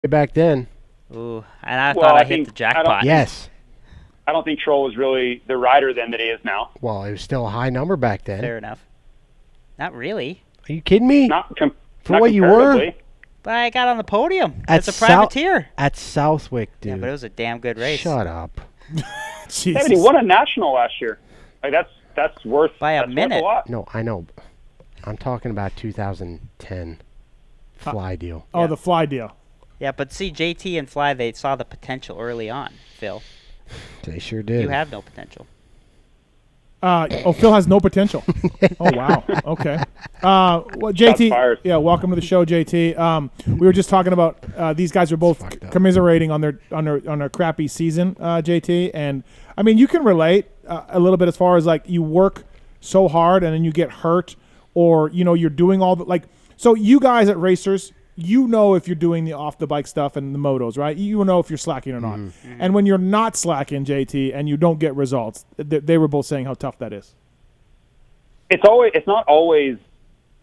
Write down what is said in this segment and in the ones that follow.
back then. Ooh, and I thought I hit the jackpot. Yes. I don't think Troll was really the rider then that he is now. Well, it was still a high number back then. Fair enough. Not really. Are you kidding me? For not what you were? But I got on the podium as a privateer. At Southwick, dude. Yeah, but it was a damn good race. Shut up. Yeah, but he won a national last year. Like that's worth by a minute. Worth a lot. No, I know. I'm talking about 2010 fly deal. Oh, the fly deal. Yeah, but see, JT and Fly, they saw the potential early on, Phil. They sure did. You have no potential. Phil has no potential. Oh, wow. Okay. Well, JT, yeah, welcome to the show, JT. We were just talking about these guys are both commiserating on their crappy season, JT, and I mean you can relate a little bit as far as like you work so hard and then you get hurt, or you're doing all the so you guys at racers. You know if you're doing the off-the-bike stuff and the motos, right? You know if you're slacking or not. Mm-hmm. And when you're not slacking, JT, and you don't get results, they were both saying how tough that is. It's not always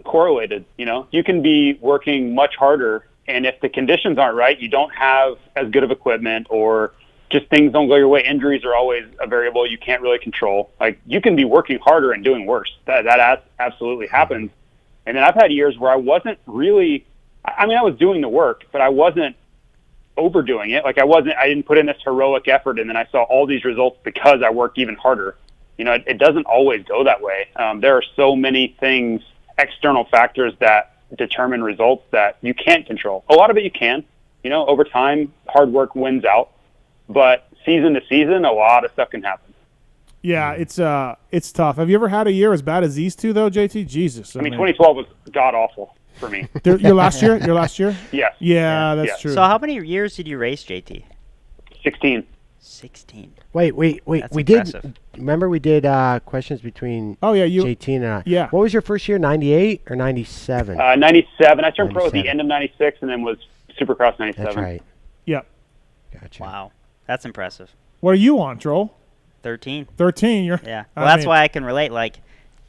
correlated, You can be working much harder, and if the conditions aren't right, you don't have as good of equipment or just things don't go your way. Injuries are always a variable you can't really control. Like, you can be working harder and doing worse. That absolutely happens. And then I've had years where I wasn't really – I mean, I was doing the work, but I wasn't overdoing it. Like I didn't put in this heroic effort, and then I saw all these results because I worked even harder. It doesn't always go that way. There are so many things, external factors that determine results that you can't control. A lot of it you can. Over time, hard work wins out. But season to season, a lot of stuff can happen. Yeah, it's tough. Have you ever had a year as bad as these two, though, JT? Jesus. I mean 2012 was god-awful for me. Your last year? Yes. Yeah, that's true. So how many years did you race, JT? 16. 16. Wait. That's we impressive. did. Remember we did questions between JT and I. Yeah. What was your first year, 98 or 97? 97. I turned pro at the end of 96 and then was Supercross 97. That's right. Yep. Gotcha. Wow. That's impressive. What are you on, Troll? 13. 13. You're. Yeah. Well, that's why I can relate. Like,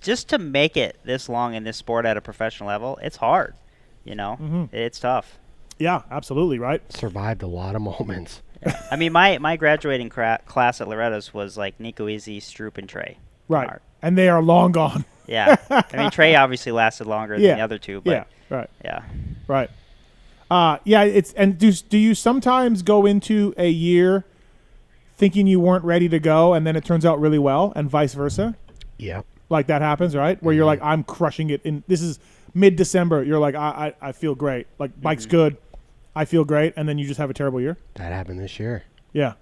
just to make it this long in this sport at a professional level, it's hard. Mm-hmm. It's tough. Yeah, absolutely, right? Survived a lot of moments. Yeah. I mean, my graduating class at Loretta's was like Nico Izzy, Stroop, and Trey. Right. Mark. And they are long gone. Yeah. I mean, Trey obviously lasted longer than the other two. But right. Yeah. Right. Do you sometimes go into a year thinking you weren't ready to go, and then it turns out really well, and vice versa? Yeah. Like that happens, right? Where you're like, I'm crushing it. This is mid-December. You're like, I feel great. Like, bike's good. I feel great. And then you just have a terrible year? That happened this year. Yeah.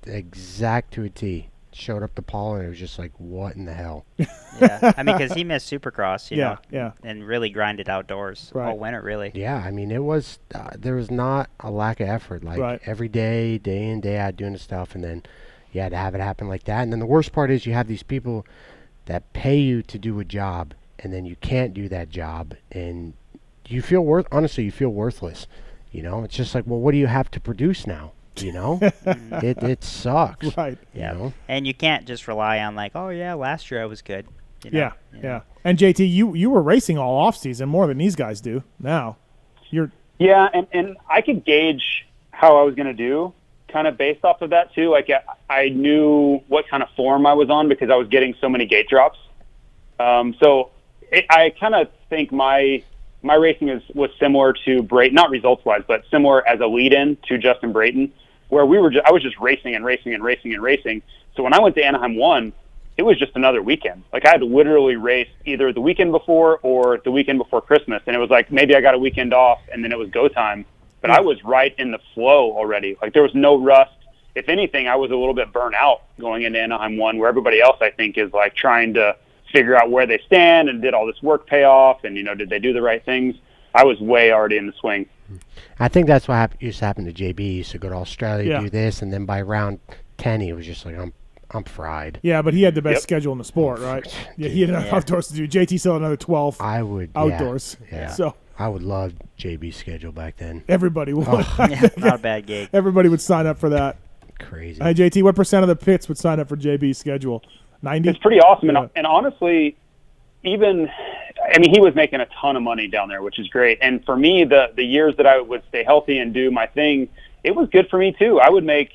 Exact to a T. Showed up to Paul, and it was just like, what in the hell? Yeah. I mean, because he missed Supercross, you know, yeah. and really grinded outdoors all winter, really. Yeah, I mean, it was there was not a lack of effort. Like, every day, day in, day out, doing the stuff, and then you had to have it happen like that. And then the worst part is you have these people that pay you to do a job, and then you can't do that job, and you feel honestly, you feel worthless. It's just like, well, what do you have to produce now? It sucks. Right. Yeah. And you can't just rely on like, oh yeah, last year I was good. Yeah. And JT, you were racing all off season more than these guys do now. Yeah, and I could gauge how I was going to do kind of based off of that too. Like I knew what kind of form I was on because I was getting so many gate drops. I kind of think my racing was similar to Brayton, not results-wise, but similar as a lead-in to Justin Brayton, where I was just racing and racing and racing and racing. So when I went to Anaheim 1, it was just another weekend. Like, I had literally raced either the weekend before or the weekend before Christmas, and it was like maybe I got a weekend off, and then it was go time. But I was right in the flow already. Like, there was no rust. If anything, I was a little bit burnt out going into Anaheim 1, where everybody else, I think, is like trying to figure out where they stand and did all this work pay off, and did they do the right things? I was way already in the swing. I think that's what used to happen to JB. He used to go to Australia, do this, and then by round 10 he was just like, I'm fried. Yeah, but he had the best schedule in the sport, right? Yeah, he had enough outdoors to do. JT still had another 12 outdoors. Yeah. So I would love JB's schedule back then. Everybody would. Not a bad gig. Everybody would sign up for that. Crazy. Hey, JT, what % of the pits would sign up for JB's schedule? 90? It's pretty awesome. And honestly, even, I mean, he was making a ton of money down there, which is great. And for me, the years that I would stay healthy and do my thing, it was good for me too. I would make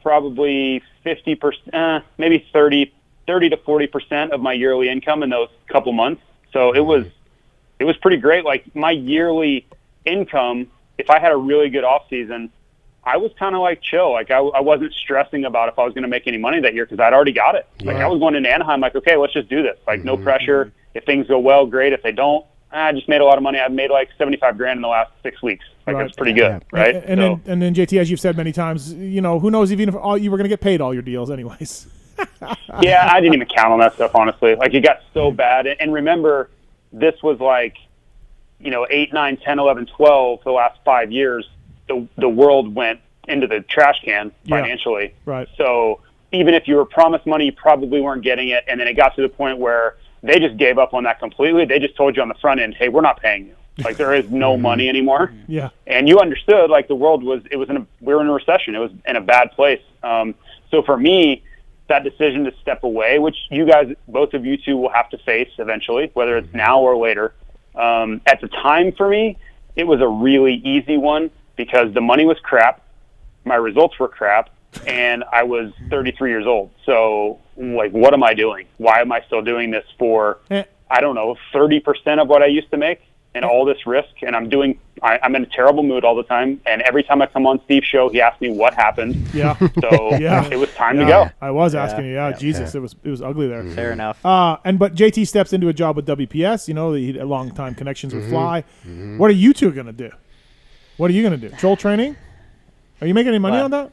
probably 50%, maybe 30 to 40% of my yearly income in those couple months. So it was pretty great. Like my yearly income, if I had a really good off season, I was kind of like chill. Like I wasn't stressing about if I was going to make any money that year because I'd already got it. Yeah. Like I was going into Anaheim like, okay, let's just do this. Like no pressure. If things go well, great. If they don't, I just made a lot of money. I've made like $75,000 in the last 6 weeks. Like that's pretty good, right? And then JT, as you've said many times, you know, who knows even if you were going to get paid all your deals anyways. Yeah, I didn't even count on that stuff, honestly. Like it got so bad. And remember, this was like, you know, 8, 9, 10, 11, 12 for the last 5 years. The world went into the trash can financially. Yeah, right. So even if you were promised money, you probably weren't getting it. And then it got to the point where they just gave up on that completely. They just told you on the front end, hey, we're not paying you. Like there is no money anymore. Yeah. And you understood like the world we were in a recession. It was in a bad place. So for me, that decision to step away, which you guys, both of you two will have to face eventually, whether it's now or later. At the time for me, it was a really easy one because the money was crap. My results were crap. And I was 33 years old. So, like, what am I doing? Why am I still doing this for, I don't know, 30% of what I used to make and all this risk? And I'm in a terrible mood all the time. And every time I come on Steve's show, he asks me what happened. Yeah. So it was time to go. I was asking you. Jesus, it was ugly there. Fair enough. But JT steps into a job with WPS. You know, he had long time connections with Fly. What are you two going to do? What are you going to do? Troll training? Are you making any money on that?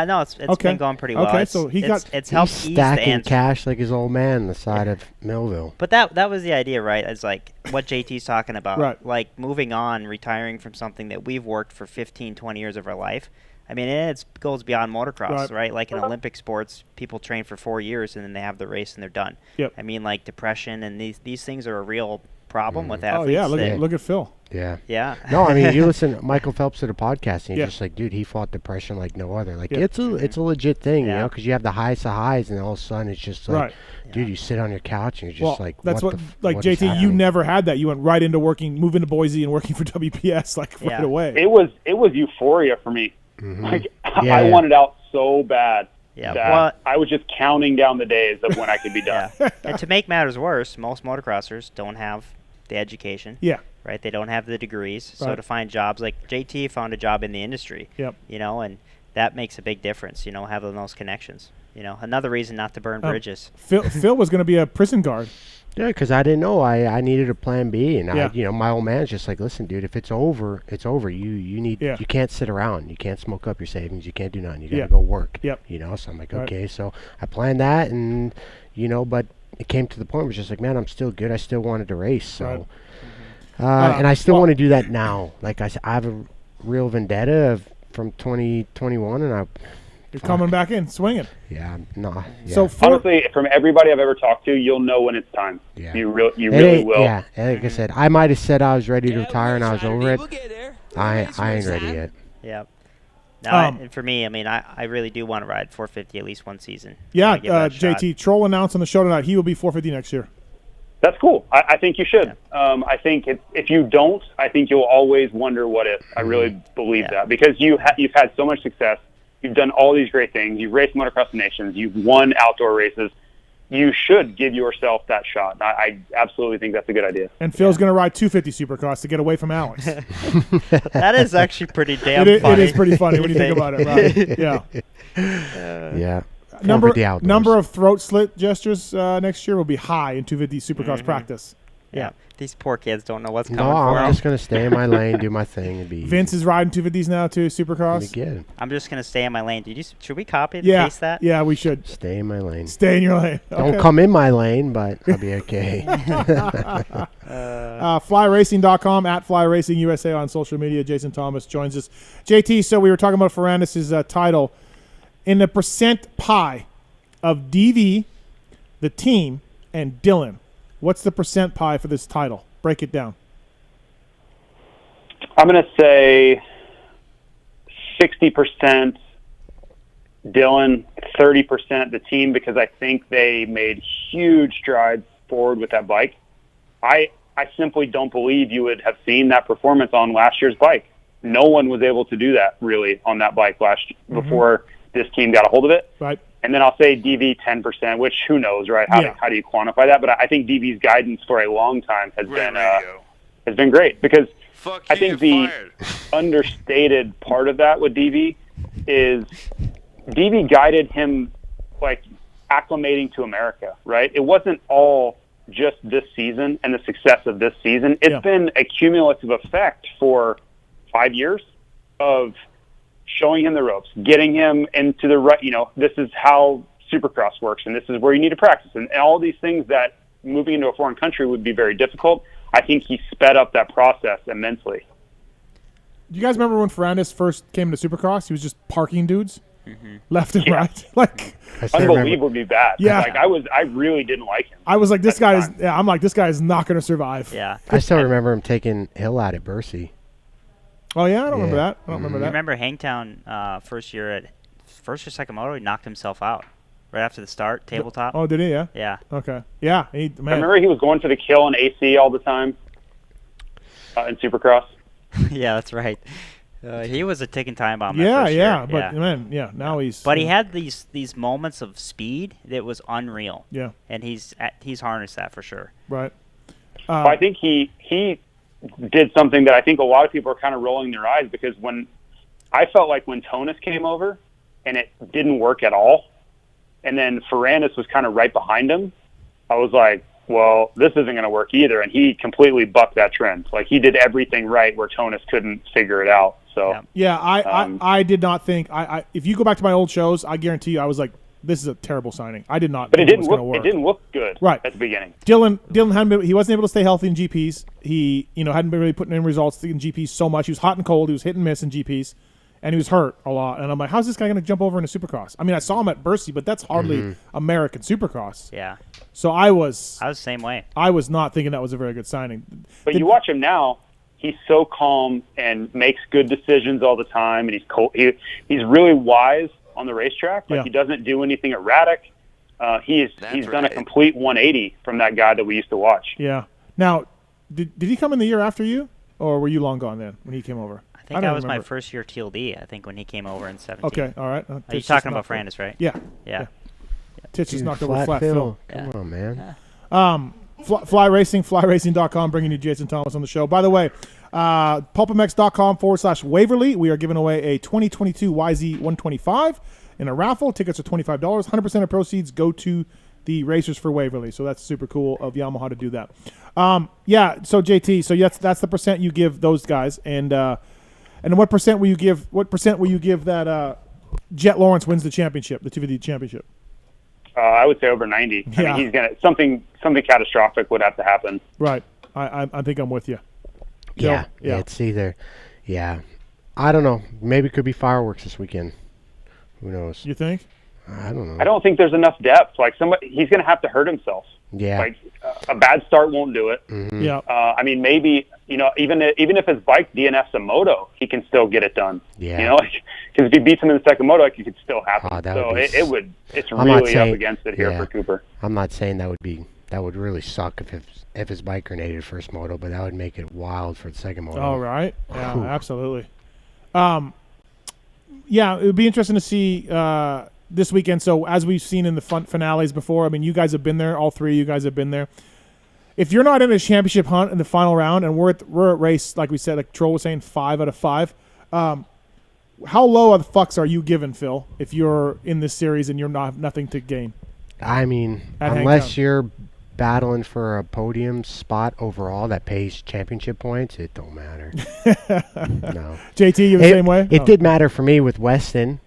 No, it's been going pretty well. Okay, so it's helped ease the stacking cash like his old man on the side of Millville. But that was the idea, right? It's like what JT's talking about. Right. Like moving on, retiring from something that we've worked for 15, 20 years of our life. I mean, it goes beyond motocross, right? Like in Olympic sports, people train for 4 years and then they have the race and they're done. Yep. I mean, like depression and these things are a real problem with athletes. Oh, yeah, look at Phil. Yeah. Yeah. No, I mean, you listen to Michael Phelps to the podcast, and you're just like, dude, he fought depression like no other. Like, it's a legit thing, you know, because you have the highest of highs, and all of a sudden it's just like, dude, you sit on your couch, and you're just like, that's what like, JT, you never had that. You went right into moving to Boise and working for WPS, like, right away. It was euphoria for me. Like, I wanted out so bad. Yeah, well, I was just counting down the days of when I could be done. And to make matters worse, most motocrossers don't have the education. Yeah. Right? They don't have the degrees. So to find jobs, like JT found a job in the industry. Yep. You know, and that makes a big difference, you know, having those connections. You know, another reason not to burn bridges. Phil was going to be a prison guard. Yeah, because I didn't know. I needed a plan B, and my old man's just like, listen, dude, if it's over, it's over. You can't sit around. You can't smoke up your savings. You can't do nothing. You got to go work. Yep. You know, so I'm like, okay. So I planned that, and you know, but it came to the point where it's just like, man, I'm still good. I still wanted to race, so. And I still want to do that now. Like I said, I have a real vendetta from 2021, and you're coming back in, swinging. Yeah, no. Yeah. So honestly, from everybody I've ever talked to, you'll know when it's time. Yeah. You really will. Yeah, like I said, I might have said I was ready to retire and I was over it. I ain't ready yet. Yeah. No, and for me, I mean, I really do want to ride 450 at least one season. Yeah, JT, Troll announced on the show tonight he will be 450 next year. That's cool. I think you should. Yeah. I think if you don't, I think you'll always wonder what if. I really believe that because you've had so much success. You've done all these great things. You've raced motocross the nations. You've won outdoor races. You should give yourself that shot. I absolutely think that's a good idea. And Phil's going to ride 250 Supercross to get away from Alex. That is actually pretty damn funny. It is pretty funny when you think about it. Right? Yeah. Yeah. Number of throat slit gestures next year will be high in 250 Supercross practice. Yeah. These poor kids don't know what's coming for I'm them. just going to stay in my lane, do my thing, and be Vince is riding 250s now, too, Supercross. I'm just going to stay in my lane. Should we copy and paste that? Yeah, we should. Stay in my lane. Stay in your lane. Okay. Don't come in my lane, but I'll be okay. FlyRacing.com, at FlyRacingUSA on social media. Jason Thomas joins us. JT, so we were talking about Ferrandis' title. In the percent pie of DV, the team, and Dylan, what's the percent pie for this title? Break it down. I'm going to say 60% Dylan, 30% the team, because I think they made huge strides forward with that bike. I simply don't believe you would have seen that performance on last year's bike. No one was able to do that really on that bike before this team got a hold of it. Right. And then I'll say DV 10%, which who knows, right? How do you quantify that? But I think DV's guidance for a long time has been great, because I think the understated part of that with DV is DV guided him like acclimating to America, right? It wasn't all just this season and the success of this season. It's been a cumulative effect for 5 years of showing him the ropes, getting him into the right, this is how Supercross works, and this is where you need to practice, and all these things that moving into a foreign country would be very difficult. I think he sped up that process immensely. Do you guys remember when Ferrandis first came to Supercross? He was just parking dudes left and right. Like, unbelievably bad. Yeah. Like I really didn't like him. I was like, this guy is not going to survive. Yeah. I still remember him taking Hill out at Bercy. Oh, yeah? I don't remember that. I don't remember that. I remember Hangtown first or second moto, he knocked himself out right after the start, tabletop. Oh, did he? Yeah? Yeah. Okay. Yeah. I remember he was going for the kill in AC all the time in Supercross. Yeah, that's right. He was a ticking time bomb. Yeah. But, man, now he's... But he had these moments of speed that was unreal. Yeah. And he's harnessed that for sure. Right. I think he did something that I think a lot of people are kind of rolling their eyes, because when Tonus came over and it didn't work at all, and then Ferrandis was kind of right behind him, I was like, well, this isn't going to work either. And he completely bucked that trend. Like, he did everything right where Tonus couldn't figure it out. So I did not think if you go back to my old shows, I guarantee you I was like, this is a terrible signing. I did not. But it didn't look good right at the beginning. Dylan he wasn't able to stay healthy in GPs. He hadn't been really putting in results in GPs so much. He was hot and cold. He was hit and miss in GPs, and he was hurt a lot. And I'm like, how's this guy going to jump over into Supercross? I mean, I saw him at Bercy, but that's hardly American Supercross. Yeah. So I was the same way. I was not thinking that was a very good signing. But you watch him now. He's so calm and makes good decisions all the time, and he's cold. He's really wise on the racetrack. Like, he doesn't do anything erratic. He's done a complete 180 from that guy that we used to watch. Yeah. Now, did he come in the year after you, or were you long gone then when he came over? I think that was my first year TLD. I think when he came over in 17. Okay, all right. You're talking about Ferrandis, right? Yeah. Titch just knocked over Flat Phil. Come on, man. Fly Racing.com, bringing you Jason Thomas on the show. By the way, PulpMX.com/Waverly. We are giving away a 2022 YZ125 in a raffle. Tickets are $25. 100% of proceeds go to the Racers for Waverly. So that's super cool of Yamaha to do that. So JT, that's the percent you give those guys, and what percent will you give? What percent will you give that Jet Lawrence wins the championship, the 250 championship? I would say over 90. I mean, he's gonna something catastrophic would have to happen. Right. I think I'm with you. Yeah. It's either. Yeah. I don't know. Maybe it could be fireworks this weekend. Who knows? You think? I don't know. I don't think there's enough depth. Like, he's going to have to hurt himself. Yeah. Like, a bad start won't do it. Mm-hmm. Yeah. I mean, maybe, even if his bike DNFs a moto, he can still get it up. Yeah. Because if he beats him in the second moto, it could still happen. It's really up against it here for Cooper. I'm not saying that would really suck if his bike grenaded first moto, but that would make it wild for the second moto. Oh, right. Yeah, absolutely. It would be interesting to see this weekend. So as we've seen in the finales before, I mean, you guys have been there. All three of you guys have been there. If you're not in a championship hunt in the final round, and we're at race, like we said, like Troll was saying, 5 out of 5, how low of the fucks are you giving, Phil, if you're in this series and you're nothing to gain? I mean, unless you're battling for a podium spot overall that pays championship points, it don't matter. No. JT, you the same way? It did matter for me with Weston.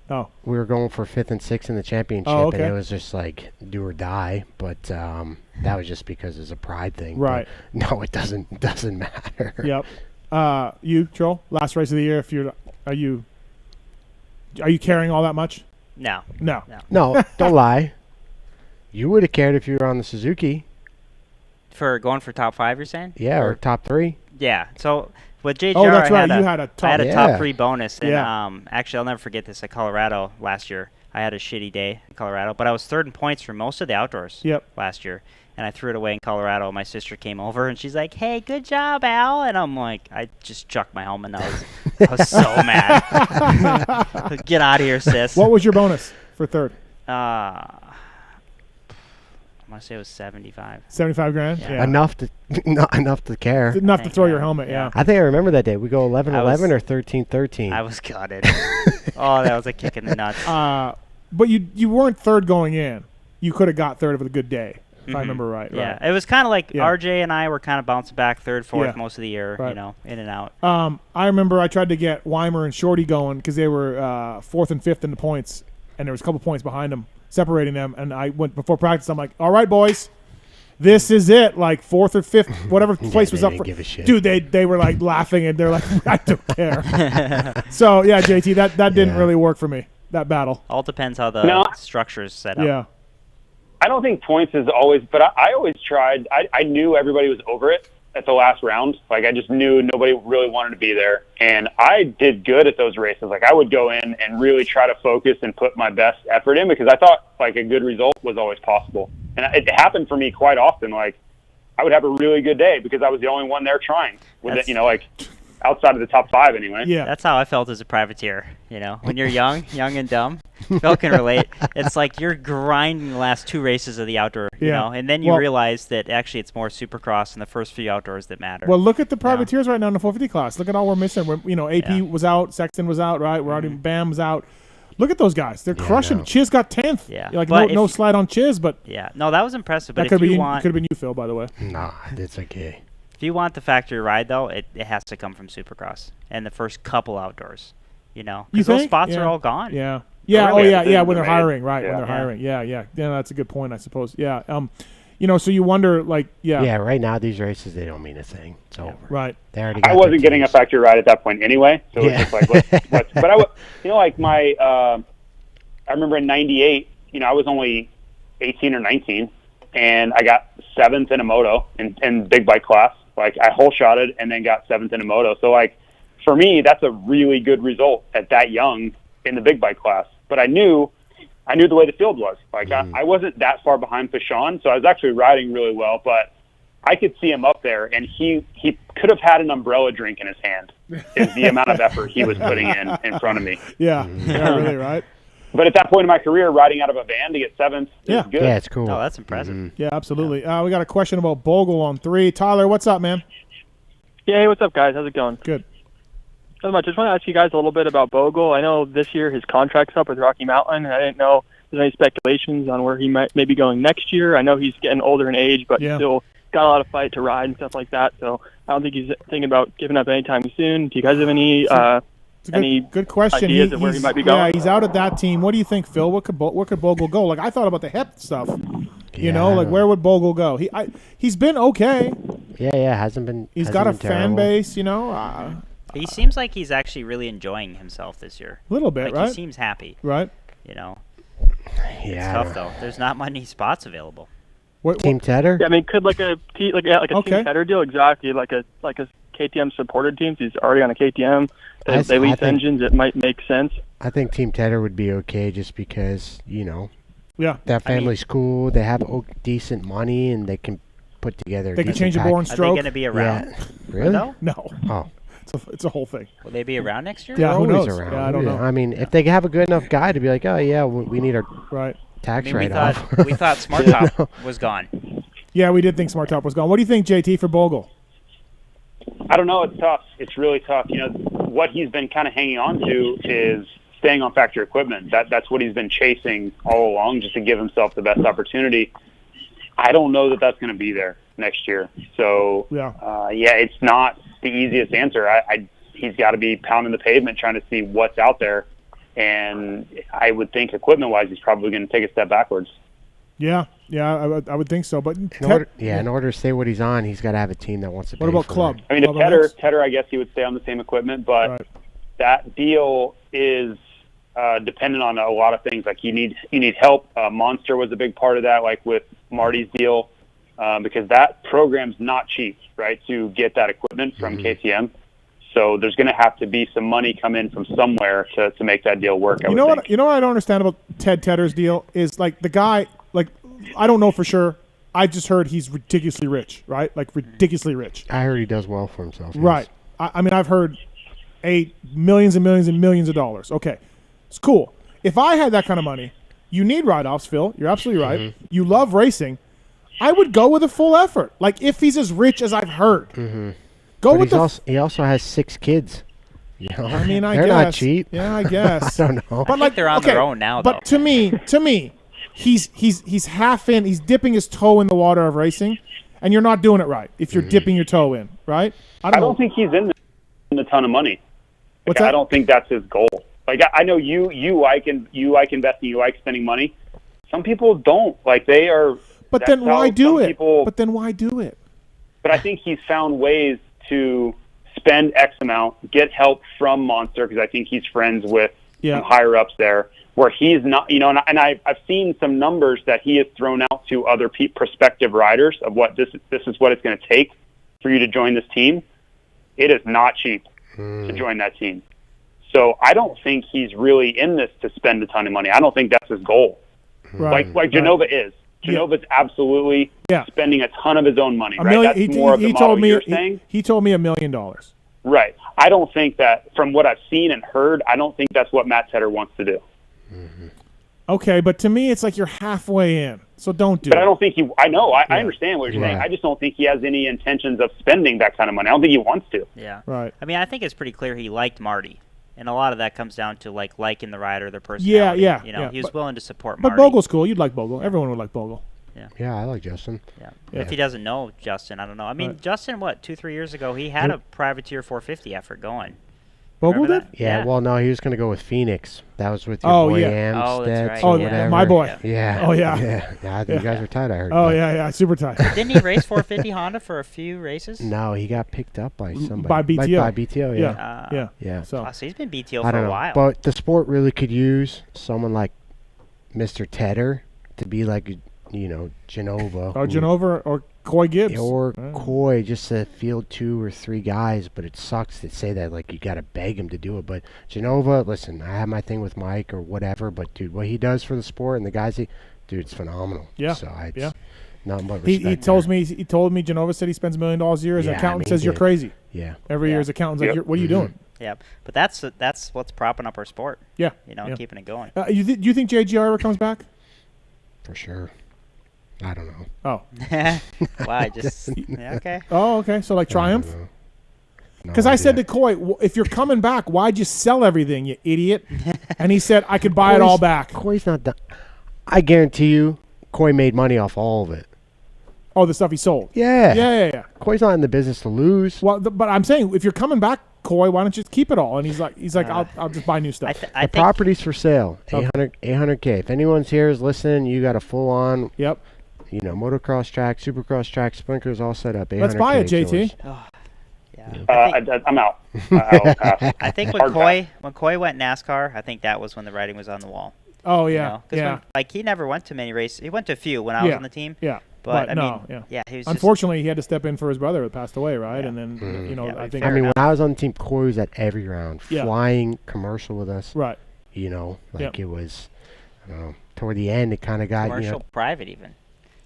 Oh. We were going for 5th and 6th in the championship, and it was just like do or die. But that was just because it's a pride thing. Right. But no, it doesn't matter. Yep. You, Troll, last race of the year. Are you caring all that much? No. No, don't lie. You would have cared if you were on the Suzuki. For going for top 5, you're saying? Yeah, or top 3. Yeah. So with JGR, that's right. You had a top. I had a top 3 bonus, and Yeah. Actually, I'll never forget this. At Colorado last year, I had a shitty day in Colorado, but I was 3rd in points for most of the outdoors. Yep. Last year, and I threw it away in Colorado. My sister came over, and she's like, "Hey, good job, Al." And I'm like, I just chucked my helmet, and I was so mad. Get out of here, sis. What was your bonus for third? I want to say it was 75. 75 grand? Yeah. Enough to not enough to care. Enough to throw your helmet, yeah. I think I remember that day. We go 11-11 or 13-13. I was gutted. Oh, that was a kick in the nuts. But you weren't third going in. You could have got third with a good day, if I remember right. Yeah, right. it was kind of like RJ and I were kind of bouncing back third, fourth most of the year, right. you know, in and out. I remember I tried to get Weimer and Shorty going because they were fourth and fifth in the points, and there was a couple points behind them, separating them. And I went before practice. I'm like, all right, boys, this is it. Like fourth or fifth, whatever place was up for. Give a shit. Dude, they were like laughing, and they're like, I don't care. So yeah, JT, that didn't really work for me. That battle. All depends how the structure is set up. Yeah. I don't think points is always, but I always tried. I knew everybody was over it at the last round. Like, I just knew nobody really wanted to be there. And I did good at those races. Like, I would go in and really try to focus and put my best effort in because I thought, like, a good result was always possible. And it happened for me quite often. Like, I would have a really good day because I was the only one there trying with it, you know, like, outside of the top 5 anyway. Yeah. That's how I felt as a privateer, you know. When you're young and dumb, Phil can relate. It's like you're grinding the last 2 races of the outdoor, you know, and then you realize that actually it's more Supercross and the first few outdoors that matter. Well, look at the privateers right now in the 450 class. Look at all we're missing. AP was out, Sexton was out, right? We're already Bam was out. Look at those guys. They're crushing. Chiz got 10th. Yeah. Like, no slide on Chiz, but no, that was impressive. But that could have been you, Phil, by the way. Nah, it's okay. If you want the factory ride, though, it has to come from Supercross and the first couple outdoors, you know. Because those spots are all gone. Yeah. Yeah, when they're hiring, right, when they're Yeah. hiring. Yeah, that's a good point, I suppose. Yeah, you know, so you wonder, like, Yeah, right now, these races, they don't mean a thing. It's over. Right. They already got I wasn't getting a factory ride at that point anyway, so it's just like, let's but you know, like I remember in 98, you know, I was only 18 or 19, and I got 7th in a moto in big bike class. Like, I hole shotted and then got 7th in a moto. So, like, for me, that's a really good result at that young in the big bike class. But I knew the way the field was. Like, I wasn't that far behind Pashon, so I was actually riding really well. But I could see him up there, and he could have had an umbrella drink in his hand is the amount of effort he was putting in front of me. Yeah, really, right? But at that point in my career, riding out of a van to get 7th is good. Yeah, it's cool. Oh, that's impressive. Yeah, absolutely. We got a question about Bogle on 3. Tyler, what's up, man? Yeah, hey, what's up, guys? How's it going? Good. Not much. I just want to ask you guys a little bit about Bogle. I know this year his contract's up with Rocky Mountain, and I didn't know if there's any speculations on where he might be going next year. I know he's getting older in age, but still got a lot of fight to ride and stuff like that. So I don't think he's thinking about giving up anytime soon. Do you guys have any good question. Ideas of where he might be going? Yeah, he's out at that team. What do you think, Phil? Where could Bogle go? Like, I thought about the hip stuff. You know, like, where would Bogle go? He's been okay. Yeah, hasn't been. He's got a terrible. fan base, you know. He seems like he's actually really enjoying himself this year. A little bit, like, right? He seems happy. Right. You know. Yeah. It's tough, though. There's not many spots available. Team Tedder? Yeah, I mean, could like a Team Tedder deal, exactly, like a KTM supported team. He's already on a KTM. They lease engines. It might make sense. I think Team Tedder would be okay just because, you know, that family's cool. They have decent money and they can put together. They can change a bore and Are stroke. they going to be around? Yeah. Really? No. Oh. It's a whole thing. Will they be around next year? Yeah, who knows? Around. Yeah, I don't know. I mean, if they have a good enough guy to be like, oh yeah, we need our tax write-off. We thought Smart Top was gone. Yeah, we did think Smart Top was gone. What do you think, JT, for Bogle? I don't know. It's tough. It's really tough. You know, what he's been kind of hanging on to is staying on factory equipment. That's what he's been chasing all along, just to give himself the best opportunity. I don't know that that's going to be there next year. So, it's not the easiest answer. He's got to be pounding the pavement trying to see what's out there. And I would think equipment-wise, he's probably going to take a step backwards. Yeah, I would think so. But in order to stay what he's on, he's got to have a team that wants to. What about Club? I mean, Tedder, I guess he would stay on the same equipment, but that deal is dependent on a lot of things. Like you need help. Monster was a big part of that, like with Marty's deal, because that program's not cheap, right? To get that equipment from KTM. So there's going to have to be some money come in from somewhere to make that deal work. You know what I don't understand about Tedder's deal is, like, the guy, like, I don't know for sure, I just heard he's ridiculously rich, right? Like ridiculously rich. I heard he does well for himself. Right. Yes. I mean, I've heard millions and millions and millions of dollars. Okay, it's cool. If I had that kind of money, you need write-offs, Phil. You're absolutely right. Mm-hmm. You love racing. I would go with a full effort. Like if he's as rich as I've heard, go with he also has 6 kids. You know? I mean, they're not cheap. Yeah, I guess. I don't know. But like they're on their own now. But to me, he's half in. He's dipping his toe in the water of racing, and you're not doing it right if you're dipping your toe in, right? I don't think he's in a ton of money. What's that? I don't think that's his goal. Like I know you like investing, you like spending money. Some people don't. Like they are. But then why do it? But I think he's found ways to spend X amount, get help from Monster, because I think he's friends with some higher ups there, where he's not, and I've seen some numbers that he has thrown out to other prospective riders of what this is what it's going to take for you to join this team. It is not cheap to join that team. So I don't think he's really in this to spend a ton of money. I don't think that's his goal. Right. Like Genova is. Genova's absolutely spending a ton of his own money, right? That's more of the model you're saying. He told me $1 million. Right. I don't think that, from what I've seen and heard, I don't think that's what Matt Tedder wants to do. Mm-hmm. Okay, but to me, it's like you're halfway in, so don't do it. But I don't think I understand what you're saying. I just don't think he has any intentions of spending that kind of money. I don't think he wants to. Yeah. Right. I mean, I think it's pretty clear he liked Marty. And a lot of that comes down to liking the rider, their personality. He was willing to support Marty. But Bogle's cool. You'd like Bogle. Everyone would like Bogle. Yeah, I like Justin. Yeah. If he doesn't know Justin, I don't know. I mean, Justin, 2-3 years ago, he had a privateer 450 effort going. Bogle did? Yeah. Well, no, he was going to go with Phoenix. That was with your boy Amstead. Oh, that's right. Whatever. My boy. Yeah. Oh, yeah. Yeah. You guys were tight, I heard. Oh, yeah. Super tight. Didn't he race 450 Honda for a few races? No, he got picked up by somebody. By BTO. By BTO, yeah. Yeah. So he's been BTO I for don't a know. while. But the sport really could use someone like Mr. Tedder to be like, Genova. Or Genova or Coy Gibbs. Or Coy, just to field 2 or 3 guys. But it sucks to say that, like, you got to beg him to do it. But Genova, listen, I have my thing with Mike or whatever. But, dude, what he does for the sport and the guys, dude, it's phenomenal. Yeah. So nothing but respect. He told me Genova said he spends $1 million a year. His accountant says you're crazy. Yeah. Every year his accountant's like, what are you doing? Yeah, but that's what's propping up our sport. Yeah. Keeping it going. Do you think JGR ever comes back? For sure. I don't know. Oh. Why? Just okay. Oh, okay. So like Triumph? Because I said to Coy, if you're coming back, why'd you sell everything, you idiot? And he said, I could buy it all back. Coy's not done. I guarantee you, Coy made money off all of it. Oh, the stuff he sold? Yeah. Yeah. Coy's not in the business to lose. Well, but I'm saying, if you're coming back, Coy, why don't you just keep it all? And he's like, I'll just buy new stuff. The property's for sale. $800K. If anyone's here is listening, you got a full-on. Yep. Motocross track, supercross track, sprinklers all set up. $800K. Let's buy it, JT. I'm out. I think when Coy went NASCAR, I think that was when the writing was on the wall. Oh yeah, he never went to many races. He went to a few when I was on the team. Yeah. But he was unfortunately he had to step in for his brother who passed away, right? And then I think. When I was on the team, Coy was at every round, flying commercial with us. Right. It was. I don't know. Toward the end, it kind of got commercial, private even.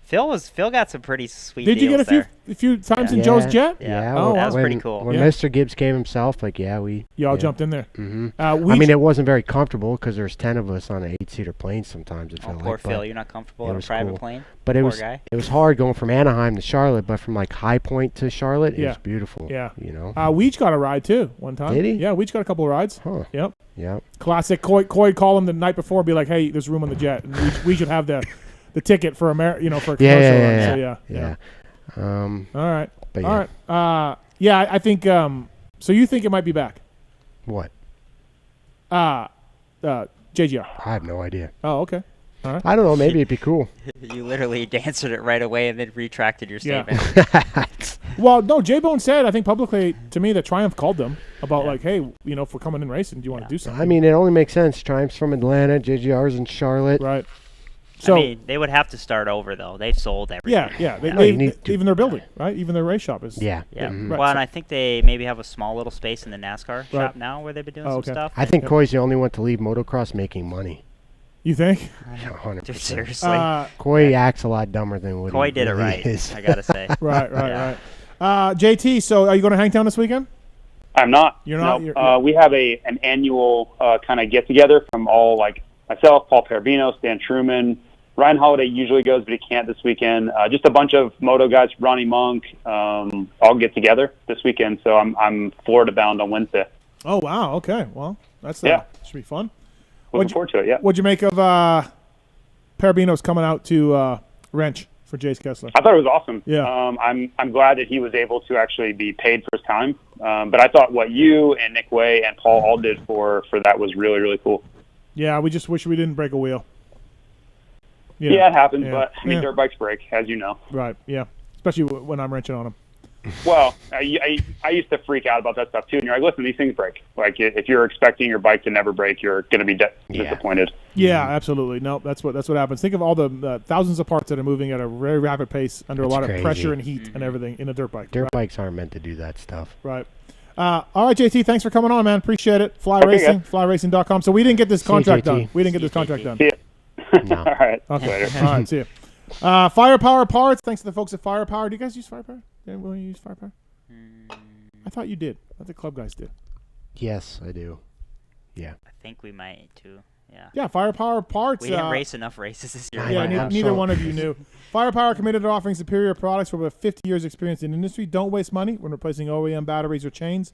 Phil got some pretty sweet. Did you get a few times in Joe's jet? Yeah. That was pretty cool. When Mr. Gibbs came himself, y'all jumped in there. Mm-hmm. It wasn't very comfortable because there's 10 of us on an 8-seater plane. Sometimes it felt poor Phil, you're not comfortable on a private plane. But it was hard going from Anaheim to Charlotte, but from like High Point to Charlotte, it was beautiful. Yeah. Weech got a ride too one time. Did he? Yeah, Weech got a couple of rides. Huh. Yep. Yep. Classic. Coy call him the night before, be like, "Hey, there's room on the jet, and we should have the ticket for for a commercial run." Yeah. All right. But all right. I think. So you think it might be back? What? JGR. I have no idea. Oh, okay. All right. I don't know. Maybe it'd be cool. You literally answered it right away and then retracted your statement. Well, no, J-Bone said, I think publicly to me, that Triumph called them about hey, if we're coming in racing, do you want to do something? I mean, it only makes sense. Triumph's from Atlanta, JGR's in Charlotte. Right. So they would have to start over, though. They've sold everything. Yeah. Even their building, right? Even their race shop is. Yeah. Mm-hmm. Right. Well, and I think they maybe have a small little space in the NASCAR shop now where they've been doing some stuff. I think Coy's the only one to leave motocross making money. You think? 100%. Dude, seriously. Coy acts a lot dumber than what Coy he did really it right, is. I got to say. Right. JT, so are you going to Hangtown this weekend? I'm not. You're not? No. We have an annual kind of get-together from all, like, myself, Paul Perebijnos, Dan Truman. Ryan Holiday usually goes, but he can't this weekend. Just a bunch of moto guys, Ronnie Monk, all get together this weekend. So I'm Florida-bound on Wednesday. Oh, wow. Okay. Well, that's should be fun. Looking forward to it, yeah. What'd you make of Perebijnos coming out to Wrench for Jace Kessler? I thought it was awesome. Yeah. I'm glad that he was able to actually be paid for his time. But I thought what you and Nick Way and Paul all did for that was really, really cool. Yeah, we just wish we didn't break a wheel. Yeah, it happens, but I mean, dirt bikes break, as you know. Right, yeah. Especially when I'm wrenching on them. Well, I used to freak out about that stuff too. And you're like, listen, these things break. Like, if you're expecting your bike to never break, you're going to be disappointed. Yeah, absolutely. No, that's what happens. Think of all the thousands of parts that are moving at a very rapid pace under a lot of pressure and heat and everything in a dirt bike. Dirt bikes aren't meant to do that stuff. Right. All right, JT, thanks for coming on, man. Appreciate it. FlyRacing.com. So we didn't get this contract done. We didn't get this contract done. See ya. No. All right. Okay. Later. All right, see you. Firepower Parts. Thanks to the folks at Firepower. Do you guys use Firepower? Anyone use Firepower? I thought you did. I thought the club guys did. Yes, I do. Yeah. I think we might, too. Yeah. Yeah, Firepower Parts. We didn't race enough races this year. Yeah, neither one of you knew. Firepower committed to offering superior products for over 50 years experience in the industry. Don't waste money when replacing OEM batteries or chains.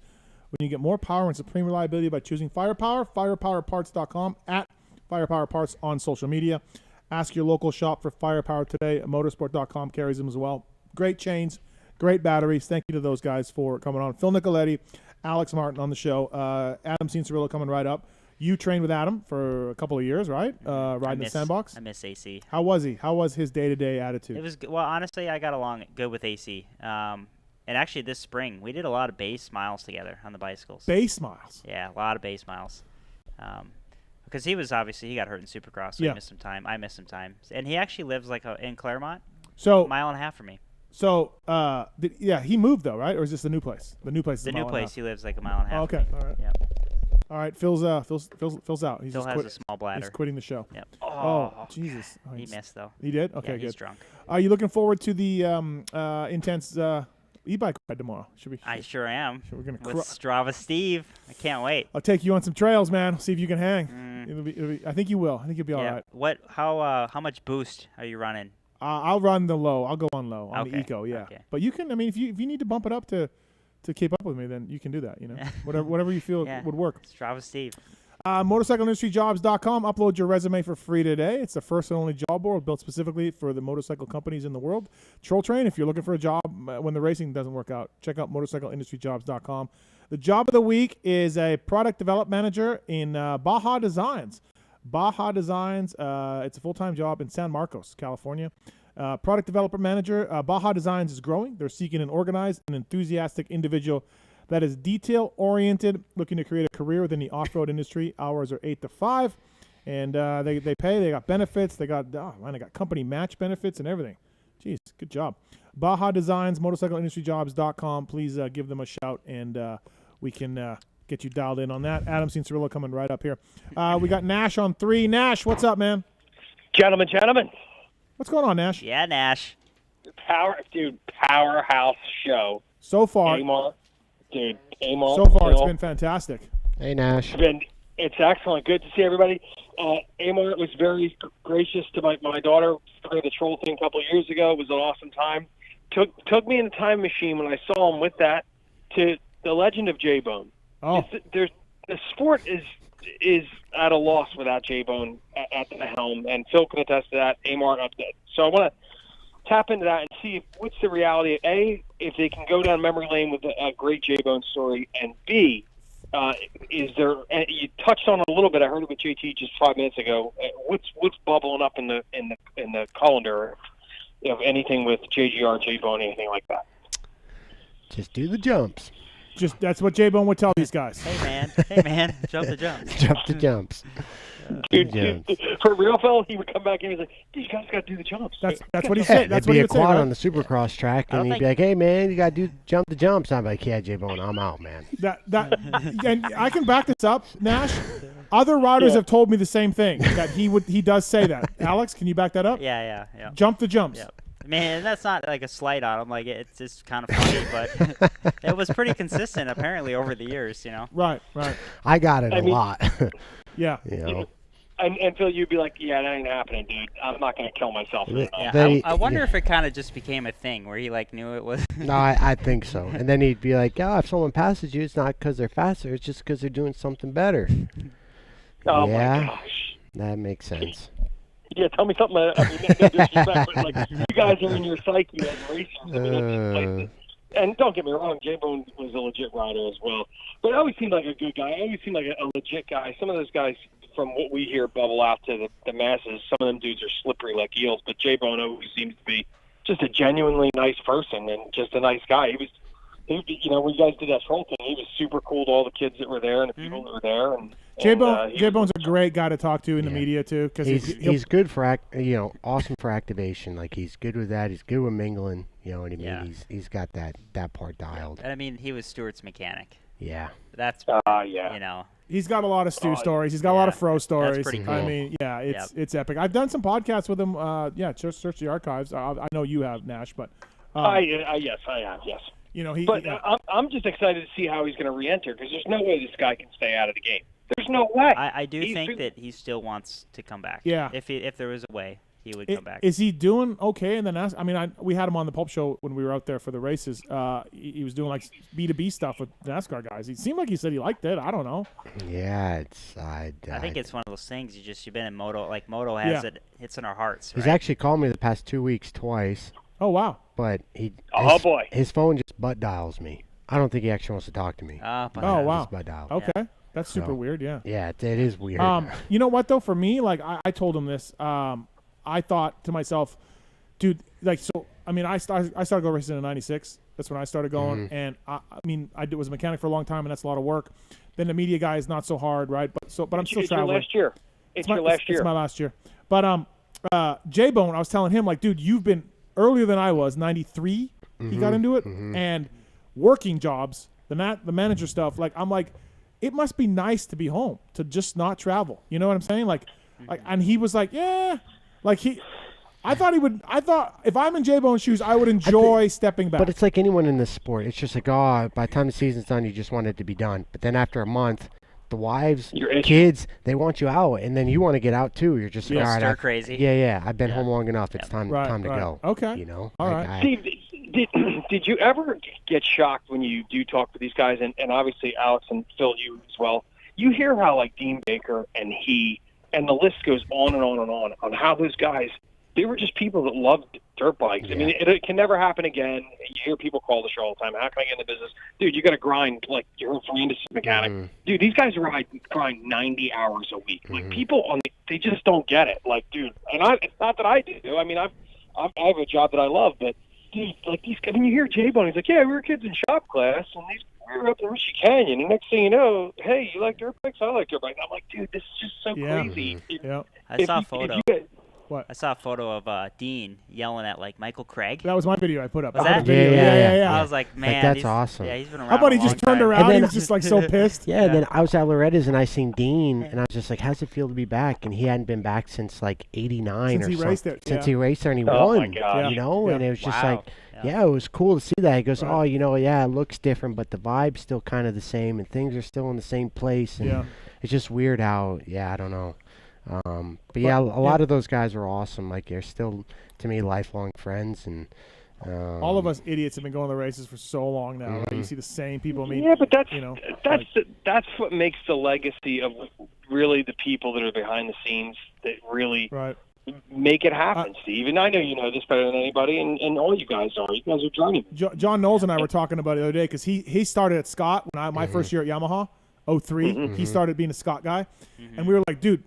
When you get more power and supreme reliability by choosing Firepower, firepowerparts.com, at Firepower Parts on social media. Ask your local shop for Firepower today. Motorsport.com carries them as well. Great chains, great batteries. Thank you to those guys for coming on. Phil Nicoletti, Alex Martin on the show. Adam Cianciarulo coming right up. You trained with Adam for a couple of years, right? Riding the Sandbox. I miss AC. How was he? How was his day-to-day attitude? It was well. Honestly, I got along good with AC. And actually, this spring we did a lot of base miles together on the bicycles. Base miles. Yeah, a lot of base miles. Because he got hurt in Supercross, so he missed some time. I missed some time, and he actually lives like in Claremont, so a mile and a half from me. So, he moved though, right? Or is this the new place? The new place is the new place. He lives like a mile and a half. Oh, okay, from me. all right. Yeah. All right, Phil's out. He's Phil has a small bladder. He's quitting the show. Yep. Oh, Jesus. Oh, he missed though. He did? Okay, yeah, good. He's drunk. Are you looking forward to the intense e-bike ride tomorrow? I sure am. We're gonna with Strava Steve. I can't wait. I'll take you on some trails, man. See if you can hang. It'll be, I think you will. I think you'll be all right. How much boost are you running? I'll run the low. I'll go on low on the eco. Yeah. Okay. But you can. I mean, if you need to bump it up to keep up with me, then you can do that. You know, whatever you feel would work. Strava Steve. MotorcycleIndustryJobs.com. Upload your resume for free today. It's the first and only job board built specifically for the motorcycle companies in the world. Troll Train, if you're looking for a job when the racing doesn't work out, check out MotorcycleIndustryJobs.com. The job of the week is a product development manager in Baja Designs. Baja Designs, it's a full-time job in San Marcos, California. Product development manager, Baja Designs is growing. They're seeking an organized and enthusiastic individual that is detail-oriented, looking to create a career within the off-road industry. Hours are 8 to 5, and they pay. They got benefits. They got company match benefits and everything. Jeez, good job. Baja Designs, MotorcycleIndustryJobs.com. Please give them a shout, and we can get you dialed in on that. Adam Cianciarulo coming right up here. We got Nash on 3. Nash, what's up, man? Gentlemen. What's going on, Nash? Yeah, Nash. Powerhouse show. So far. Amar. So far, it's been fantastic. Hey, Nash. It's excellent. Good to see everybody. Amar was very gracious to my daughter for the troll thing a couple of years ago. It was an awesome time. Took me in a time machine when I saw him with that to the legend of J-Bone. Oh. The sport is at a loss without J-Bone at the helm, and Phil can attest to that. Amar update. So I want to tap into that and see what's the reality. A, if they can go down memory lane with a great J-Bone story, and B, is there? And you touched on it a little bit. I heard it with JT just 5 minutes ago. What's bubbling up in the colander of anything with JGR, J-Bone, anything like that? Just do the jumps. That's what J-Bone would tell these guys. Hey man, jump the jumps. Jump the jumps. Dude, for real, Phil, he would come back and he was like, "Dude, you guys got to do the jumps." That's what he said. That's what he he would would say. Quad Right? on the Supercross track, and he'd be like, "Hey man, you got to jump the jumps." I'm like, "Yeah, J-Bone, I'm out, man." And I can back this up, Nash. Other riders have told me the same thing, that he does say that. Alex, can you back that up? Yeah. Jump the jumps. Yeah. Man, that's not like a slight on him. Like, it's just kind of funny, but it was pretty consistent apparently over the years, you know. Right. I got it a lot. Yeah. You know. And Phil, you'd be like, "Yeah, that ain't happening, dude. I'm not gonna kill myself." Yeah, I wonder if it kind of just became a thing where he like knew it was. No, I think so. And then he'd be like, "Oh, if someone passes you, it's not because they're faster. It's just because they're doing something better." Oh yeah, my gosh. That makes sense. Yeah, tell me something. I mean, no disrespect, but like you guys are in your psyche as racers. I mean, and don't get me wrong, J-Bone was a legit rider as well. But I always seemed like a good guy. I always seemed like a legit guy. Some of those guys, from what we hear bubble out to the masses, some of them dudes are slippery like eels. But J-Bone always seems to be just a genuinely nice person and just a nice guy. He was, you know, when you guys did that troll thing, he was super cool to all the kids that were there and the people that were there. And J-Bone's a great guy to talk to in the media too, because he's good for awesome for activation. Like he's good with that. He's good with mingling. You know what I mean? Yeah. He's got that part dialed. And I mean, he was Stewart's mechanic. Yeah. That's you know. He's got a lot of Stu stories. He's got a lot of Fro stories. That's pretty cool. I mean, it's epic. I've done some podcasts with him. Just search the archives. I know you have, Nash, but yes, I have. Yes. You know, I'm just excited to see how he's going to re-enter, because there's no way this guy can stay out of the game. There's no way. I do think that he still wants to come back. Yeah. If there was a way, he would come back. Is he doing okay in the NASCAR? I mean, we had him on the Pulp Show when we were out there for the races. He was doing like B2B stuff with NASCAR guys. He seemed like he said he liked it. I don't know. Yeah, I think it's one of those things. You've been in moto. Like moto has it. It's in our hearts. He's right? actually called me the past 2 weeks twice. Oh wow! But his phone just butt dials me. I don't think he actually wants to talk to me. Oh wow! Butt dial. Okay, that's super weird. Yeah. Yeah, it is weird. You know what though? For me, like I told him this. I thought to myself, dude, like so. I mean, I started going racing in '96. That's when I started going, and I was a mechanic for a long time, and that's a lot of work. Then the media guy is not so hard, right? But I'm still traveling. It's your last year. It's my last year. But J-Bone, I was telling him, like, dude, you've been earlier than I was. '93, he got into it, and working jobs, the manager stuff. Like, I'm like, it must be nice to be home, to just not travel. You know what I'm saying? Like, and he was like, yeah, like I thought if I'm in J-Bone's shoes, I would enjoy stepping back. But it's like anyone in this sport. It's just like, by the time the season's done, you just want it to be done. But then after a month, the wives, kids, they want you out, and then you want to get out too. You're just like, all right, crazy. Yeah. I've been home long enough. It's time to go. Okay. You know. All right. Steve, did you ever get shocked when you do talk to these guys, and obviously Alex and Phil, you as well? You hear how like Dean Baker and the list goes on and on how those guys. They were just people that loved dirt bikes. Yeah. I mean, it can never happen again. You hear people call the show all the time. How can I get in the business? Dude, you got to grind. Like, you heard from Landis' mechanic. Dude, these guys grind 90 hours a week. Like, people, they just don't get it. Like, dude, and it's not that I do. I mean, I have a job that I love, but, dude, like, these guys, when you hear J-Bone, he's like, yeah, we were kids in shop class, and we were up in Ritchie Canyon, and next thing you know, hey, you like dirt bikes? I like dirt bikes. I'm like, dude, this is just so crazy. Yeah. I saw a photo. What? I saw a photo of Dean yelling at like Michael Craig. That was my video I put up. Was that? Yeah. I was like, man, that's awesome. Yeah, he's been around. How about he just turned around and he was just like so pissed? Yeah, then I was at Loretta's and I seen Dean and I was just like, how's it feel to be back? And he hadn't been back since like '89 or something. Since he raced there and he won. My God. You know, and it was just like, it was cool to see that. He goes, oh, you know, it looks different, but the vibe's still kind of the same and things are still in the same place. And it's just weird how, I don't know. But a lot of those guys are awesome. Like, they're still, to me, lifelong friends. And all of us idiots have been going to the races for so long now. Right? You see the same people. But that's what makes the legacy of really the people that are behind the scenes that really make it happen, Steve. And I know you know this better than anybody, and all you guys are. You guys are journeymen. John Knowles and I were talking about it the other day because he started at Scott when my first year at Yamaha, 03. He started being a Scott guy, and we were like, dude,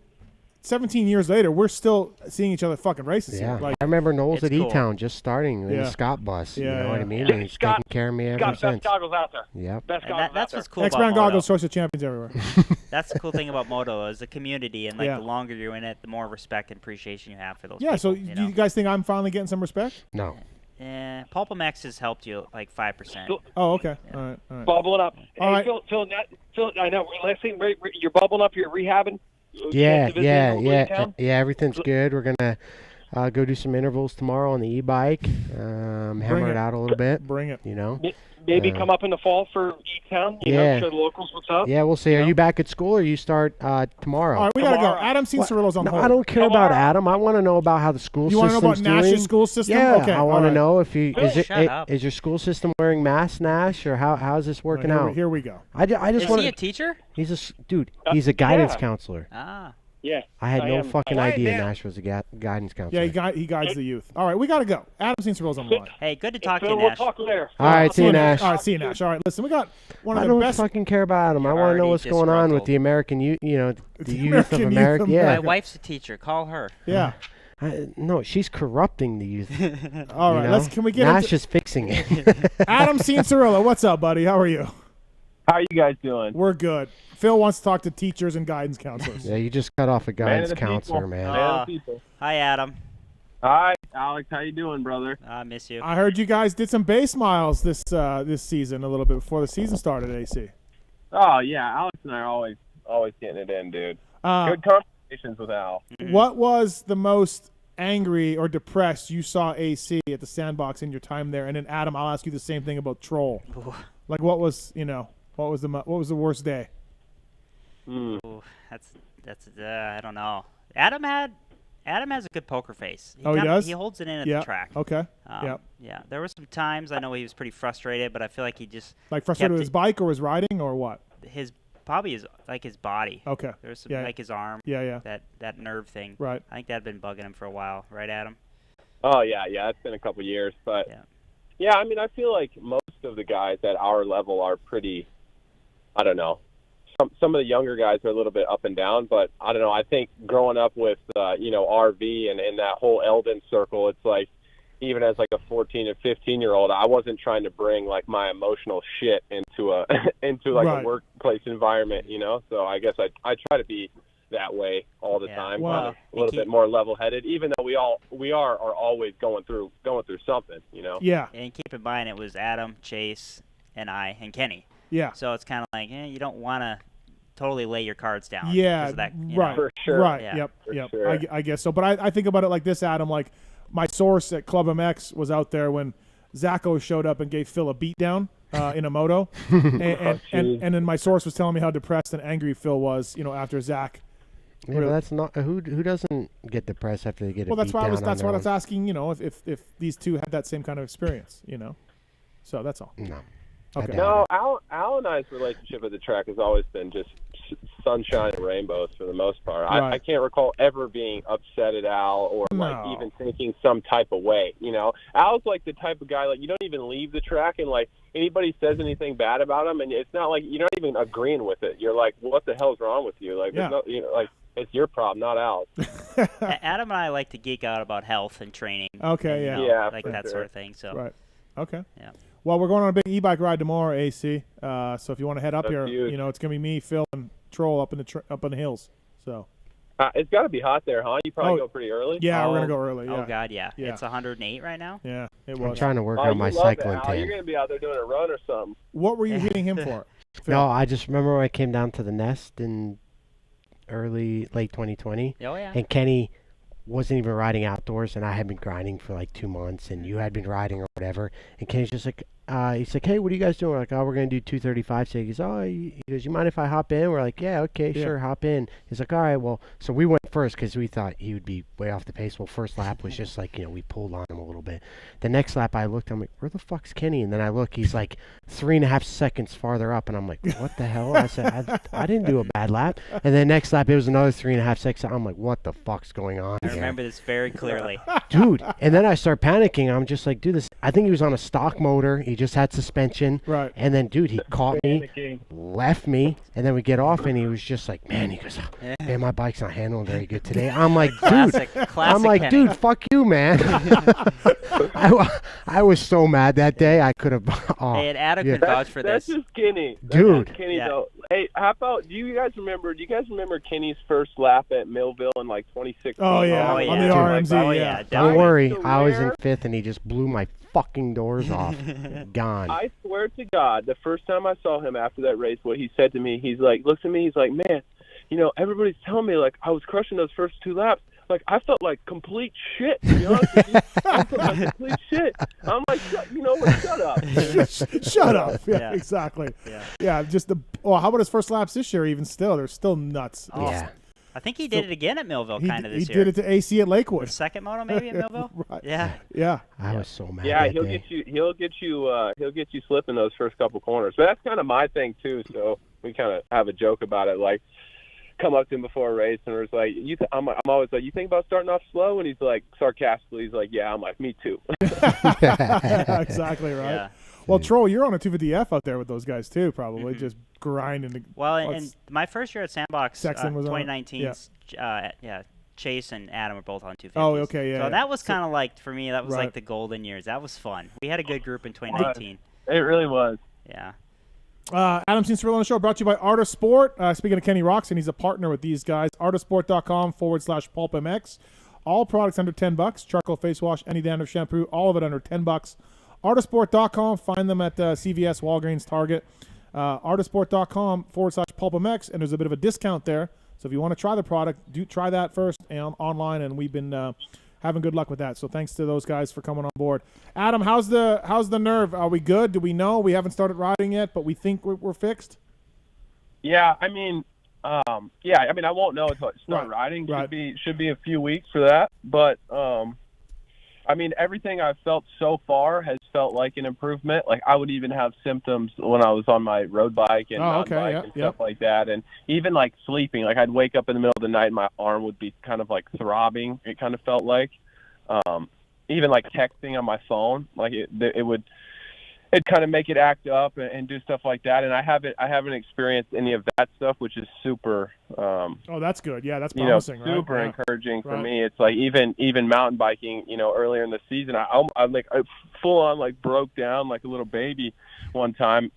17 years later, we're still seeing each other fucking races. Yeah, here. Like, I remember Knowles at cool. E-Town just starting in the Scott bus. You know what I mean? And he's taking care of me ever Got since. best goggles out there. Yep. Best goggles that's out what's there. cool X-Brand about goggles, moto. choice of champions everywhere. That's the cool thing about moto is the community, and like the longer you're in it, the more respect and appreciation you have for those people. So you you guys think I'm finally getting some respect? No. PulpMX has helped you like 5%. Oh, okay. All right. Bubbling up. All right. Phil, I know. Last thing, you're bubbling up. You're rehabbing. Yeah. Everything's good. We're gonna go do some intervals tomorrow on the e-bike. Hammer it out a little bit. Bring it. You know. Maybe come up in the fall for E-Town. You know, show the locals what's up. Yeah, we'll see. Are you back at school or you start tomorrow? All right, we got to go. Adam Cianciarulo's on hold. I don't care about Adam. I want to know about how the school system's doing. You want to know about Nash's school system? Yeah, okay, I want to know if is your school system wearing masks, Nash, or how's this working out? Here we go. I just is he a teacher? He's a guidance counselor. Ah. Yeah. I had no fucking idea Nash was a guidance counselor. Yeah, he guides the youth. All right, we got to go. Adam Cianciarulo's on the line. Hey, good to talk to you, We'll Nash. talk later. All right, see you, Nash. All right, see you, Nash. All right, listen, we got one of I the don't best. fucking care about Adam. I want to know what's going on with the American youth, the youth of America. My wife's a teacher. Call her. Yeah. No, she's corrupting the youth. All right, can we get Nash is fixing it. Adam Cianciarulo, what's up, buddy? How are you? How are you guys doing? We're good. Phil wants to talk to teachers and guidance counselors. Yeah, you just cut off a guidance counselor, man. Hi, Adam. Hi, Alex. How you doing, brother? I miss you. I heard you guys did some base miles this season, a little bit before the season started, AC. Oh, yeah. Alex and I are always getting it in, dude. Good conversations with Al. What was the most angry or depressed you saw AC at the sandbox in your time there? And then, Adam, I'll ask you the same thing about Troll. Like, what was the worst day? Ooh, that's I don't know. Adam has a good poker face. He does? He holds it in at the track. Okay. Yeah. There were some times I know he was pretty frustrated, but I feel like he just frustrated with his bike or his riding or what? His body. Okay. There's some like his arm. Yeah. That nerve thing. Right. I think that had been bugging him for a while, right, Adam? Oh yeah. It's been a couple years, but yeah. I mean, I feel like most of the guys at our level are pretty. I don't know. Some of the younger guys are a little bit up and down, but I don't know. I think growing up with RV and that whole Eldon circle, it's like even as like a 14 and 15-year-old, I wasn't trying to bring like my emotional shit into a a workplace environment, So I guess I try to be that way all the time, kind of a little bit more level-headed, even though we are always going through something, Yeah. And keep in mind it was Adam, Chase, and I and Kenny. Yeah. So it's kind of like you don't want to totally lay your cards down. Yeah. That, right. For sure. Right. Yeah. Yep. Sure. I guess so. But I think about it like this, Adam. Like my source at PulpMX was out there when Zacho showed up and gave Phil a beatdown in a moto, and then my source was telling me how depressed and angry Phil was, after Zach. Yeah, that's not who doesn't get depressed after they get well, a that's why that's I was asking, if these two had that same kind of experience, So that's all. No. Okay. No, Al and I's relationship at the track has always been just sunshine and rainbows for the most part. I can't recall ever being upset at Al or like even thinking some type of way. Al's like the type of guy like you don't even leave the track and like anybody says anything bad about him and it's not like you're not even agreeing with it. You're like, what the hell's wrong with you? Like, like it's your problem, not Al's. Adam and I like to geek out about health and training. Okay. And, like that sort of thing. So. Right. Okay. Yeah. Well, we're going on a big e-bike ride tomorrow, AC. So if you want to head up here, huge. it's going to be me, Phil, and Troll up in the hills. So it's got to be hot there, huh? You probably go pretty early. Yeah, we're going to go early. Yeah. Oh God, yeah. It's 108 right now. Yeah, it was. I'm trying to work on my cycling tan. You're going to be out there doing a run or something. What were you hitting him for? No, I just remember when I came down to the Nest in late 2020. Oh yeah. And Kenny wasn't even riding outdoors, and I had been grinding for like 2 months, and you had been riding or whatever. And Kenny's just like, he's like, hey, what are you guys doing? We're like, oh, we're going to do 235. So he goes, you mind if I hop in? We're like, yeah, okay, sure, hop in. He's like, all right, well, so we went first because we thought he would be way off the pace. Well, first lap was just like, we pulled on him a little bit. The next lap I looked, I'm like, where the fuck's Kenny? And then I look, he's like 3.5 seconds farther up, and I'm like, what the hell? I said, I didn't do a bad lap. And then next lap, it was another 3.5 seconds. I'm like, what the fuck's going on I here? remember this very clearly. Dude, and then I start panicking. I'm just like, dude, I think he was on a stock motor. He just had suspension. Right. And then, dude, he caught me, left me, and then we get off, and he was just like, man, he goes, man, my bike's not handling very good today. I'm like, dude. I'm like, dude, fuck you, man. I was so mad that day. I could have. Hey, and Adam can vouch for this. That's just Kenny. Dude. Kenny, though. Hey, how about, do you guys remember Kenny's first lap at Millville in like 2016? Oh, yeah. On the RMZ, yeah. Don't worry. I was in 5th, and he just blew my fucking doors off. Gone. I swear to God, the first time I saw him after that race, what he said to me, he's like, looks at me, he's like, man, you know, everybody's telling me, like, I was crushing those first 2 laps. Like, I felt like complete shit, to be honest with you. I felt like complete shit. I'm like, you know what, shut up. Shut up. Yeah, exactly. Yeah, just how about his first laps this year even still? They're still nuts. Oh. Yeah. I think he did it again at Millville this year. He did it to AC at Lakewood. The second moto maybe at Millville? Right. Yeah. I was so mad. Yeah, he'll get you slipping those first couple corners. But that's kind of my thing too, so we kind of have a joke about it, like come up to him before a race and was like, I'm always like, you think about starting off slow? And he's like, sarcastically, he's like, yeah. I'm like, me too. Exactly right. Yeah. Well, Troll, you're on a 250F out there with those guys too, probably just grinding. Well, and my first year at Sandbox, Sexton was 2019, Chase and Adam were both on 250s. Oh, okay, yeah. So that was kind of like, for me, that was like the golden years. That was fun. We had a good group in 2019. It really was. Yeah. Adam Cianciarulo on the show, brought to you by Art of Sport. Speaking of Kenny Roxon, he's a partner with these guys. artofsport.com/PulpMX. All products under $10. Charcoal face wash, any dandruff shampoo, all of it under $10. artofsport.com. Find them at CVS, Walgreens, Target. artofsport.com/PulpMX, and there's a bit of a discount there. So if you want to try the product, do try that first and online, and we've been having good luck with that. So thanks to those guys for coming on board. Adam, how's the nerve? Are we good? Do we know? We haven't started riding yet, but we think we're fixed? Yeah, I mean, I won't know until I start riding. Should be a few weeks for that. But, I mean, everything I've felt so far has felt like an improvement. Like, I would even have symptoms when I was on my road bike and mountain bike and stuff like that. And even, like, sleeping. Like, I'd wake up in the middle of the night and my arm would be kind of, like, throbbing. It kind of felt like. Even, like, texting on my phone. Like, it'd kind of make it act up and do stuff like that. And I haven't experienced any of that stuff, which is super. That's good. Yeah, that's promising. Super encouraging for me. It's like even mountain biking. Earlier in the season, I full on like broke down like a little baby one time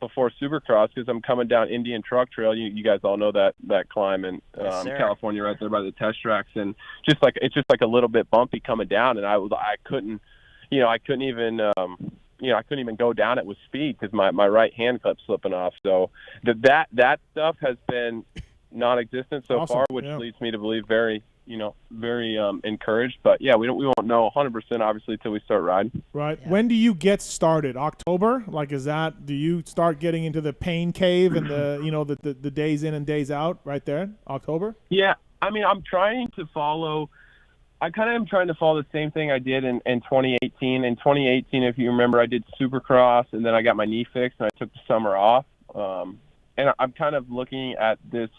before Supercross because I'm coming down Indian Truck Trail. You guys all know that climb in California, right there by the test tracks, and it's just like a little bit bumpy coming down, and I couldn't even. I couldn't even go down it with speed because my right hand kept slipping off. So that stuff has been non-existent so far, which leads me to believe very encouraged. But yeah, we won't know 100% obviously until we start riding. Right. Yeah. When do you get started? October? Like, do you start getting into the pain cave and the days in and days out right there? October? Yeah. I mean, I'm trying to follow. I kind of am trying to follow the same thing I did in 2018. In 2018, if you remember, I did Supercross, and then I got my knee fixed, and I took the summer off. And I'm kind of looking at this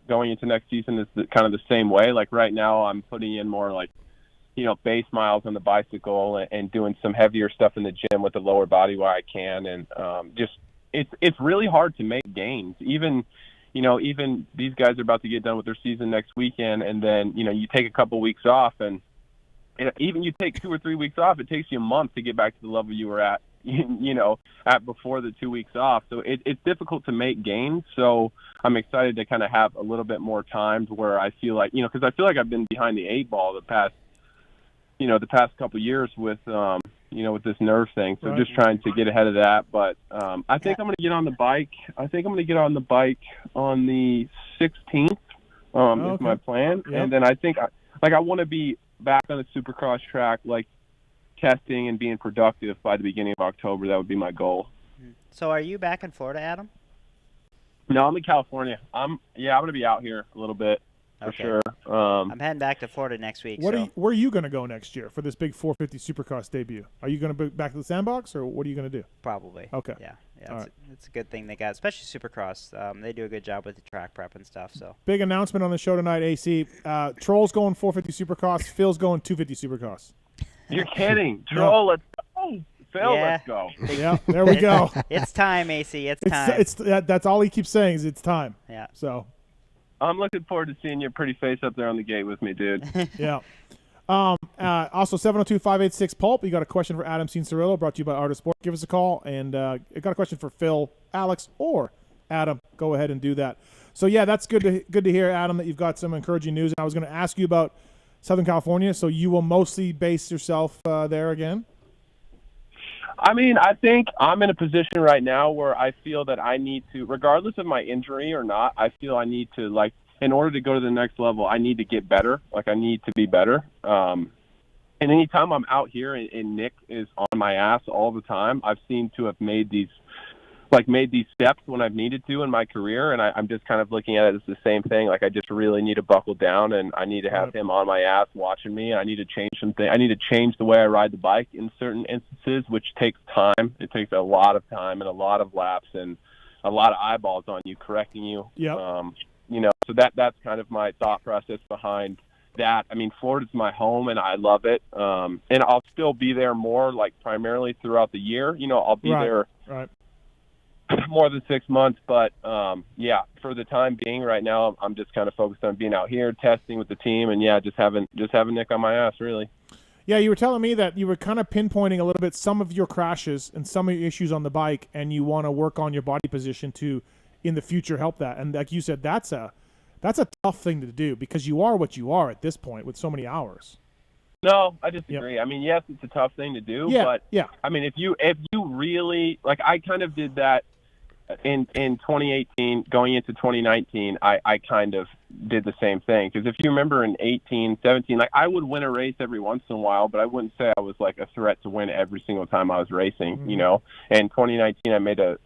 going into next season is kind of the same way. Like right now, I'm putting in more like, base miles on the bicycle and doing some heavier stuff in the gym with the lower body where I can. And it's really hard to make gains. Even these guys are about to get done with their season next weekend, and then, you take a couple weeks off, and even you take 2 or 3 weeks off, it takes you a month to get back to the level you were at, at before the 2 weeks off. So it's difficult to make gains. So I'm excited to kind of have a little bit more time to where I feel like, because I feel like I've been behind the 8 ball the past couple years with, with this nerve thing. So just trying to get ahead of that. But I think I'm going to get on the bike. I think I'm going to get on the bike on the 16th is my plan. Yep. And then I think I want to be back on the Supercross track, like testing and being productive by the beginning of October. That would be my goal. So are you back in Florida, Adam? No, I'm in California. I'm going to be out here a little bit. For sure. I'm heading back to Florida next week. Where are you going to go next year for this big 450 Supercross debut? Are you going to be back to the Sandbox, or what are you going to do? Probably. Okay. Yeah. It's a good thing they got, especially Supercross. They do a good job with the track prep and stuff. So big announcement on the show tonight, AC. Troll's going 450 Supercross. Phil's going 250 Supercross. You're kidding. Troll, let's go. Phil, Yeah. let's go. Yeah, there we go. It's time, AC. It's time. That's all he keeps saying is it's time. Yeah. So I'm looking forward to seeing your pretty face up there on the gate with me, dude. Yeah. Also, 702-586-PULP. You got a question for Adam Cianciarulo, brought to you by Artist Sport. Give us a call. And I got a question for Phil, Alex, or Adam. Go ahead and do that. So, yeah, that's good to hear, Adam, that you've got some encouraging news. And I was going to ask you about Southern California. So you will mostly base yourself there again? I mean, I think I'm in a position right now where I feel that I need to, regardless of my injury or not, I feel I need to, like, in order to go to the next level, I need to get better. Like, I need to be better. And anytime I'm out here and Nick is on my ass all the time, I've seemed to have made these steps when I've needed to in my career. And I'm just kind of looking at it as the same thing. Like, I just really need to buckle down, and I need to have him on my ass watching me. I need to change something. I need to change the way I ride the bike in certain instances, which takes time. It takes a lot of time and a lot of laps and a lot of eyeballs on you, correcting you. Yeah. So that's kind of my thought process behind that. I mean, Florida's my home, and I love it. And I'll still be there more, like, primarily throughout the year. I'll be there more than 6 months. But, for the time being right now, I'm just kind of focused on being out here, testing with the team, and, just having Nick on my ass, really. Yeah, you were telling me that you were kind of pinpointing a little bit some of your crashes and some of your issues on the bike, and you want to work on your body position to, in the future, help that. And like you said, that's a tough thing to do because you are what you are at this point with so many hours. No, I disagree. Yep. I mean, yes, it's a tough thing to do, but I mean, if you really, like, I kind of did that in 2018, going into 2019, I kind of did the same thing. Because if you remember in 18, 17, like, I would win a race every once in a while, but I wouldn't say I was like a threat to win every single time I was racing, And 2019,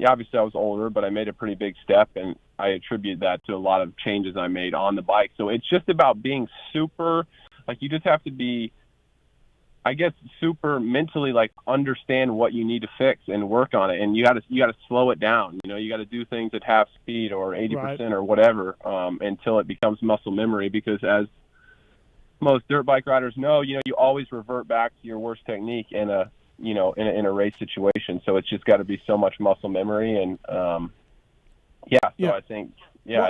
obviously I was older, but I made a pretty big step, and I attribute that to a lot of changes I made on the bike. So it's just about being super, like, you just have to be, I guess, super mentally, like, understand what you need to fix and work on it. And you got to slow it down. You got to do things at half speed or 80% or whatever until it becomes muscle memory. Because as most dirt bike riders know, you always revert back to your worst technique in a race situation. So it's just got to be so much muscle memory. And I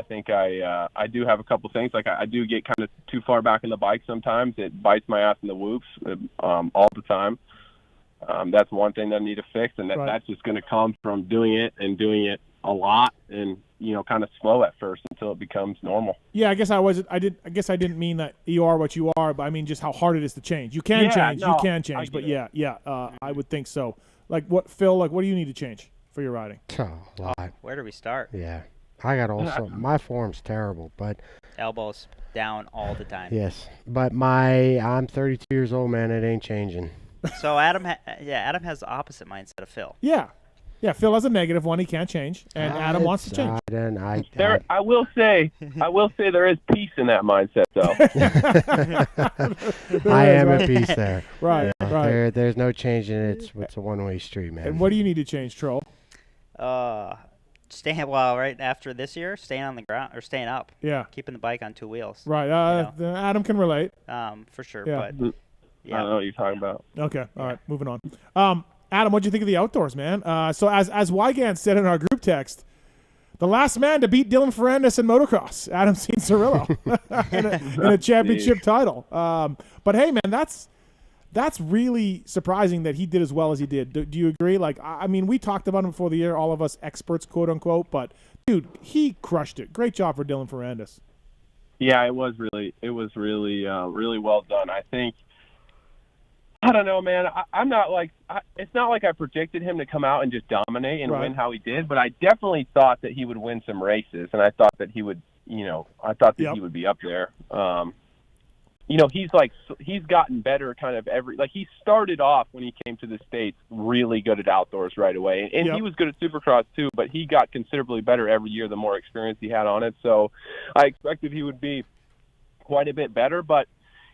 think I do have a couple things. Like, I do get kind of too far back in the bike sometimes. It bites my ass in the whoops all the time. That's one thing that I need to fix, and that's just going to come from doing it a lot and kind of slow at first until it becomes normal. Yeah, I guess I didn't mean that you are what you are, but I mean just how hard it is to change. You can change, but I would think so. Like, Phil, what do you need to change for your riding? A lot. Where do we start? Yeah. I got my form's terrible, but elbows down all the time. Yes, but I'm 32 years old, man. It ain't changing. So Adam has the opposite mindset of Phil. Yeah, Phil has a negative one. He can't change, and Adam wants to change. I will say there is peace in that mindset, though. I am at peace there. Right. There's no changing it. It's a one-way street, man. And what do you need to change, Troll? Right after this year, staying on the ground or staying up. Yeah. Keeping the bike on two wheels. Right. Adam can relate. For sure. Yeah. But I don't know what you're talking about. Okay. All right. Moving on. Adam, what'd you think of the outdoors, man? So as Wygant said in our group text, the last man to beat Dylan Ferrandis in motocross, Adam Cianciarulo, in a championship title. But hey, man, that's really surprising that he did as well as he did. Do you agree? Like, I mean, we talked about him before the year, all of us experts, quote unquote, but dude, he crushed it. Great job for Dylan Ferrandis. Yeah, it was really well done. I think, I don't know, man. It's not like I predicted him to come out and just dominate and win how he did, but I definitely thought that he would win some races, and I thought that he would, he would be up there. He's gotten better kind of he started off when he came to the States really good at outdoors right away. And he was good at Supercross too, but he got considerably better every year the more experience he had on it. So I expected he would be quite a bit better. But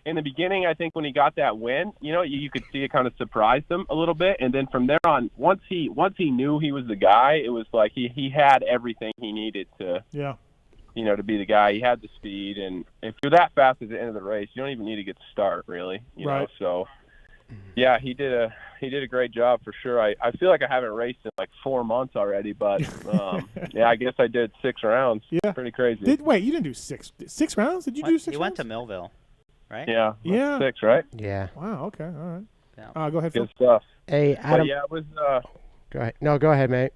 in the beginning, I think when he got that win, you could see it kind of surprised him a little bit. And then from there on, once he knew he was the guy, it was like he had everything he needed to to be the guy. He had the speed, and if you're that fast at the end of the race, you don't even need to get to start, really. You know, so Yeah, he did a great job for sure. I feel like I haven't raced in like 4 months already, but yeah, I guess I did 6 rounds. Yeah, pretty crazy. Wait, you didn't do six rounds? Did you do 6 rounds? He went to Millville, right? Yeah, yeah, 6, right? Yeah. Wow. Okay. All right. Yeah. Go ahead. Good Phil. stuff. Hey, Adam. But yeah, it was. Go ahead. No, go ahead, mate.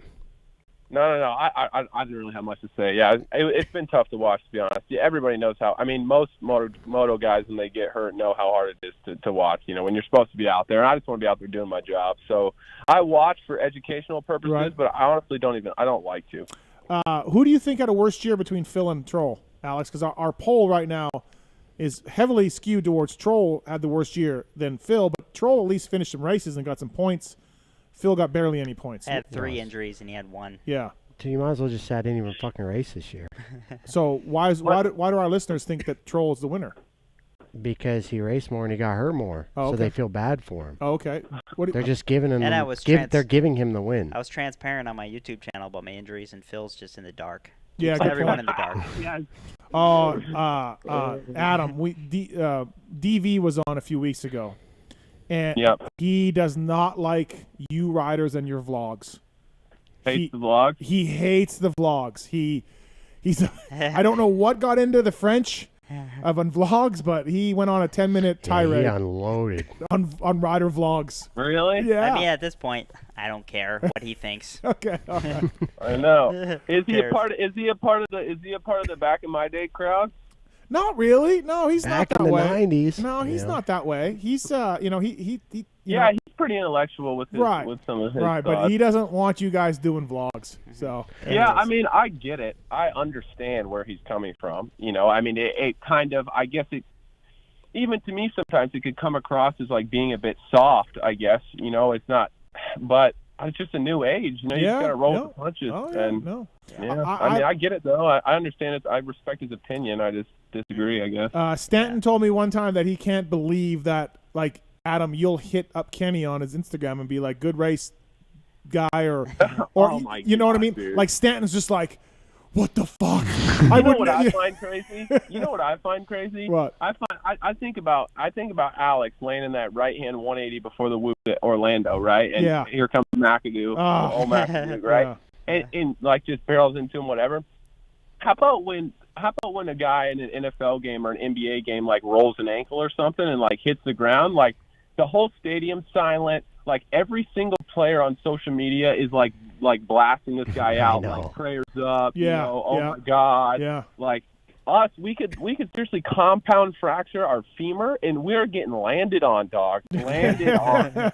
No. I didn't really have much to say. Yeah, it's been tough to watch, to be honest. Yeah, everybody knows how. I mean, most moto guys, when they get hurt, know how hard it is to watch. You know, when you're supposed to be out there, and I just want to be out there doing my job. So I watch for educational purposes, right. but I honestly I don't like to. Who do you think had a worse year between Phil and Troll, Alex? Because our poll right now is heavily skewed towards Troll had the worst year than Phil, but Troll at least finished some races and got some points. Phil got barely any points. He had 3 injuries and he had 1. Yeah. So you might as well just say I didn't even fucking race this year. So why do our listeners think that Troll is the winner? Because he raced more and he got hurt more, so they feel bad for him. Oh, okay. They're just giving him. They're giving him the win. I was transparent on my YouTube channel about my injuries, and Phil's just in the dark. Yeah, everyone in the dark. Yeah. Adam, DV was on a few weeks ago, and he does not like you riders and your vlogs. Hates the vlogs? He hates the vlogs. He's I don't know what got into the French of on vlogs, but he went on a 10-minute tirade. He unloaded on rider vlogs. Really? Yeah. I mean, at this point, I don't care what he thinks. Okay. All right. I know. Is he a part of the back in my day crowd? Not really. No, he's back not that in the way. 90s. No, he's not that way. He's he he's pretty intellectual with with some of his thoughts. But he doesn't want you guys doing vlogs. So yeah, I mean, I get it. I understand where he's coming from. You know, I mean, it kind of, I guess it, even to me sometimes it could come across as like being a bit soft. I guess, you know, it's not, but it's just a new age. You know, you just got to roll with the punches. Oh, yeah, I mean, I get it though. I understand it. I respect his opinion. I just disagree, I guess. Stanton told me one time that he can't believe that, like, Adam, you'll hit up Kenny on his Instagram and be like, "Good race, guy," or you know what I mean? Dude. Like Stanton's just like, "What the fuck?" You know what I find crazy? You know what I find crazy? What? I think about Alex laying in that right hand 180 before the whoop at Orlando, right? And here comes McAdoo, McAdoo, right? Yeah. And like just barrels into him, whatever. How about when a guy in an NFL game or an NBA game like rolls an ankle or something and like hits the ground, like the whole stadium's silent, like every single player on social media is like blasting this guy out, like prayers up, you know, my God. Like us, we could seriously compound fracture our femur and we're getting landed on, dog. Landed on.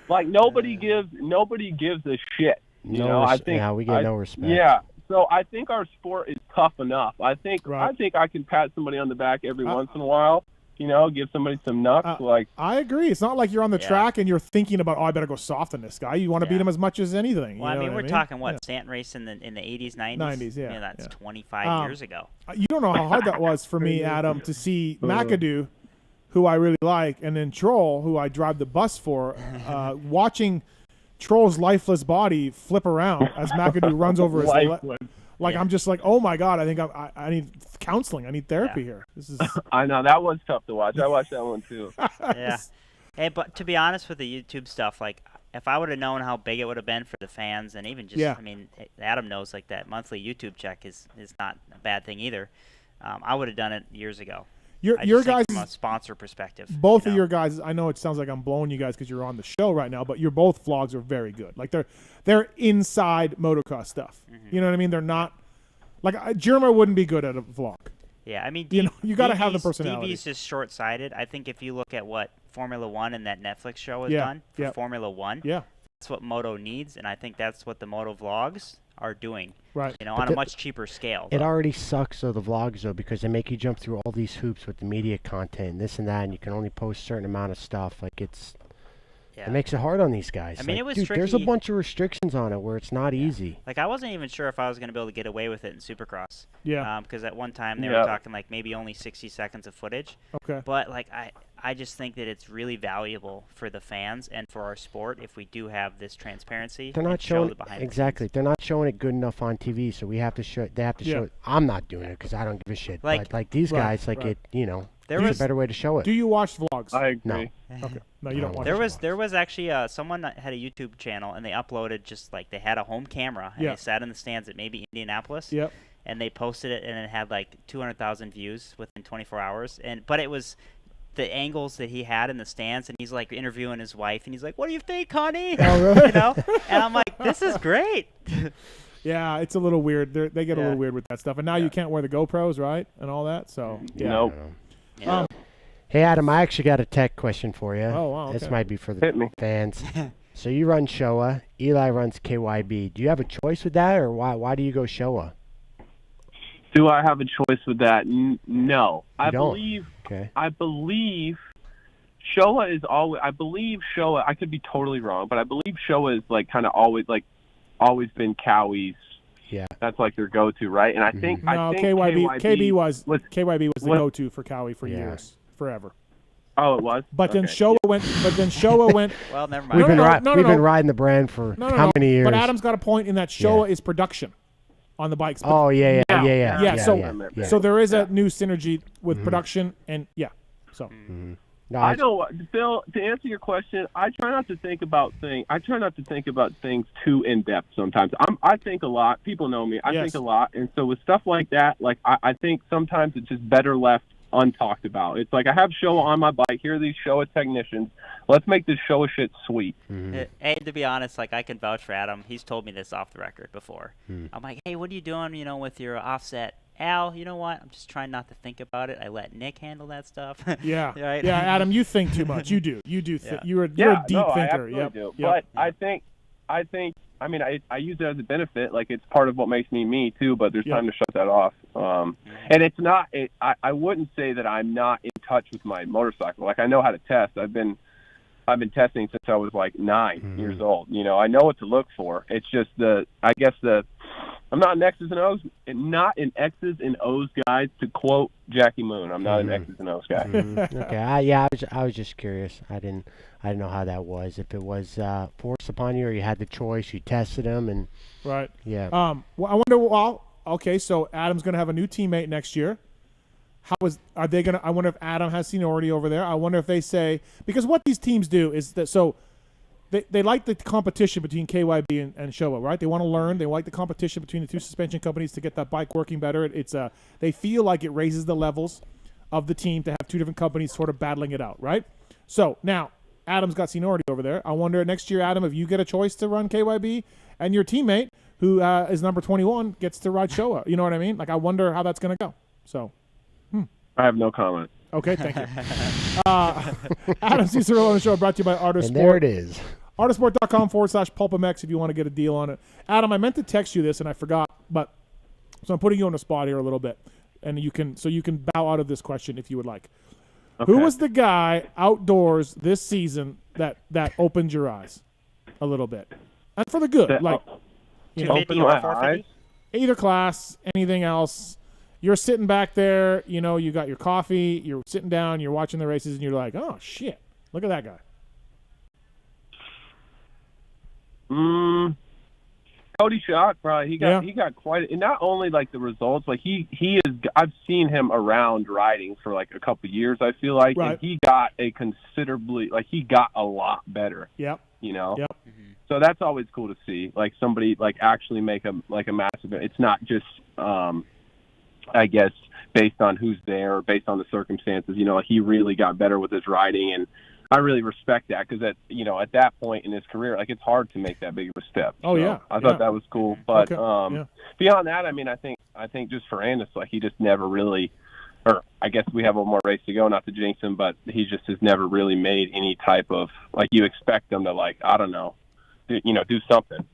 Like nobody gives a shit. You know, I think we get no respect. Yeah. So I think our sport is tough enough. I think I can pat somebody on the back every once in a while. You know, give somebody some nuts. I agree. It's not like you're on the track and you're thinking about, I better go soft on this guy. You want to beat him as much as anything. Well, I mean, we're talking Stanton race in the 80s, 90s. 90s, yeah. That's 25 years ago. You don't know how hard that was for me, Adam, to see McAdoo, who I really like, and then Troll, who I drive the bus for, watching Troll's lifeless body flip around as McAdoo runs over his Like, I'm just like, oh my God, I think I need counseling. I need therapy here. This is. I know, that was tough to watch. I watched that one too. Yeah. Hey, but to be honest with the YouTube stuff, like, if I would have known how big it would have been for the fans, and even just, I mean, Adam knows, like, that monthly YouTube check is not a bad thing either. I would have done it years ago. Your guys, from a sponsor perspective, both of your guys. I know it sounds like I'm blowing you guys because you're on the show right now, but your both vlogs are very good. Like they're inside motocross stuff. Mm-hmm. You know what I mean? They're not like Jeremy wouldn't be good at a vlog. Yeah, I mean, you got to have the personality. DV's just short-sighted. I think if you look at what Formula One and that Netflix show has done for Formula One, that's what Moto needs, and I think that's what the Moto vlogs are doing. Right. You know, on a much cheaper scale. It already sucks, though, the vlogs, though, because they make you jump through all these hoops with the media content and this and that, and you can only post a certain amount of stuff. Like, it makes it hard on these guys. I mean, like, it was dude, tricky. There's a bunch of restrictions on it where it's not easy. Like, I wasn't even sure if I was going to be able to get away with it in Supercross. Yeah. Because at one time they were talking, like, maybe only 60 seconds of footage. Okay. But, like, I just think that it's really valuable for the fans and for our sport if we do have this transparency. They're not showing They're not showing it good enough on TV, so we have to show. They have to show it. I'm not doing it because I don't give a shit. Like, but like these guys, like it, you know. There's a better way to show it. Do you watch vlogs? I agree. No. Okay. No, you don't watch. There was actually someone that had a YouTube channel, and they uploaded just like they had a home camera, and they sat in the stands at maybe Indianapolis. Yep. And they posted it, and it had like 200,000 views within 24 hours. But it was the angles that he had in the stands, and he's like interviewing his wife, and he's like, "What do you think, honey?" Oh, really? You know? And I'm like, "This is great." Yeah, it's a little weird. They get a little weird with that stuff, and now you can't wear the GoPros, right, and all that. So Nope. Yeah. Hey, Adam, I actually got a tech question for you. Oh, wow. Okay. This might be for the fans. So you run Showa. Eli runs KYB. Do you have a choice with that, or why do you go Showa? Do I have a choice with that? No. I don't? believe. Okay. I believe Showa is always. I believe Showa. I could be totally wrong, but I believe Showa is like kind of always been Cowie's. Yeah. That's like their go-to, right? And I think KYB was the go-to for Cowie for years, forever. Oh, it was. But then Showa went. Well, never mind. We've been riding the brand for how many years? But Adam's got a point in that Showa is production on the bikes. Oh yeah. So there is a new synergy with production, and so. Mm-hmm. No, I know, Phil. To answer your question, I try not to think about things too in depth. Sometimes I think a lot. People know me. I think a lot, and so with stuff like that, like I think sometimes it's just better left untalked about. It's like I have Showa on my bike. Here are these Showa technicians. Let's make this Showa shit sweet. Mm-hmm. Hey, to be honest, like I can vouch for Adam. He's told me this off the record before. I'm like, hey, what are you doing? You know, with your offset. Al, you know what? I'm just trying not to think about it. I let Nick handle that stuff. Yeah. Right? Yeah, Adam, you think too much. You do. You're a deep thinker. I do. But I think. I mean, I use it as a benefit. Like it's part of what makes me me too. But there's time to shut that off. And it's not. I wouldn't say that I'm not in touch with my motorcycle. Like I know how to test. I've been testing since I was like 9 years old. You know, I know what to look for. It's just I'm not an X's and O's, not an X's and O's guy. To quote Jackie Moon, I'm not an X's and O's guy. Okay, I was just curious. I didn't know how that was. If it was forced upon you, or you had the choice, you tested them, and right. Yeah. Well, I wonder. Well, okay, so Adam's gonna have a new teammate next year. Are they gonna? I wonder if Adam has seniority over there. I wonder if they say, because what these teams do is that They like the competition between KYB and Showa, right? They want to learn. They like the competition between the two suspension companies to get that bike working better. They feel like it raises the levels of the team to have two different companies sort of battling it out, right? So now Adam's got seniority over there. I wonder next year, Adam, if you get a choice to run KYB and your teammate, who is number 21, gets to ride Showa. You know what I mean? Like I wonder how that's going to go. So, I have no comment. Okay, thank you. Adam Cianciarulo on the show, brought to you by Autosport. And there it is. Autosport.com/PulpMX if you want to get a deal on it. Adam, I meant to text you this and I forgot, so I'm putting you on the spot here a little bit, and you can bow out of this question if you would like. Okay. Who was the guy outdoors this season that opened your eyes a little bit, and for the good, open my eyes? Either class, anything else. You're sitting back there, you got your coffee, you're sitting down, you're watching the races, and you're like, oh shit, look at that guy. Cody Schott, probably he got quite, and not only like the results, like he is. I've seen him around riding for like a couple of years. I feel like, right. And he got he got a lot better. Yep. You know. Yep. So that's always cool to see, like somebody like actually make a massive. It's not just I guess based on who's there or based on the circumstances. Like he really got better with his riding, and I really respect that because at that point in his career, like it's hard to make that big of a step. Oh, so yeah. I thought that was cool. But beyond that, I mean, I think just for Andis, like he just never really, or I guess we have one more race to go, not to jinx him, but he just has never really made any type of, like you expect them to, like, I don't know, do something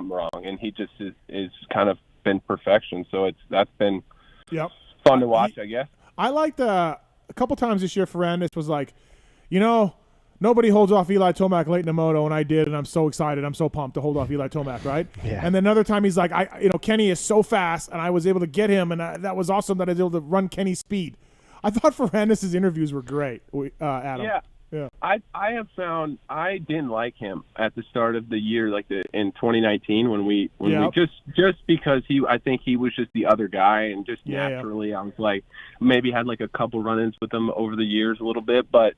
wrong. And he just is kind of been perfection. So that's been fun to watch, I guess. I liked a couple times this year Ferrandis was like, nobody holds off Eli Tomac late in the moto, and I did, and I'm so excited. I'm so pumped to hold off Eli Tomac, right? Yeah. And then another time he's like, Kenny is so fast, and I was able to get him, and that was awesome that I was able to run Kenny's speed. I thought Ferrandis' interviews were great, Adam. Yeah. I have found I didn't like him at the start of the year, in 2019 when we just because I think he was just the other guy, and just naturally I was like, maybe had like a couple run-ins with him over the years a little bit, but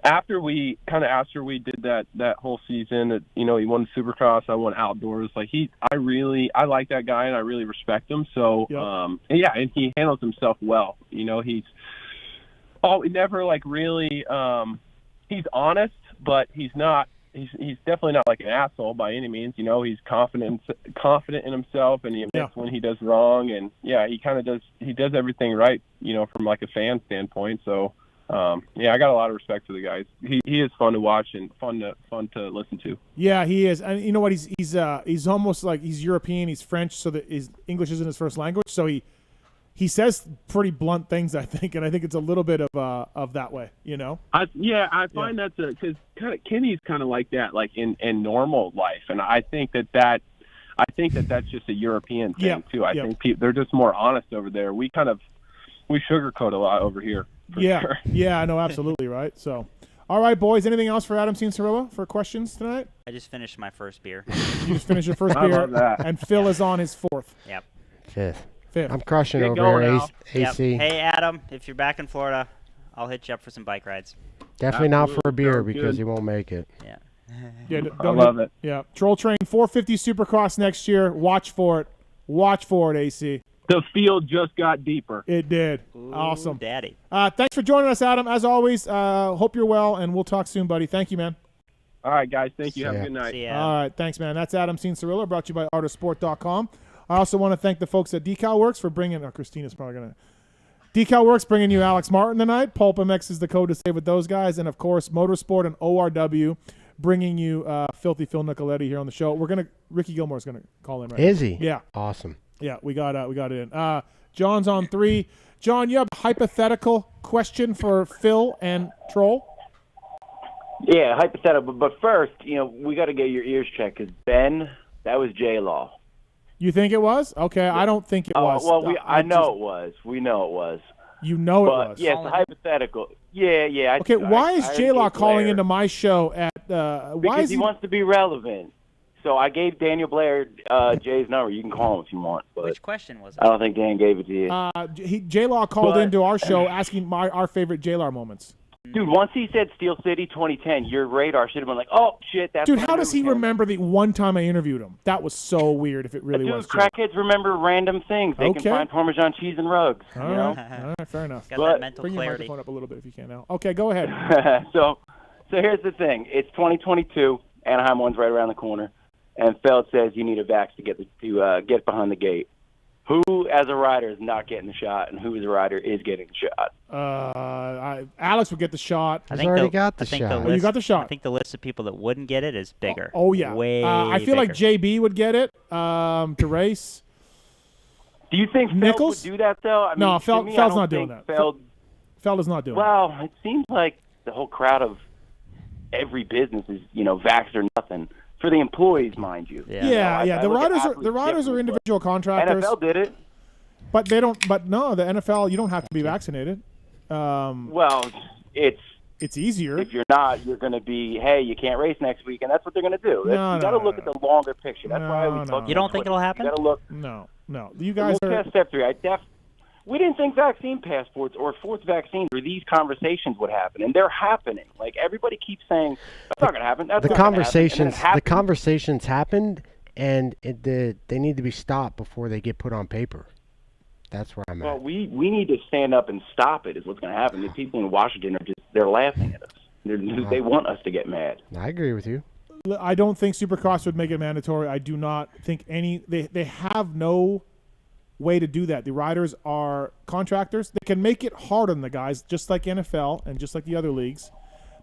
after we did that whole season, he won Supercross, I won outdoors. Like I like that guy and I really respect him. So and he handles himself well. He's never like really. He's honest, but he's not. He's definitely not like an asshole by any means. He's confident in himself, and he admits when he does wrong. And he kind of does. He does everything right. From like a fan standpoint. So I got a lot of respect for the guys. He is fun to watch and fun to listen to. Yeah, he is. And you know what? He's almost like he's European. He's French, so that his English isn't his first language. So he says pretty blunt things, I think, and I think it's a little bit of that way, I find that's because Kenny's kind of like that, like in normal life, and I think that's just a European thing too. I think they're just more honest over there. We sugarcoat a lot over here. Sure. Yeah, no, absolutely, right. So, all right, boys. Anything else for Adam Cianciarulo for questions tonight? I just finished my first beer. You just finished your first beer, love that. and Phil is on his fourth. Yep. Fifth. Fifth. I'm crushing Get over going, here, AC. Yep. Hey, Adam, if you're back in Florida, I'll hit you up for some bike rides. Definitely not for a beer Sounds because good. he won't make it. Yeah. Yeah, I love it. Yeah, Troll Train 450 Supercross next year. Watch for it. Watch for it, AC. The field just got deeper. It did. Ooh, Awesome. Daddy. Thanks for joining us, Adam. As always, hope you're well, and we'll talk soon, buddy. Thank you, man. All right, guys. Thank you. Have a ya. good night. See ya. All right, thanks, man. That's Adam Cianciarulo, brought to you by artofsport.com. I also want to thank the folks at Decal Works for bringing Christina's probably going to Decal Works bringing you Alex Martin tonight. PulpMX is the code to save with those guys. And, of course, Motorsport and ORW bringing you Filthy Phil Nicoletti here on the show. Ricky Gilmore's going to call in right Is he? Yeah. Awesome. Yeah, we got it in. John's on 3. John, you have a hypothetical question for Phil and Troll? Yeah, hypothetical. But first, we got to get your ears checked because Ben, that was J-Law. You think it was? Okay, I don't think it was. Well, I know it was. We know it was. You know it But, was. yeah, it's a hypothetical. Yeah. Okay, why is J-Law calling Blair. into my show at Because he wants to be relevant. So I gave Daniel Blair Jay's number. You can call him if you want. But Which question was it? I don't think Dan gave it to you. J-Law called into our show asking our favorite J-Law moments. Dude, once he said Steel City 2010, your radar should have been like, oh, shit. That's Dude, how does he remember the one time I interviewed him? That was so weird if it really Dude, was. crackheads remember random things. They can find Parmesan cheese and rugs. All right, fair enough. Got that mental Bring clarity. your microphone up a little bit if you can now. Okay, go ahead. So here's the thing. It's 2022. Anaheim one's right around the corner. And Feld says you need a vax to get behind the gate. Who, as a rider, is not getting the shot, and who, as a rider, is getting the shot? Alex would get the shot. He's already got the shot. You got the shot. I think the list of people that wouldn't get it is bigger. Oh yeah. Way I feel like bigger. JB would get it to race. Do you think Nichols Feld would do that, though? I mean, No, to me, I Feld's don't not doing think that. Feld is not doing that. Well, it seems like the whole crowd of every business is, vaxxed or nothing. For the employees, mind you. Yeah. The riders are individual contractors. NFL did it. But they don't. But no, the NFL, you don't have to be vaccinated. Well, it's easier. If you're not, you're going to be, hey, you can't race next week, and that's what they're going to do. You got to look at the longer picture. That's why we look. You don't think it'll happen? You got to look. No. You guys we'll are. Test step 3. We didn't think vaccine passports or fourth vaccines or these conversations would happen, and they're happening. Like everybody keeps saying, that's not going to happen. That's The not gonna conversations, happen. the conversations happened, and they need to be stopped before they get put on paper. That's where I'm at. Well, we need to stand up and stop it. Is what's going to happen. The people in Washington they're laughing at us. They want us to get mad. I agree with you. I don't think Supercross would make it mandatory. I do not think they have no way to do that. The riders are contractors. They can make it hard on the guys, just like NFL and just like the other leagues.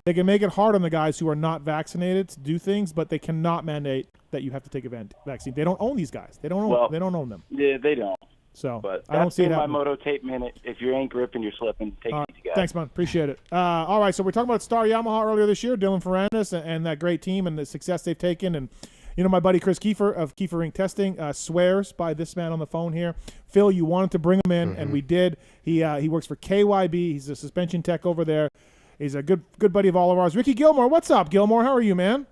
They can make it hard on the guys who are not vaccinated to do things, but they cannot mandate that you have to take a vaccine. They don't own these guys. They don't own them. Yeah, they don't. So but I don't see it my happening. Moto Tape Minute. If you ain't gripping, you're slipping. Take it easy, guys. Thanks, man. Appreciate it. All right, so we're talking about Star Yamaha earlier this year, Dylan Ferrandis and that great team and the success they've taken. And, my buddy Chris Kiefer of Kiefer Inc. Testing swears by this man on the phone here. Phil, you wanted to bring him in, and we did. He works for KYB. He's a suspension tech over there. He's a good buddy of all of ours. Ricky Gilmore, what's up, Gilmore? How are you, man?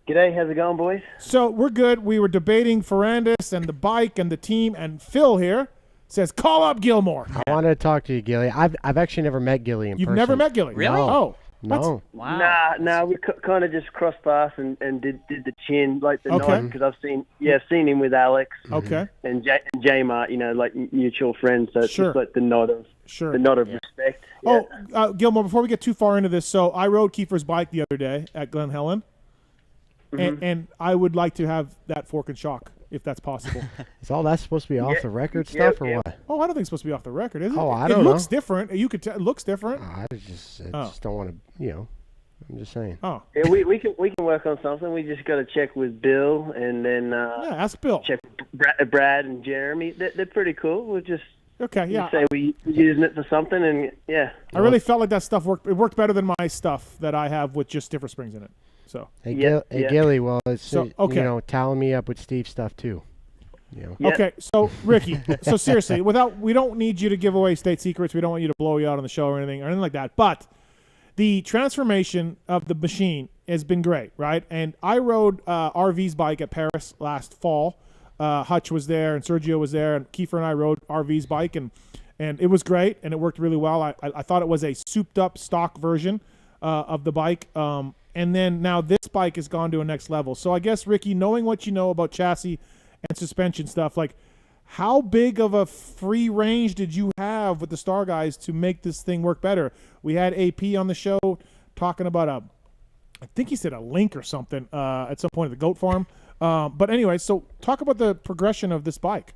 G'day, how's it going, boys? So we're good. We were debating Ferrandis and the bike and the team, and Phil here says, call up Gilmore. I wanted to talk to you, Gilly. I've actually never met Gilly in person. You've never met Gilly? Really? Oh. No. Wow. Nah, we kind of just crossed paths and did the chin, like the Okay. night, because I've seen him with Alex. Okay. And J-Mart, like mutual friends, so it's Sure. just like the nod of respect. Yeah. Oh, Gilmore, before we get too far into this, so I rode Kiefer's bike the other day at Glen Helen, and I would like to have that fork and shock, if that's possible. Is all that supposed to be off the record stuff or what? Oh, I don't think it's supposed to be off the record, is it? Oh, I don't know. It looks different. You could it looks different. I just don't want to, I'm just saying. Oh. Yeah, we can work on something. We just got to check with Bill, and then ask Bill. Check Brad and Jeremy. They're pretty cool. We'll just say we using it for something, and I really felt like that stuff worked. It worked better than my stuff that I have with just stiffer springs in it. So hey Gilly, well, it's tallying me up with Steve's stuff too. Okay, so Ricky, so seriously, we don't need you to give away state secrets. We don't want you to blow you out on the show or anything like that. But the transformation of the machine has been great, right? And I rode RV's bike at Paris last fall. Hutch was there and Sergio was there, and Kiefer and I rode RV's bike, and it was great, and it worked really well. I thought it was a souped-up stock version of the bike. And then now this bike has gone to a next level. So I guess, Ricky, knowing what you know about chassis and suspension stuff, like how big of a free range did you have with the Star Guys to make this thing work better? We had AP on the show talking about I think he said a link or something at some point at the goat farm. But anyway, so talk about the progression of this bike.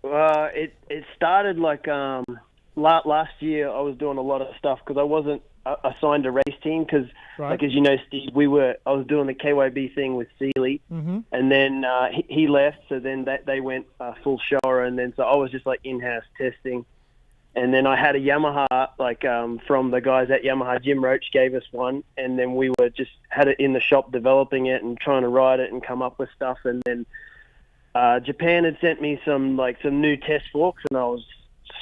It started like last year. I was doing a lot of stuff because I wasn't assigned a race team because, like as you know, Steve, I was doing the KYB thing with Seeley, and then he left, so then they went full shower, and then so I was just like in-house testing, and then I had a Yamaha from the guys at Yamaha. Jim Roach gave us one, and then we were just had it in the shop developing it and trying to ride it and come up with stuff, and then Japan had sent me some new test forks, and I was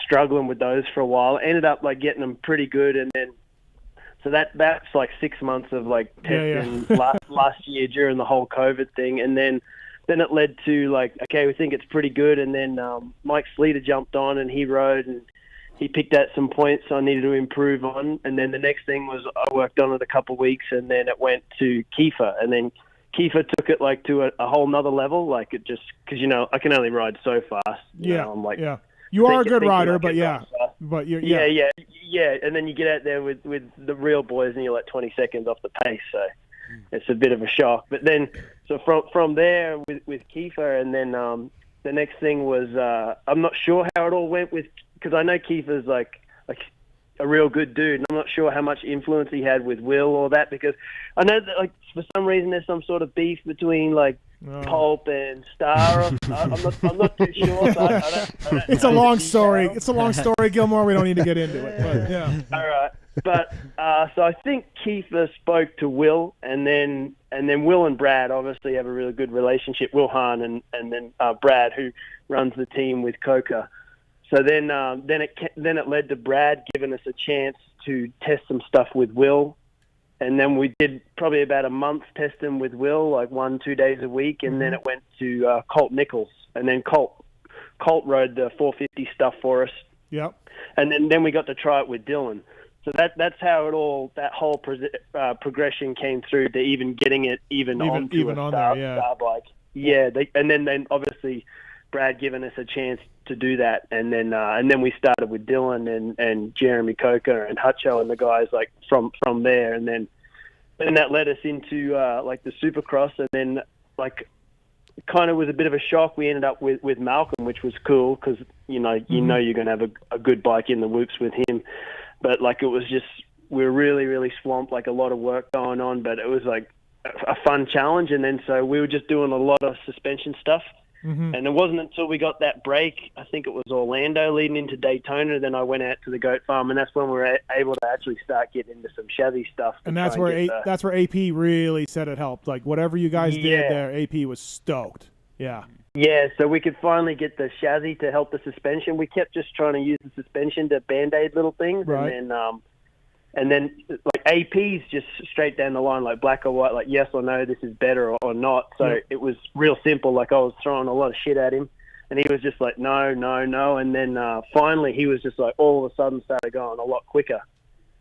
struggling with those for a while. Ended up getting them pretty good, and then so that's 6 months of testing last year during the whole COVID thing, and then it led to okay, we think it's pretty good, and then Mike Sleater jumped on and he rode and he picked out some points I needed to improve on, and then the next thing was I worked on it a couple of weeks, and then it went to Kiefer, and then Kiefer took it to a whole nother level, it just because I can only ride so fast. You are a good rider, but you're and then you get out there with the real boys, and you're 20 seconds off the pace, so it's a bit of a shock. But then, so from there with Kiefer, and then the next thing was I'm not sure how it all went because I know Kiefer's like a real good dude, and I'm not sure how much influence he had with Will or that, because I know that for some reason there's some sort of beef between Pulp and Star. I'm not too sure. So I don't it's a long story. It's a long story, Gilmore. We don't need to get into it. But, yeah. All right. But so I think Kiefer spoke to Will, and then Will and Brad obviously have a really good relationship. Wil Hahn and then Brad, who runs the team with Coca. So then it led to Brad giving us a chance to test some stuff with Will. And then we did probably about a month testing with Will, 1-2 days a week, and then it went to Colt Nichols, and then Colt rode the 450 stuff for us. Yep. And then we got to try it with Dylan. So that's how that whole progression came through to even getting it onto a Star bike. Yeah, and then obviously Brad giving us a chance to do that, and then we started with Dylan and Jeremy Coker and Hutcho and the guys from there, and then that led us into the Supercross, and then kind of was a bit of a shock. We ended up with Malcolm, which was cool because you're going to have a good bike in the whoops with him, but it was just we were really really swamped, a lot of work going on, but it was a fun challenge, and then so we were just doing a lot of suspension stuff. And it wasn't until we got that break, I think it was Orlando leading into Daytona, then I went out to the goat farm, and that's when we were able to actually start getting into some chassis stuff. And that's where AP really said it helped. Whatever you guys did there, AP was stoked. Yeah. Yeah, so we could finally get the chassis to help the suspension. We kept just trying to use the suspension to band-aid little things, right. and then like AP's just straight down the line, like black or white, like yes or no, this is better or not. So it was real simple. Like I was throwing a lot of shit at him, and he was just like no, no, no. And then finally he was just like all of a sudden started going a lot quicker.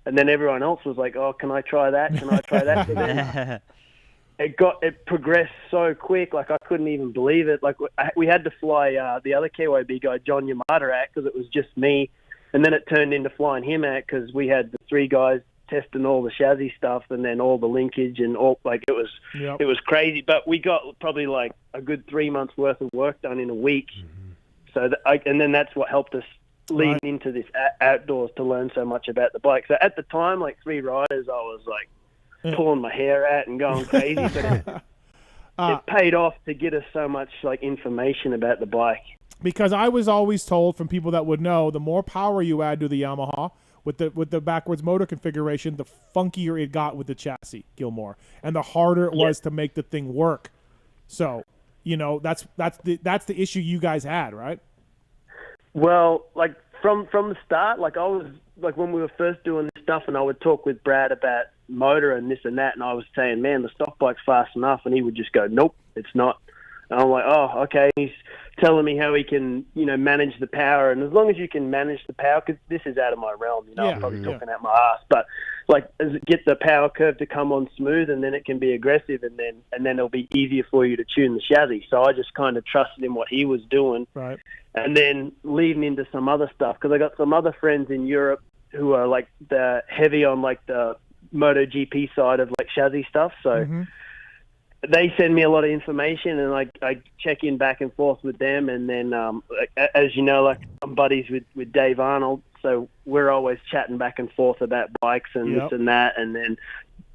And then everyone else was like, oh, can I try that? Can I try that? And then it progressed so quick, like I couldn't even believe it. Like we had to fly the other KYB guy, John Yamada, out because it was just me. And then it turned into flying him out because we had the 3 guys testing all the chassis stuff and then all the linkage and all. Like it was crazy. But we got probably like a good 3 months worth of work done in a week. So and then that's what helped us lead into this outdoors to learn so much about the bike. So at the time, like 3 riders, I was like pulling my hair out and going crazy. But it paid off to get us so much like information about the bike. Because I was always told from people that would know, the more power you add to the Yamaha with the backwards motor configuration, the funkier it got with the chassis, Gilmore, and the harder it was to make the thing work. So, that's the issue you guys had, right? Well, like from the start, like I was like when we were first doing this stuff, and I would talk with Brad about motor and this and that, and I was saying, man, the stock bike's fast enough, and he would just go, nope, it's not. And I'm like, oh, okay. He's telling me how he can, manage the power. And as long as you can manage the power, because this is out of my realm, I'm probably talking out my ass. But like, get the power curve to come on smooth, and then it can be aggressive, and then it'll be easier for you to tune the chassis. So I just kind of trusted in what he was doing. Right. And then leading into some other stuff, because I got some other friends in Europe who are like the heavy on like the MotoGP side of like chassis stuff. So. They send me a lot of information, and I check in back and forth with them. And then, as you know, like I'm buddies with Dave Arnold, so we're always chatting back and forth about bikes and this and that. And then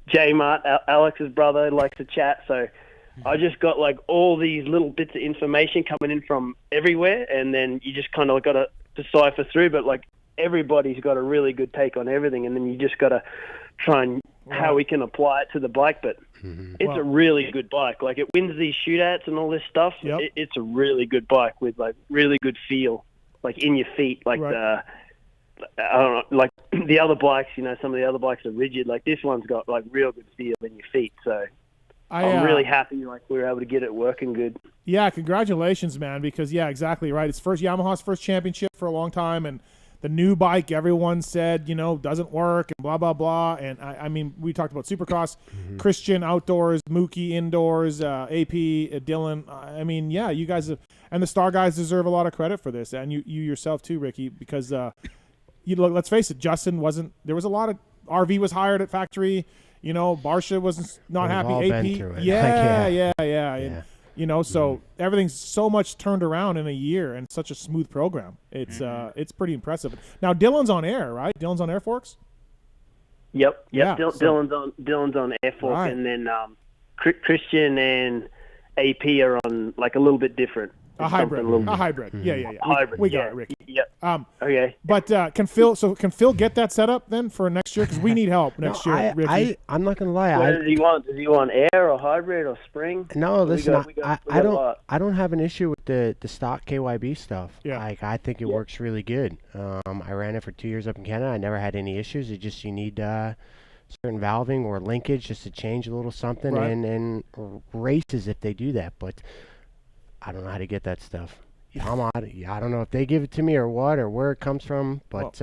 J Mart, Alex's brother, likes to chat. So I just got like all these little bits of information coming in from everywhere, and then you just kind of got to decipher through. But like everybody's got a really good take on everything, and then you just got to try and how we can apply it to the bike. But it's a really good bike. Like it wins these shootouts and all this stuff. It's a really good bike with like really good feel, like in your feet. Like I don't know, like the other bikes. Some of the other bikes are rigid. Like this one's got like real good feel in your feet. So I'm really happy. Like we were able to get it working good. Yeah, congratulations, man. Because exactly right. It's Yamaha's first championship for a long time, and the new bike, everyone said, doesn't work and blah, blah, blah. And I mean, we talked about Supercross, Christian outdoors, Mookie indoors, AP, Dylan. I mean, you guys have, and the Star guys deserve a lot of credit for this. And you yourself too, Ricky, because, let's face it, Justin there was a lot of, RV was hired at factory, Barsha was not happy. AP. Yeah. So everything's so much turned around in a year, and such a smooth program. It's pretty impressive. Now Dylan's on air, right? Dylan's on Air Forks. Yep. Dylan's on Air Fork, and then Christian and AP are on like a little bit different. A hybrid. Yeah. Hybrid. We got it, Ricky. Yep. Okay. But can Phil get that set up then for next year? Because we need help next year, Ricky. I'm not gonna lie. Does he want air or hybrid or spring? No, listen. I don't have an issue with the stock KYB stuff. Yeah. Like I think it works really good. I ran it for 2 years up in Canada. I never had any issues. It just you need certain valving or linkage just to change a little something, and races if they do that, but. I don't know how to get that stuff. I don't know if they give it to me or what or where it comes from, but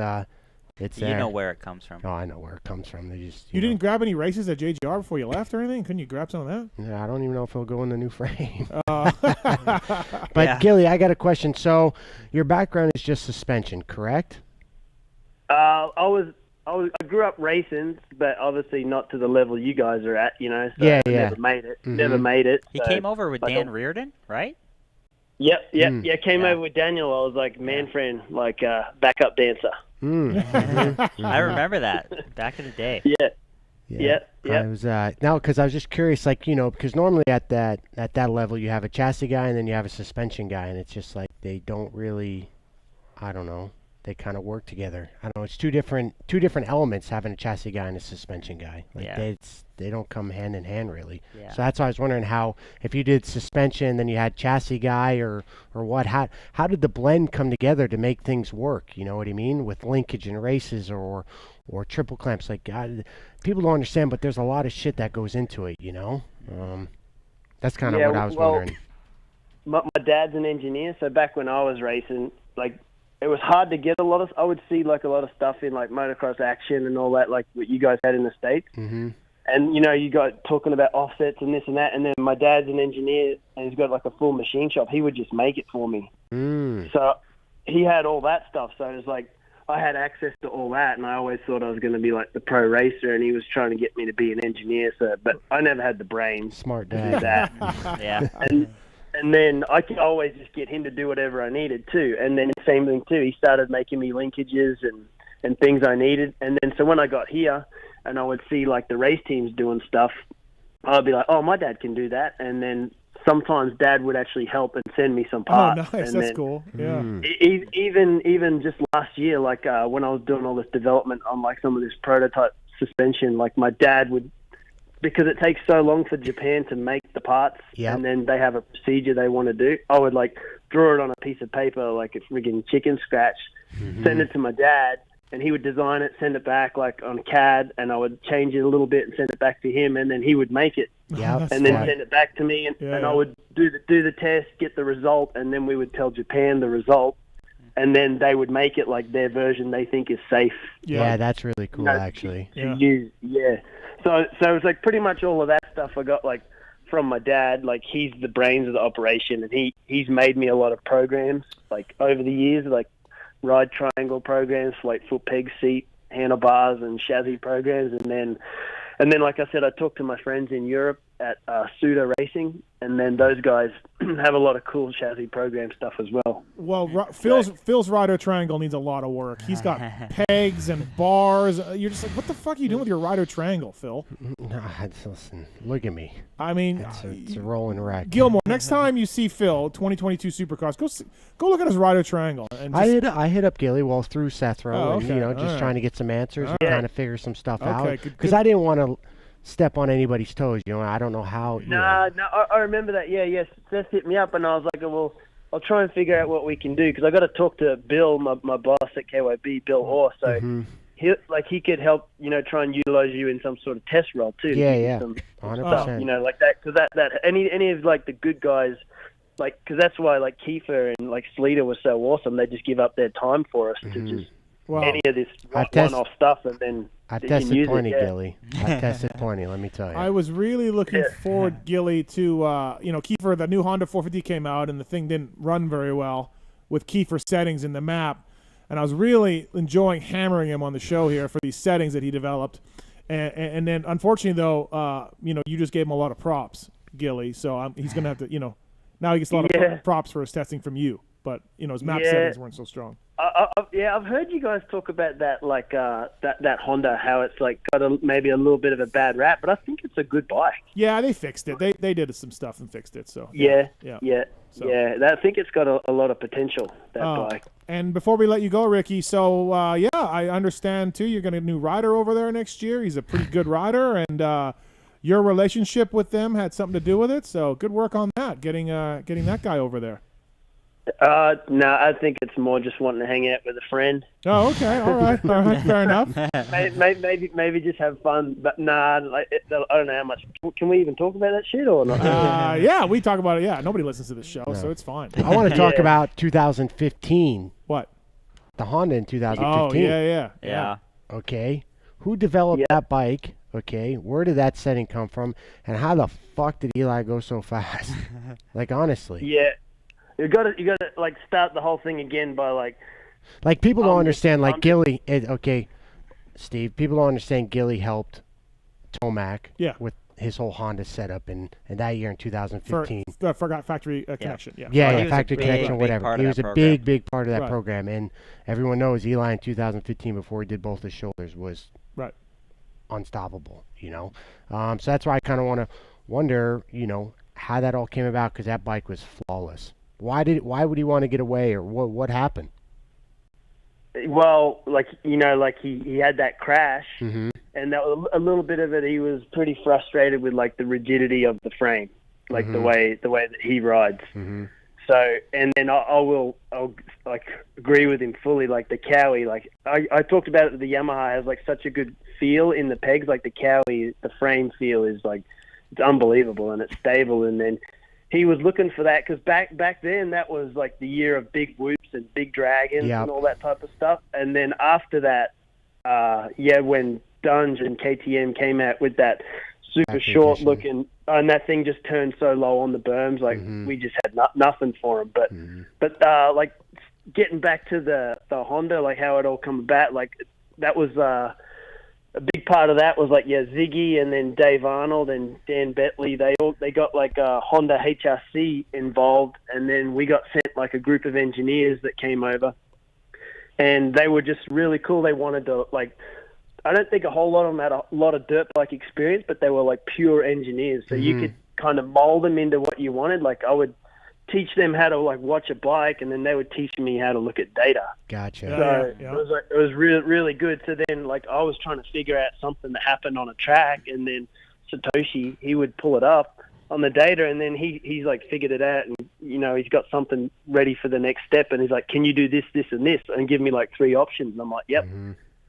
it's there. You know where it comes from. Oh, I know where it comes from. They just you didn't grab any races at JGR before you left or anything? Couldn't you grab some of that? Yeah, I don't even know if it'll go in the new frame. But Gilly, I got a question. So your background is just suspension, correct? I grew up racing, but obviously not to the level you guys are at, So I never made it. Never made it. He came over with Dan Reardon, right? Yep. Came over with Daniel. I was like man friend, like backup dancer. I remember that back in the day. Yeah. I was because I was just curious, like because normally at that level you have a chassis guy and then you have a suspension guy, and it's just like they don't really, I don't know. they kind of work together. I don't know. It's two different elements, having a chassis guy and a suspension guy. Like they don't come hand in hand really. Yeah. So that's why I was wondering how, if you did suspension, then you had chassis guy or what. How did the blend come together to make things work? You know what I mean? With linkage and races or triple clamps. Like God, people don't understand, but there's a lot of shit that goes into it. You know. That's kind of what I was wondering. My dad's an engineer, so back when I was racing, like, it was hard to get a lot of. I would see like a lot of stuff in like motocross action and all that, like what you guys had in the States. Mm-hmm. And you know, you got talking about offsets and this and that. And then my dad's an engineer and he's got like a full machine shop. He would just make it for me. So he had all that stuff. So it was like I had access to all that, and I always thought I was going to be like the pro racer, and he was trying to get me to be an engineer. So, but I never had the brains. Smart dad. To do that. Yeah. And then I could always just get him to do whatever I needed too. And then same thing too. He started making me linkages and things I needed. And then so when I got here and I would see like the race teams doing stuff, I'd be like, oh, my dad can do that. And then sometimes Dad would actually help and send me some parts. Oh, nice. And that's cool. Yeah. Even just last year, like when I was doing all this development on like some of this prototype suspension, like my dad would, because it takes so long for Japan to make the parts, and then they have a procedure they want to do. I would like draw it on a piece of paper like a friggin' chicken scratch, send it to my dad, and he would design it, send it back like on CAD, and I would change it a little bit and send it back to him, and then he would make it, and then send it back to me, and I would do the test, get the result, and then we would tell Japan the result, and then they would make it like their version they think is safe. Yeah, that's really cool, actually. To use, So it's like pretty much all of that stuff I got like from my dad. Like he's the brains of the operation, and he's made me a lot of programs like over the years, like ride triangle programs, like foot peg seat, handlebars, and chassis programs, and then like I said, I talked to my friends in Europe at Suda Racing, and then those guys have a lot of cool chassis program stuff as well. Well, Phil's rider triangle needs a lot of work. He's got pegs and bars. You're just like, what the fuck are you doing with your rider triangle, Phil? No, listen, look at me. I mean, it's a rolling wreck. Gilmore, next time you see Phil, 2022 Supercross, go look at his rider triangle. And I hit up Gilly while through Sethro, and just trying to get some answers and kind of figure some stuff out, because I didn't want to step on anybody's toes. You know, I don't know how. No, I remember that. Yeah, Seth hit me up, and I was like, well, I'll try and figure out what we can do, because I got to talk to Bill, my boss at KYB, Bill Orr. So he could help, try and utilize you in some sort of test role too. Yeah, some 100%. Stuff, like that, because that any of like the good guys, like, because that's why like Kiefer and like Sleater was so awesome. They just give up their time for us to just any of this one-off stuff, and then. I've tested plenty, Gilly. I've tested plenty, let me tell you. I was really looking forward, Gilly, to, Kiefer, the new Honda 450 came out, and the thing didn't run very well with Kiefer settings in the map. And I was really enjoying hammering him on the show here for these settings that he developed. And then, unfortunately, though, you just gave him a lot of props, Gilly. So he's going to have to, now he gets a lot of props for his testing from you. But, his map settings weren't so strong. I've heard you guys talk about that, like that Honda, how it's like got maybe a little bit of a bad rap, but I think it's a good bike. Yeah, they fixed it. They did some stuff and fixed it. So I think it's got a lot of potential, that bike. And before we let you go, Ricky, so I understand too. You're going to get a new rider over there next year. He's a pretty good rider, and your relationship with them had something to do with it. So good work on that, getting that guy over there. No, I think it's more just wanting to hang out with a friend. Oh, okay, all right, fair enough. Maybe just have fun, but I don't know how much. Can we even talk about that shit or not? Yeah, we talk about it. Yeah, nobody listens to this show, so it's fine. I want to talk about 2015. What? The Honda in 2015. Oh, yeah. Okay, who developed that bike? Okay, where did that setting come from, and how the fuck did Eli go so fast? Like, honestly. Yeah. You got to like start the whole thing again by like people don't understand, like Gilly. Okay, Steve. People don't understand Gilly helped Tomac with his whole Honda setup in that year in 2015. Forgot factory connection. Yeah, factory connection, whatever. He was a big part of that program, and everyone knows Eli in 2015 before he did both his shoulders was unstoppable. So that's why I kind of wonder, how that all came about, because that bike was flawless. Why would he want to get away, or what happened? Well, like he had that crash, and that was a little bit of it. He was pretty frustrated with like the rigidity of the frame, like the way that he rides. So, and then I'll like agree with him fully. Like the Cowie, like I talked about it. The Yamaha has like such a good feel in the pegs. Like the Cowie, the frame feel is like it's unbelievable and it's stable. And then he was looking for that because back then that was like the year of big whoops and big dragons and all that type of stuff. And then after that, when Dunge and KTM came out with that super short looking, and that thing just turned so low on the berms, like we just had nothing for him. But like getting back to the Honda, like how it all come about, like that was a big part of that was like Ziggy and then Dave Arnold and Dan Bentley. They got like a Honda HRC involved, and then we got sent like a group of engineers that came over, and they were just really cool. They wanted to like. I don't think a whole lot of them had a lot of dirt bike experience, but they were like pure engineers. So you could kind of mold them into what you wanted. Like I would teach them how to like watch a bike, and then they would teach me how to look at data. Gotcha. So it was really, really good. So then like I was trying to figure out something that happened on a track, and then Satoshi, he would pull it up on the data, and then he's like figured it out, and he's got something ready for the next step, and he's like, can you do this, this, and this, and give me like 3 options. And I'm like, yep.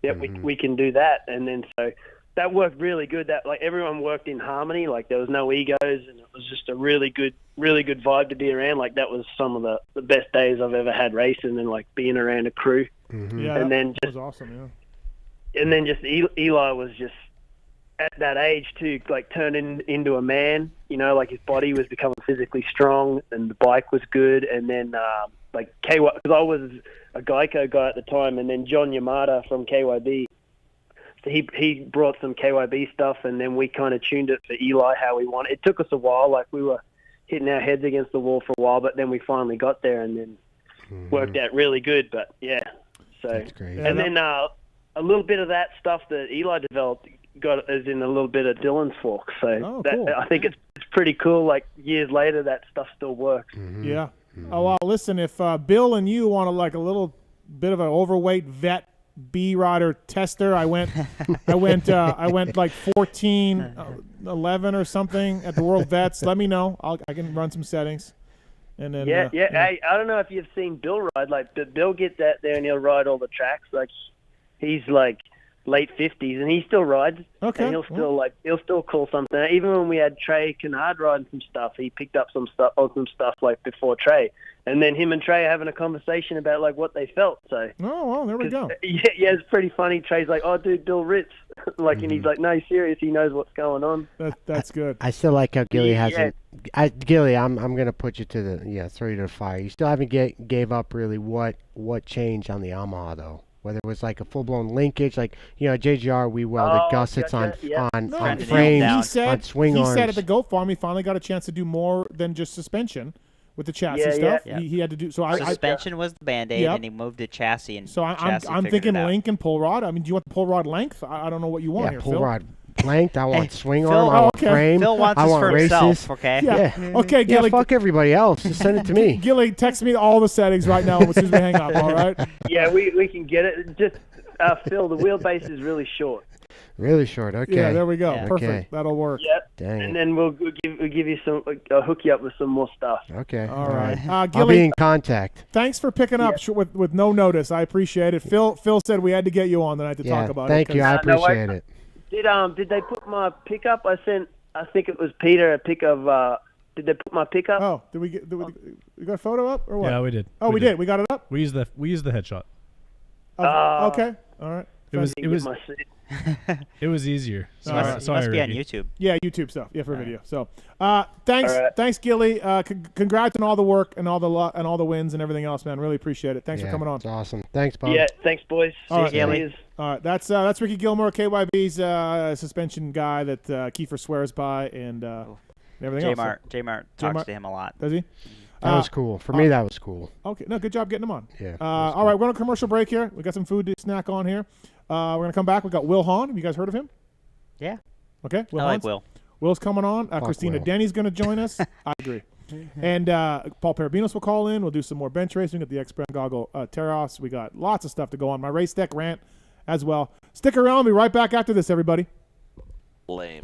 Yep, we can do that. And then so that worked really good. That like everyone worked in harmony. Like there was no egos, and it was just a really good vibe to be around. Like that was some of the best days I've ever had racing, and like being around a crew. Yeah, and then that was awesome. Yeah. And then just Eli was just at that age too, like turning into a man. Like his body was becoming physically strong, and the bike was good. And then like KY, because I was a Geico guy at the time, and then John Yamada from KYB, so he brought some KYB stuff, and then we kind of tuned it for Eli how we wanted. It took us a while, like we were hitting our heads against the wall for a while, but then we finally got there, and then worked out really good. But yeah, so that's great. And then a little bit of that stuff that Eli developed is in a little bit of Dylan's fork. So cool. I think it's pretty cool. Like years later, that stuff still works. Yeah. Oh, well, listen, if Bill and you want like a little bit of an overweight vet B rider tester, I went like 14, 11 or something at the World Vets. Let me know. I can run some settings. And then Hey, I don't know if you've seen Bill ride. Like, Bill gets out there and he'll ride all the tracks. Like, he's like late 50s and he still rides. Okay. And he'll still call something. Even when we had Trey Kennard riding some stuff, he picked up some stuff like before Trey. And then him and Trey are having a conversation about like what they felt. So there we go. Yeah, it's pretty funny. Trey's like, "Oh, dude, Bill rips," like, and he's like, "No, he's serious. He knows what's going on." That's good. I still like how Gilly hasn't. Gilly, I'm gonna put you to throw you to the fire. You still haven't gave up really what changed on the Yamaha though. Whether it was like a full-blown linkage, like JGR, we welded gussets on frames, on swing arms. He said at the Goat Farm he finally got a chance to do more than just suspension with the chassis stuff. Yeah. He had to do so. Suspension was the Band-Aid, and he moved to chassis. And so I'm thinking link and pull rod. I mean, do you want the pull rod length? I don't know what you want here, pull Phil. rod length. I want swing arm. I want frame. Phil wants I this want for races. himself. Okay. Yeah. Okay, Gilly. Fuck everybody else. Just send it to me. Gilly, text me all the settings right now as soon as we hang up. All right. Yeah, we can get it. Just Phil, the wheelbase is really short. Really short. Okay. Yeah, there we go. Yeah. Perfect. Okay. That'll work. Yep. Dang. And then we'll give you some. I'll hook you up with some more stuff. Okay. All right. I'll Gilly, be in contact. Thanks for picking up with no notice. I appreciate it. Phil said we had to get you on tonight to talk about it. Thank you. I appreciate it. Did they put my pickup? I think it was Peter a pic of. Did they put my pickup? Oh, did we got a photo up or what? Yeah, we did. Oh, we did. We got it up. We used the headshot. Okay. All right. It was easier. So it must be on YouTube. Yeah, YouTube stuff. Yeah, for video. So, thanks, Gilly. Congrats on all the work and all the wins and everything else, man. Really appreciate it. Thanks for coming on. It's awesome. Thanks, Bob. Yeah, thanks, boys. All right, Gilly. All right, that's Ricky Gilmore, KYB's suspension guy that Kiefer swears by, and everything else. J-Mart talks to him a lot. Does he? That was cool. For me, that was cool. Okay. No, good job getting him on. Yeah. All right, we're on a commercial break here. We got some food to snack on here. We're going to come back. We got Wil Hahn. Have you guys heard of him? Yeah. Okay. I like Will. Will's coming on. Christina Will. Denny's going to join us. I agree. And Paul Perebijnos will call in. We'll do some more bench racing. We got the X-Brand Goggle Terros. We got lots of stuff to go on. My race tech rant as well. Stick around. We'll be right back after this, everybody. Lame.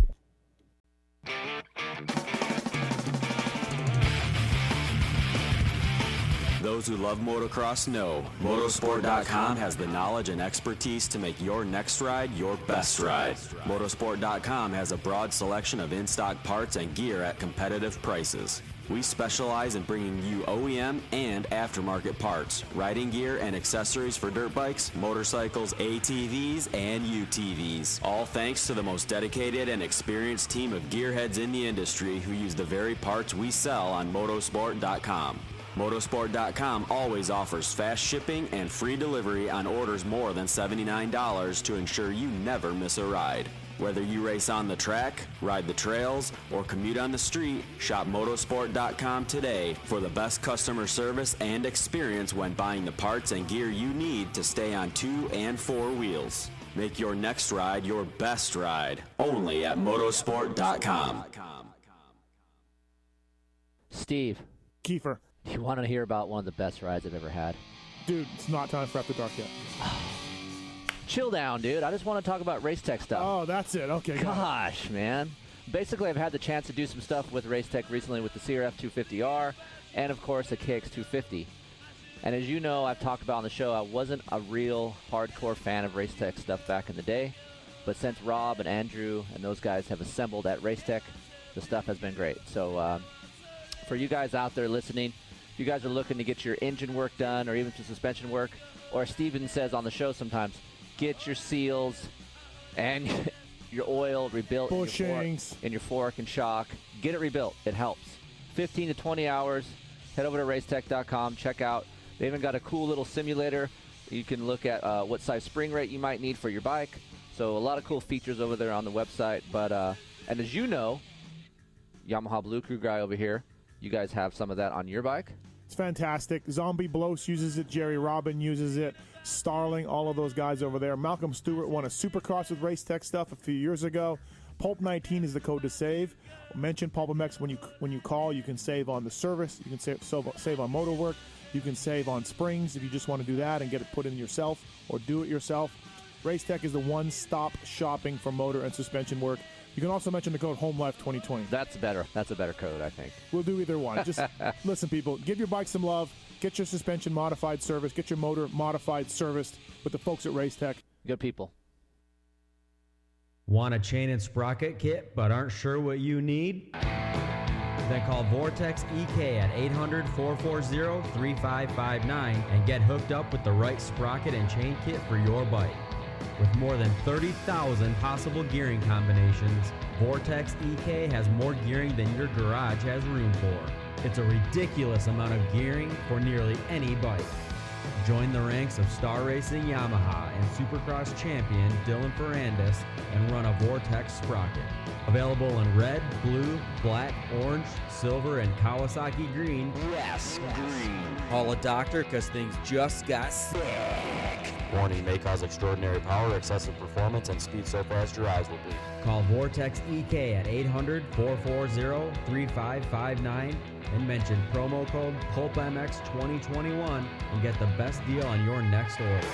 Those who love motocross know Motorsport.com has the knowledge and expertise to make your next ride your best ride. Motorsport.com has a broad selection of in-stock parts and gear at competitive prices. We specialize in bringing you OEM and aftermarket parts, riding gear, and accessories for dirt bikes, motorcycles, ATVs, and UTVs. All thanks to the most dedicated and experienced team of gearheads in the industry who use the very parts we sell on Motorsport.com. Motorsport.com always offers fast shipping and free delivery on orders more than $79 to ensure you never miss a ride. Whether you race on the track, ride the trails, or commute on the street, shop Motorsport.com today for the best customer service and experience when buying the parts and gear you need to stay on 2 and 4 wheels. Make your next ride your best ride, only at Motorsport.com. Steve. Kiefer. You want to hear about one of the best rides I've ever had? Dude, it's not time for After Dark yet. Chill down, dude. I just want to talk about race tech stuff. Oh, that's it. Okay. Gosh, man. Basically, I've had the chance to do some stuff with race tech recently with the CRF 250R and, of course, the KX 250. And as you know, I've talked about on the show, I wasn't a real hardcore fan of race tech stuff back in the day. But since Rob and Andrew and those guys have assembled at race tech, the stuff has been great. So for you guys out there listening, if you guys are looking to get your engine work done or even some suspension work, or as Steven says on the show sometimes, get your seals and your oil rebuilt in your fork and shock. Get it rebuilt. It helps. 15 to 20 hours. Head over to racetech.com. Check out. They even got a cool little simulator. You can look at what size spring rate you might need for your bike. So a lot of cool features over there on the website. But and as you know, Yamaha Blue Crew guy over here, you guys have some of that on your bike? It's fantastic. Zombie Blows uses it. Jerry Robin uses it. Starling, all of those guys over there. Malcolm Stewart won a Supercross with Race Tech stuff a few years ago. Pulp19 is the code to save. Mention PulpMX when you call. You can save on the service. You can save on motor work. You can save on springs if you just want to do that and get it put in yourself or do it yourself. Race Tech is the one-stop shopping for motor and suspension work. You can also mention the code HOMELIFE2020. That's a better code, I think. We'll do either one. Just listen, people. Give your bike some love. Get your suspension modified service. Get your motor modified serviced with the folks at Race Tech. Good people. Want a chain and sprocket kit but aren't sure what you need? Then call Vortex EK at 800-440-3559 and get hooked up with the right sprocket and chain kit for your bike. With more than 30,000 possible gearing combinations, Vortex EK has more gearing than your garage has room for. It's a ridiculous amount of gearing for nearly any bike. Join the ranks of Star Racing Yamaha and Supercross champion Dylan Ferrandis and run a Vortex sprocket. Available in red, blue, black, orange, silver, and Kawasaki green. Yes, green. Call a doctor because things just got sick. Warning may cause extraordinary power, excessive performance, and speed so fast your eyes will bleed. Call Vortex EK at 800-440-3559 and mention promo code PulpMX 2021 and get the best deal on your next order.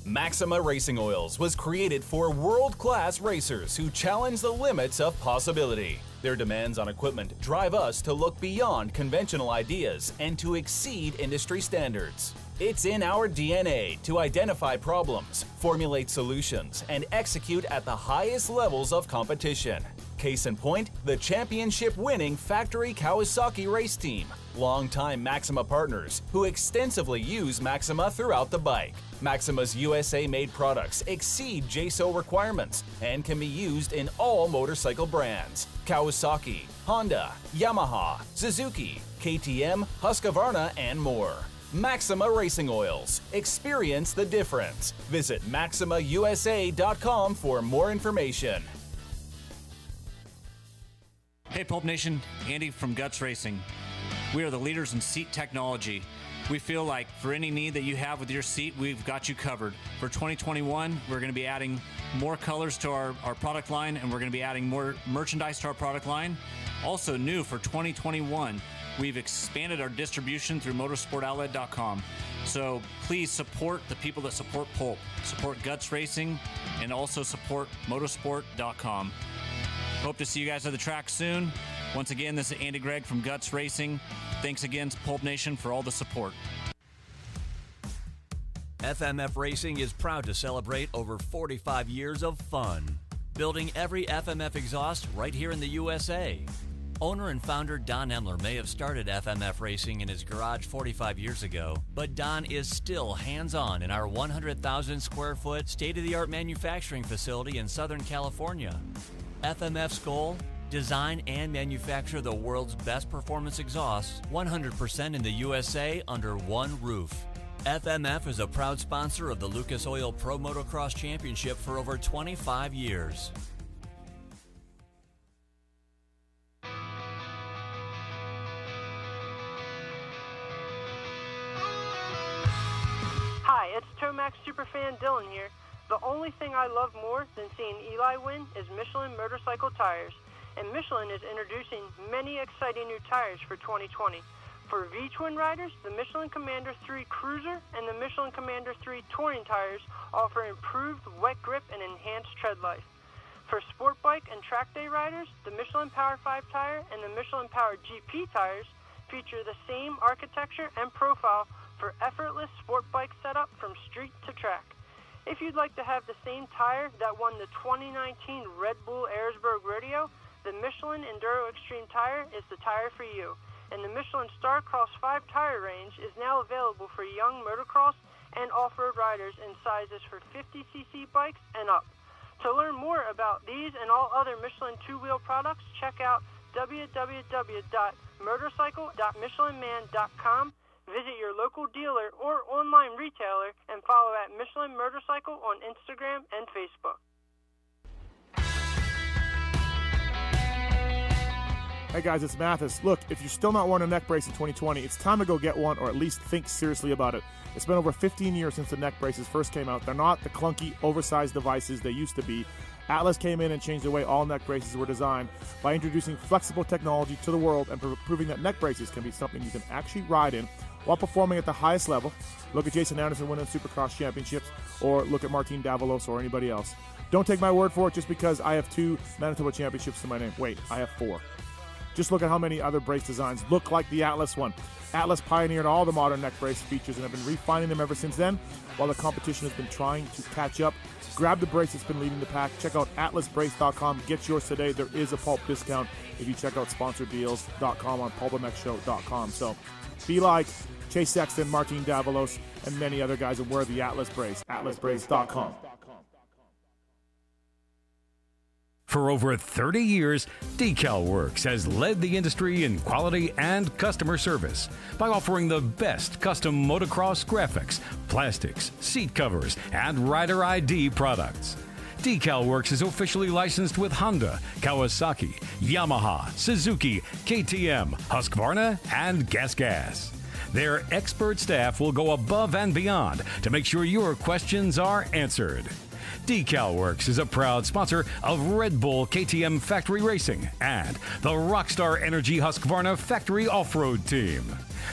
Maxima Racing Oils was created for world-class racers who challenge the limits of possibility. Their demands on equipment drive us to look beyond conventional ideas and to exceed industry standards. It's in our DNA to identify problems, formulate solutions, and execute at the highest levels of competition. Case in point, the championship-winning Factory Kawasaki race team, longtime Maxima partners who extensively use Maxima throughout the bike. Maxima's USA-made products exceed JSO requirements and can be used in all motorcycle brands: Kawasaki, Honda, Yamaha, Suzuki, KTM, Husqvarna, and more. Maxima Racing Oils. Experience the difference. Visit MaximaUSA.com for more information. Hey Pulp Nation, Andy from Guts Racing. We are the leaders in seat technology. We feel like for any need that you have with your seat, we've got you covered. For 2021, we're going to be adding more colors to our product line, and we're going to be adding more merchandise to our product line. Also new for 2021, we've expanded our distribution through motorsportoutlet.com. So please support the people that support Pulp. Support Guts Racing and also support motorsport.com. Hope to see you guys at the track soon. Once again, this is Andy Gregg from Guts Racing. Thanks again to Pulp Nation for all the support. FMF Racing is proud to celebrate over 45 years of fun, building every FMF exhaust right here in the USA. Owner and founder Don Emler may have started FMF Racing in his garage 45 years ago, but Don is still hands-on in our 100,000 square foot state-of-the-art manufacturing facility in Southern California. FMF's goal? Design and manufacture the world's best performance exhausts 100% in the USA under one roof. FMF is a proud sponsor of the Lucas Oil Pro Motocross Championship for over 25 years. Hi, it's Tomax Superfan Dylan here. The only thing I love more than seeing Eli win is Michelin motorcycle tires. And Michelin is introducing many exciting new tires for 2020. For V-twin riders, the Michelin Commander 3 Cruiser and the Michelin Commander 3 Touring tires offer improved wet grip and enhanced tread life. For sport bike and track day riders, the Michelin Power 5 tire and the Michelin Power GP tires feature the same architecture and profile for effortless sport bike setup from street to track. If you'd like to have the same tire that won the 2019 Red Bull Ayersburg Rodeo, the Michelin Enduro Extreme tire is the tire for you. And the Michelin Starcross 5 tire range is now available for young motocross and off-road riders in sizes for 50cc bikes and up. To learn more about these and all other Michelin two-wheel products, check out www.motorcycle.michelinman.com. Visit your local dealer or online retailer and follow at Michelin Motorcycle on Instagram and Facebook. Hey guys, it's Mathis. Look, if you're still not wearing a neck brace in 2020, it's time to go get one or at least think seriously about it. It's been over 15 years since the neck braces first came out. They're not the clunky, oversized devices they used to be. Atlas came in and changed the way all neck braces were designed by introducing flexible technology to the world and proving that neck braces can be something you can actually ride in while performing at the highest level. Look at Jason Anderson winning Supercross championships, or look at Martin Davalos or anybody else. Don't take my word for it just because I have 2 Manitoba championships to my name. Wait, I have 4. Just look at how many other brace designs look like the Atlas one. Atlas pioneered all the modern neck brace features and have been refining them ever since then, while the competition has been trying to catch up. Grab the brace that's been leading the pack. Check out atlasbrace.com. Get yours today. There is a Pulp discount if you check out sponsordeals.com on pulpmxshow.com. So be like Chase Sexton, Martin Davalos, and many other guys and wear the Atlas brace. atlasbrace.com. For over 30 years, DecalWorks has led the industry in quality and customer service by offering the best custom motocross graphics, plastics, seat covers, and rider ID products. DecalWorks is officially licensed with Honda, Kawasaki, Yamaha, Suzuki, KTM, Husqvarna, and GasGas. Their expert staff will go above and beyond to make sure your questions are answered. DecalWorks is a proud sponsor of Red Bull KTM Factory Racing and the Rockstar Energy Husqvarna Factory Off-Road Team.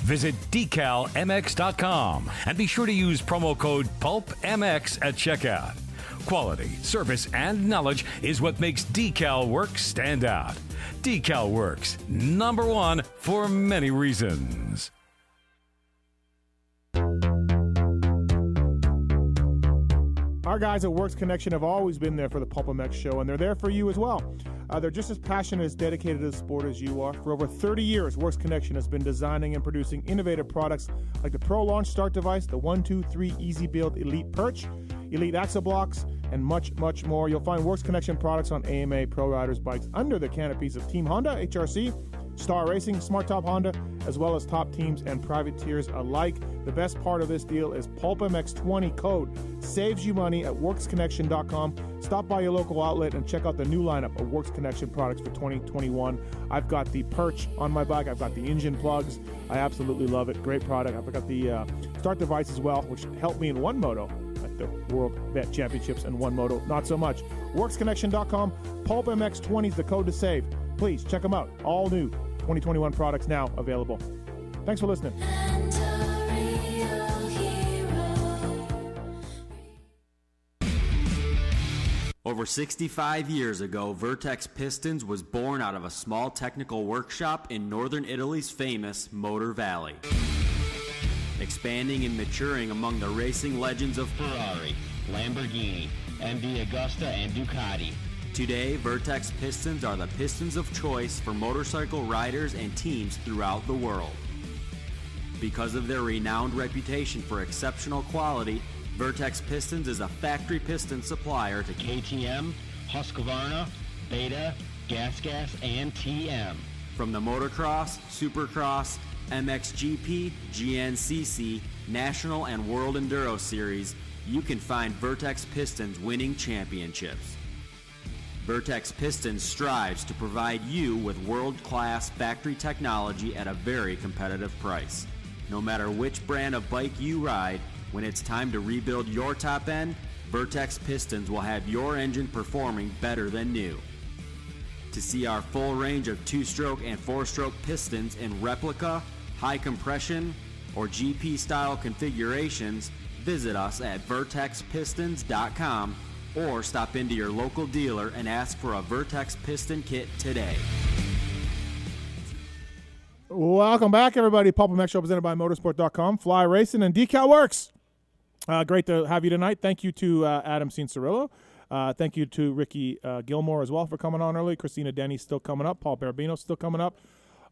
Visit decalmx.com and be sure to use promo code PulpMX at checkout. Quality, service, and knowledge is what makes DecalWorks stand out. DecalWorks, #1 for many reasons. Our guys at Works Connection have always been there for the PulpMX show, and they're there for you as well. They're just as passionate, as dedicated to the sport as you are. For over 30 years, Works Connection has been designing and producing innovative products like the Pro Launch Start Device, the 1-2-3 Easy Build Elite Perch, Elite Axle Blocks, and much, much more. You'll find Works Connection products on AMA Pro Riders bikes under the canopies of Team Honda, HRC, Star Racing, Smart Top Honda, as well as top teams and privateers alike. The best part of this deal is PulpMX20 code saves you money at WorksConnection.com. Stop by your local outlet and check out the new lineup of Works Connection products for 2021. I've got the perch on my bike. I've got the engine plugs. I absolutely love it. Great product. I've got the start device as well, which helped me in one moto at the World Vet Championships, and one moto not so much. WorksConnection.com. PulpMX20 is the code to save. Please check them out. All new 2021 products now available. Thanks for listening. Over 65 years ago, Vertex Pistons was born out of a small technical workshop in northern Italy's famous Motor Valley. Expanding and maturing among the racing legends of Ferrari, Lamborghini, MV Agusta, and Ducati. Today, Vertex Pistons are the pistons of choice for motorcycle riders and teams throughout the world. Because of their renowned reputation for exceptional quality, Vertex Pistons is a factory piston supplier to KTM, Husqvarna, Beta, Gas, and TM. From the motocross, supercross, MXGP, GNCC, National and World Enduro Series, you can find Vertex Pistons winning championships. Vertex Pistons strives to provide you with world-class factory technology at a very competitive price. No matter which brand of bike you ride, when it's time to rebuild your top end, Vertex Pistons will have your engine performing better than new. To see our full range of 2-stroke and 4-stroke pistons in replica, high compression, or GP-style configurations, visit us at vertexpistons.com or stop into your local dealer and ask for a Vertex piston kit today. Welcome back, everybody. PulpMX Show presented by Motorsport.com, Fly Racing, and Decal Works. Great to have you tonight. Thank you to Adam Cianciarulo. Thank you to Ricky Gilmore as well for coming on early. Christina Denny's still coming up. Paul Perebijnos still coming up.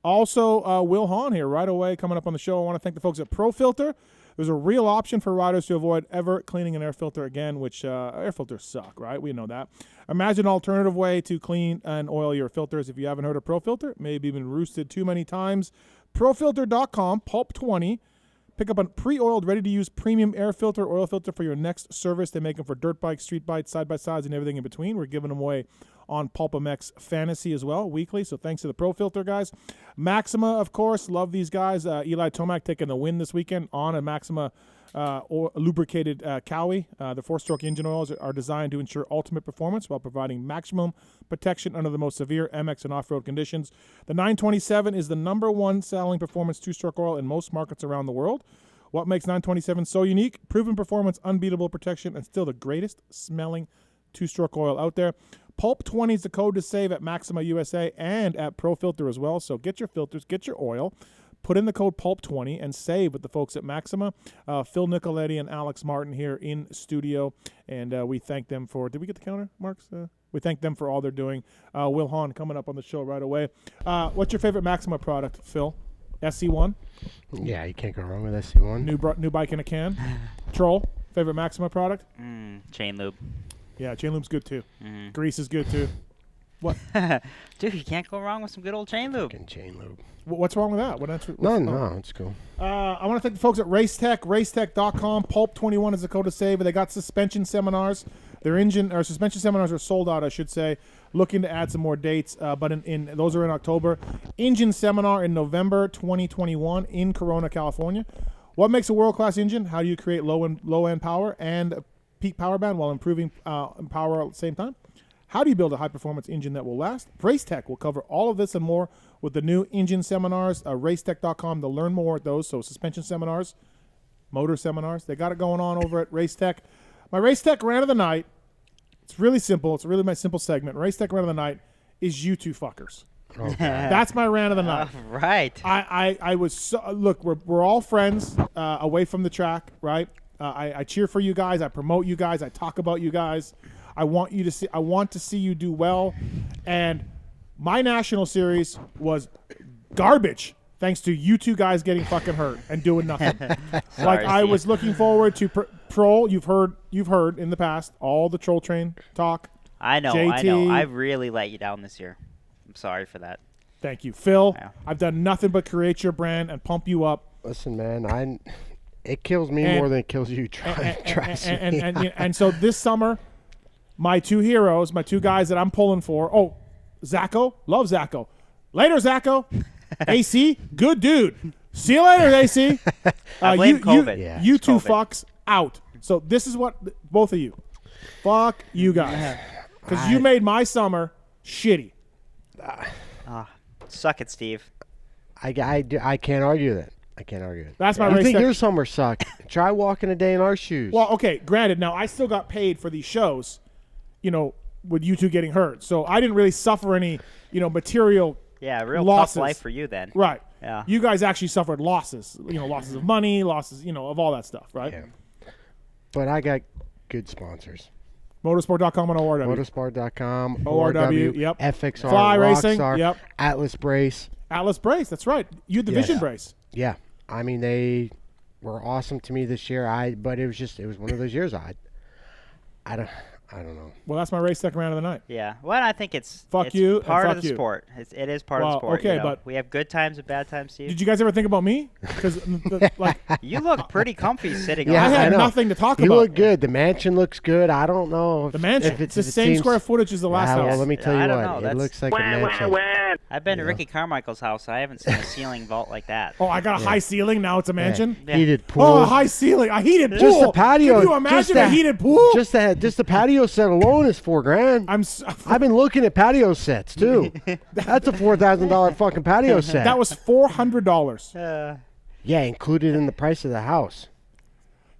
Also, Wil Hahn here right away coming up on the show. I want to thank the folks at ProFilter. There's a real option for riders to avoid ever cleaning an air filter again, which air filters suck, right? We know that. Imagine an alternative way to clean and oil your filters. If you haven't heard of ProFilter, maybe been roosted too many times. ProFilter.com, Pulp20. Pick up a pre-oiled, ready-to-use premium air filter, oil filter for your next service. They make them for dirt bikes, street bikes, side-by-sides, and everything in between. We're giving them away on PulpMX Fantasy as well, weekly. So thanks to the ProFilter guys. Maxima, of course, love these guys. Eli Tomac taking the win this weekend on a Maxima lubricated Cowie. The 4-stroke engine oils are designed to ensure ultimate performance while providing maximum protection under the most severe MX and off-road conditions. The 927 is the #1 selling performance 2-stroke oil in most markets around the world. What makes 927 so unique? Proven performance, unbeatable protection, and still the greatest smelling 2-stroke oil out there. Pulp20 is the code to save at Maxima USA and at ProFilter as well. So get your filters, get your oil, put in the code PULP20 and save with the folks at Maxima. Phil Nicoletti and Alex Martin here in studio, and we thank them for – did we get the counter, Marks? We thank them for all they're doing. Wil Hahn coming up on the show right away. What's your favorite Maxima product, Phil? SC1? Yeah, you can't go wrong with SC1. New bike in a can. Troll, favorite Maxima product? Chain lube. Yeah, chain lube's good too. Grease is good too. What? Dude, you can't go wrong with some good old chain lube. Fucking chain lube. What's wrong with that? No, it's cool. I want to thank the folks at Racetech, racetech.com. Pulp21 is the code to save. They got suspension seminars. Their suspension seminars are sold out, I should say. Looking to add some more dates, but in those are in October. Engine seminar in November 2021 in Corona, California. What makes a world-class engine? How do you create low-end power and peak power band while improving power at the same time? How do you build a high-performance engine that will last? Racetech will cover all of this and more with the new engine seminars. Racetech.com to learn more at those. So suspension seminars, motor seminars. They got it going on over at Racetech. My Racetech rant of the night, it's really simple. It's really my simple segment. Racetech rant of the night is you two fuckers. Okay. That's my rant of the night. Right. I was look, we're all friends away from the track, right? I cheer for you guys. I promote you guys. I talk about you guys. I want to see you do well. And my national series was garbage thanks to you two guys getting fucking hurt and doing nothing. Sorry, I was looking forward to Troll. You've heard in the past all the Troll Train talk. I know. JT. I really let you down this year. I'm sorry for that. Thank you, Phil. Yeah. I've done nothing but create your brand and pump you up. Listen, man, it kills me more than it kills you. And so this summer, my two heroes, my two guys that I'm pulling for. Oh, Zacho, love Zacho. Later, Zacho. AC, good dude. See you later, AC. I blame COVID. You two fucks out. So this is what both of you. Fuck you guys. Because you made my summer shitty. Suck it, Steve. I can't argue that. I can't argue it. That's my You race think tech. your summer sucked? Try walking a day in our shoes. Well, okay, granted. Now, I still got paid for these shows, with you two getting hurt. So I didn't really suffer any, material real losses. tough life for you then. Right. Yeah. You guys actually suffered losses, losses of money, losses, of all that stuff, right? Yeah. But I got good sponsors. Motorsport.com and ORW. Motorsport.com, ORW, yep. FXR, Fly Racing, Rockstar, yep. Atlas Brace. Atlas Brace, that's right. You had the Vision Brace. Yeah. I mean, they were awesome to me this year. But it was one of those years I don't know. Well, that's my race second round of the night. Yeah. Well, I think it's fuck it's you. part and of the sport. It is part of the sport. Okay, but we have good times and bad times, Steve. Did you guys ever think about me? Because you look pretty comfy sitting. Yeah, on I had nothing to talk about. You look good. The mansion looks good. I don't know. The mansion. If it's the same square footage as the last house. Well, let me tell you I what. don't know. It looks like a mansion. I've been to Ricky Carmichael's house. I haven't seen a ceiling vault like that. Oh, I got a high ceiling. Now it's a mansion. Yeah. Heated pool. Oh, a high ceiling. A heated pool. Just the patio. Can you imagine a heated pool? Just the patio set alone is $4,000. I've been looking at patio sets too. That's a $4,000 fucking patio set. That was $400. Yeah, included in the price of the house.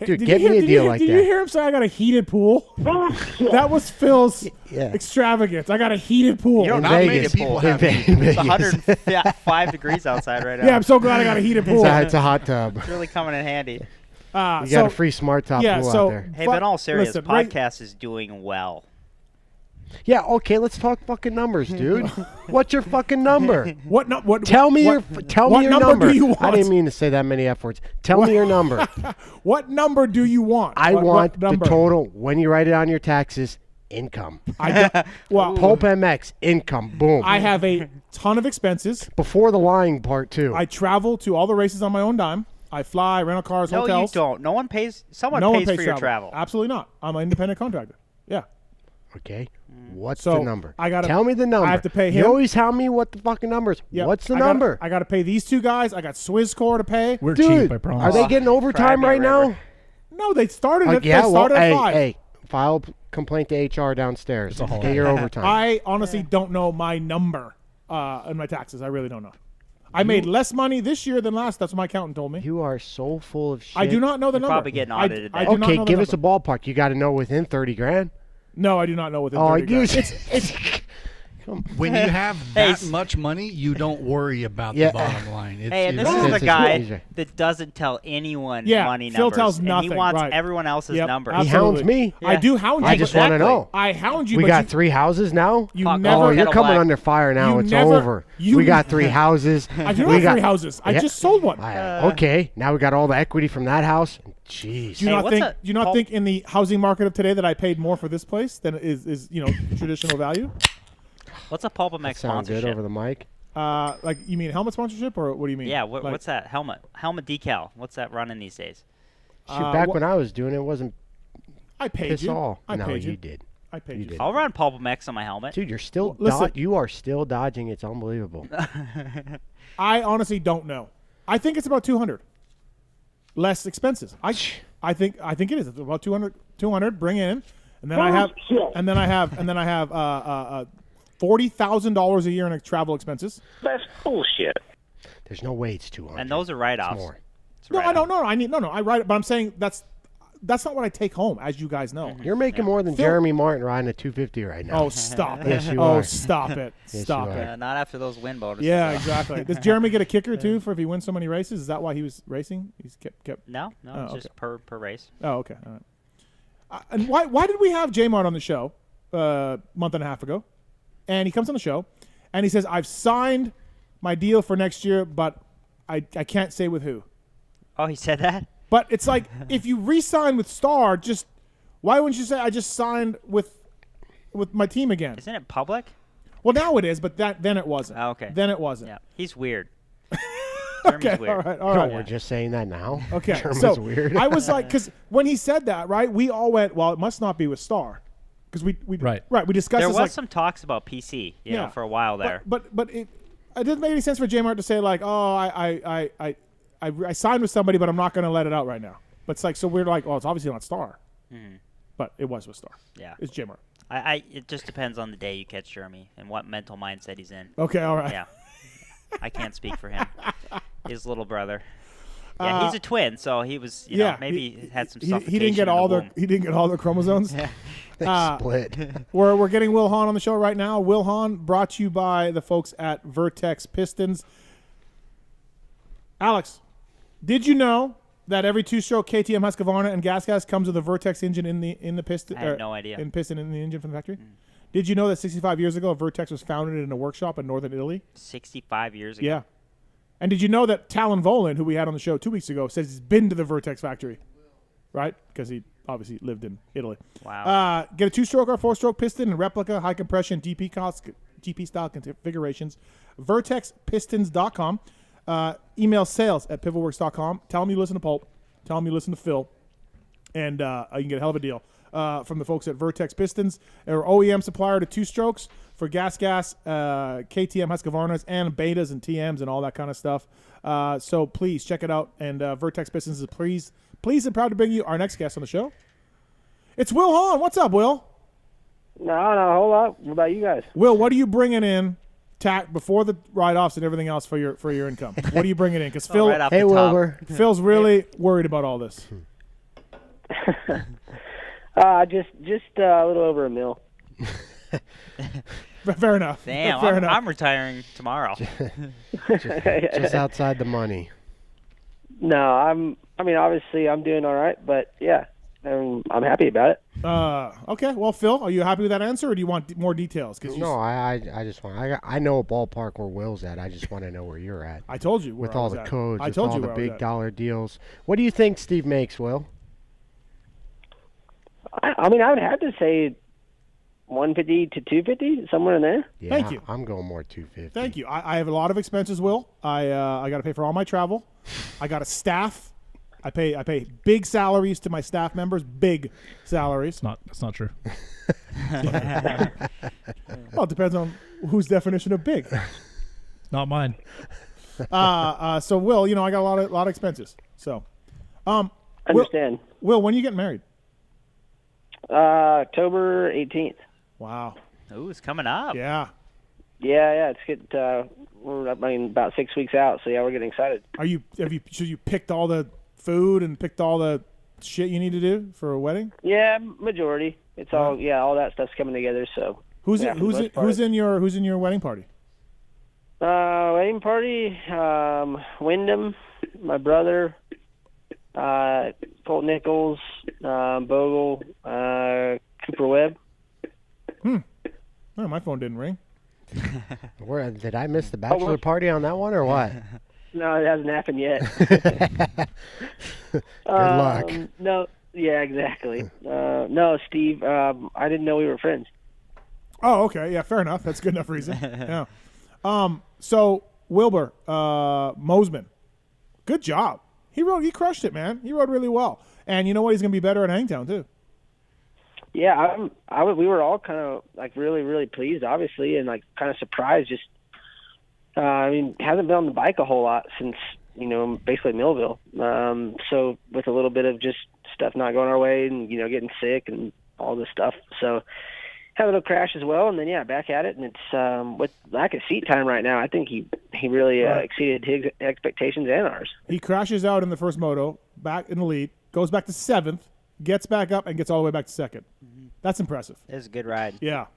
Dude, Did get me a deal like that. Did you hear him say I got a heated pool? That was Phil's extravagance. I got a heated pool. You don't in not Vegas. make a pool. It's 105 degrees outside right now. Yeah, I'm so glad I got a heated pool. It's a hot tub. It's really coming in handy. You got a free smart top pool out there. Hey, but in all seriousness, podcast is doing well. Yeah, okay, let's talk fucking numbers, dude. What's your fucking number? Tell me your number. Do you want? I didn't mean to say that many F words. Tell me your number. What number do you want? I want the total, when you write it on your taxes, income. PulpMX, income, boom. I have a ton of expenses. Before the lying part, too. I travel to all the races on my own dime. I fly, rental cars, hotels. No, you don't. No one pays. Someone pays for your travel. Absolutely not. I'm an independent contractor. Yeah. Okay. What's the number? Tell me the number. I have to pay him. You always tell me what the fucking number is. Yep. What's the number? I got to pay these two guys. I got Swisscore to pay. We're Dude, cheap, I promise. Are they getting overtime right now? No, they started at They started at 5. Hey, file complaint to HR downstairs. Get your overtime. I honestly don't know my number in my taxes. I really don't know. I made less money this year than last. That's what my accountant told me. You are so full of shit. I do not know the number. Probably getting audited. Okay, give us a ballpark. You got to know within $30,000. No, I do not know within $30,000. It's when you have that much money, you don't worry about the bottom line. And this is the guy that doesn't tell anyone money Phil numbers. tells and nothing. he wants right. everyone else's numbers. He hounds me. I do hound you. I just want to know. I hound you. We got 3 houses now? You never. Oh, you're coming under fire now. It's over. We got 3 houses. I do have 3 houses. I just sold one. Okay, now we got all the equity from that house. Jeez. Do you not think in the housing market of today that I paid more for this place than is traditional value? What's a PulpMX sound sponsorship? good over the mic. Like you mean helmet sponsorship or what do you mean? Yeah, what's that? Helmet decal. What's that running these days? Shoot, back when I was doing it, it wasn't. I paid you. All. I paid you. You did. I paid you. I'll run PulpMX on my helmet. Dude, you're still you are still dodging. It's unbelievable. I honestly don't know. I think it's about 200. Less expenses. I think it is. It's about 200 bring in, and then I have $40,000 a year in travel expenses. That's bullshit. There's no way it's 200. And those are write-offs. No, I don't know. I write it, but I'm saying that's not what I take home, as you guys know. You're making more than Jeremy Martin riding a 250 right now. Oh, stop it. Yes, you are. Oh, stop it. Yes, Stop you it. are. Not after those win bonuses. Yeah, exactly. Does Jeremy get a kicker, too, for if he wins so many races? Is that why he was racing? He's kept. No, it's just per race. Oh, okay. All right. And why did we have J-Mart on the show a month and a half ago? And he comes on the show, and he says, I've signed my deal for next year, but I can't say with who. Oh, he said that? But it's like, if you re-sign with Star, why wouldn't you say I just signed with my team again? Isn't it public? Well, now it is, but then it wasn't. Okay. Then it wasn't. Yeah, he's weird. Okay, weird. all right. We're just saying that now. Okay, German's so weird. I was like, because when he said that, right, we all went, well, it must not be with Star, because we we discussed. There this, was some talks about PC, you know, for a while there. But it didn't make any sense for J-Mart to say like, oh, I signed with somebody, but I'm not going to let it out right now. But it's like, so we're like, oh, it's obviously not Star, but it was with Star. Yeah, it's J-Mart. It just depends on the day you catch Jeremy and what mental mindset he's in. Okay, all right. Yeah, I can't speak for him. His little brother. Yeah, he's a twin, so he was. You know, maybe he had some suffocation. He didn't get all the chromosomes. Yeah. Split. We're getting Wil Hahn on the show right now. Wil Hahn brought to you by the folks at Vertex Pistons. Alex, did you know that every two-stroke KTM Husqvarna and gas comes with a Vertex engine in the piston? I had no idea. In piston in the engine from the factory. Did you know that 65 years ago, Vertex was founded in a workshop in northern Italy? 65 years ago. Yeah. And did you know that Talon Volin, who we had on the show 2 weeks ago, says he's been to the Vertex factory, right? Because he obviously lived in Italy. Wow. Get a two-stroke or four-stroke piston and replica, high compression, DP style configurations. VertexPistons.com. Email sales@pivotworks.com. Tell them you listen to Pulp. Tell them you listen to Phil. And you can get a hell of a deal from the folks at Vertex Pistons. They're OEM supplier to two-strokes for gas, KTM Husqvarnas, and betas and TMs and all that kind of stuff. So please check it out. And Vertex Pistons is pleased and proud to bring you our next guest on the show. It's Wil Hahn. What's up, Will? No, a whole lot. What about you guys? Will, what are you bringing in before the write-offs and everything else for your income? What are you bringing in? Because Phil, right hey Wilbur, Phil's really worried about all this. Just a little over $1 million. Fair enough. Damn, Fair enough. I'm retiring tomorrow. just outside the money. No, obviously I'm doing all right, but yeah, I'm happy about it. Okay. Well, Phil, are you happy with that answer, or do you want more details? No, I just want. I know a ballpark where Will's at. I just want to know where you're at. I told you with all the codes, I told all you the big dollar deals. What do you think Steve makes, Will? I would have to say 150 to 250, somewhere in there. Yeah, Thank you. I'm going more 250. Thank you. I have a lot of expenses, Will. I got to pay for all my travel. I got a staff. I pay big salaries to my staff members. Big salaries. That's not true. Well, it depends on whose definition of big. Not mine. So Will, I got a lot of expenses. So, understand. Will, when are you getting married? October 18th. Wow. Ooh, it's coming up. Yeah. Yeah. We're about 6 weeks out, so yeah, we're getting excited. So you picked all the food and picked all the shit you need to do for a wedding? Yeah, majority. It's all that stuff's coming together. So who's in your wedding party? Wedding party, Wyndham, my brother, Colt Nichols, Bogle, Cooper Webb. Oh, my phone didn't ring. Where did I miss the bachelor party on that one or what? No, it hasn't happened yet. Good luck. No, yeah, exactly. No, Steve, I didn't know we were friends. Oh, okay. Yeah, fair enough. That's a good enough reason. Yeah. So Wilbur Mosman, good job. He crushed it, man. He rode really well. And you know what? He's going to be better at Hangtown too. Yeah, we were all kind of like really, really pleased, obviously, and like kind of surprised. Just, hasn't been on the bike a whole lot since basically Millville. So with a little bit of just stuff not going our way, and getting sick and all this stuff. So had a little crash as well, and then back at it. And it's with lack of seat time right now. I think he really exceeded his expectations and ours. He crashes out in the first moto, back in the lead, goes back to 7th. Gets back up and gets all the way back to 2nd. That's impressive. It was a good ride. Yeah.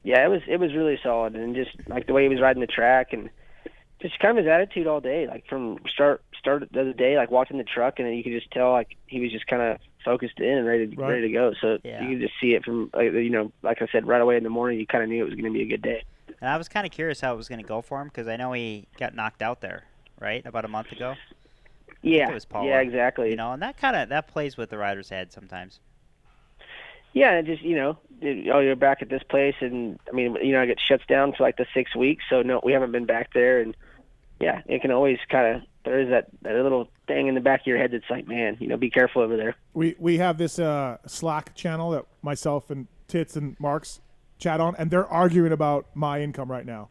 Yeah, it was really solid, and just like the way he was riding the track, and just kind of his attitude all day, like from start of the day, like walked in the truck, and then you could just tell like he was just kind of focused in and ready to go. So you could just see it from like I said, right away in the morning. You kind of knew it was going to be a good day. And I was kind of curious how it was going to go for him because I know he got knocked out there, right, about a month ago. Yeah, it was Paul, yeah, exactly. And that plays with the rider's head sometimes. Yeah, and just, you're back at this place, and, I mean, I get shuts down for like the 6 weeks, so no, we haven't been back there, and, yeah, it can always kind of, there is that little thing in the back of your head that's like, man, be careful over there. We have this Slack channel that myself and Tits and Marks chat on, and they're arguing about my income right now.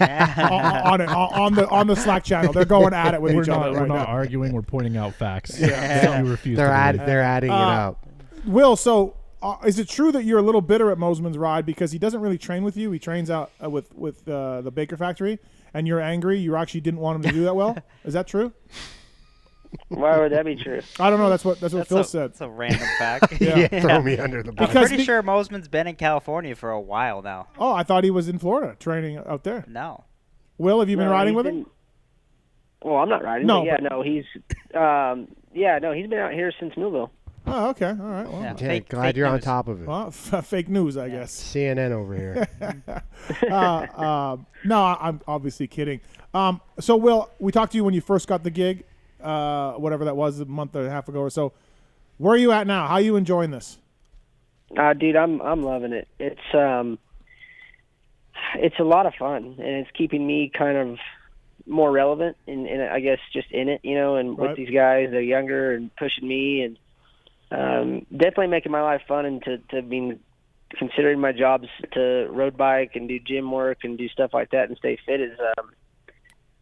on the Slack channel, they're going at it with each other. We're right not now. arguing. We're pointing out facts. Yeah. You refuse. They're adding it up. Will, so is it true that you're a little bitter at Mosman's ride because he doesn't really train with you? He trains out with the Baker Factory, and you're angry. You actually didn't want him to do that well. Is that true? Why would that be true? I don't know. That's what Phil said. That's a random fact. Yeah, throw me under the bus. I'm pretty sure Mosman's been in California for a while now. Oh, I thought he was in Florida training out there. No. Will, have you been riding with him? Well, I'm not riding. No, he's he's been out here since Millville. Oh, okay, all right. Well, glad you're on top of it. Well, fake news, I guess. CNN over here. No, I'm obviously kidding. So, Will, we talked to you when you first got the gig, whatever that was, a month and a half ago or so. Where are you at now? How are you enjoying this? Dude, I'm loving it. It's a lot of fun, and it's keeping me kind of more relevant, and I guess just in it, and with these guys, they're younger and pushing me, and definitely making my life fun, and to be considering my jobs to road bike and do gym work and do stuff like that and stay fit is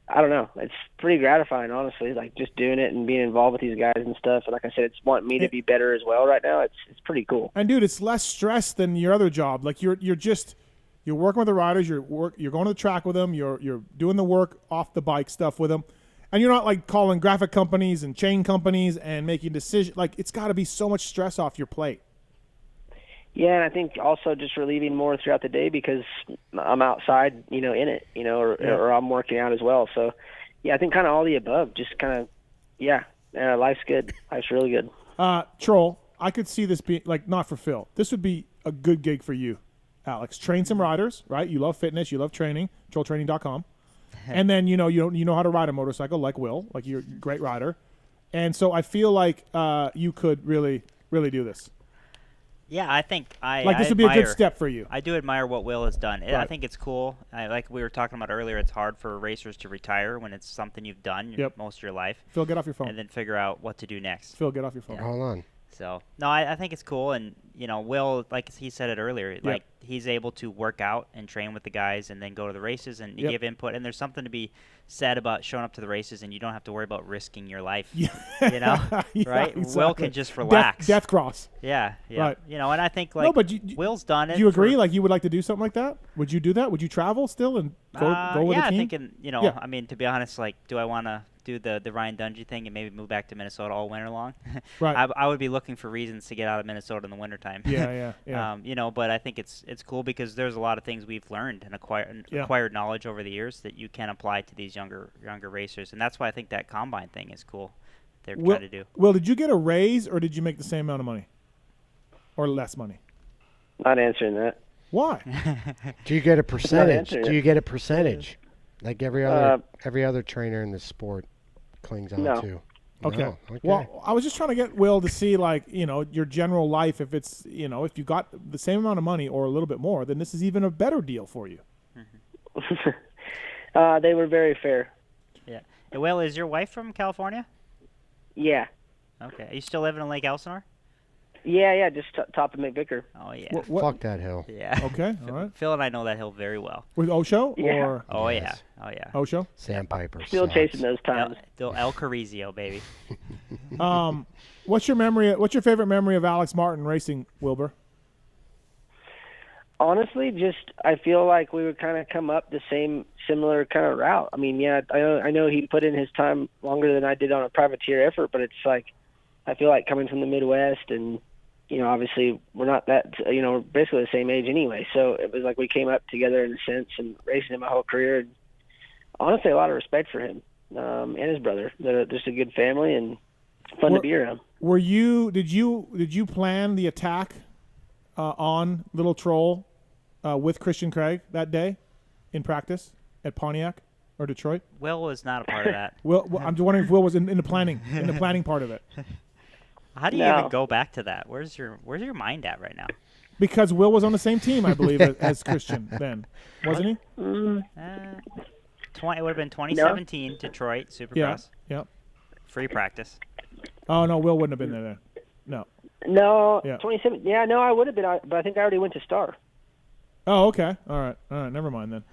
I don't know. It's pretty gratifying, honestly, like just doing it and being involved with these guys and stuff. And like I said, it's wanting me to be better as well right now. It's pretty cool. And dude, it's less stress than your other job. Like you're working with the riders, you're going to the track with them, you're doing the work off the bike stuff with them. And you're not like calling graphic companies and chain companies and making decisions. Like it's got to be so much stress off your plate. Yeah, and I think also just relieving more throughout the day because I'm outside, in it, or I'm working out as well. So, yeah, I think kind of all the above. Just kind of, life's good. Life's really good. Troll, I could see this being like not for Phil. This would be a good gig for you, Alex. Train some riders, right? You love fitness, you love training. TrollTraining.com. And then you know how to ride a motorcycle like Will, like you're a great rider, and so I feel like you could really do this. Yeah, I think this would be a good step for you. I do admire what Will has done. Right. I think it's cool. Like we were talking about earlier, it's hard for racers to retire when it's something you've done most of your life. Phil, get off your phone. And then figure out what to do next. Phil, get off your phone. Yeah. Hold on. So, no, I think it's cool. And, Will, like he said it earlier, like he's able to work out and train with the guys and then go to the races and give input. And there's something to be said about showing up to the races and you don't have to worry about risking your life, right? Exactly. Will can just relax. Death cross. Yeah. Right. And I think, like, Will's done it. Do you agree? Like, you would like to do something like that? Would you do that? Would you travel still and go with a team? I mean, to be honest, like, do I want to do the Ryan Dungey thing and maybe move back to Minnesota all winter long? Right. I would be looking for reasons to get out of Minnesota in the wintertime. Yeah. But I think it's cool because there's a lot of things we've learned and acquired knowledge over the years that you can apply to these younger racers, and that's why I think that combine thing is cool. They're trying to do. Will, did you get a raise or did you make the same amount of money, or less money? Not answering that. Why? Do you get a percentage? Like every other trainer in the sport clings on to? Okay. No. Okay. Well, I was just trying to get Will to see, like, your general life. If it's, if you got the same amount of money or a little bit more, then this is even a better deal for you. They were very fair. Yeah. And Will, is your wife from California? Yeah. Okay. Are you still living in Lake Elsinore? Yeah, just top of McVicker. Oh, yeah. Fuck that hill. Yeah. Okay, all right. Phil and I know that hill very well. With Osho? Yeah. Or? Oh, Yes. yeah. Oh, yeah. Osho? Sandpiper. Still chasing those times. El Carrizio, baby. What's your favorite memory of Alex Martin racing, Wilbur? Honestly, I feel like we would kind of come up the similar kind of route. I mean, yeah, I know he put in his time longer than I did on a privateer effort, but it's like, I feel like coming from the Midwest and, obviously we're not that, we're basically the same age anyway. So it was like we came up together in a sense and racing him my whole career. And honestly, a lot of respect for him and his brother. They're just a good family and it's fun to be around. Did you plan the attack on Little Troll with Christian Craig that day in practice at Pontiac or Detroit? Will was not a part of that. I'm just wondering if Will was in the planning part of it. How do you even go back to that? Where's your mind at right now? Because Will was on the same team, I believe, as Christian then, wasn't he? It would have been 2017 Detroit Supercross. Yeah. Free practice. Oh no, Will wouldn't have been there then. No. No, Yeah. 27. Yeah, no, I would have been, but I think I already went to Star. Oh, okay. All right. Never mind then.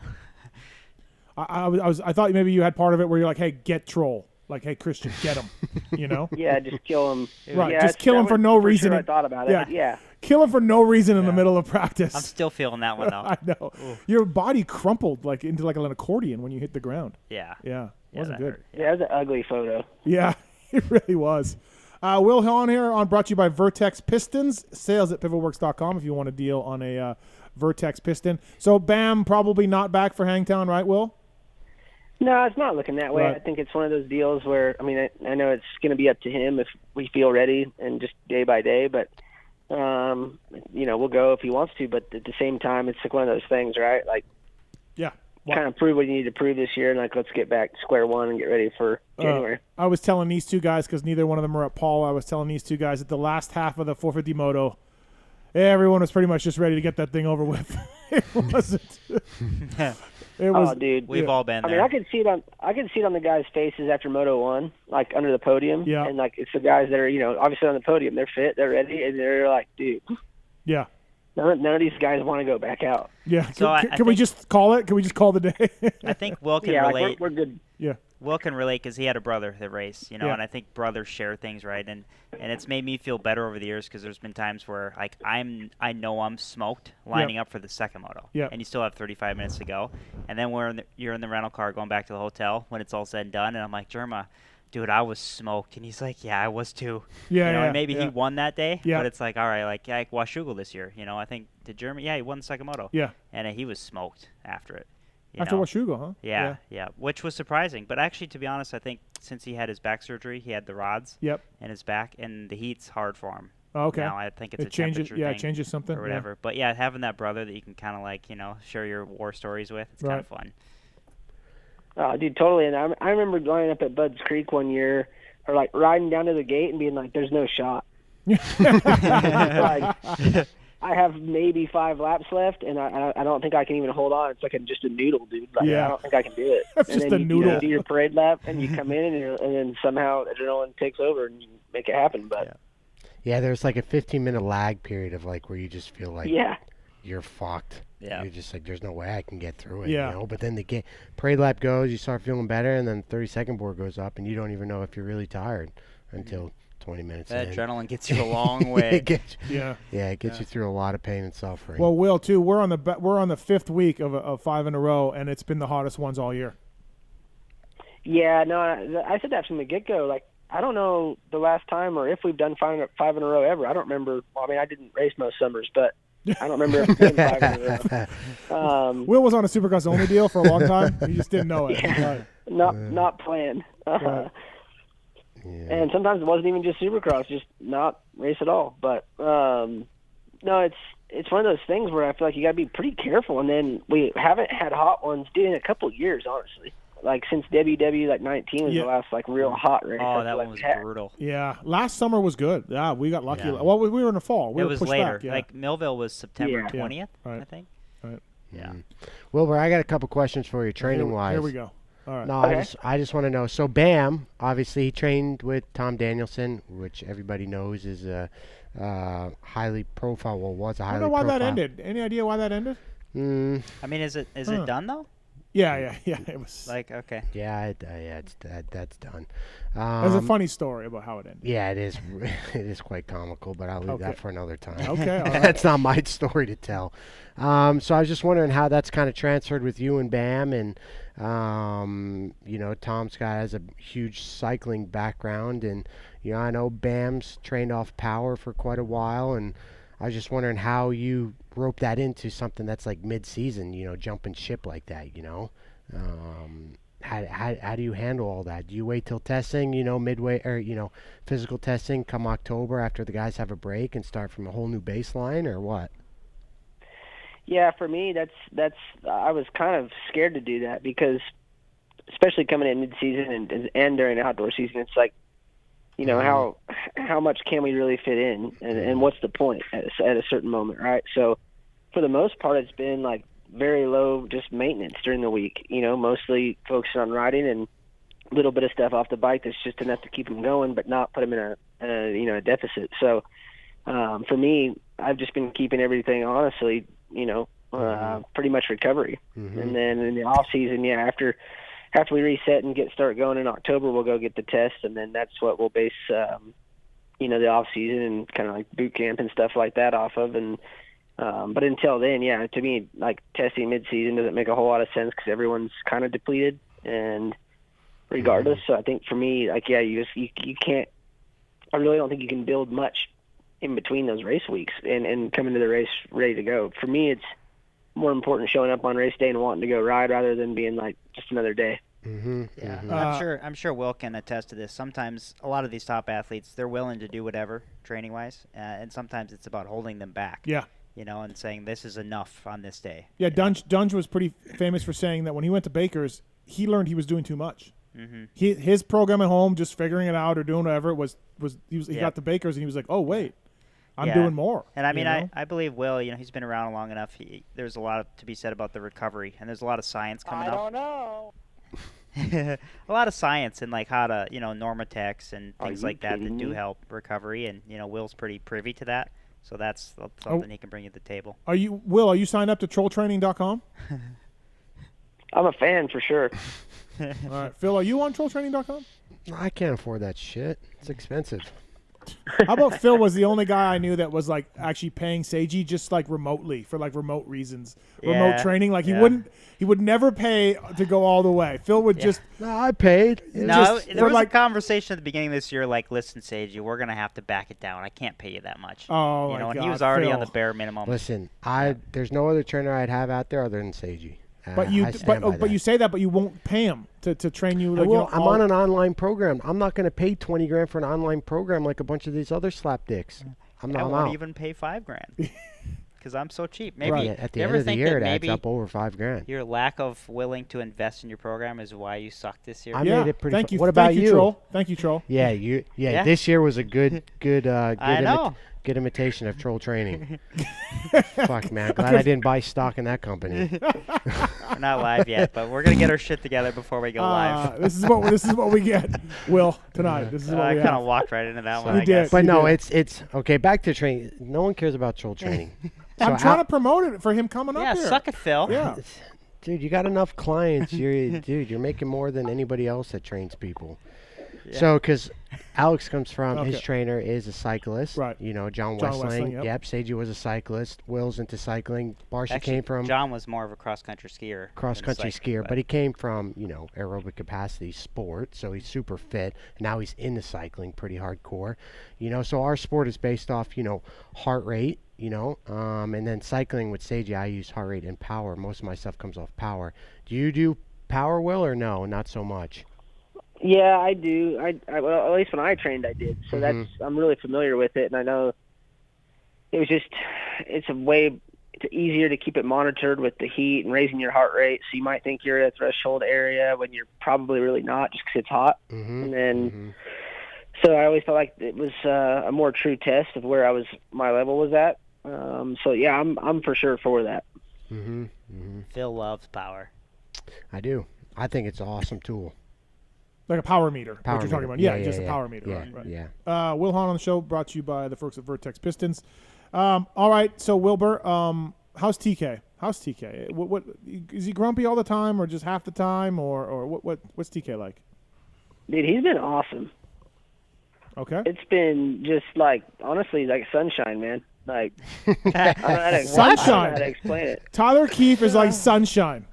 I thought maybe you had part of it where you're like, hey, get Troll. Like, hey, Christian, get him. You know? Yeah, just kill him. Right, yeah, just kill him for no reason. Sure I thought about it. Yeah. Kill him for no reason in the middle of practice. I'm still feeling that one out. I know. Ooh. Your body crumpled like into like an accordion when you hit the ground. Yeah. Yeah. Wasn't good. Yeah, it was an ugly photo. Yeah, it really was. Wil Hahn here on brought to you by Vertex Pistons. Sales at pivotworks.com if you want a deal on a Vertex piston. So Bam probably not back for Hangtown, right, Will? No, it's not looking that way. Right. I think it's one of those deals where, I mean, I know it's going to be up to him if we feel ready and just day by day, but, we'll go if he wants to. But at the same time, it's like one of those things, right? Like, kind of prove what you need to prove this year, and like let's get back to square one and get ready for January. I was telling these two guys, because neither one of them are at Paul, I was telling these two guys that the last half of the 450 moto, everyone was pretty much just ready to get that thing over with. It wasn't. It was, dude, we've all been there. I mean, I could see it on the guys' faces after Moto 1, like under the podium. Yeah. And like it's the guys that are, obviously on the podium, they're fit, they're ready, and they're like, dude. Yeah. None of these guys want to go back out. Yeah. So can we just call it? Can we just call the day? I think Will can relate. relate. We're good. Yeah. Will can relate because he had a brother that raced, Yeah. and I think brothers share things, right? And it's made me feel better over the years because there's been times where like I know I'm smoked lining up for the second moto, and you still have 35 minutes to go, and then you're in the rental car going back to the hotel when it's all said and done, and I'm like, Jerma, dude, I was smoked. And he's like, yeah, I was too. And maybe he won that day, but it's like, all right, like Washougal this year, I think, did Jeremy? Yeah, he won the second moto. Yeah. And he was smoked after it. After Washougal, huh? Yeah, which was surprising. But actually, to be honest, I think since he had his back surgery, he had the rods in his back, and the heat's hard for him. Oh, okay. Now I think it's a changes, temperature thing. it changes something. Or whatever. Yeah. But, yeah, having that brother that you can kind of like, share your war stories with, it's kind of fun. Oh, dude, totally. And I remember lining up at Bud's Creek one year, or like riding down to the gate and being like, there's no shot. Like, I have maybe 5 laps left, and I don't think I can even hold on. It's like just a noodle, dude. Like, I don't think I can do it. That's and just then a noodle. You do your parade lap, and you come in, and then somehow adrenaline takes over, and you make it happen. But yeah, there's like a 15-minute lag period of like where you just feel like you're fucked. Yeah. You're just like, there's no way I can get through it. Yeah. But then the parade lap goes, you start feeling better, and then 30-second board goes up, and you don't even know if you're really tired until 20 minutes that in. Adrenaline gets you a long way. It gets Yeah. it gets you through a lot of pain and suffering. Well, Will, too, we're on the 5th week of 5 in a row, and it's been the hottest ones all year. yeah, no, I said that from the get-go. Like, I don't know the last time or if we've done 5 in a row ever. I don't remember. Well, I mean, I didn't race most summers, but I don't remember if it's been 5 in a row. Will was on a Supercross only deal for a long time. You just didn't know it. Yeah. Right. Not planned. Right. And sometimes it wasn't even just Supercross, just not race at all. But no, it's one of those things where I feel like you got to be pretty careful. And then we haven't had hot ones in a couple of years, honestly. Like since WW like 19 was the last like real hot race. Oh, that one was brutal. Yeah, last summer was good. Yeah, we got lucky. Yeah. Well, we were in the fall. We it were was pushed later. back, yeah. Like Millville was September 20th, Right. I think. Right. Yeah. Wilbur, I got a couple questions for you, training-wise. Here we go. All right. No, I just want to know. So Bam, obviously, he trained with Tom Danielson, which everybody knows is a highly profile. Well, was a highly profile. I don't know why that ended. Any idea why that ended? I mean, is it done though? Yeah. It was like okay. Yeah, that's done. There's a funny story about how it ended. Yeah, it is. It is quite comical, but I'll leave that for another time. Okay, all right. That's not my story to tell. So I was just wondering how that's kind of transferred with you and Bam, and Tom Scott has a huge cycling background, and I know Bam's trained off power for quite a while, and I was just wondering how you rope that into something that's like mid-season, jumping ship like that, How do you handle all that? Do you wait till testing, midway, or, physical testing come October after the guys have a break and start from a whole new baseline, or what? Yeah, for me, that's I was kind of scared to do that because, especially coming in mid-season and during the outdoor season, it's like you know, how much can we really fit in, and what's the point at a certain moment, right? So for the most part, it's been like very low just maintenance during the week, you know, mostly focusing on riding and a little bit of stuff off the bike that's just enough to keep them going, but not put them in a deficit. So for me, I've just been keeping everything, honestly, you know, pretty much recovery. And then in the off season, after we reset and start going in October, we'll go get the test, and then that's what we'll base, you know, the off season and kind of like boot camp and stuff like that off of. And but until then, to me, like testing mid-season doesn't make a whole lot of sense because everyone's kind of depleted, and regardless. So I think for me, like, you can't. I really don't think you can build much in between those race weeks and come into the race ready to go. For me, it's more important showing up on race day and wanting to go ride rather than being like just another day. I'm sure Wil can attest to this. Sometimes a lot of these top athletes, they're willing to do whatever training wise, and sometimes it's about holding them back. Yeah. You know, and saying this is enough on this day. Yeah, Dunge was pretty famous for saying that when he went to Baker's, he learned he was doing too much. His program at home, just figuring it out or doing whatever, he got to Baker's and he was like, oh wait, I'm doing more. And I mean, I believe Wil, you know, he's been around long enough. There's a lot to be said about the recovery, and there's a lot of science coming up. I don't know. A lot of science and like how to, you know, Normatex and things like that do help recovery, and you know, Wil's pretty privy to that, so that's something he can bring to the table. Wil, are you signed up to trolltraining.com? I'm a fan for sure. All right, Phil, are you on trolltraining.com? I can't afford that shit. It's expensive. How about Phil was the only guy I knew that was like actually paying Seiji just like remotely for like remote reasons, remote training. Like he would never pay to go all the way. Phil would just. No, I paid. No, there was a conversation at the beginning of this year, like, listen, Seiji, we're gonna have to back it down. I can't pay you that much. Oh, you know, my and God, he was already Phil. on the bare minimum. Listen, there's no other trainer I'd have out there other than Seiji. But you say that, but you won't pay him to train you. Like, I'm on an online program. I'm not going to pay $20,000 for an online program like a bunch of these other slapdicks. I won't even pay $5,000 because I'm so cheap. Maybe at the end of the year, it adds up over $5,000. Your lack of willing to invest in your program is why you sucked this year. I made it pretty. Thank you. What about you? Troll. Thank you, Troll. Yeah, this year was a good good imitation of troll training. Fuck, man. Glad I didn't buy stock in that company. We're not live yet, but we're gonna get our shit together before we go live. This is what we get, Wil, tonight. This is what we I kind of walked right into that one. You did. But no, it's okay. Back to training. No one cares about troll training. I'm trying to promote it for him coming up here. Yeah, suck it, Phil. Yeah. Dude, you got enough clients. You're making more than anybody else that trains people. Yeah. So, because Alex comes from, his trainer is a cyclist. Right. You know, John Westling. Yep. Seiji was a cyclist. Wil's into cycling. Barsha came from... John was more of a cross-country skier. Cross-country skier. But he came from, you know, aerobic capacity sport. So he's super fit. Now he's into cycling pretty hardcore. You know, so our sport is based off, you know, heart rate. You know, and then cycling with Seiji, I use heart rate and power. Most of my stuff comes off power. Do you do power, Wil, or no? Not so much. Yeah, I do. Well, at least when I trained, I did. So I'm really familiar with it, and I know it's easier to keep it monitored with the heat and raising your heart rate. So you might think you're at a threshold area when you're probably really not, just because it's hot. And then, so I always felt like it was a more true test of where my level was at. So yeah, I'm for sure for that. Phil loves power. I do. I think it's an awesome tool. Like a power meter. What you're talking about? Yeah, just a yeah. power meter. Yeah, right. Yeah. Wil Hahn on the show, brought to you by the folks at Vertex Pistons. All right, so Wilbur, how's TK? What is he grumpy all the time, or just half the time, or what's TK like? Dude, he's been awesome. Okay. It's been just like, honestly, like sunshine, man. Like, I don't know how to explain it. Tyler Keefe is like sunshine.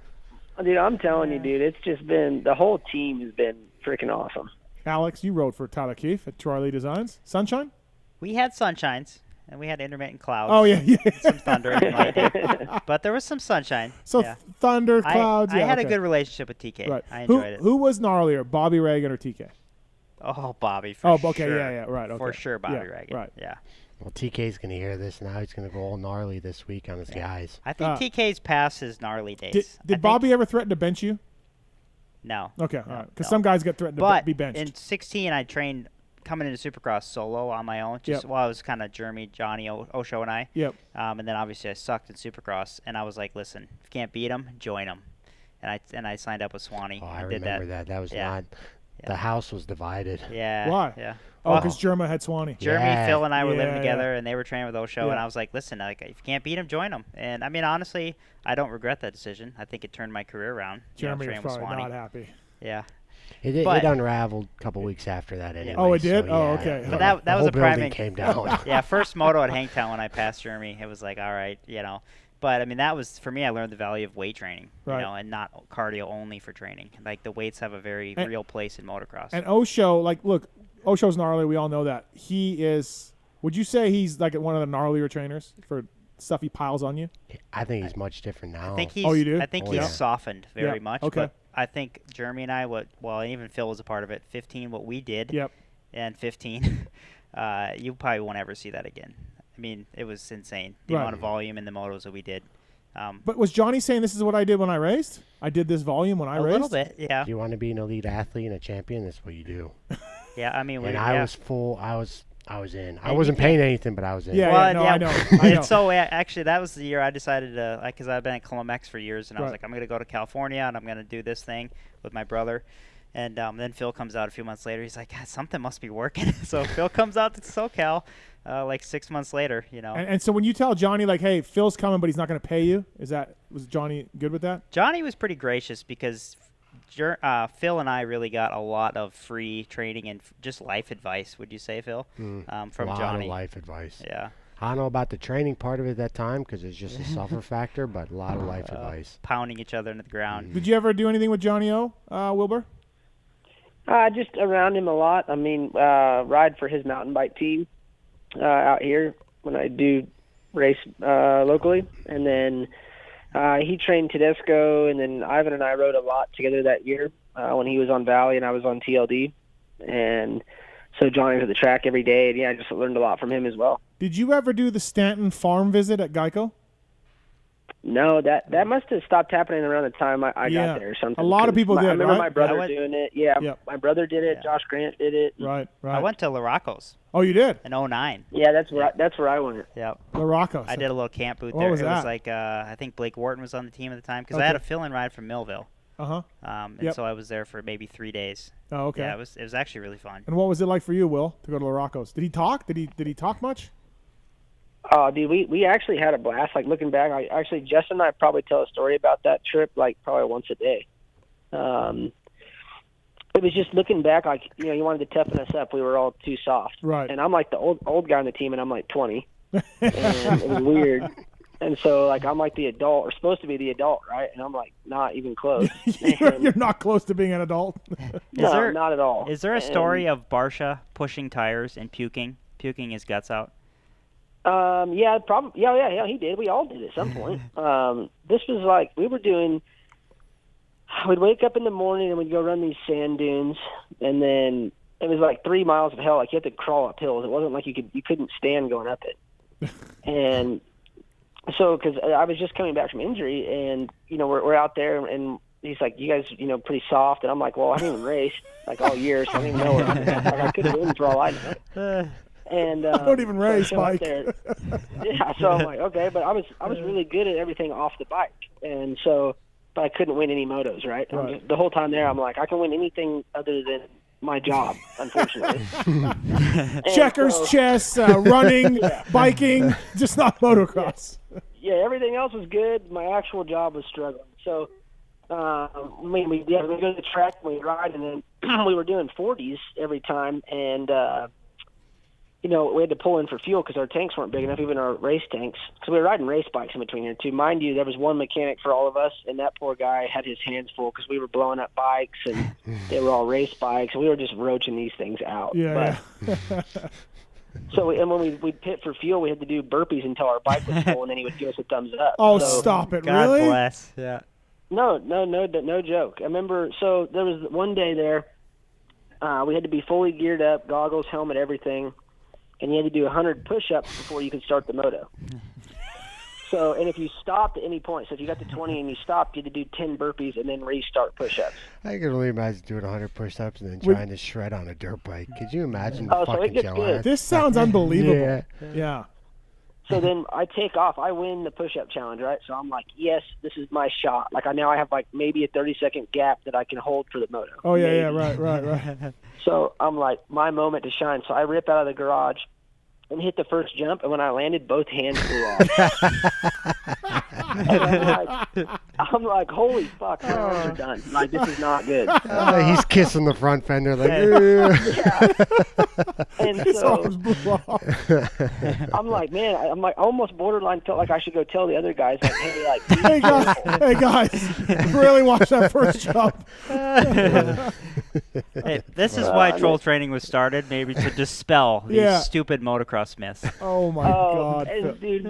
Dude, I'm telling you, dude, it's just been, the whole team has been freaking awesome. Alex, you rode for Tyler Keefe at Charlie Designs. Sunshine? We had sunshines, and we had intermittent clouds. Oh, yeah. Some thunder and lightning. But there was some sunshine. So thunder, clouds, I had a good relationship with TK. Right. I enjoyed it. Who was gnarlier, Bobby Reagan or TK? Oh, Bobby, for sure. Okay, yeah, right. Okay. For sure, Bobby Reagan. Right. Yeah. Well, TK's going to hear this now. He's going to go all gnarly this week on his guys. I think TK's past his gnarly days. Did Bobby ever threaten to bench you? No. Okay, all right. Because some guys get threatened to be benched. In 16, I trained coming into Supercross solo on my own. Just while I was kind of Jeremy, Johnny, Osho, and I. Yep. And then obviously I sucked in Supercross, and I was like, listen, if you can't beat them, join them. And I signed up with Swanee. Oh, I did remember that. That was not. The house was divided. Yeah. Why? Yeah. Oh, because Jerma had Swanee. Jeremy, Phil, and I were living together, and they were training with Osho, and I was like, listen, like, if you can't beat them, join them. And, I mean, honestly, I don't regret that decision. I think it turned my career around. Jeremy was probably not happy. Yeah. It unraveled a couple weeks after that anyway. Oh, it did? So, oh, okay. But that was a prime came down. Yeah, first moto at Hangtown when I passed Jeremy, it was like, all right, you know. But, I mean, that was, for me, I learned the value of weight training, you know, and not cardio only for training. Like, the weights have a very real place in motocross. And Osho, like, look, Osho's gnarly. We all know that. He is, would you say he's, like, one of the gnarlier trainers for stuff he piles on you? I think he's much different now. I think he's, you do? I think he's softened very much. Okay. But I think Jeremy and I, and even Phil was a part of it, 15, what we did, and 15, you probably won't ever see that again. I mean, it was insane, the amount of volume in the motos that we did. But was Johnny saying this is what I did when I raced? I did this volume when I raced? A little bit, yeah. If you want to be an elite athlete and a champion, that's what you do. Yeah, I mean, I was full. I was in. I wasn't paying anything, but I was in. I know. And so actually, that was the year I decided to, because I've been at PulpMX for years, and I was like, I'm going to go to California and I'm going to do this thing with my brother. And then Phil comes out a few months later. He's like, God, something must be working. So Phil comes out to SoCal like 6 months later, you know. And so when you tell Johnny, like, hey, Phil's coming, but he's not going to pay you, was Johnny good with that? Johnny was pretty gracious because Phil and I really got a lot of free training and just life advice, would you say, Phil, from a lot Johnny? Of life advice. Yeah. I don't know about the training part of it at that time because it's just a suffer factor, but a lot of life advice. Pounding each other into the ground. Did you ever do anything with Johnny O, Wilbur? Just around him a lot. I mean, ride for his mountain bike team out here when I do race locally. And then he trained Tedesco, and then Ivan and I rode a lot together that year when he was on Valley and I was on TLD. And so Johnny was at the track every day, and I just learned a lot from him as well. Did you ever do the Stanton farm visit at Geico? No, that must have stopped happening around the time I got there or something. A lot of people did, I remember right? my brother doing it. Yeah, my brother did it. Josh Grant did it. Right. I went to Larocco's. Oh, you did? In 09. Yeah, that's where I went. Yep. Larocco's. I did a little camp boot What there. was it that? was like, I think Blake Wharton was on the team at the time because I had a fill-in ride from Millville. Uh-huh. And so I was there for maybe 3 days. Oh, okay. Yeah, it was actually really fun. And what was it like for you, Will, to go to Larocco's? Did he talk? Did he talk much? Oh, dude, we actually had a blast. Like, looking back, Jess and I probably tell a story about that trip, like, probably once a day. It was just looking back, like, you know, you wanted to toughen us up. We were all too soft. Right. And I'm like the old guy on the team, and I'm like 20. And it was weird. And so, like, I'm like the adult, or supposed to be the adult, right? And I'm like not even close. You're not close to being an adult. No, not at all. Is there a story of Barsha pushing tires and puking his guts out? Yeah, probably. Yeah, he did. We all did at some point. This was like we'd wake up in the morning and we'd go run these sand dunes, and then it was like 3 miles of hell. Like, you had to crawl up hills. It wasn't like you couldn't stand going up it. And so, because I was just coming back from injury, and you know we're out there, and he's like, "You guys, you know, pretty soft," and I'm like, "Well, I haven't even raced like all year, so I don't even know where I'm at. Like, I could have won for all I know." And I don't even race, so Mike. Yeah, so I'm like, okay, but I was really good at everything off the bike, and so, but I couldn't win any motos, right? The whole time there, I'm like, I can win anything other than my job, unfortunately. Checkers, chess, running, biking, just not motocross. Yeah, everything else was good. My actual job was struggling. So, we go to the track, we ride, and then we were doing 40s every time, and you know, we had to pull in for fuel because our tanks weren't big enough, even our race tanks, because we were riding race bikes in between here too. Mind you, there was one mechanic for all of us, and that poor guy had his hands full because we were blowing up bikes, and they were all race bikes, and we were just roaching these things out. Yeah. So, and when we'd pit for fuel, we had to do burpees until our bike was full, and then he would give us a thumbs up. Oh, so, stop it! God really? bless. Yeah. No joke. I remember. So there was one day there, we had to be fully geared up, goggles, helmet, everything. And you had to do 100 push-ups before you could start the moto. So, and if you stopped at any point, so if you got to 20 and you stopped, you had to do 10 burpees and then restart push-ups. I can only imagine doing 100 push-ups and then trying to shred on a dirt bike. Could you imagine the so it fucking gets gel good. ass? This sounds unbelievable. Yeah. So then I take off. I win the push-up challenge, right? So I'm like, yes, this is my shot. Like, I have like maybe a 30-second gap that I can hold for the moto. Oh, yeah, right. So I'm like, my moment to shine. So I rip out of the garage and hit the first jump, and when I landed, both hands flew off. And I'm like, holy fuck, my arms are done. Like, this is not good. He's kissing the front fender like, And His so arms blew off. I'm like, man, I almost borderline felt like I should go tell the other guys, like, hey, like, hey guys, really watch that first jump. Hey, this is why troll training was started, maybe to dispel these stupid motocross myths. Oh my God, and dude,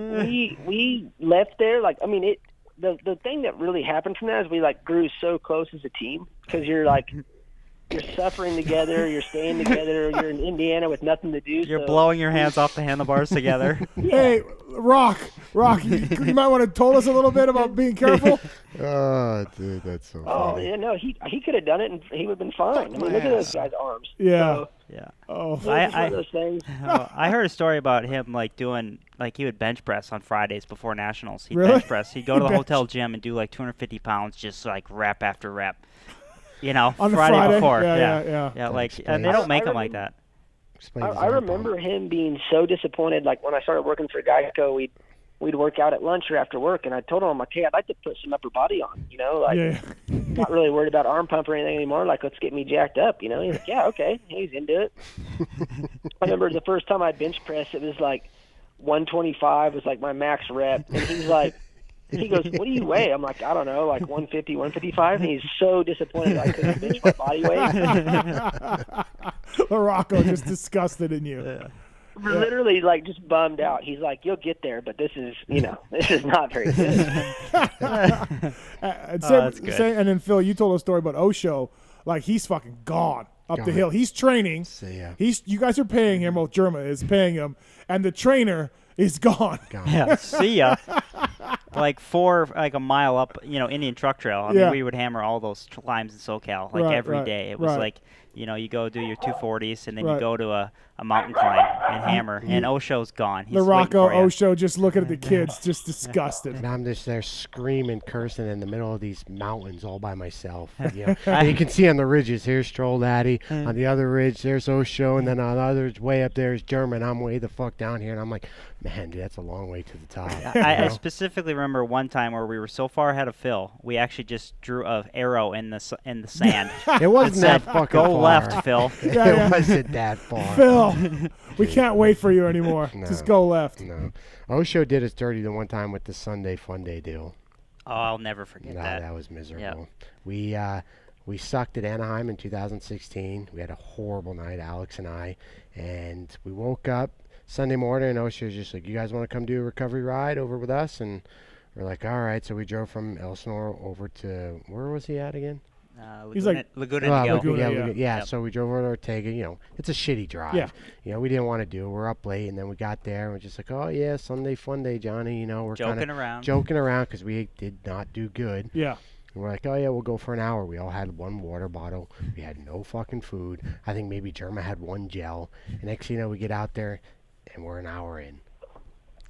we left there like, I mean, the thing that really happened from that is we like grew so close as a team, because you're suffering together, you're staying together, you're in Indiana with nothing to do. You're blowing your hands off the handlebars together. Hey, Rock, you might want to told us a little bit about being careful. Oh, dude, that's so funny. Yeah, no, he could have done it and he would have been fine. I mean, look at those guys' arms. Yeah. So, yeah. Oh, it's one of those things. I heard a story about him doing he would bench press on Fridays before nationals. He'd Really? bench press. He'd go to the hotel gym and do 250 pounds, just rep after rep. On Friday before. Yeah. And they don't make them like that. I remember him being so disappointed. Like when I started working for Geico, we'd work out at lunch or after work, and I told him, I'm like, hey, I'd like to put some upper body on, not really worried about arm pump or anything anymore. Like, let's get me jacked up, He's like, yeah, okay. He's into it. I remember the first time I bench pressed, it was 125 was my max rep, and he's like, he goes, what do you weigh? I'm like, I don't know, 150, 155. And he's so disappointed I couldn't bench my body weight. Rocco just disgusted in you. Yeah. Literally, just bummed out. He's like, you'll get there, but this is, this is not very good. That's good. And then, Phil, you told a story about Osho. He's fucking gone up the hill. He's training. You guys are paying him. Well, Germa is paying him. And the trainer is gone. Yeah, see ya. For a mile up, Indian Truck Trail. I mean, we would hammer all those climbs in SoCal every day. It was you go do your 240s and then you go to a mountain climb and hammer. And Osho's gone. He's the Rocco waiting for you. Osho just looking at the kids, just disgusted. And I'm just there screaming, cursing in the middle of these mountains all by myself. And you can see on the ridges, here's Stroll Daddy. On the other ridge, there's Osho. And then on the other way up there is German. I'm way the fuck down here. And I'm like, man, dude, that's a long way to the top. I specifically remember one time where we were so far ahead of Phil, we actually just drew an arrow in the sand. It wasn't that fucking Go far. left, Phil. It wasn't that far. Phil, we can't wait for you anymore. No, just go left. No. Osho did us dirty the one time with the Sunday Fun Day deal. Oh, I'll never forget that. That was miserable. Yep. We sucked at Anaheim in 2016. We had a horrible night, Alex and I, and we woke up Sunday morning, and Osho was just like, you guys want to come do a recovery ride over with us? And we're like, all right. So we drove from Elsinore over to, where was he at again? Laguna. Yeah. So we drove over to Ortega. It's a shitty drive. Yeah. We didn't want to do it. We're up late, and then we got there, and we're just like, oh yeah, Sunday Fun Day, Johnny. We're joking around because we did not do good. Yeah. And we're like, oh yeah, we'll go for an hour. We all had one water bottle. We had no fucking food. I think maybe Germa had one gel. And next thing you know, we get out there, and we're an hour in.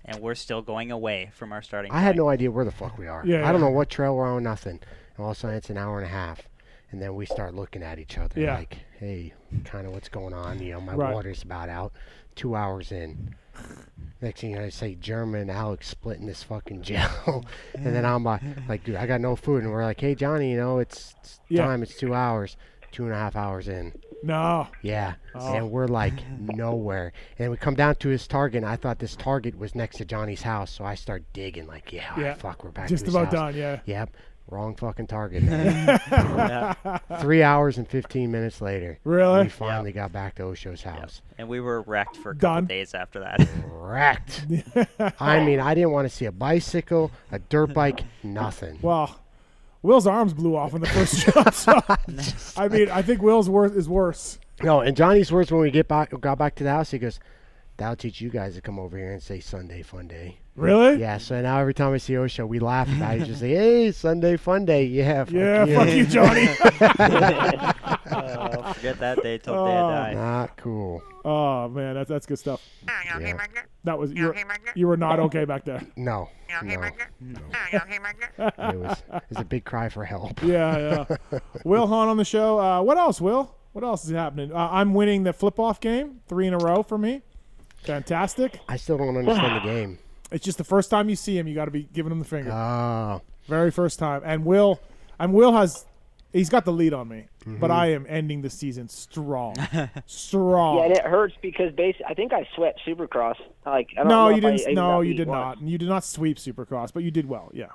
And we're still going away from our starting I point. had no idea where the fuck we are. Yeah, I don't know what trail we're on, nothing. And all of a sudden, it's an hour and a half. And then we start looking at each other like, hey, kind of what's going on? My water's about out. 2 hours in. Next thing I say, German and Alex splitting this fucking gel. And then I'm like, dude, I got no food. And we're like, hey, Johnny, it's time. It's 2 hours. 2.5 hours in. No. Yeah. Oh. And we're nowhere. And we come down to his target, and I thought this target was next to Johnny's house. So I start digging fuck, we're back just to his about house. Done, yeah. Yep. Wrong fucking target, man. 3 hours and 15 minutes later. Really? We finally got back to Osho's house. And we were wrecked for a couple days after that. Wrecked. I mean, I didn't want to see a bicycle, a dirt bike, nothing. Well, Will's arms blew off in the first jump. So, I think Will's is worse. No, and Johnny's worse when we got back to the house. He goes, that'll teach you guys to come over here and say Sunday Fun Day. Really? Yeah. So now every time I see Osho, we laugh about it. Just say, "Hey, Sunday Fun Day." Yeah. Fuck you, Johnny. Forget that day till day I die. Not cool. Oh man, that's good stuff. Yeah. That was you were not okay back there. No. It was a big cry for help. Yeah. Wil Hahn on the show. What else, Will? What else is happening? I'm winning the flip-off game, 3 in a row for me. Fantastic. I still don't understand the game. It's just the first time you see him, you got to be giving him the finger. Oh. Very first time. And Will he's got the lead on me, but I am ending the season strong. Strong. Yeah, and it hurts because I think I swept Supercross. Like, I don't no, know you if I didn't. even No, got you beat did once. not. You did not sweep Supercross, but you did well. Yeah.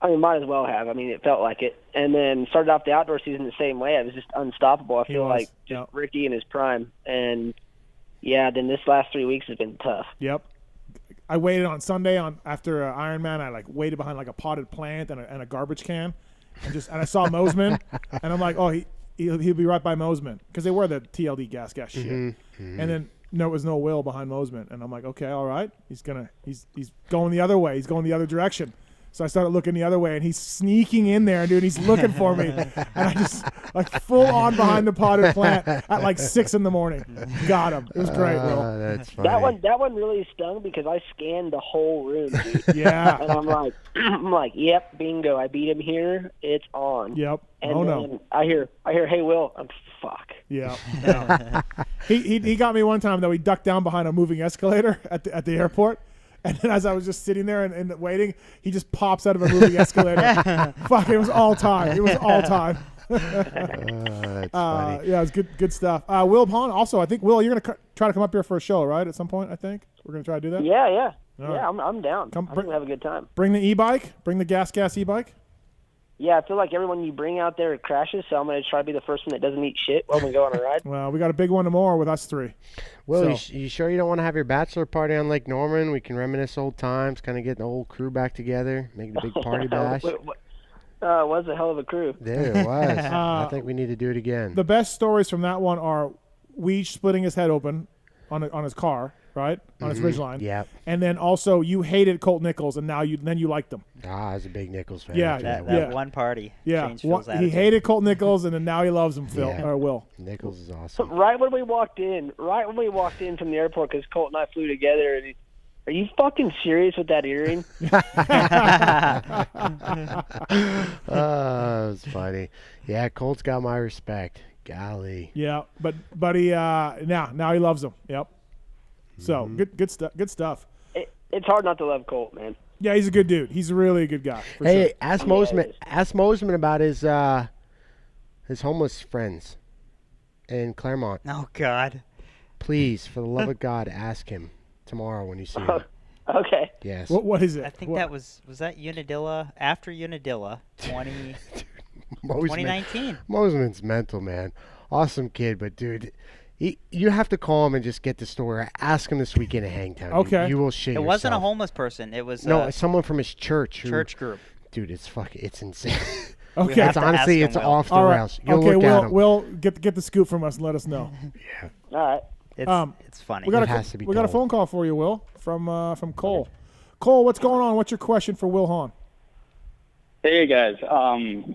I mean, might as well have. I mean, it felt like it. And then started off the outdoor season the same way. I was just unstoppable. I feel like just Ricky in his prime. And, yeah, then this last 3 weeks has been tough. Yep. I waited on Sunday after Ironman. I waited behind a potted plant and a garbage can, and I saw Mosman, and I'm like, oh, he'll be right by Mosman because they wear the TLD gas shit. And then there was no Will behind Mosman, and I'm like, okay, all right, he's going the other way. He's going the other direction. So I started looking the other way, and he's sneaking in there, dude. He's looking for me, and I just full on behind the potted plant at 6 in the morning. Got him. It was great, Will. That's funny. That one really stung because I scanned the whole room, dude. Yeah. And I'm like, yep, bingo. I beat him here. It's on. Yep. And then I hear, hey, Will. I'm fuck. Yeah. He got me one time though. He ducked down behind a moving escalator at the airport. And then as I was just sitting there and waiting, he just pops out of a moving escalator. Fuck, it was all time. It was all time. That's funny. Yeah, it was good stuff. Wil Hahn, also, I think, Will, you're going to try to come up here for a show, right, at some point, I think? We're going to try to do that? Yeah. All right. I'm down. I'm going to have a good time. Bring the e-bike. Bring the gas e-bike. Yeah, I feel like everyone you bring out there crashes, so I'm going to try to be the first one that doesn't eat shit while we go on a ride. Well, we got a big one tomorrow with us 3. Well, you sure you don't want to have your bachelor party on Lake Norman? We can reminisce old times, kind of get the whole crew back together, make it a big party bash. Was a hell of a crew. There it was. I think we need to do it again. The best stories from that one are Weege splitting his head open on his car, right? On his Ridgeline. Yep. And then also you hated Colt Nichols, and now you liked him. I was a big Nichols fan. Yeah, that one party. Changed Phil's he attitude. hated Colt Nichols, and then now he loves him. Or Will. Nichols is awesome. Right when we walked in from the airport, because Colt and I flew together, and are you fucking serious with that earring? Oh, it was funny. Yeah, Colt's got my respect. Golly. Yeah, but he now he loves him. Yep. So good stuff. It's hard not to love Colt, man. Yeah, he's a good dude. He's really a good guy. Hey, sure. ask Mosman about his homeless friends in Claremont. Oh God. Please, for the love of God, ask him tomorrow when you see him. Okay. Yes. What is it? I think that was that Unadilla after Unadilla 2019. Mosman's mental, man. Awesome kid, but dude, you have to call him and just get the story. Ask him this weekend at Hangtown. Okay. You will shit It yourself. wasn't a homeless person. It was it's someone from his church. Church group. Dude, it's insane. Okay. It's honestly, it's off the rails. You'll look at him. Will get the scoop from us and let us know. Yeah. All right. It's funny. We got a phone call for you, Will, from Cole. Cole, what's going on? What's your question for Wil Hahn? Hey guys,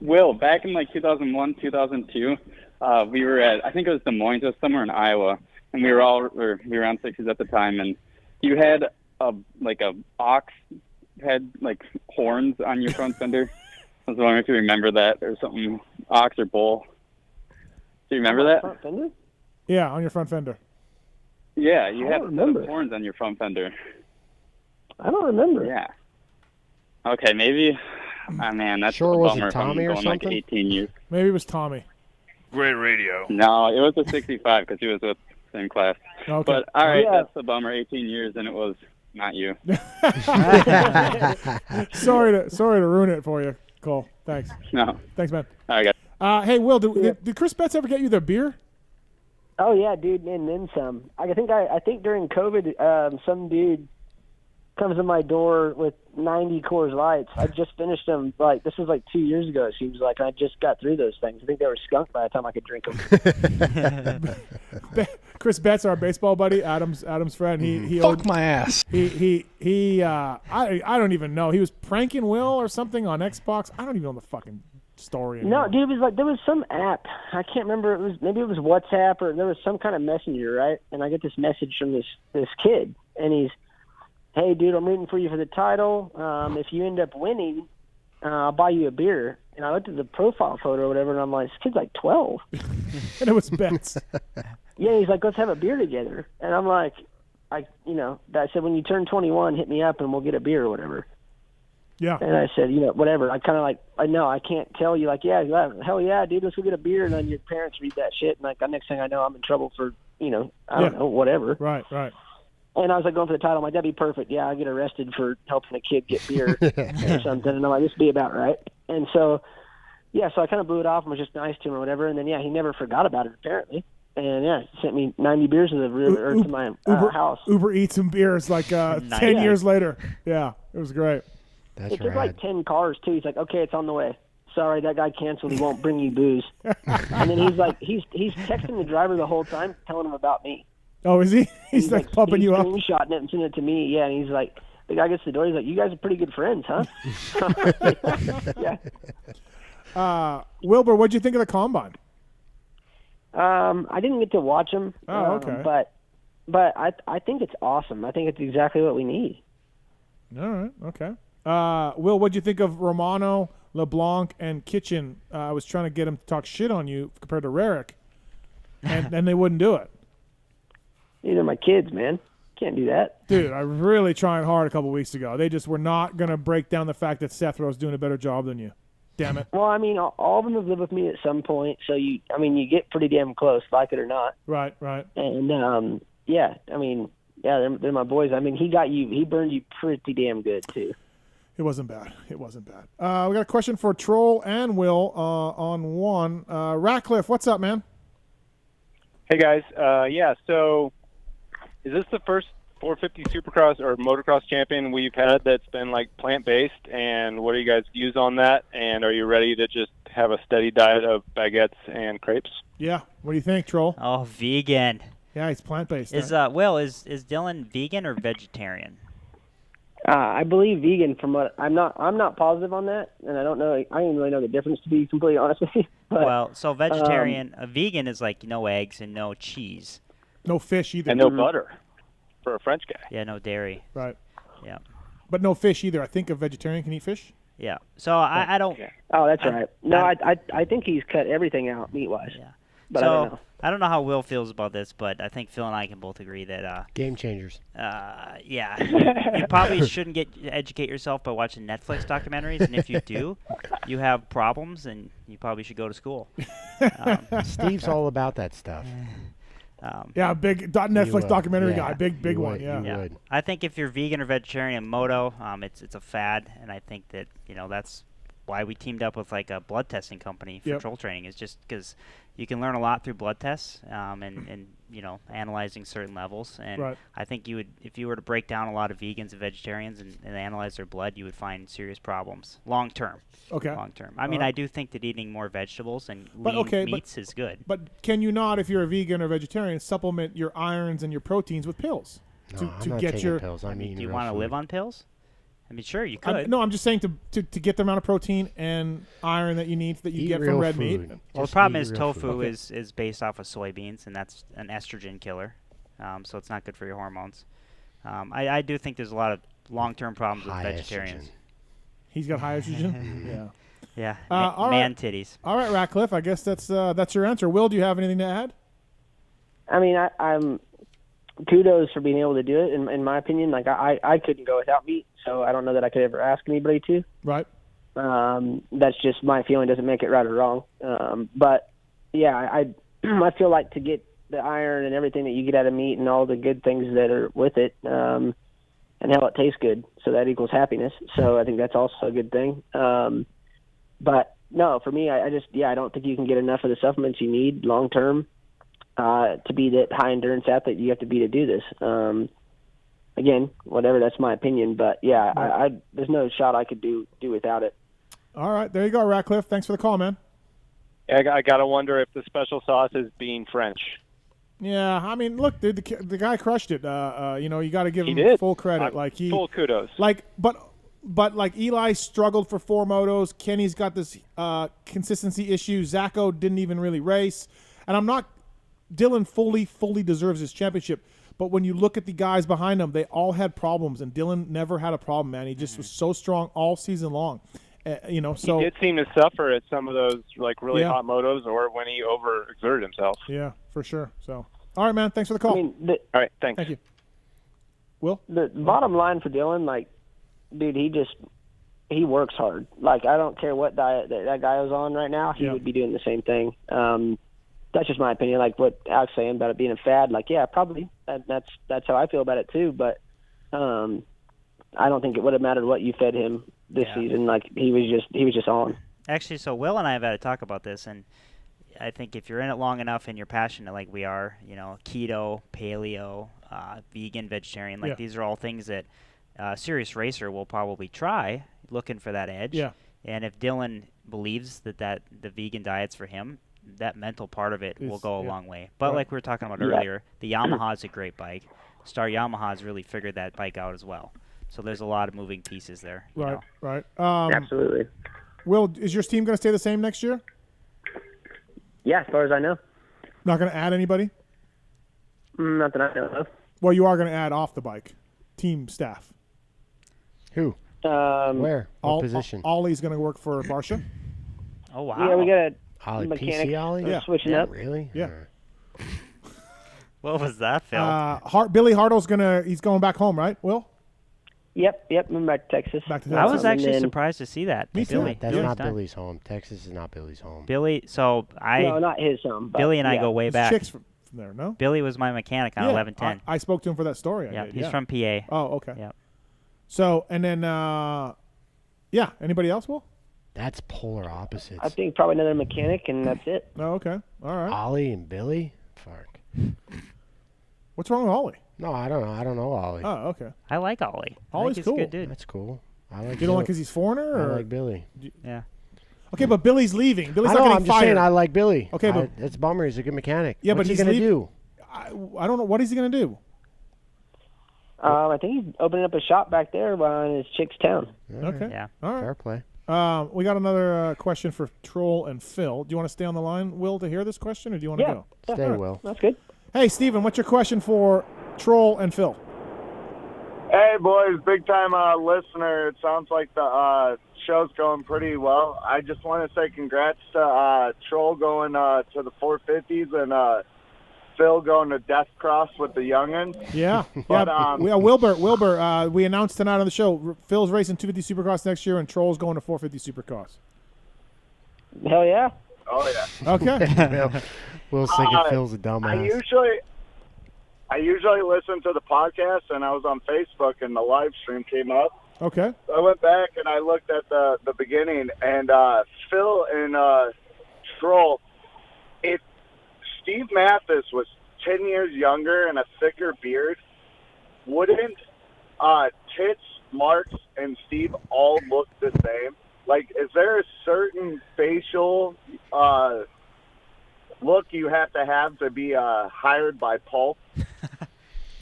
Will, back in 2001, 2002, we were at, I think it was Des Moines, it was somewhere in Iowa, and we were on sixes at the time, and you had a ox had horns on your front fender. I was wondering if you remember that or something, ox or bull. Do you remember that? Front fender? Yeah, on your front fender. Yeah, you had horns on your front fender. I don't remember. Yeah. Okay, maybe. Man, that's sure a was bummer it Tommy if I'm or going something? 18 years. Maybe it was Tommy. Great radio. No, it was a 65 because he was with the same class. Okay. But all right, Yeah. that's a bummer. 18 years and it was not you. Sorry to ruin it for you, Cole. Thanks. No. Thanks, man. All right, guys. Hey, Will, did Chris Betts ever get you the beer? Oh yeah, dude, and then some. I think during COVID, some dude comes to my door with 90 Coors Lights. I just finished them. This was 2 years ago. It seems like I just got through those things. I think they were skunked by the time I could drink them. Chris Betts, our baseball buddy, Adam's friend. He Fuck my ass. I don't even know. He was pranking Will or something on Xbox. I don't even know the fucking story anymore. No, dude, it was there was some app. I can't remember. Maybe it was WhatsApp or there was some kind of messenger, right? And I get this message from this kid, and he's, "Hey, dude, I'm rooting for you for the title. If you end up winning, I'll buy you a beer." And I looked at the profile photo or whatever, and I'm like, "This kid's 12." And it was Betts. Yeah, he's like, "Let's have a beer together." And I'm like, I said, "When you turn 21, hit me up and we'll get a beer or whatever." Yeah. And I said, whatever. I kind of I know I can't tell you, yeah, hell yeah, dude, let's go get a beer. And then your parents read that shit. And the next thing I know, I'm in trouble for, I don't know, whatever. Right. And I was going for the title. I'm like, that'd be perfect. Yeah, I get arrested for helping a kid get beer or something. And I'm like, this would be about right. And so, so I kind of blew it off and was just nice to him or whatever. And then, he never forgot about it, apparently. And, he sent me 90 beers to my house. Uber Eats and beers 10 years later. Yeah, it was great. It took 10 cars, too. He's like, okay, it's on the way. Sorry, that guy canceled. He won't bring you booze. And then he's texting the driver the whole time, telling him about me. Oh, is he? He's pumping you up. He's screenshotting it and sending it to me. Yeah, and he's like, the guy gets to the door. He's like, you guys are pretty good friends, huh? Yeah. Wilbur, what'd you think of the Combine? I didn't get to watch them. Oh, okay. But I think it's awesome. I think it's exactly what we need. All right. Okay. Will, what'd you think of Romano, LeBlanc, and Kitchen? I was trying to get him to talk shit on you compared to Rarick, and they wouldn't do it. These are my kids, man. Can't do that. Dude, I was really trying hard a couple weeks ago. They just were not going to break down the fact that Seth Rowe's doing a better job than you. Damn it. Well, all of them have lived with me at some point, so you get pretty damn close, like it or not. Right. And, they're my boys. He burned you pretty damn good, too. It wasn't bad. We got a question for Troll and Will on one. Ratcliffe, what's up, man? Hey, guys. So is this the first 450 Supercross or motocross champion we've had that's been plant-based? And what are you guys' views on that? And are you ready to just have a steady diet of baguettes and crepes? Yeah. What do you think, Troll? Oh, vegan. Yeah, he's plant-based. Is Dylan vegan or vegetarian? I believe vegan. From what I'm not positive on that, and I don't know. I don't even really know the difference, to be completely honest with you. But, so vegetarian, a vegan is no eggs and no cheese, no fish either, and no butter for a French guy. Yeah, no dairy. Right. Yeah. But no fish either. I think a vegetarian can eat fish. Yeah. So I don't. Oh, that's right. No, I think he's cut everything out meat-wise. Yeah. But so I don't know how Will feels about this, but I think Phil and I can both agree that game changers. You probably shouldn't educate yourself by watching Netflix documentaries, and if you do, you have problems, and you probably should go to school. Steve's all about that stuff. Big Netflix documentary guy, big one. Yeah. I think if you're vegan or vegetarian, moto, it's a fad, and I think that that's why we teamed up with a blood testing company for troll training. Is just because you can learn a lot through blood tests and analyzing certain levels. And I think if you were to break down a lot of vegans and vegetarians and analyze their blood, you would find serious problems long term. Okay. Long term. I do think that eating more vegetables and lean meats is good. But can you not, if you're a vegan or vegetarian, supplement your irons and your proteins with pills to get your pills? Do you want to live on pills? Sure, you could. I'm just saying to get the amount of protein and iron that you need that you get from red meat. Well, the problem is tofu is based off of soybeans, and that's an estrogen killer, so it's not good for your hormones. I do think there's a lot of long-term problems with vegetarians. Estrogen. He's got high estrogen? Yeah. Man titties. All right, Ratcliffe, I guess that's your answer. Will, do you have anything to add? I'm kudos for being able to do it. In my opinion, I couldn't go without meat, so I don't know that I could ever ask anybody to. Right. That's just my feeling. Doesn't make it right or wrong. But yeah, I feel like to get the iron and everything that you get out of meat and all the good things that are with it, and hell, it tastes good, so that equals happiness. So I think that's also a good thing. But no, for me, I don't think you can get enough of the supplements you need long term. To be that high endurance athlete you have to be to do this. again, whatever. That's my opinion. But yeah, I there's no shot I could do without it. All right, there you go, Ratcliffe. Thanks for the call, man. I gotta wonder if the special sauce is being French. Yeah, I mean, look, dude, the guy crushed it. You got to give him full credit. Full kudos. But like Eli struggled for 4 motos. Kenny's got this consistency issue. Zacho didn't even really race, and Dylan fully deserves his championship. But when you look at the guys behind him, they all had problems, and Dylan never had a problem. Man, he just was so strong all season long. So he did seem to suffer at some of those really hot motos, or when he overexerted himself. Yeah, for sure. So, all right, man. Thanks for the call. I mean, all right, thanks. Thank you. Will? The bottom line for Dylan, dude, he works hard. I don't care what diet that guy was on right now, he would be doing the same thing. That's just my opinion. Like what Alex saying about it being a fad. Yeah, probably that's how I feel about it too. But I don't think it would have mattered what you fed him this season. He was just on. Actually, so Will and I have had to talk about this, and I think if you're in it long enough and you're passionate like we are, keto, paleo, vegan, vegetarian, these are all things that a serious racer will probably try, looking for that edge. Yeah. And if Dylan believes that the vegan diet's for him, that mental part of it will go a long way. But like we were talking about earlier, the Yamaha's a great bike. Star Yamaha's really figured that bike out as well. So there's a lot of moving pieces there. Right. Absolutely. Will, is your team going to stay the same next year? Yeah, as far as I know. Not going to add anybody? Not that I know of. Well, you are going to add off the bike, team staff. Who? Where? What position? Ollie's going to work for Barsha. Oh, wow. Yeah, we got a Ollie mechanic PC Ollie? switching up. Really? Yeah. What was that, Phil? Billy Hartle's he's going back home, right, Will? Yep, moving back to Texas. I was actually surprised to see that. Me too. Billy. That's not Billy's home. Texas is not Billy's home. Billy, no, not his home. But Billy and I go way back. Chicks from there, no? Billy was my mechanic on 1110. I spoke to him for that story. He's from PA. Oh, okay. Yeah. So, and then, anybody else, Will? That's polar opposites. I think probably another mechanic, and that's it. Oh, okay. All right. Ollie and Billy? Fuck. What's wrong with Ollie? No, I don't know. I don't know Ollie. Oh, okay. I like Ollie. Ollie's he's cool. A good dude. That's cool. I like. You don't like because he's foreigner? Or? I like Billy. Yeah. Okay, but Billy's leaving. Billy's I not know, getting I'm just fired. saying I like Billy. Okay, but it's a bummer. He's a good mechanic. Yeah, What's but he gonna do? I don't know. What is he gonna do? I think he's opening up a shop back there in his chick's town. Okay. Yeah. All right. Fair play. We got another question for Troll and Phil. Do you want to stay on the line, Will, to hear this question, or do you want to go? Stay, Will. That's good. Hey, Steven, what's your question for Troll and Phil? Hey, boys, big time listener. It sounds like the show's going pretty well. I just want to say congrats to Troll going to the 450s and Phil going to Death Cross with the youngins. Yeah. But, Wilbur, we announced tonight on the show, Phil's racing 250 Supercross next year, and Troll's going to 450 Supercross. Hell yeah. Oh, yeah. Okay. Will's thinking Phil's a dumbass. I usually listen to the podcast, and I was on Facebook, and the live stream came up. Okay. I went back, and I looked at the beginning, and Phil and Troll, if Steve Mathis was 10 years younger and a thicker beard, wouldn't Tits, Marks, and Steve all look the same? Like, is there a certain facial look you have to be hired by Pulp?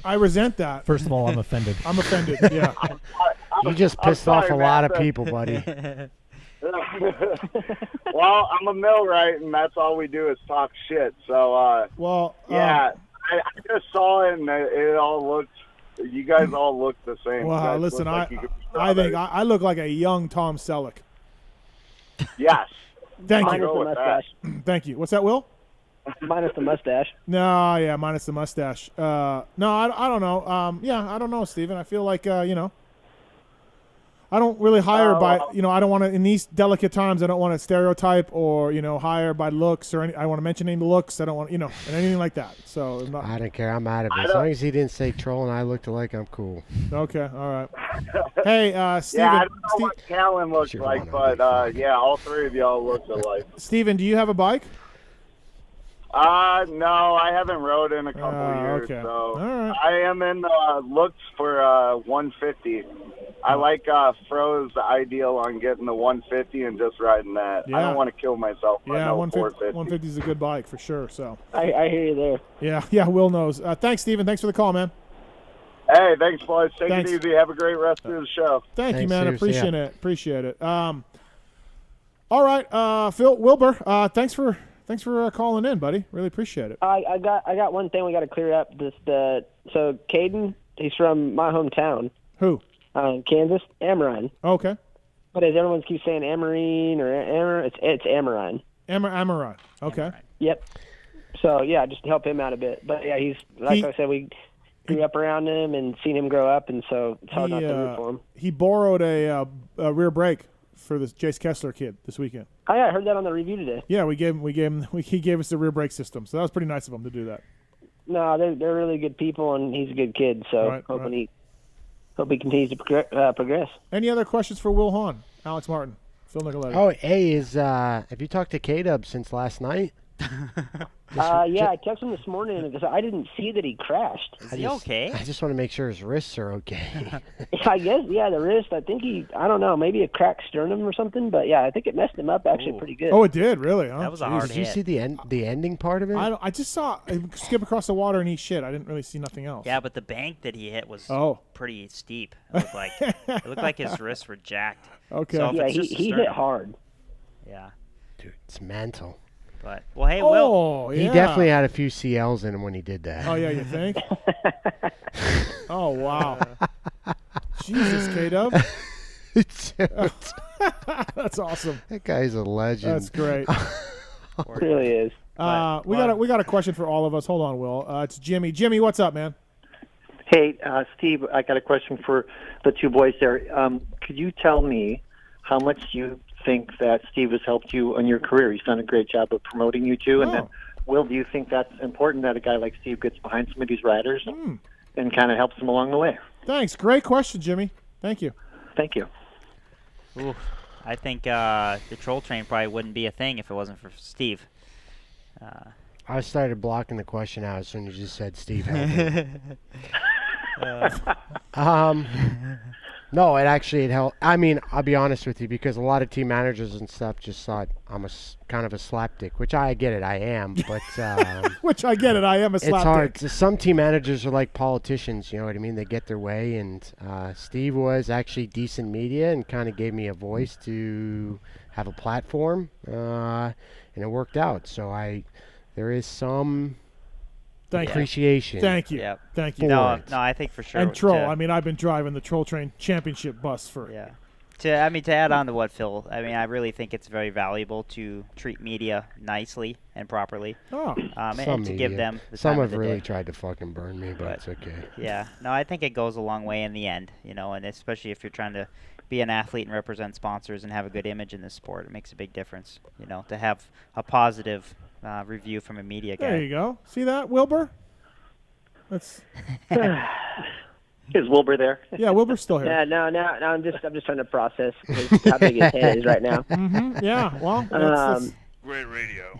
I resent that. First of all, I'm offended. I'm offended, yeah. You just pissed off a lot of people, buddy. Well, I'm a millwright, and that's all we do is talk shit. So, I just saw it, and it all looked. You guys all look the same. Well, listen, I think I look like a young Tom Selleck. Yes. Thank Minus the mustache. Thank you. What's that, Will? Minus the mustache. No, yeah, minus the mustache. No, I don't know. I don't know, Steven. I feel like, I don't really hire by, I don't want to, in these delicate times, I don't want to stereotype or, hire by looks or I want to mention any looks. I don't want, and anything like that. So I don't care. I'm out of it. As long as he didn't say Troll and I looked alike, I'm cool. Okay. All right. Hey, Steven. Yeah, I don't know what Callan looks like, but all three of y'all look alike. Steven, do you have a bike? No, I haven't rode in a couple years, okay. so right. I am in looks for 150. I like Fro's ideal on getting the 150 and just riding that. Yeah. I don't want to kill myself. Yeah, 150. 150 is a good bike for sure. So I hear you there. Yeah, Will knows. Thanks, Steven. Thanks for the call, man. Hey, thanks, boys. Take Thanks. it easy. Have a great rest of the show. Thank you, man. Appreciate it. All right, Phil Wilbur. Thanks for calling in, buddy. Really appreciate it. I got one thing we got to clear up. So Caden, he's from my hometown. Who? Kansas, Amarine. Okay. But as everyone keeps saying, Amarine or it's Amarine. Amarine. Okay. Yep. So yeah, just to help him out a bit. But yeah, he's I said, we grew up around him and seen him grow up, and so it's hard not to root for him. He borrowed a rear brake for this Jace Kessler kid this weekend. Oh yeah, I heard that on the review today. Yeah, he gave us the rear brake system, so that was pretty nice of him to do that. No, they're really good people, and he's a good kid. So hope he continues to progress. Any other questions for Wil Hahn, Alex Martin, Phil Nicoletti? Oh, hey, have you talked to K-Dub since last night? Yeah, I texted him this morning because I didn't see that he crashed. Is he okay? I just want to make sure his wrists are okay. I guess, yeah, the wrist. I think I don't know, maybe a cracked sternum or something. But yeah, I think it messed him up actually pretty good. Oh, it did, really? Huh? That was a hard Did you see the ending part of it? I just saw him skip across the water and he shit. I didn't really see nothing else. Yeah, but the bank that he hit was pretty steep. It looked like his wrists were jacked. Okay. So yeah, he hit hard. Yeah. Dude, it's mental. But hey, Will. He definitely had a few CLs in him when he did that. Oh yeah, you think? Oh wow. Jesus, K-Dub. That's awesome. That guy's a legend. That's great. It really is. We got a question for all of us. Hold on, Will. It's Jimmy. Jimmy, what's up, man? Hey, Steve, I got a question for the two boys there. Could you tell me how much you think that Steve has helped you in your career? He's done a great job of promoting you two. And then, Will, do you think that's important that a guy like Steve gets behind some of these riders and kind of helps them along the way? Thanks. Great question, Jimmy. Thank you. Thank you. Ooh, I think the troll train probably wouldn't be a thing if it wasn't for Steve. I started blocking the question out as soon as you said Steve. No, it helped. I mean, I'll be honest with you, because a lot of team managers and stuff just thought I'm kind of a slapdick, which I get it, I am, but which I get it, I am a slapdick. It's hard. Some team managers are like politicians, you know what I mean? They get their way, and Steve was actually decent media and kind of gave me a voice to have a platform, and it worked out. So there is some appreciation. Thank you. Yep. Thank you. No, I think for sure. And Troll, I mean, I've been driving the Troll Train Championship bus for. Yeah. To add on to what Phil, I mean, I really think it's very valuable to treat media nicely and properly. And to give them the time Some of have the really day. tried to fucking burn me, but it's okay. Yeah. No, I think it goes a long way in the end, and especially if you're trying to be an athlete and represent sponsors and have a good image in this sport, it makes a big difference, to have a positive review from a media guy. There you go. See that, Wilbur? That's. Is Wilbur there? Yeah, Wilbur's still here. Yeah, no, I'm just trying to process how big his head is right now. Yeah, well, that's great radio.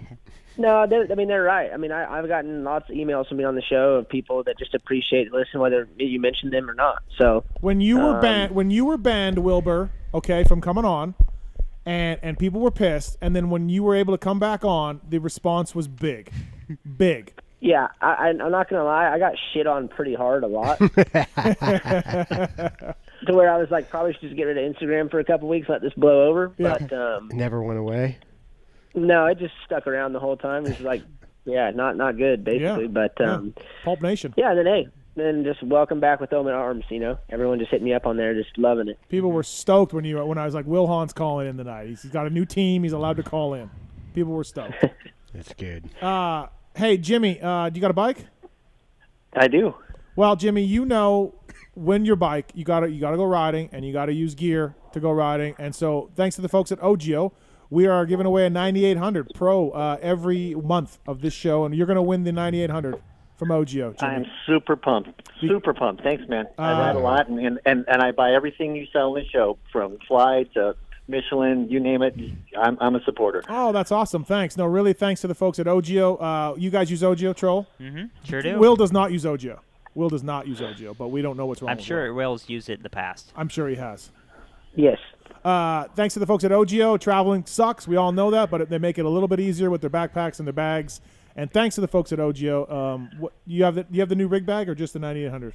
No, they're right. I mean, I've gotten lots of emails from me on the show of people that just appreciate listening, whether you mention them or not. So when you were banned, Wilbur, okay, from coming on, and people were pissed, and then when you were able to come back on, the response was big. Yeah, I'm not going to lie. I got shit on pretty hard a lot. To where I was like, probably should just get rid of Instagram for a couple weeks, let this blow over. Yeah. But It never went away? No, it just stuck around the whole time. It's like, not good, basically. Yeah. But Pulp Nation. Yeah, then just welcome back with open arms, Everyone just hit me up on there, just loving it. People were stoked when I was like, Wil Hahn's calling in tonight. He's got a new team. He's allowed to call in. People were stoked. That's good. Hey, Jimmy, do you got a bike? I do. Well, Jimmy, when your bike, you gotta go riding, and you gotta use gear to go riding. And so, thanks to the folks at OGIO, we are giving away a 9800 Pro every month of this show, and you're gonna win the 9800 from OGIO. Jimmy. I am super pumped. Super pumped. Thanks, man. I ride a lot, and I buy everything you sell on the show, from Fly to Michelin, you name it. I'm a supporter. Oh, that's awesome. Thanks. No, really, thanks to the folks at Ogio. You guys use Ogio, Troll? Mm-hmm. Sure do. Will does not use Ogio. Will does not use Ogio, but we don't know what's wrong I'm with sure Will's used it in the past. I'm sure he has. Yes. Thanks to the folks at Ogio. Traveling sucks. We all know that, but they make it a little bit easier with their backpacks and their bags. And thanks to the folks at Ogio. You have the new rig bag or just the 9800?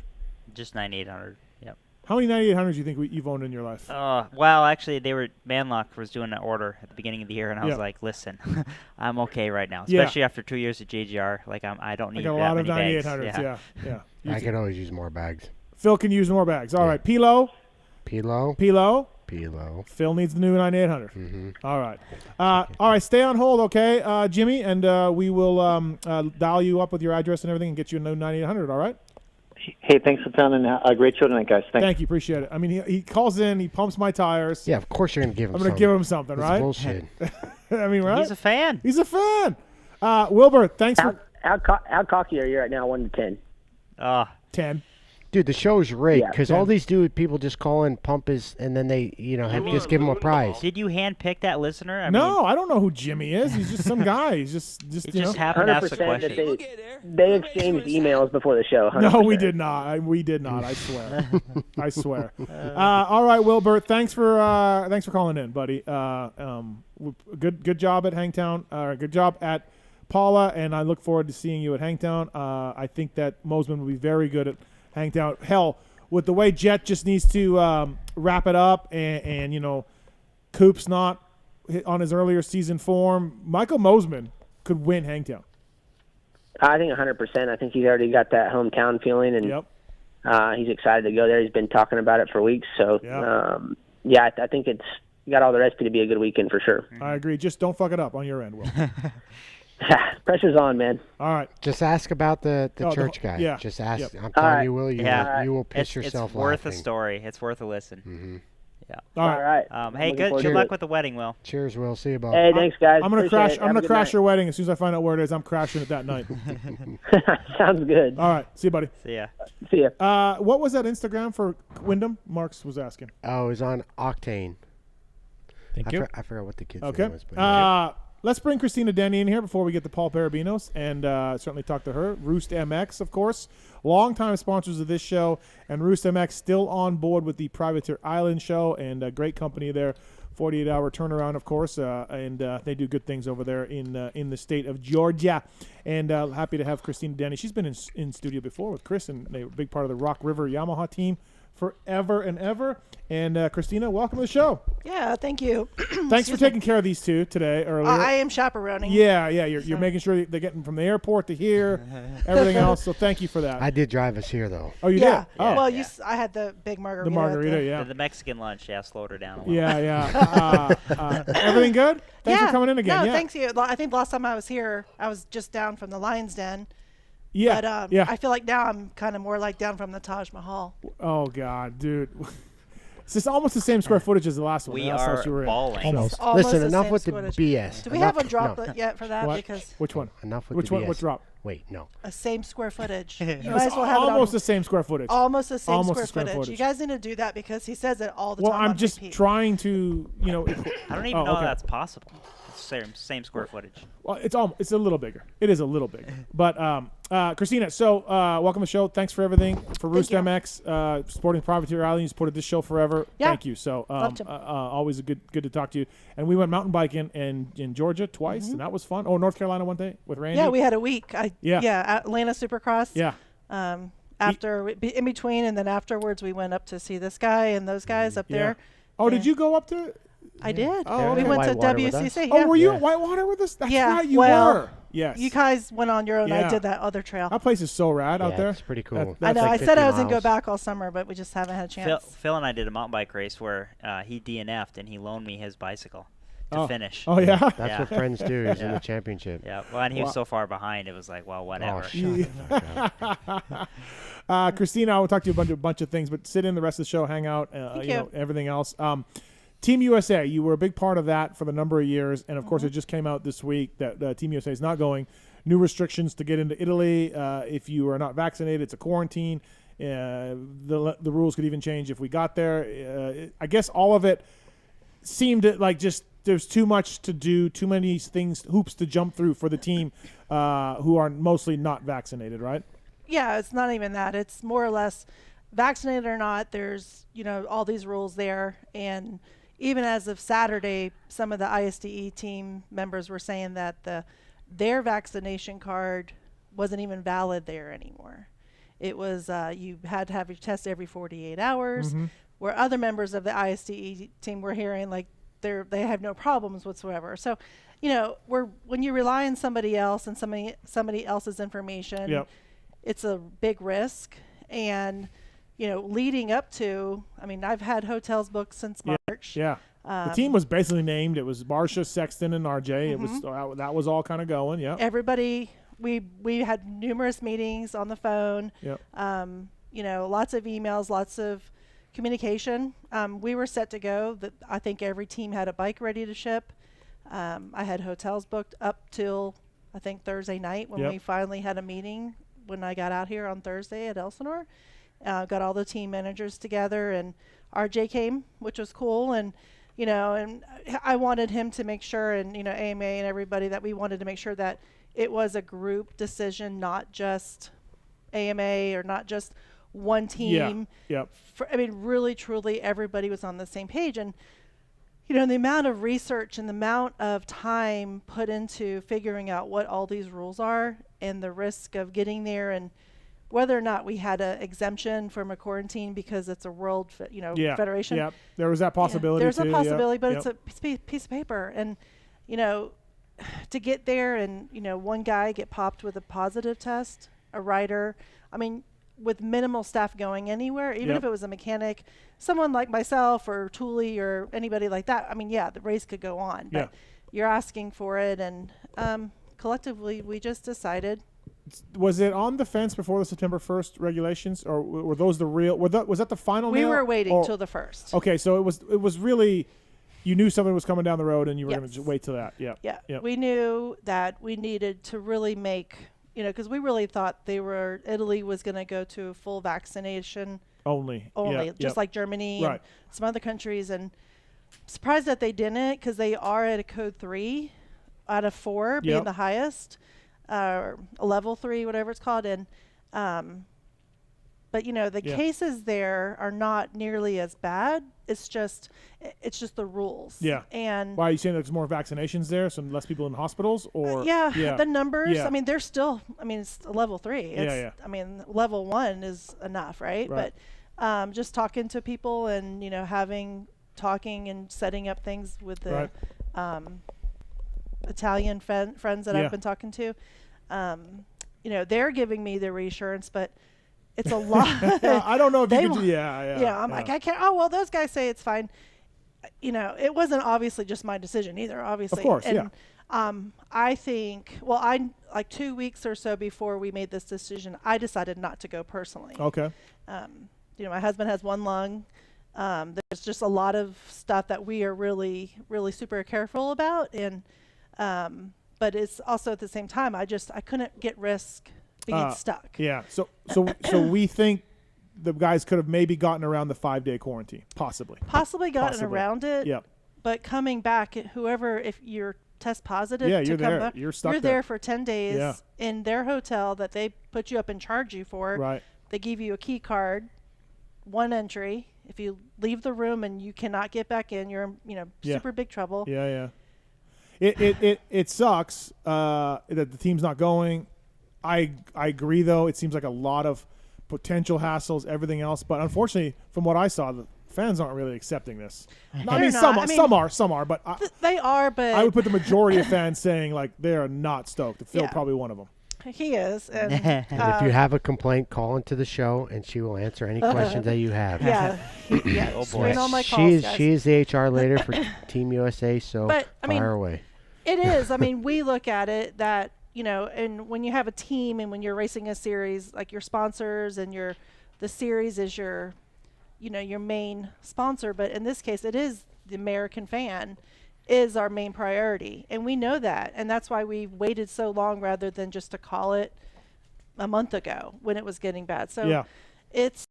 Just 9800. Yep. How many 9800s do you think you've owned in your life? Well, actually, Manlock was doing an order at the beginning of the year, and I was like, "Listen, I'm okay right now, especially after 2 years at JGR. Like, I don't need that many bags." I got a lot of 9800s. Yeah. I could always use more bags. Phil can use more bags. All right, Pilo. Phil needs the new 9800. Mm-hmm. All right. All right, stay on hold, okay, Jimmy, and we will dial you up with your address and everything and get you a new 9800. All right. Hey, thanks for sounding a great show tonight, guys. Thank you, appreciate it. I mean, he calls in, he pumps my tires. Yeah, of course you're gonna give him. I'm gonna give him something, That's right? bullshit. I mean, right? He's a fan. He's a fan. Wilbur, thanks for. How cocky are you right now? 1 to 10. 10. Dude, the show's rigged Yeah, because all these people just call in, pump his, and then they, just give him a prize. Did you handpick that listener? I No, I don't know who Jimmy is. He's just some guy. He's just He just happened to ask the 100% question. that they exchanged emails before the show. 100%. No, we did not. We did not. I swear. I swear. All right, Wilbur. Thanks for calling in, buddy. Good job at Hangtown. Good job at Paula, and I look forward to seeing you at Hangtown. I think that Mosman will be very good at Hangtown. Hell, with the way Jet just needs to wrap it up, and Coop's not on his earlier season form, Michael Mosman could win Hangtown. I think 100%. I think he's already got that hometown feeling, and he's excited to go there. He's been talking about it for weeks. So, I think it's got all the recipe to be a good weekend for sure. I agree. Just don't fuck it up on your end, Will. Pressure's on, man. All right. Just ask about the church guy. Yeah. Just ask. Yep. I'm telling right. you, Will. You will piss yourself It's worth laughing. a story. It's worth a listen. Mm-hmm. Yeah. All right. Hey, good luck with the wedding, Will. Cheers, Will. See you, Bob. Hey, thanks, guys. I'm gonna Appreciate crash. it. I'm Have a gonna good crash night. your wedding as soon as I find out where it is. I'm crashing it that night. Sounds good. All right. See you, buddy. See ya. See ya. What was that Instagram for Wyndham? Marks was asking. Oh, it was on Octane. Thank you. I forgot what the kid's Okay. name was. But Let's bring Christina Denny in here before we get to Paul Perebijnos and certainly talk to her. Roost MX, of course, longtime sponsors of this show, and Roost MX still on board with the Privateer Island show, and a great company there. 48-hour turnaround, of course, and they do good things over there in the state of Georgia. And happy to have Christina Denny. She's been in studio before with Chris, and they're a big part of the Rock River Yamaha team forever and ever. And Christina, welcome to the show. Yeah, thank you. Thanks for taking care of these two today earlier. I am chaperoning. Yeah, you're making sure they're getting from the airport to here, everything else. So thank you for that. I did drive us here though. Oh, you Yeah. did? Oh. Well, I had the big margarita. The margarita, yeah. The Mexican lunch, slowed her down a little. Yeah. Everything good? Thanks for coming in again. No, yeah. thanks you. I think last time I was here, I was just down from the Lion's Den. Yeah. But yeah. I feel like now I'm kind of more like down from the Taj Mahal. Oh God, dude. It's just almost the same square footage as the last one. We the last house you were in. balling. Almost Listen, the enough same with the footage. BS. Do we Enough- have a drop no. yet for that? What? Because Which one? Enough with Which the one? BS. What drop? Wait, no. a same square footage. You It's might as well have almost it the same square footage. almost the same Almost square the same footage. You guys need to do that because he says it all the Well, time. I'm on just repeat. trying to, I don't even know okay. that's possible. It's same square footage. Well, it's a little bigger. It is a little bigger. But Christina, so welcome to the show. Thanks for everything for Roost MX, supporting Privateer Island. You supported this show forever. Yeah. Thank you. So always good to talk to you. And we went mountain biking in Georgia twice, and that was fun. Oh, North Carolina one day with Randy. Yeah, we had a week. Yeah. Atlanta Supercross. Yeah. After in between, and then afterwards, we went up to see this guy and those guys up there. Oh, did you go up to? I did. Oh, we okay. went to Whitewater with us? WCC. Oh, Yeah. were you at Whitewater with us? That's Yeah, right, you well, were. Yes. You guys went on your own. Yeah. I did that other trail. That place is so rad out Yeah, there. it's pretty cool. I That's know. like I said 50 I was going to go miles. back all summer, but we just haven't had a chance. Phil and I did a mountain bike race where he DNF'd and he loaned me his bicycle to finish. Oh, yeah? That's Yeah. what friends do. He's in Yeah. the championship. Yeah. Well, and he was so far behind, it was like, well, whatever. Christina, I will talk to you a bunch of things, but sit in the rest of the show, hang out, Thank you. everything else. Team USA, you were a big part of that for the number of years, and of course, it just came out this week that Team USA is not going. New restrictions to get into Italy. If you are not vaccinated, it's a quarantine. The rules could even change if we got there. I guess all of it seemed like just there's too much to do, too many hoops to jump through for the team who are mostly not vaccinated, right? Yeah, it's not even that. It's more or less vaccinated or not. There's all these rules there, and even as of Saturday, some of the ISDE team members were saying that their vaccination card wasn't even valid there anymore. It was you had to have your test every 48 hours, where other members of the ISDE team were hearing like they have no problems whatsoever. So, when you rely on somebody else and somebody else's information, it's a big risk. And leading up to, I've had hotels booked since March. Yeah. The team was basically named. It was Marcia, Sexton, and RJ. It was that was all kind of going. Yeah. Everybody, we had numerous meetings on the phone. Yep. Lots of emails, lots of communication. We were set to go. I think every team had a bike ready to ship. I had hotels booked up till I think Thursday night when we finally had a meeting when I got out here on Thursday at Elsinore. Got all the team managers together, and RJ came, which was cool. And and I wanted him to make sure, and AMA and everybody, that we wanted to make sure that it was a group decision, not just AMA or not just one team. Really, truly, everybody was on the same page. And the amount of research and the amount of time put into figuring out what all these rules are and the risk of getting there, and whether or not we had an exemption from a quarantine because it's a world, federation. Yeah, there was that possibility. There's a possibility, but it's a piece of paper. And, to get there and, one guy get popped with a positive test, a rider, with minimal staff going anywhere, even if it was a mechanic, someone like myself or Thule or anybody like that, the race could go on. But you're asking for it. And collectively, we just decided. Was it on the fence before the September 1st regulations, or were those the real? Was that the final? We were waiting till the 1st. Okay, so it was really, you knew something was coming down the road, and you were going to wait till that. Yeah. We knew that we needed to really make, because we really thought Italy was going to go to full vaccination only, just like Germany and some other countries, and surprised that they didn't, because they are at a code 3 out of 4 being the highest. A level 3, whatever it's called, and but the cases there are not nearly as bad. It's just the rules. Yeah. And why are you saying there's more vaccinations there, so less people in hospitals, or the numbers? Yeah. They're still. It's a level 3. It's, level 1 is enough, right? But just talking to people and talking and setting up things with the Italian friends that I've been talking to, they're giving me the reassurance, but it's a lot. I don't know if you could. I'm like, I can't. Oh well, those guys say it's fine. It wasn't obviously just my decision either. Obviously, of course, and, I think. Well, I like 2 weeks or so before we made this decision, I decided not to go personally. Okay. My husband has one lung. There's just a lot of stuff that we are really, really super careful about, and but it's also at the same time I couldn't get risk being stuck. Yeah. So we think the guys could have maybe gotten around the 5-day quarantine, possibly gotten around it. Yeah. But coming back, if you're test positive, you're there. Back, you're stuck. You're there for 10 days in their hotel that they put you up and charge you for. Right. They give you a key card, one entry. If you leave the room and you cannot get back in, you're in super big trouble. Yeah. It sucks that the team's not going. I agree, though. It seems like a lot of potential hassles, everything else. But unfortunately, from what I saw, the fans aren't really accepting this. Some are, but they are. But I would put the majority of fans saying like they are not stoked. Phil probably one of them. He is. And, if you have a complaint, call into the show, and she will answer any questions that you have. Oh boy. All my calls, she is the HR leader for Team USA. So fire away. It is. We look at it that. And when you have a team and when you're racing a series, like your sponsors and the series is your main sponsor. But in this case, it is the American fan is our main priority. And we know that. And that's why we waited so long rather than just to call it a month ago when it was getting bad. So it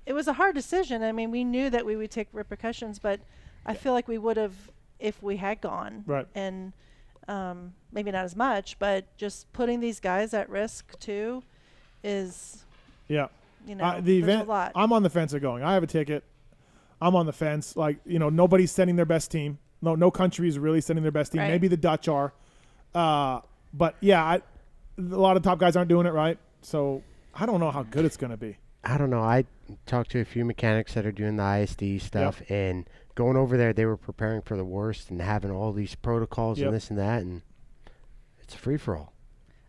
was a hard decision. We knew that we would take repercussions, but I feel like we would have if we had gone. Right. And maybe not as much, but just putting these guys at risk too is. Yeah. You know, the there's event. a lot. I'm on the fence of going. I have a ticket. I'm on the fence. Like, nobody's sending their best team. No country is really sending their best team. Right. Maybe the Dutch are. But yeah, a lot of top guys aren't doing it right. So I don't know how good it's going to be. I don't know. I talked to a few mechanics that are doing the ISD stuff, and going over there, they were preparing for the worst and having all these protocols and this and that, and it's a free-for-all.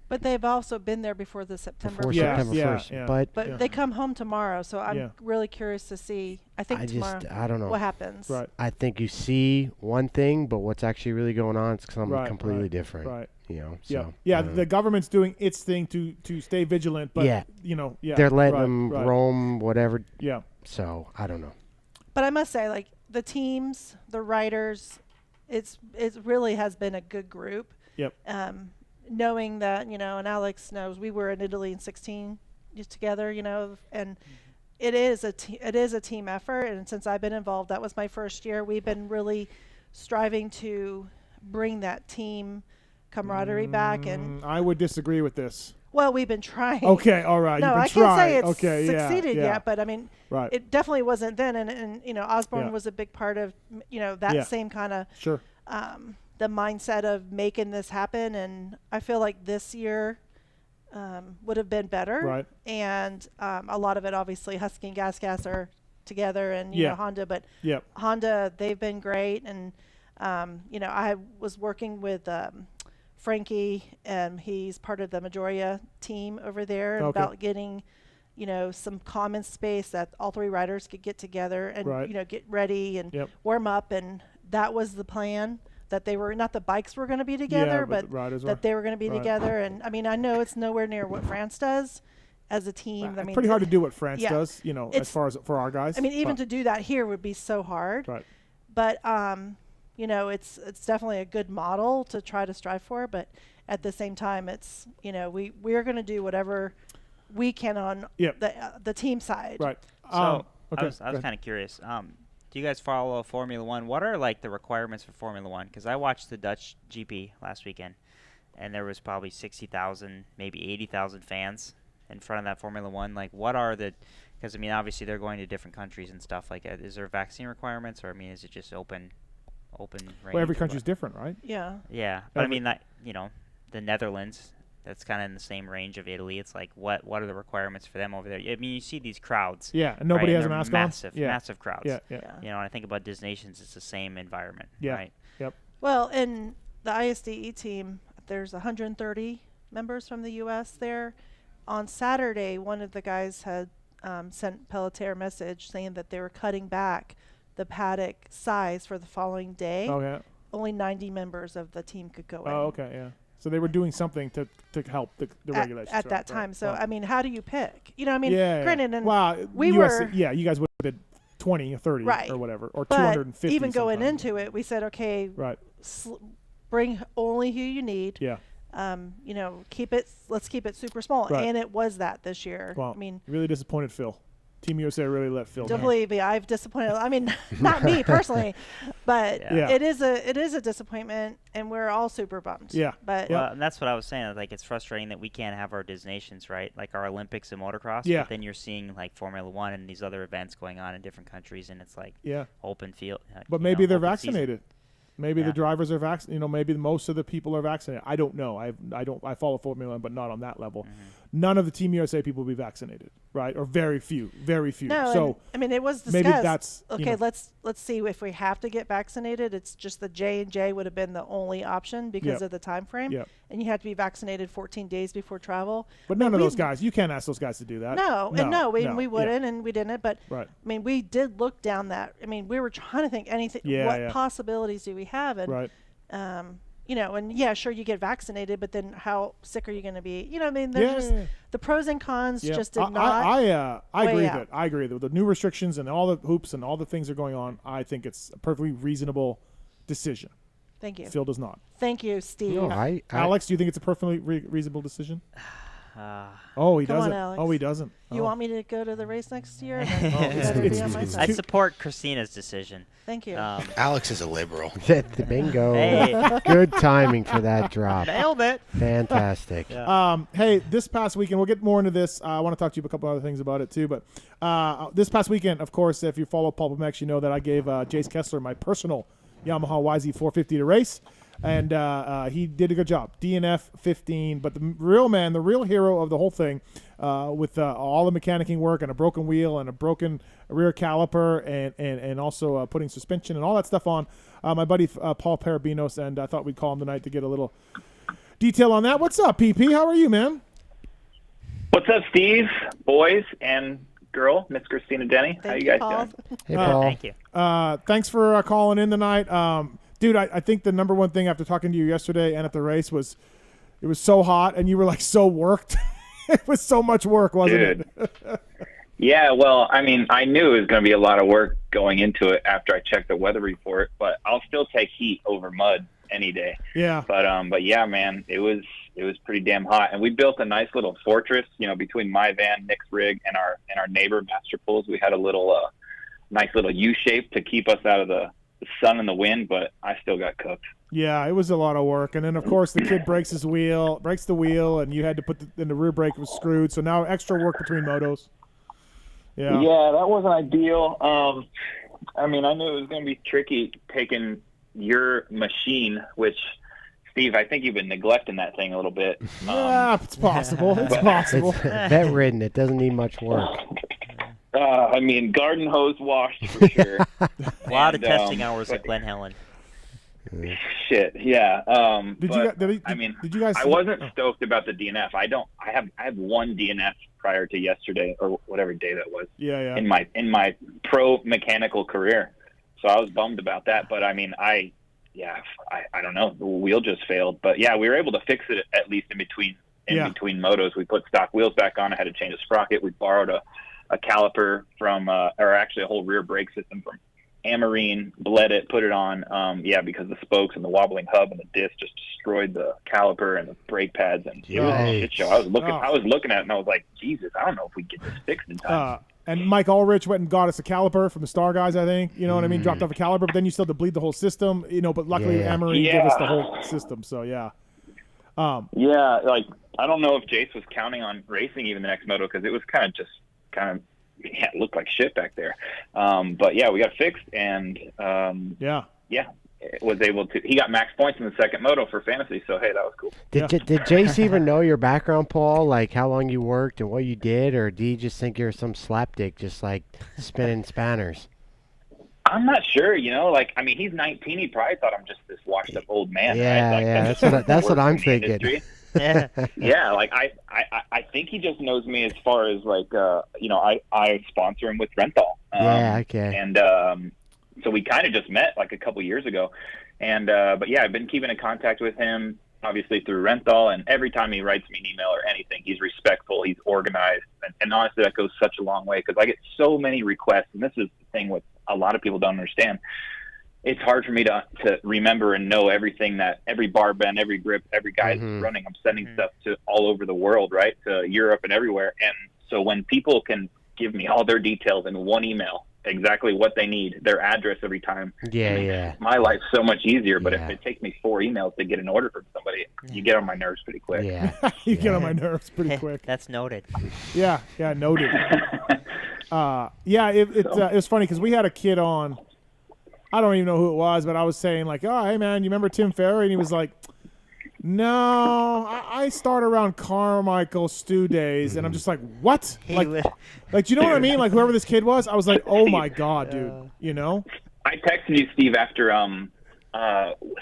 But they've also been there before the September 1st. September 1st. Yeah. But they come home tomorrow, so I'm really curious to see. I tomorrow I don't know what happens. Right. I think you see one thing, but what's actually really going on is something completely different. Right. So, the government's doing its thing to stay vigilant, but they're letting them roam, whatever. Yeah. So I don't know. But I must say, like the teams, the riders, it really has been a good group. Yep. Knowing that, and Alex knows we were in Italy in 16 together, and it is a team effort. And since I've been involved, that was my first year. We've been really striving to bring that team camaraderie back. And I would disagree with this. Well, we've been trying. Okay, all right. No, I can't say it's succeeded yet, but I mean, right. It definitely wasn't then. And Osborne was a big part of, that same kind of the mindset of making this happen. And I feel like this year would have been better. Right. And a lot of it, obviously, Husky and Gas are together, and Honda. But Honda, they've been great. And I was working with Frankie, and he's part of the Majoria team over there, about getting, some common space that all three riders could get together and get ready and warm up. And that was the plan. That they were not the bikes were going to be together, but that they were going to be together. And I mean, I know it's nowhere near what France does as a team. I mean, pretty hard to do what France does, as far as for our guys. I mean, even to do that here would be so hard. Right. But it's definitely a good model to try to strive for. But at the same time, it's we're going to do whatever we can on the team side. Right. So I was kind of curious. Do you guys follow Formula One? What are like the requirements for Formula One? Because I watched the Dutch GP last weekend, and there was probably 60,000, maybe 80,000 fans in front of that Formula One. Like, what are the? Because I mean, obviously they're going to different countries and stuff like that. Is there vaccine requirements, or I mean, is it just open range? Well, every country's different, right? Yeah. Yeah, but I mean that the Netherlands. That's kind of in the same range of Italy. It's like, what are the requirements for them over there? I mean, you see these crowds. Yeah, and nobody has a mask on. Massive crowds. Yeah. When I think about Nations, it's the same environment. Yeah. Right. Yep. Well, in the ISDE team, there's 130 members from the U.S. there. On Saturday, one of the guys had sent Pelletier a message saying that they were cutting back the paddock size for the following day. Oh, yeah. Only 90 members of the team could go in. Oh, okay, yeah. So they were doing something to help the regulations at that time. So I mean, how do you pick? Granted, and you guys would have been 20 or 30 or whatever, or but 250. Even going into it, we said, okay, bring only who you need. Yeah. Let's keep it super small, and it was that this year. Well, I mean, really disappointed Phil. Team USA really let Phil down. Believe me, I've disappointed. I mean, not me personally, but it is a disappointment, and we're all super bummed. Yeah, but and that's what I was saying. Like, it's frustrating that we can't have our Nations, right? Like our Olympics and motocross. Yeah. But then you're seeing like Formula One and these other events going on in different countries, and it's like open field. But maybe they're vaccinated. Season. Maybe the drivers are vaccinated. Maybe most of the people are vaccinated. I don't know. I follow Formula One, but not on that level. Mm-hmm. None of the Team USA people will be vaccinated, right? Or very few. No, so I mean, it was discussed. Maybe that's okay. Let's see if we have to get vaccinated. It's just the J&J would have been the only option because of the time frame, and you have to be vaccinated 14 days before travel. But none of those guys. You can't ask those guys to do that. We wouldn't, and we didn't. But I mean, we did look down that. I mean, we were trying to think anything. What possibilities do we have? And sure, you get vaccinated, but then how sick are you going to be? I mean, there's just the pros and cons just did not. I agree with it. I agree with the new restrictions and all the hoops and all the things that are going on. I think it's a perfectly reasonable decision. Thank you. Phil does not. Thank you, Steve. No, Alex, do you think it's a perfectly reasonable decision? Oh, he Come doesn't. on, Alex. Oh, he doesn't. You Oh. want me to go to the race next year? I support Christina's decision. Thank you. Alex is a liberal. Bingo. Hey. Good timing for that drop. Nailed it. Fantastic. Hey, this past weekend, we'll get more into this. I want to talk to you about a couple other things about it too. But this past weekend, of course, if you follow PulpMX, you know that I gave Jace Kessler my personal Yamaha YZ450 to race. And he did a good job. DNF 15. But the real hero of the whole thing, with all the mechanicking work and a broken wheel and a broken rear caliper and also putting suspension and all that stuff on, my buddy Paul Perebijnos, and I thought we'd call him tonight to get a little detail on that. What's up, PP? How are you, man? What's up, Steve, boys, and girl, Miss Christina Denny? How you guys doing? Hey, Paul. Thank you. Thanks for calling in tonight. Dude, I think the number one thing after talking to you yesterday and at the race was it was so hot and you were like so worked. It was so much work, wasn't it? Yeah, well, I mean, I knew it was going to be a lot of work going into it after I checked the weather report, but I'll still take heat over mud any day. Yeah. But yeah, man, it was pretty damn hot, and we built a nice little fortress, between my van, Nick's rig, and our neighbor Master Pools. We had a little nice little U shape to keep us out of the sun and the wind, but I still got cooked. Yeah, it was a lot of work. And then, of course, the kid breaks the wheel, and you had to put the rear brake was screwed. So now extra work between motos. Yeah, that wasn't ideal. I mean, I knew it was going to be tricky taking your machine, which, Steve, I think you've been neglecting that thing a little bit. Yeah, it's possible. It's possible. It's vet-ridden. It doesn't need much work. I mean, garden hose washed for sure. A lot of testing hours at Glen Helen. Shit, yeah. Did you guys? I wasn't stoked about the DNF. I have one DNF prior to yesterday or whatever day that was. Yeah. In my pro mechanical career, so I was bummed about that. But I mean, I don't know. The wheel just failed. But yeah, we were able to fix it at least in between motos. We put stock wheels back on. I had to change a sprocket. We borrowed a caliper from, or actually a whole rear brake system from Amarine, bled it, put it on. Because the spokes and the wobbling hub and the disc just destroyed the caliper and the brake pads, and it was a shit show. I was looking at it and I was like, Jesus, I don't know if we get this fixed in time. And Mike Ulrich went and got us a caliper from the Star Guys, I think. You know what I mean? Dropped off a caliper, but then you still had to bleed the whole system. But luckily Amarine gave us the whole system. So yeah. Like I don't know if Jace was counting on racing even the next moto because it was it looked like shit back there. But yeah, we got fixed, and was able to. He got max points in the second moto for fantasy, so hey, that was cool. Did Jace even know your background, Paul? Like how long you worked and what you did, or do you just think you're some slapdick, just like spinning spanners? I'm not sure. Like I mean, he's 19. He probably thought I'm just this washed up old man. Yeah, right? yeah. That's what I'm thinking. Yeah, like I think he just knows me as far as like I sponsor him with rental. Okay. And so we kind of just met like a couple years ago, and but yeah, I've been keeping in contact with him obviously through rental, and every time he writes me an email or anything, he's respectful, he's organized, and honestly that goes such a long way because I get so many requests, and this is the thing with a lot of people don't understand. It's hard for me to remember and know everything that every bar bend, every grip, every guy's running. I'm sending stuff to all over the world, right? To Europe and everywhere. And so when people can give me all their details in one email, exactly what they need, their address every time, it makes my life so much easier. But if it takes me 4 emails to get an order from somebody, you get on my nerves pretty quick. You get on my nerves pretty quick. That's noted. Yeah, noted. It was funny because we had a kid on. I don't even know who it was, but I was saying like, oh, hey man, you remember Tim Ferry? And he was like, no, I start around Carmichael Stew days. And I'm just like, what? Like, you know what I mean? Like whoever this kid was, I was like, oh my God, dude, I texted you, Steve, after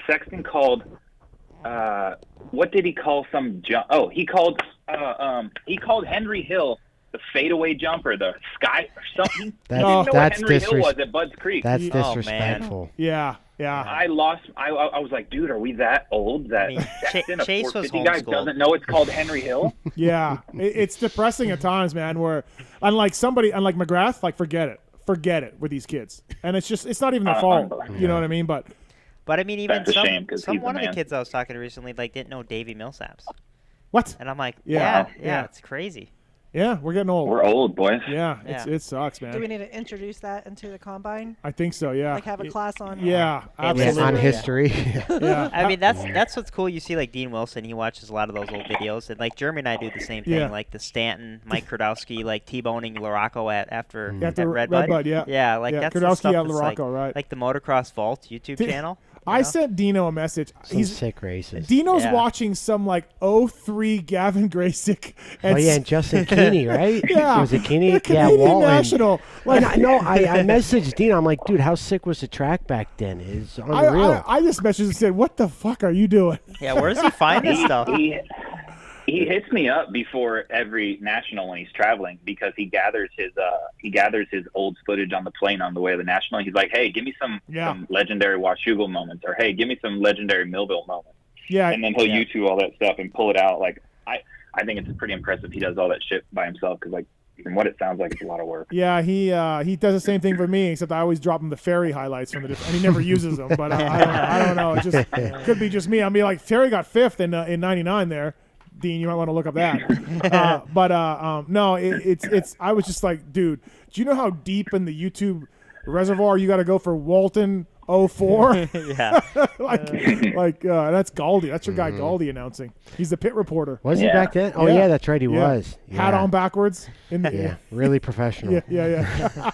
Sexton called, what did he call some jump? Oh, he called Henry Hill the fadeaway jumper, the sky or something. That's Henry Hill was at Bud's Creek. That's disrespectful. Yeah. I was like, dude, are we that old that Sexton, Chase a was 450 guy, doesn't know it's called Henry Hill? Yeah, it's depressing at times, man. Where unlike McGrath, like forget it with these kids, and it's not even their fault. You know what I mean? But I mean, even that's a shame, one of the kids I was talking to recently didn't know Davey Millsaps. What? And I'm like, Yeah. yeah, it's crazy. Yeah, we're getting old. We're old, boys. Yeah, it sucks, man. Do we need to introduce that into the combine? I think so. Yeah. Like have a class on. Yeah, absolutely. On history. Yeah. I mean, that's what's cool. You see, like Dean Wilson, he watches a lot of those old videos, and like Jeremy and I do the same thing. Yeah. Like the Stanton, Mike Krudowski, like T-boning Larocco after Red Bud, yeah. Yeah, like that's the Krudowski stuff at that's Larocco, right? Like the Motocross Vault YouTube channel. I sent Dino a message. He's sick races. Dino's watching some like 03 Gavin Graysick. And Justin Keeney, right? Yeah. Was it Keeney? The Canadian Walton. National. Like, I messaged Dino. I'm like, dude, how sick was the track back then? It's unreal. I just messaged and said, what the fuck are you doing? Yeah, where does he find this stuff? He hits me up before every national when he's traveling because he gathers his old footage on the plane on the way to the national. He's like, hey, give me some legendary Washougal moments, or hey, give me some legendary Millville moments. Yeah, and then he'll YouTube all that stuff and pull it out. Like I think it's pretty impressive. He does all that shit by himself because like from what it sounds like, it's a lot of work. Yeah, he does the same thing for me, except I always drop him the ferry highlights from the and he never uses them. But I don't know. It just could be just me. I mean, like Ferry got 5th in '99 there. Dean, you might want to look up that. No, it's. I was just like, dude, do you know how deep in the YouTube reservoir you got to go for Walton 04? Yeah. That's Galdi. That's your guy Galdi announcing. He's the pit reporter. Was he back then? Oh yeah, that's right. He was. Hat on backwards. Really professional. Yeah.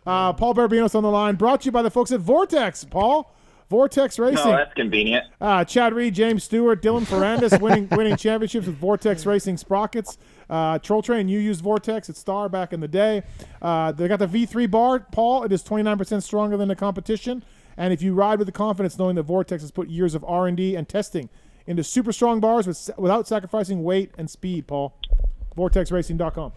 Paul Perebijnos on the line. Brought to you by the folks at Vortex. Paul. Vortex Racing. Oh, that's convenient. Chad Reed, James Stewart, Dylan Ferrandis winning championships with Vortex Racing sprockets. Troll Train, you used Vortex at Star back in the day. They got the V3 bar, Paul. It is 29% stronger than the competition. And if you ride with the confidence knowing that Vortex has put years of R&D and testing into super strong bars without sacrificing weight and speed, Paul. VortexRacing.com.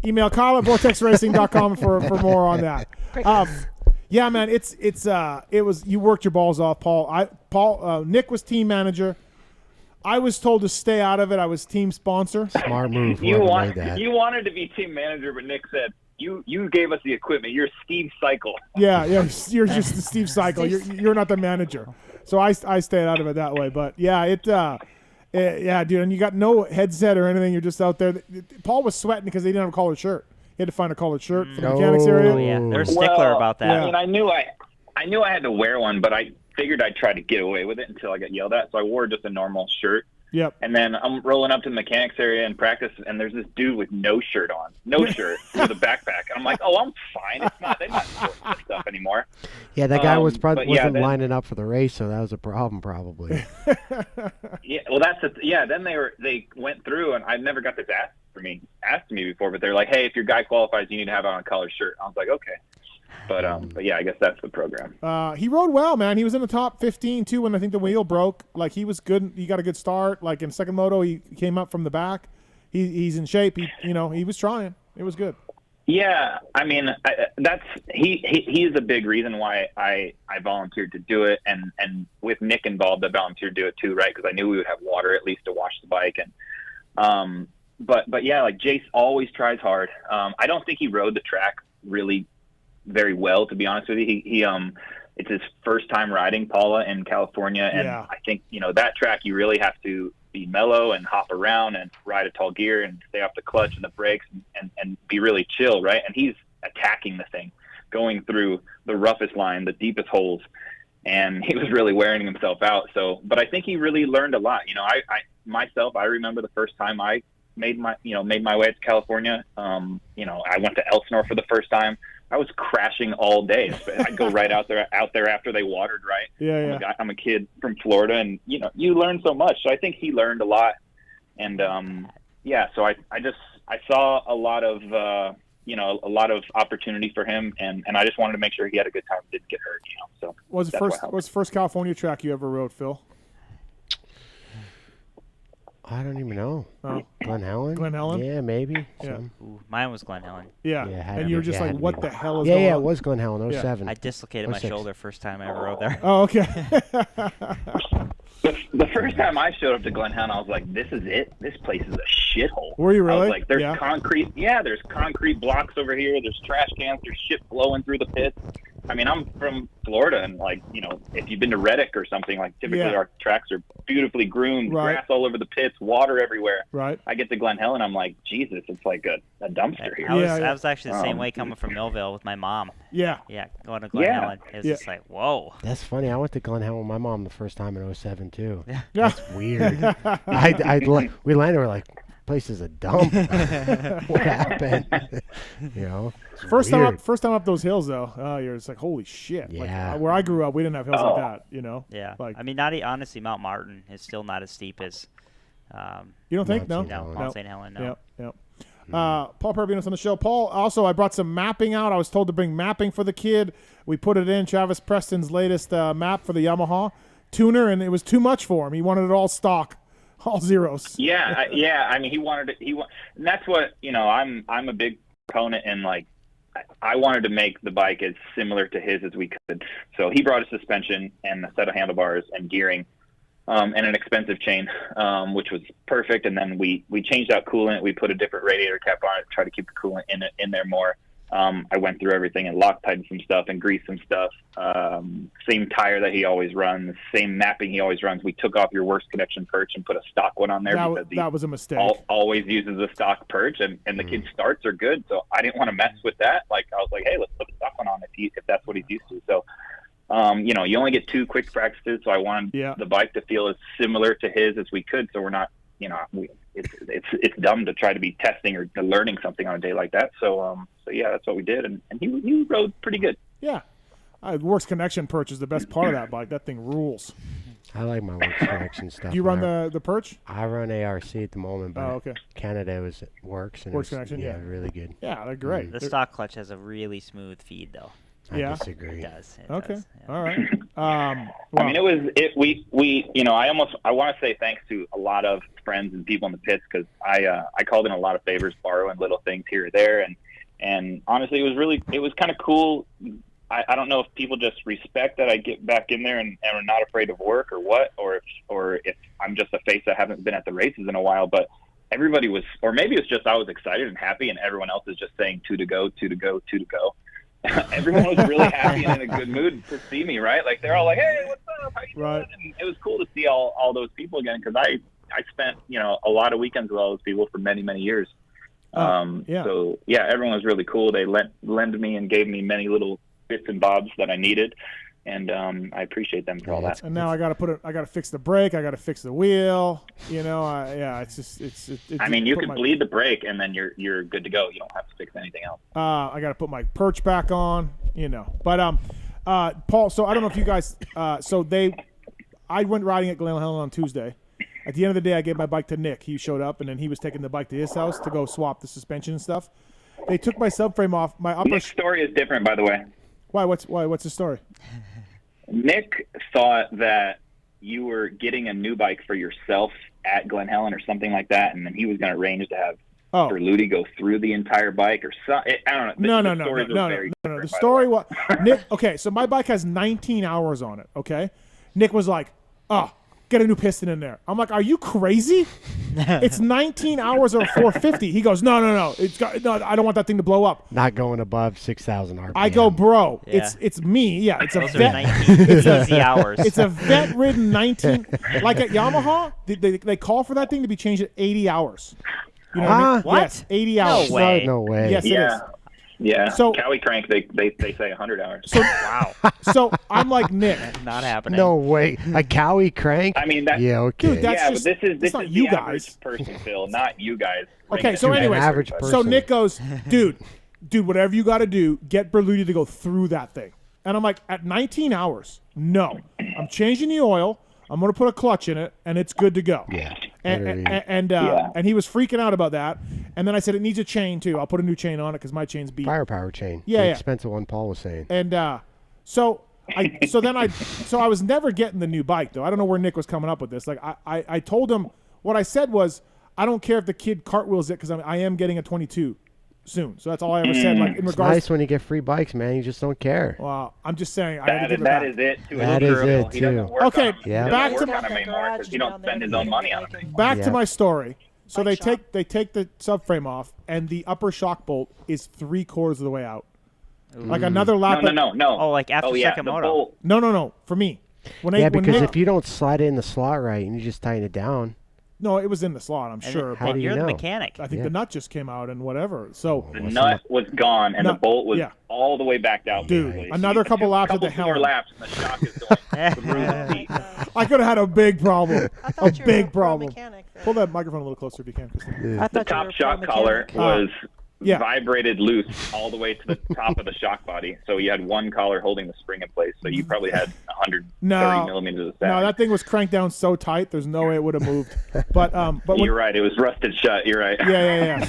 Email Kyle at VortexRacing.com for more on that. Yeah, man, it was you worked your balls off, Paul. Nick was team manager. I was told to stay out of it. I was team sponsor. Smart move. You wanted to be team manager, but Nick said you gave us the equipment. You're Steve Cycle. Yeah, you're just the Steve Cycle. You're not the manager. So I stayed out of it that way. But yeah, yeah, dude, and you got no headset or anything. You're just out there. Paul was sweating because they didn't have a collared shirt. He had to find a collared shirt for the mechanics area. Oh, yeah. They're a stickler about that. I mean, I knew I had to wear one, but I figured I'd try to get away with it until I got yelled at. So I wore just a normal shirt. Yep. And then I'm rolling up to the mechanics area in practice, and there's this dude with no shirt on, with a backpack. And I'm like, oh, I'm fine. It's not. They're not doing this stuff anymore. Yeah, that guy wasn't lining up for the race, so that was a problem probably. Yeah. Well, Then they went through, and I never got this asked me before, but they're like, hey, if your guy qualifies, you need to have on a collared shirt. I was like, okay. But yeah, I guess that's the program. He rode well, man. He was in the top 15 too when I think the wheel broke. Like he was good. He got a good start. Like in second moto, he came up from the back. He's in shape. He was trying. It was good. Yeah, I mean, he is a big reason why I volunteered to do it, and with Nick involved, I volunteered to do it too, right? Because I knew we would have water at least to wash the bike, and but yeah, like Jace always tries hard. I don't think he rode the track really very well, to be honest with you. He it's his first time riding Paula in California, and I think that track you really have to be mellow and hop around and ride a tall gear and stay off the clutch and the brakes and be really chill, right? And he's attacking the thing, going through the roughest line, the deepest holes, and he was really wearing himself out. So, but I think he really learned a lot. I remember the first time I made my way to California. I went to Elsinore for the first time. I was crashing all day. I'd go right out there after they watered, right? Yeah. I'm a kid from Florida, and you learn so much. So I think he learned a lot, and so I saw a lot of opportunity for him, and I just wanted to make sure he had a good time and didn't get hurt. So was the first California track you ever rode, Phil? I don't even know. Oh. Glen Helen? Glen Helen? Yeah, maybe. Yeah. Ooh, mine was Glen Helen. Yeah. And you were just like, what the hell is going on? Yeah, it was Glen Helen, 07. I dislocated my shoulder first time I ever rode there. Oh, okay. The first time I showed up to Glen Helen, I was like, this is it? This place is a shithole. Were you really? I was like, there's concrete. Yeah, there's concrete blocks over here. There's trash cans. There's shit blowing through the pits. I mean, I'm from Florida, and like, you know, if you've been to Reddick or something, like typically our tracks are beautifully groomed, grass all over the pits, water everywhere. Right. I get to Glen Helen, I'm like, Jesus, it's like a dumpster here. I was actually the same way coming from Millville with my mom. Yeah. Yeah, going to Glen Helen. It was just like, whoa. That's funny. I went to Glen Helen with my mom the first time in 07 too. Yeah. That's weird. We landed, we're like, place is a dump. What happened? You know. First time up those hills though, you're just like, holy shit. Yeah. Like, where I grew up, we didn't have hills like that. You know. Yeah. Like, I mean, honestly, Mount Martin is still not as steep as. You don't think? Mount St. Helen. No. Yep. Paul Perebijnos on the show. Paul, also, I brought some mapping out. I was told to bring mapping for the kid. We put it in Travis Preston's latest map for the Yamaha tuner, and it was too much for him. He wanted it all stock. All zeros. Yeah. I mean, he wanted it. And that's what, you know, I'm a big proponent in, like, I wanted to make the bike as similar to his as we could. So he brought a suspension and a set of handlebars and gearing, and an expensive chain, which was perfect. And then we changed out coolant. We put a different radiator cap on it to try to keep the coolant in there more. I went through everything and Loctited some stuff and greased some stuff. Same tire that he always runs, same mapping he always runs. We took off your worst connection perch and put a stock one on there because that was a mistake. Always uses a stock perch, and the kid's starts are good. So I didn't want to mess with that. Like, I was like, hey, let's put a stock one on if that's what he's used to. So, you know, you only get 2 quick practices, so I wanted the bike to feel as similar to his as we could, so we're not, you know, it's dumb to try to be testing or learning something on a day like that. So yeah, that's what we did, and he rode pretty good. Yeah, works connection perch is the best part of that bike. That thing rules. I like my works connection stuff. Do you run the perch? I run ARC at the moment, but okay. Canada works. And works connection, yeah, really good. Yeah, they're great. The stock clutch has a really smooth feed, though. I disagree. It does. Okay. Does, yeah. All right. I mean, we you know, I want to say thanks to a lot of friends and people in the pits, because I called in a lot of favors, borrowing little things here or there, and honestly, it was kind of cool. I don't know if people just respect that I get back in there and are not afraid of work or what, or if I'm just a face that haven't been at the races in a while, but everybody was, or maybe it's just I was excited and happy, and everyone else is just saying 2 to go, 2 to go, 2 to go. Everyone was really happy and in a good mood to see me, right? Like, they're all like, hey, what's up? How you doing? And it was cool to see all those people again, because I spent, you know, a lot of weekends with all those people for many, many years. So, yeah, everyone was really cool. They lent me and gave me many little bits and bobs that I needed, and I appreciate them for all that. And now I got to fix the brake. I got to fix the wheel. You know, it's I mean, you can bleed the brake, and then you're good to go. You don't have to fix anything else. I got to put my perch back on. You know, but Paul. So I don't know if you guys. I went riding at Glen Helen on Tuesday. At the end of the day, I gave my bike to Nick. He showed up, and then he was taking the bike to his house to go swap the suspension and stuff. They took my subframe off. My upper Nick's story is different, by the way. Why? What's the story? Nick thought that you were getting a new bike for yourself at Glen Helen or something like that, and then he was going to arrange to have Berluti go through the entire bike or something. I don't know. No. The story was Nick. Okay, so my bike has 19 hours on it. Okay, Nick was like, get a new piston in there. I'm like, are you crazy? It's 19 hours or 450. He goes, no. I don't want that thing to blow up. Not going above 6,000 RPM. I go, bro. Yeah. It's me. Yeah, it's Those a vet. 19 easy hours. It's a vet-ridden 19. Like at Yamaha, they call for that thing to be changed at 80 hours. You know what I mean? What? Yes, 80 hours. No way. No way. Yes, it is. Yeah. So Cowie crank, they say 100 hours. So wow. So I'm like Nick. Not happening. No way. A Cowie crank? I mean, that. Yeah. Okay. Dude, that's just, but this is not the you average guys. person, Phil, not you guys. Okay. So anyway, average person. so Nick goes, dude, whatever you got to do, get Berluti to go through that thing. And I'm like, at 19 hours, no. I'm changing the oil. I'm going to put a clutch in it, and it's good to go. Yeah. And he was freaking out about that. And then I said, it needs a chain, too. I'll put a new chain on it because my chain's beat. Firepower chain. Yeah, the yeah. expensive one Paul was saying. And so I was never getting the new bike, though. I don't know where Nick was coming up with this. Like, I told him, what I said was, I don't care if the kid cartwheels it because I am getting a 22 soon. So that's all I ever said. Like, in It's regards, nice when you get free bikes, man. You just don't care. Well, I'm just saying. I had to give it that back. is it. To That a is girl. it, He doesn't too. work Okay, on them. Yeah. He back doesn't to work on them anymore because he don't spend his own money on them. Back Yeah. to my story. So they take the subframe off, and the upper shock bolt is 3/4 of the way out. Like another lap. No. Oh, like after second moto. No. For me. Because if you don't slide it in the slot right and you just tighten it down. No, it was in the slot, I'm sure. How do you know? the mechanic. I think the nut just came out and whatever. So the nut was gone and the bolt was all the way backed out. Dude, basically. another couple laps at the helm. More laps and the shock is going through the seat. I could have had a big problem. A big problem. Pull that microphone a little closer if you can, Christine. The top shock collar was vibrated loose all the way to the top of the shock body. So you had one collar holding the spring in place. So you probably had 130 millimeters of sag. No, that thing was cranked down so tight. There's no way it would have moved. But you're right. It was rusted shut. You're right. Yeah.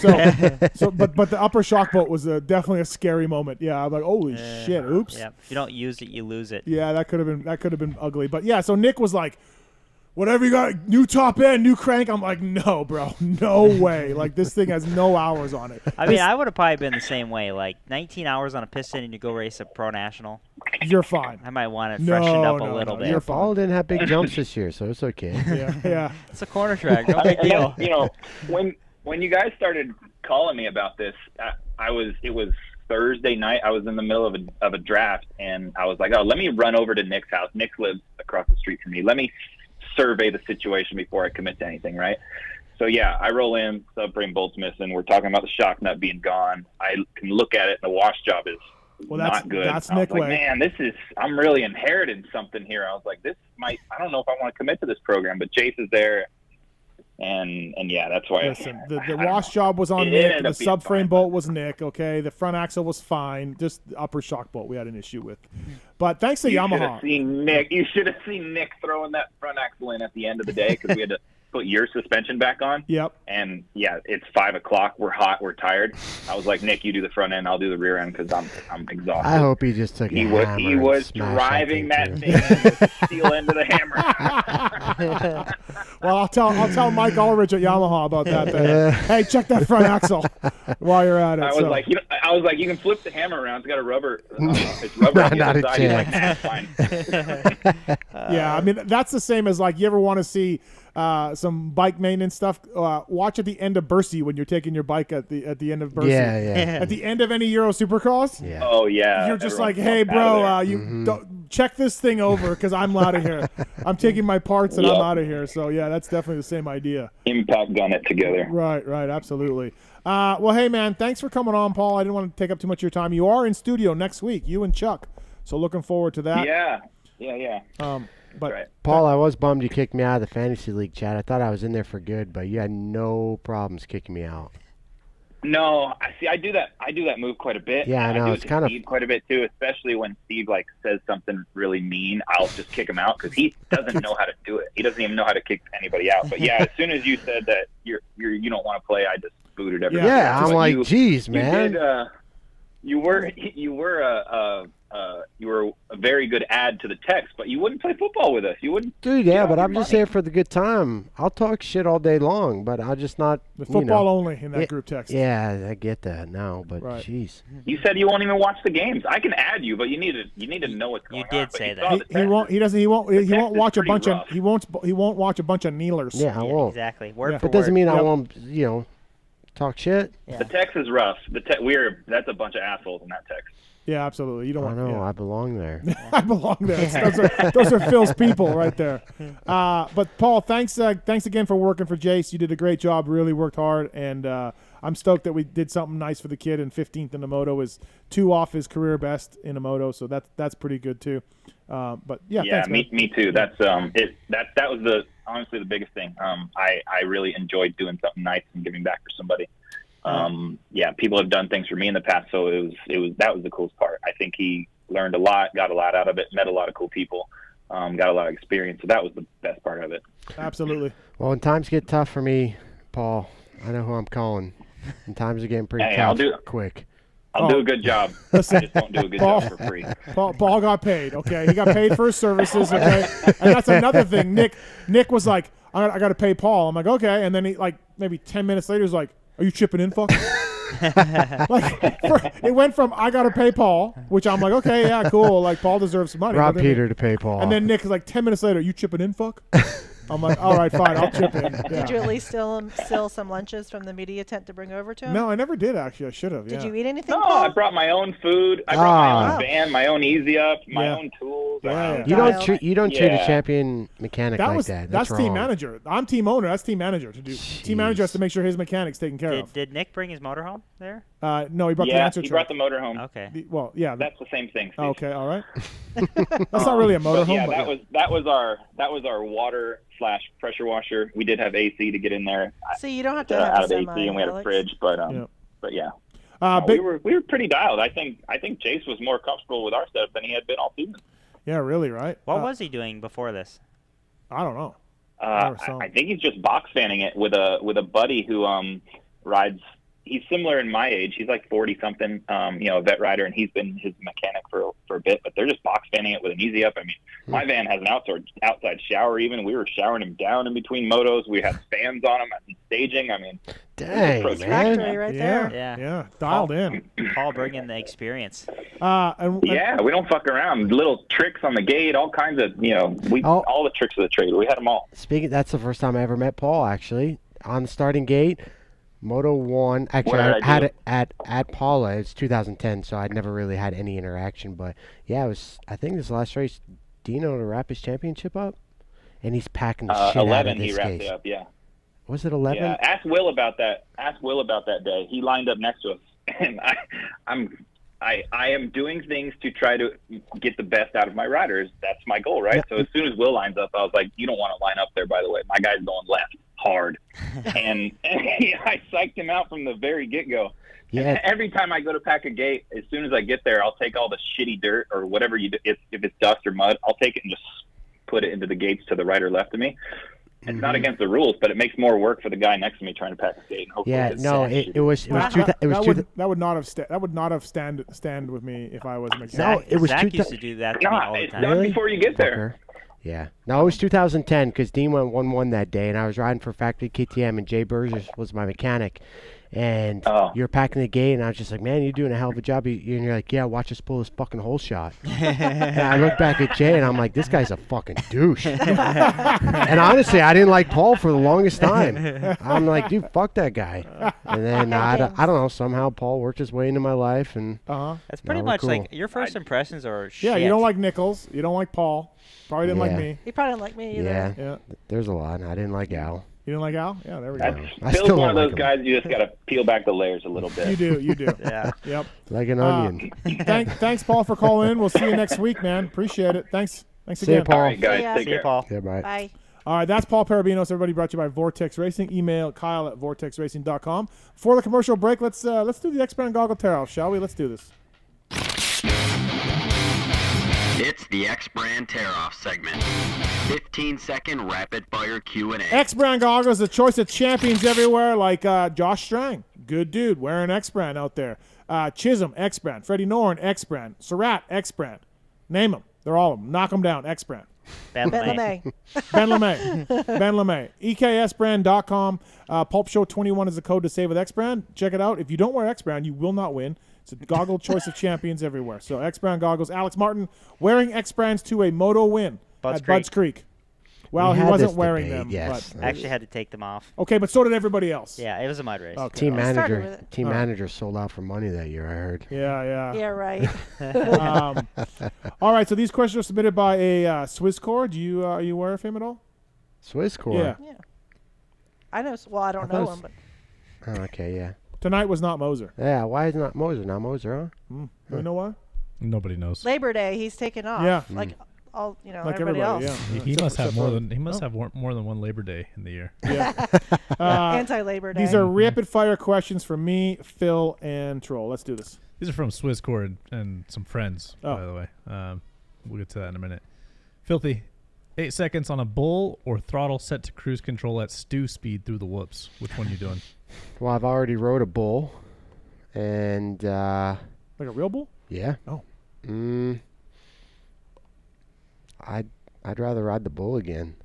But the upper shock bolt was definitely a scary moment. Yeah, I'm like, holy shit! Oops. Yeah. If you don't use it, you lose it. Yeah, that could have been ugly. But yeah, so Nick was like, whatever you got, new top end, new crank. I'm like, no, bro, no way. Like, this thing has no hours on it. I mean, I would have probably been the same way. Like, 19 hours on a piston and you go race a Pro National. You're fine. I might want it freshened up a little bit. Your Paul didn't have big jumps this year, so it's okay. Yeah. It's a corner track. No big deal. You know, when you guys started calling me about this, it was Thursday night. I was in the middle of a draft, and I was like, oh, let me run over to Nick's house. Nick lives across the street from me. Let me survey the situation before I commit to anything, right? So yeah, I roll in, subframe bolts missing. We're talking about the shock nut being gone. I can look at it, and the wash job is not good. That's I was Nick like, way. man, I'm really inheriting something here. I was like, I don't know if I want to commit to this program, but Chase is there, and yeah, that's why. Listen, the wash job was on Nick. The subframe bolt was Nick. Okay, the front axle was fine. Just the upper shock bolt we had an issue with. But thanks to Yamaha. You should have seen Nick throwing that front axle in at the end of the day because we had to put your suspension back on. Yep. And yeah, it's 5 o'clock. We're hot. We're tired. I was like, Nick, you do the front end. I'll do the rear end because I'm exhausted. I hope he just took He was driving that thing with the steel end of the hammer. Well, I'll tell Mike Ulrich at Yamaha about that. Then. Hey, check that front axle while you're at it. I was like, you can flip the hammer around. It's got a rubber. It's rubber on the other side. He's like, that's fine. Yeah, I mean that's the same as like you ever want to see some bike maintenance stuff. Watch at the end of Bercy when you're taking your bike at the end of Bercy. Yeah. At the end of any Euro Supercross. Yeah. Oh yeah. You're just like, hey, bro, don't check this thing over because I'm out of here. I'm taking my parts and I'm out of here. So yeah, that's definitely the same idea. Impact gun it together. Right, absolutely. Well, hey man, thanks for coming on, Paul. I didn't want to take up too much of your time. You are in studio next week, you and Chuck. So looking forward to that. Yeah. But right. Paul, I was bummed you kicked me out of the fantasy league chat. I thought I was in there for good, but you had no problems kicking me out. No, I do that move quite a bit. Yeah, I know. It's kind of Steve quite a bit too, especially when Steve like says something really mean. I'll just kick him out because he doesn't know how to do it. He doesn't even know how to kick anybody out. But yeah, as soon as you said that you don't want to play, I just booted everybody. Yeah, I'm like, geez, man. You were a very good add to the text, but you wouldn't play football with us. You wouldn't. Dude, yeah, but I'm just here for the good time. I'll talk shit all day long, but I'll just not. The football only in that group text. Yeah, I get that now, but jeez. You said you won't even watch the games. I can add you, but you need to know what's going on. You did say that. He won't watch a bunch of he won't watch a bunch of kneelers. Yeah, I won't. Exactly. Word for It doesn't word. mean I won't, talk shit. Yeah. The text is rough. That's a bunch of assholes in that text. Yeah, absolutely. You don't want. I belong there. I belong there. Those are Phil's people right there. But Paul, thanks again for working for Jace. You did a great job. Really worked hard, and I'm stoked that we did something nice for the kid. And 15th in the moto is 2 off his career best in a moto, so that's pretty good too. But yeah, thanks, me too. That's that was honestly the biggest thing. I really enjoyed doing something nice and giving back for somebody. People have done things for me in the past, so that was the coolest part. I think he learned a lot, got a lot out of it, met a lot of cool people, got a lot of experience. So that was the best part of it. Absolutely. Well, when times get tough for me, Paul, I know who I'm calling. And times are getting pretty tough quick. I'll do a good job. Listen, I just won't do a good job for free. Paul got paid. Okay, he got paid for his services. Okay, and that's another thing. Nick was like, I got to pay Paul. I'm like, okay, and then he like maybe 10 minutes later, he's like, are you chipping in, fuck? It went from I got to pay Paul, which I'm like, okay, yeah, cool. Like Paul deserves some money. Rob Peter to pay Paul. And then Nick is like 10 minutes later, you chipping in, fuck? I'm like, all right, fine, I'll chip in. Yeah. Did you at least steal some lunches from the media tent to bring over to him? No, I never did, actually. I should have. Did yeah. you eat anything? No, Paul? I brought my own food. I brought my own van, my own Easy Up, my own tools. You don't treat a champion mechanic like that. That's wrong. team manager. I'm team owner. That's team manager to do. Team manager has to make sure his mechanic's taken care of. Did Nick bring his motorhome there? No, he brought the answer he truck. brought the motorhome. Okay. Well, yeah. That's the same thing. Steve. Okay, all right. That's not really a motorhome. Yeah, but that was our water / pressure washer. We did have AC to get in there. So you don't have to have out of semi, AC, and we had a Alex. fridge, but yeah. We were pretty dialed. I think Chase was more comfortable with our setup than he had been all season. Yeah, really, right? What was he doing before this? I don't know. I think he's just box fanning it with a buddy who rides. He's similar in my age. He's like 40 something, a vet rider, and he's been his mechanic for a bit. But they're just box fanning it with an Easy Up. I mean, my van has an outside shower. Even we were showering him down in between motos. We had fans on him at the staging. I mean, dang, man. Factory right there. Yeah, dialed in. Paul bringing the experience. Yeah, we don't fuck around. Little tricks on the gate, all kinds of all the tricks of the trade. We had them all. That's the first time I ever met Paul. Actually, on the starting gate. Moto 1. Actually, I had it at Paula. It's 2010, so I'd never really had any interaction. But yeah, it was. I think this last race, Dino to wrap his championship up, and he's packing the shit 11, out of this he wrapped case. it up. Yeah. Was it 11? Yeah. Ask Will about that. Day. He lined up next to us, and I am doing things to try to get the best out of my riders. That's my goal, right? So as soon as Will lines up, I was like, you don't want to line up there, by the way. My guy's going left hard. and I psyched him out from the very get-go. Yeah. And every time I go to pack a gate, as soon as I get there, I'll take all the shitty dirt or whatever you do. If it's dust or mud, I'll take it and just put it into the gates to the right or left of me. It's not against the rules, but it makes more work for the guy next to me trying to pack a gate. And hopefully that would not have stand with me if I was a mechanic. Zach used to do that to me all the time. Done before you get there. Yeah. No, it was 2010 because Dean went 1-1 that day, and I was riding for Factory KTM, and Jay Burgess was my mechanic. And you're packing the gate, and I was just like, man, you're doing a hell of a job. And you're like, yeah, watch us pull this fucking hole shot. And I look back at Jay, and I'm like, this guy's a fucking douche. And honestly, I didn't like Paul for the longest time. I'm like, dude, fuck that guy. And then, I don't know, somehow Paul worked his way into my life. And that's pretty much cool. like your first impressions are shit. Yeah, you don't like Nichols. You don't like Paul. Probably didn't like me. He probably didn't like me either. Yeah. There's a lot. I didn't like Al. You didn't like Al? Yeah, there we go. Phil's one of those guys you just got to peel back the layers a little bit. You do. Yeah. Yep. Like an onion. Thanks, Paul, for calling in. We'll see you next week, man. Appreciate it. Thanks See again. you, Paul. All right, guys. Take See you, care. Paul. Yeah, bye. Bye. All right, that's Paul Perebijnos. Everybody, brought to you by Vortex Racing. Email Kyle@vortexracing.com. For the commercial break, let's do the X-Brand goggle tear-off, shall we? Let's do this. It's the X-Brand tear-off segment. 15-second rapid-fire Q&A. X-Brand goggles, the choice of champions everywhere, like Josh Strang. Good dude, wearing X-Brand out there. Chisholm, X-Brand. Freddie Noren, X-Brand. Surratt, X-Brand. Name them. They're all of them. Knock them down. X-Brand. Ben LeMay. Ben LeMay. EKSbrand.com. Pulp Show 21 is the code to save with X-Brand. Check it out. If you don't wear X-Brand, you will not win. It's a goggle choice of champions everywhere. So X-Brand goggles. Alex Martin wearing X-Brands to a moto win at Budds Creek. Well, he wasn't wearing them. Yes. But I actually had to take them off. Okay, but so did everybody else. Yeah, it was a mud race. Okay. Team manager sold out for money that year, I heard. Yeah. Yeah, right. All right, so these questions are submitted by a Swisscore. Are you aware of him at all? Swisscore? Yeah. I know. Well, I don't know him, but. Oh, okay, yeah. Tonight was not Moser. Yeah, why is it not Moser? Not Moser, huh? You know why? Nobody knows. Labor Day, he's taken off. Yeah. Like all, like everybody else. Yeah. He must have more than more than one Labor Day in the year. Yeah. Anti-Labor Day. These are rapid fire questions for me, Phil, and Troll. Let's do this. These are from Swisscore and some friends, by the way. We'll get to that in a minute. Filthy. 8 seconds on a bull or throttle set to cruise control at stew speed through the whoops. Which one you doing? Well, I've already rode a bull, and like a real bull? Yeah. Oh. I'd rather ride the bull again.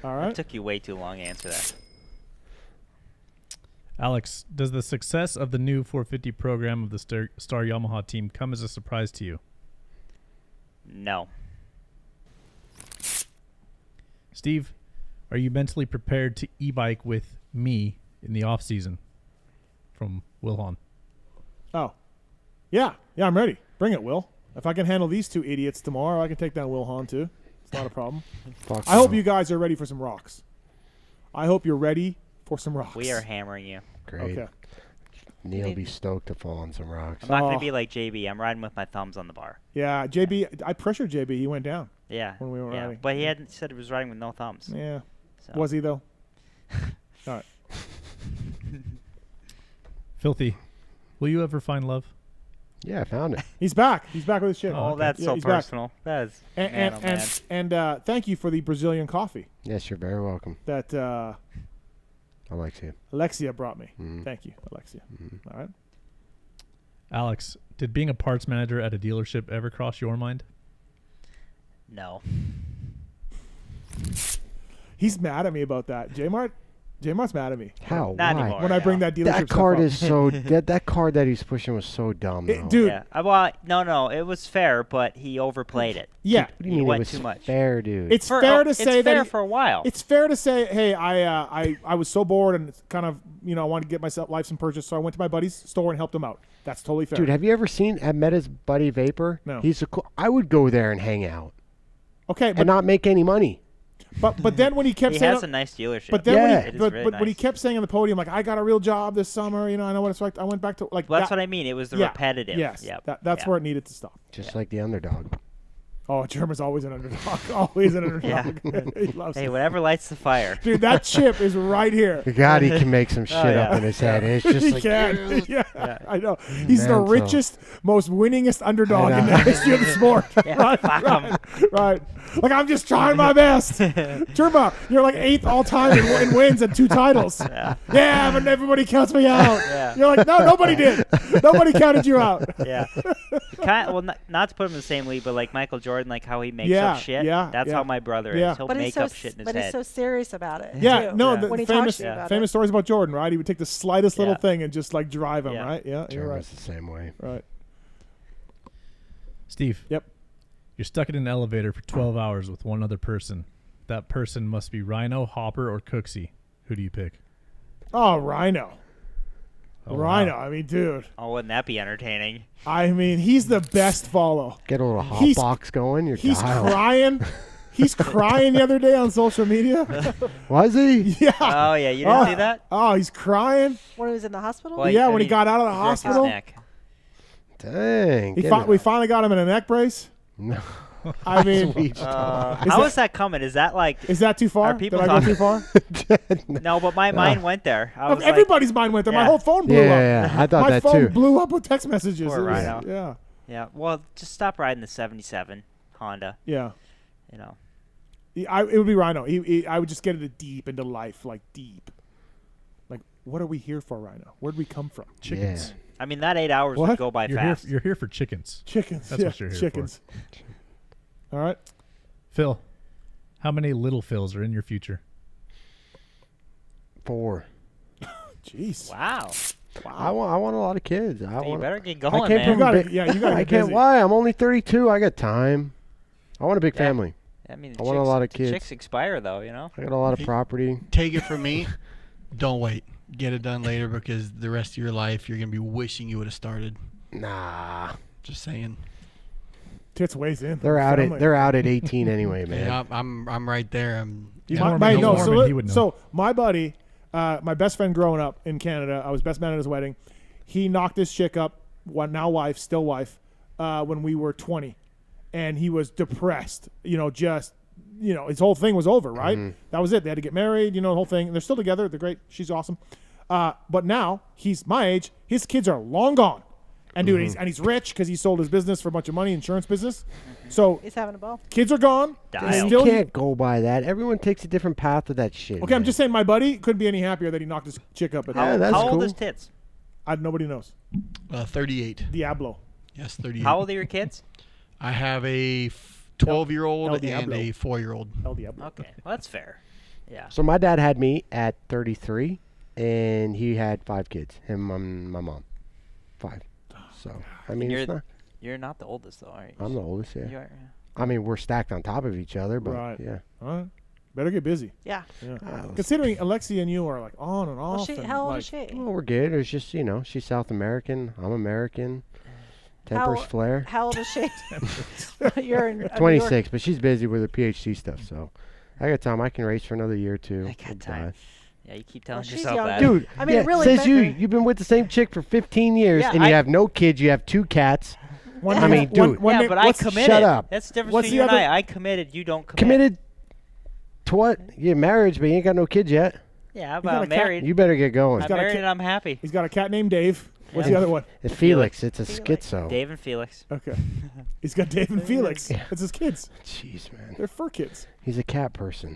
All right. It took you way too long to answer that. Alex, does the success of the new 450 program of the Star Yamaha team come as a surprise to you? No. Steve, are you mentally prepared to e-bike with me in the off season? From Wil Hahn. Oh, yeah, I'm ready. Bring it, Will. If I can handle these two idiots tomorrow, I can take down Wil Hahn too. It's not a problem. I hope you guys are ready for some rocks. I hope you're ready for some rocks. We are hammering you. Great. Okay. Neil will be stoked to fall on some rocks. I'm not going to be like JB. I'm riding with my thumbs on the bar. Yeah, JB. I pressured JB. He went down. Yeah. When we were riding. But he hadn't said he was riding with no thumbs. Yeah. So. Was he though? All right. Filthy, will you ever find love? Yeah, I found it. He's back. He's back with his shit. Oh, that's so personal. That is. And thank you for the Brazilian coffee. Yes, you're very welcome. That Alexia brought me. Mm-hmm. Thank you, Alexia. Mm-hmm. All right. Alex, did being a parts manager at a dealership ever cross your mind? No. He's mad at me about that. J-Mart's mad at me. How? Not Why? anymore, when I bring that dealership That card stuff is so that card that he's pushing was so dumb, though. Dude. Yeah. Well, no, it was fair, but he overplayed it. Yeah. What do you He mean went it was too much. fair, dude? It's fair to say it's fair that for a while. It's fair to say, hey, I was so bored and kind of I wanted to get myself life some purchase, so I went to my buddy's store and helped him out. That's totally fair. Dude, have you ever met his buddy Vapor? No. He's I would go there and hang out. Okay, and not make any money. But then when he kept he saying has a nice dealership. But then when he kept saying on the podium, like, I got a real job this summer, I know what it's like. I went back to like. Well, that's what I mean. It was the repetitive. Yes, Yep. That's where it needed to stop. Just like the underdog. Oh, German's always an underdog. Always an underdog. He loves Hey, it. whatever lights the fire. Dude, that chip is right here. God, he can make some shit up in his head. It's just he like, can. Yeah, I know. He's the Mental. richest, most winningest underdog in the history of the sport. Right. Like, I'm just trying my best. Germa, you're like 8th all time in wins and 2 titles. Yeah, but everybody counts me out. Yeah. You're like, no, nobody did. Nobody counted you out. Yeah. Not to put him in the same league, but like Michael Jordan, like how he makes up shit. That's how my brother is. He'll make up shit in his head. But he's so serious about it. Yeah, too, no, when the he talks to you about famous it. stories about Jordan, right? He would take the slightest little thing and just like drive him, right? Yeah, you're right. German's the same way. Right. Steve. Yep. You're stuck in an elevator for 12 hours with one other person. That person must be Rhino, Hopper, or Cooksey. Who do you pick? Oh, Rhino. Oh, Rhino. wow. I mean, dude. Oh, wouldn't that be entertaining? I mean, he's the best follow. Get a little hot box going. He's crying. He's crying the other day on social media. Was he? Yeah. Oh, yeah. You didn't see that? Oh, he's crying. When he was in the hospital? Well, yeah, when he got out of the broke his hospital. neck. Dang. We finally got him in a neck brace. No. I mean, how is that coming? Is that like? Is that too far? Are people Did I go talking? too far? No, but my mind went there. I was Everybody's mind went there. My whole phone blew up. Yeah, I thought my that phone too. blew up with text messages. Poor It was- Rhino. Yeah. Yeah. Well, just stop riding the 77 Honda. Yeah. You know. It would be Rhino. I would just get it deep into life, like deep. Like, what are we here for, Rhino? Where'd we come from? Chickens. Yeah. I mean, that 8 hours would go by fast. You're here for chickens. Chickens. That's yeah, what you're here chickens. All right. Phil, how many little Phils are in your future? 4. Jeez. Wow. I want a lot of kids. You better get I going, can't man. put you gotta I get can't. busy. Why? I'm only 32. I got time. I want a big Yeah. family. I mean, I want a lot of kids. Chicks expire, though, you know? I got a lot of property. Take it from me. Don't wait. Get it done later because the rest of your life you're going to be wishing you would have started. Nah. Just saying. Tits weighs in. They're out Family. at 18 anyway, man. Yeah, I'm right there. So my buddy, my best friend growing up in Canada, I was best man at his wedding. He knocked his chick up, now wife, still wife, when we were 20, and he was depressed. His whole thing was over, right? Mhm. That was it. They had to get married, the whole thing. And they're still together. They're great. She's awesome. But now he's my age. His kids are long gone. And dude, he's rich because he sold his business for a bunch of money, insurance business. So he's having a ball. Kids are gone. You can't go by that. Everyone takes a different path with that shit. Okay, I'm just saying my buddy couldn't be any happier that he knocked his chick up. How old is Tits? Nobody knows. 38. Diablo. Yes, 38. How old are your kids? I have a 12-year-old El and Diablo. a 4-year-old. El Diablo. Okay, well, that's fair. Yeah. So my dad had me at 33, and he had 5 kids. Him and my mom. 5. So I mean, you're not the oldest though, are you? I'm the oldest. Yeah. You are, yeah. I mean, we're stacked on top of each other, but Right. yeah. All right. Better get busy. Yeah. Considering Alexia and you are like on and off. How old is she? Well, we're good. It's just, she's South American. I'm American. Tempers flare. How old is she? You're in 26, but she's busy with her PhD stuff, so I got time. I can race for another year or two. I got time. Yeah, you keep telling she's yourself young. that. Dude, I mean, it really says meant me. you've been with the same chick for 15 years, Yeah, and you have no kids. You have 2 cats. I mean, dude. Yeah, but I committed. Shut up. That's the difference between you and I. I committed. You don't commit. Committed to what? Yeah, marriage, but you ain't got no kids yet. Yeah, but I'm married. You better get going. I'm married and I'm happy. He's got a cat named Dave. What's the other one? It's Felix. It's a schizo. Dave and Felix. Okay. He's got Dave and Felix. It's his kids. Jeez, man. They're fur kids. He's a cat person.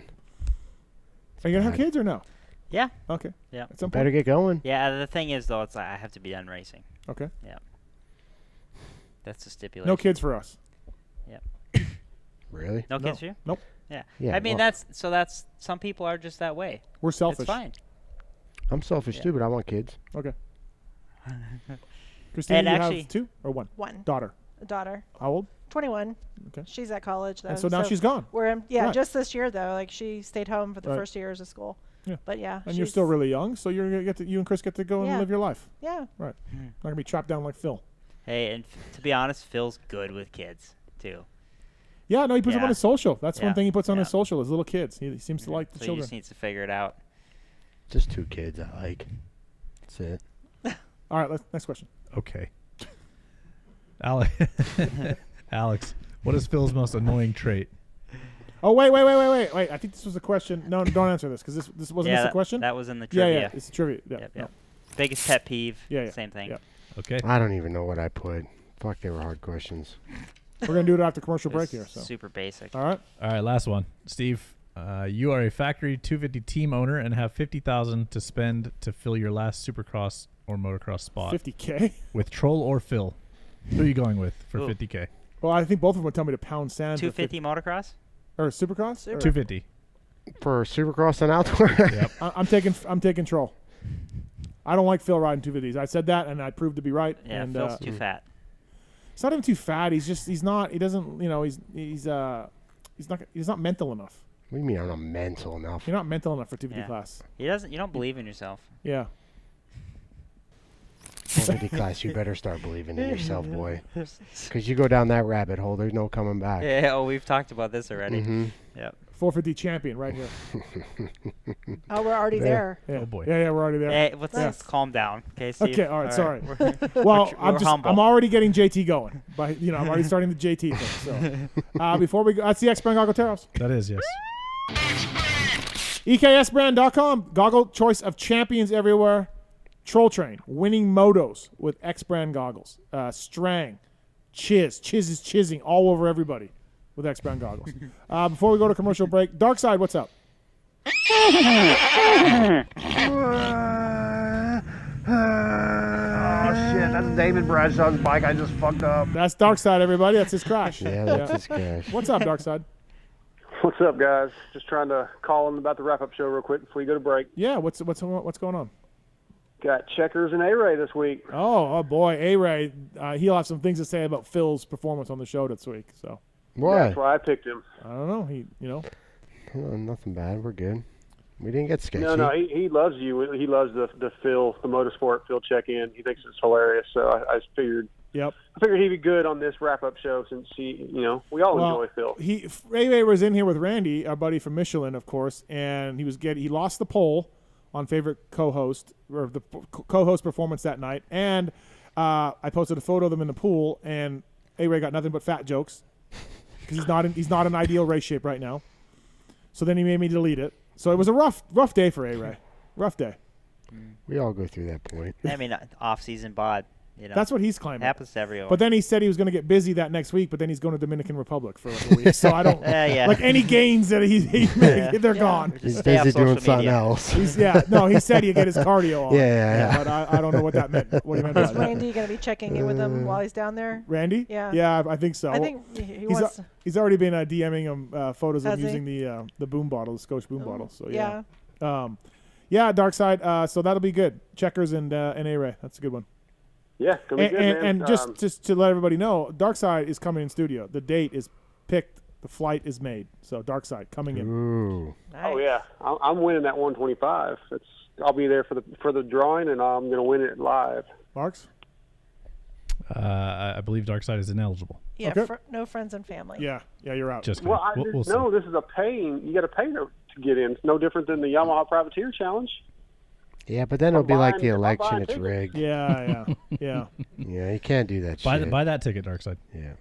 Are you going to have kids or no? Yeah. Okay. Yeah. At some point? Better get going. Yeah, the thing is, though, it's like I have to be done racing. Okay. Yeah. That's the stipulation. No kids for us. Yep. Really? No kids for you? Nope. Yeah. Yeah, I mean, well- that's some people are just that way. We're selfish. It's fine. I'm selfish too, but I want kids. Okay. Christine, And you actually- have 2 or 1? One. Daughter. A daughter. How old? 21. Okay. She's at college though. And so now she's gone. We're in, Right. just this year though. Like she stayed home for the Right. first years of school. Yeah. But yeah. And you're still really young, so you're gonna you and Chris get to go and Yeah. live your life. Yeah. Right. Not gonna be trapped down like Phil. Hey, and to be honest, Phil's good with kids too. Yeah, no, he puts them on his social. That's one Yeah. thing he puts on Yeah. his social is little kids. He seems to like the So he children. just needs to figure it out. Just 2 kids I like. That's it. All right, next question. Okay. Alex, what is Phil's most annoying trait? Oh wait! I think this was a question. No, don't answer this because this wasn't this a question. That was in the Yeah, trivia. it's a trivia. Yeah, Yep, no. yep. Biggest pet peeve. Yeah. Same thing. Yeah. Okay. I don't even know what I put. Fuck, they were hard questions. We're gonna do it after commercial break It's here. So super basic. All right. All right, last one. Steve, you are a factory 250 team owner and have $50,000 to spend to fill your last Supercross or motocross spot. $50K With Troll or Phil. Who are you going with for Ooh. $50K? Well, I think both of them would tell me to pound sand. 250 motocross. Or Supercross. Super. 250. For Supercross and outdoor. Yep. I'm taking Troll. I don't like Phil riding 250s. I said that, and I proved to be right. Yeah, and, Phil's too fat. He's not even too fat. He's not. He doesn't. He's not mental enough. What do you mean I'm not mental enough? You're not mental enough for 250 Yeah. class. You don't believe in yourself. Yeah. 250 class, you better start believing in yourself, boy. Because you go down that rabbit hole, there's no coming back. Yeah. Oh, we've talked about this already. Mm-hmm. Yep. 450 champion right here. Oh, we're already there. Yeah. Oh, boy. Yeah, we're already there. Hey, let's Yeah. calm down, okay, Steve? Okay, all right, sorry. We're Well, we're humble. I'm already getting JT going. But I'm already starting the JT thing. So before we go, that's the X-Brand Goggle Tear-Offs. That is, yes. EKSbrand.com. Goggle choice of champions everywhere. Troll Train, winning motos with X-Brand goggles. Strang, Chiz is chizzing all over everybody with X-Brand goggles. Before we go to commercial break, Darkside, what's up? Oh shit, that's David Bradshaw's bike. I just fucked up. That's Darkside, everybody. That's his crash. Yeah, that's his crash. What's up, Darkside? What's up, guys? Just trying to call in about the wrap-up show real quick before you go to break. Yeah, what's going on? Got Checkers and A-Ray this week. Oh boy, A-Ray, he'll have some things to say about Phil's performance on the show this week. So Why? That's why I picked him. I don't know. Oh, nothing bad. We're good. We didn't get sketchy. No, he loves you. He loves the Phil, the motorsport Phil check-in. He thinks it's hilarious. So I just figured. Yep. I figured he'd be good on this wrap-up show since we all enjoy Phil. A-Ray was in here with Randy, our buddy from Michelin, of course, and he lost the poll on favorite co-host or the co-host performance that night, and I posted a photo of them in the pool, and A-Ray got nothing but fat jokes because he's not in ideal race shape right now. So then he made me delete it. So it was a rough day for A-Ray. Rough day. We all go through that point. I mean, off-season bod. That's what he's claiming. Happens to everyone. But then he said he was going to get busy that next week, but then he's going to Dominican Republic for like a week. So I don't like any gains that he made. They're gone. He's busy doing something else. He said he'd get his cardio on. Yeah. But I don't know what that meant. What he meant by Is that. Randy going to be checking in with him while he's down there? Randy? Yeah. Yeah, I think so. I think he wants. He's already been DMing him photos of Has he? using the boom bottle, the Scotch boom bottle. So yeah. Yeah, Darkside. So that'll be good. Checkers and A-Ray. That's a good one. Yeah, gonna be good, man. And just to let everybody know, Darkside is coming in studio. The date is picked The flight is made. So Dark Side coming in. Ooh. Nice. Oh yeah, I'm winning that 125. I'll be there for the drawing, and I'm going to win it live. Marks? I believe Darkside is ineligible. Yeah, Okay. no friends and family. Yeah, you're out. Just Well, we'll see. no, this is a paying. You got to pay to get in. It's no different than the Yamaha Privateer Challenge. Yeah, but then it'll be like the If I'm election. buying It's tickets. rigged. Yeah. Yeah, you can't do that shit. Buy that ticket, Darkside. Yeah.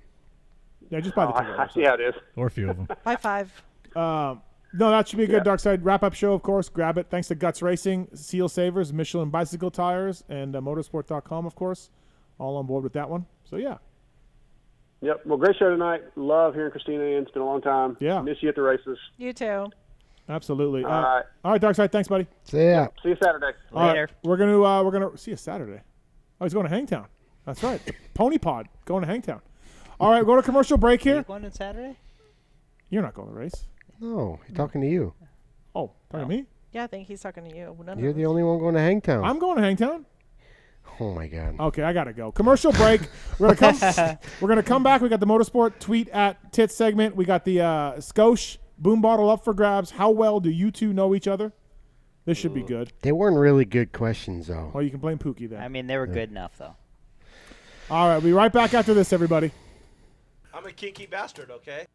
Yeah, just buy the ticket. I see how it is. Or a few of them. By 5. No, that should be a good Dark Side wrap-up show, of course. Grab it. Thanks to Guts Racing, Seal Savers, Michelin Bicycle Tires, and motorsport.com, of course. All on board with that one. So, yeah. Yep. Well, great show tonight. Love hearing Christina in. It's been a long time. Yeah. Miss you at the races. You too. Absolutely. All right. All right, Dark Side. Thanks, buddy. See ya. See you Saturday. All right, we're gonna see you Saturday. Oh, he's going to Hangtown. That's right. Pony Pod going to Hangtown. All right, go to commercial break here. One on Saturday? You're not going to race. No, he's talking to you. Oh, talking to me? Yeah, I think he's talking to you. None You're of the us. only one going to Hangtown. I'm going to Hangtown. Oh my God. Okay, I gotta go. Commercial break. We're gonna come back. We got the motorsport tweet at Tits segment. We got the Skosh boom bottle up for grabs. How well do you two know each other? This should be good. They weren't really good questions though. Oh, you can blame Pookie then. I mean, they were good enough, though. All right, we'll be right back after this, everybody. I'm a kinky bastard, okay?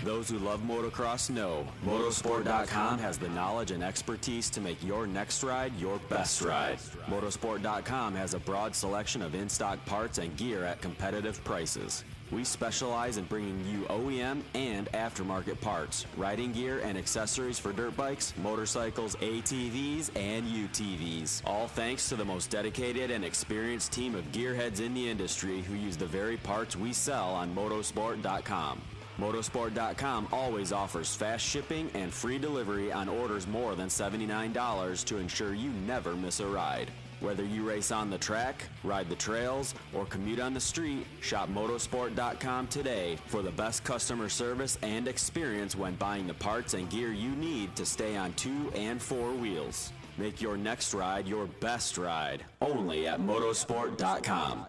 Those who love motocross know Motorsport.com has the knowledge and expertise to make your next ride your best ride. Motorsport.com has a broad selection of in-stock parts and gear at competitive prices. We specialize in bringing you OEM and aftermarket parts, riding gear, and accessories for dirt bikes, motorcycles, ATVs, and UTVs. All thanks to the most dedicated and experienced team of gearheads in the industry who use the very parts we sell on Motorsport.com. Motorsport.com always offers fast shipping and free delivery on orders more than $79 to ensure you never miss a ride. Whether you race on the track, ride the trails, or commute on the street, shop Motorsport.com today for the best customer service and experience when buying the parts and gear you need to stay on 2 and 4 wheels. Make your next ride your best ride, only at Motorsport.com.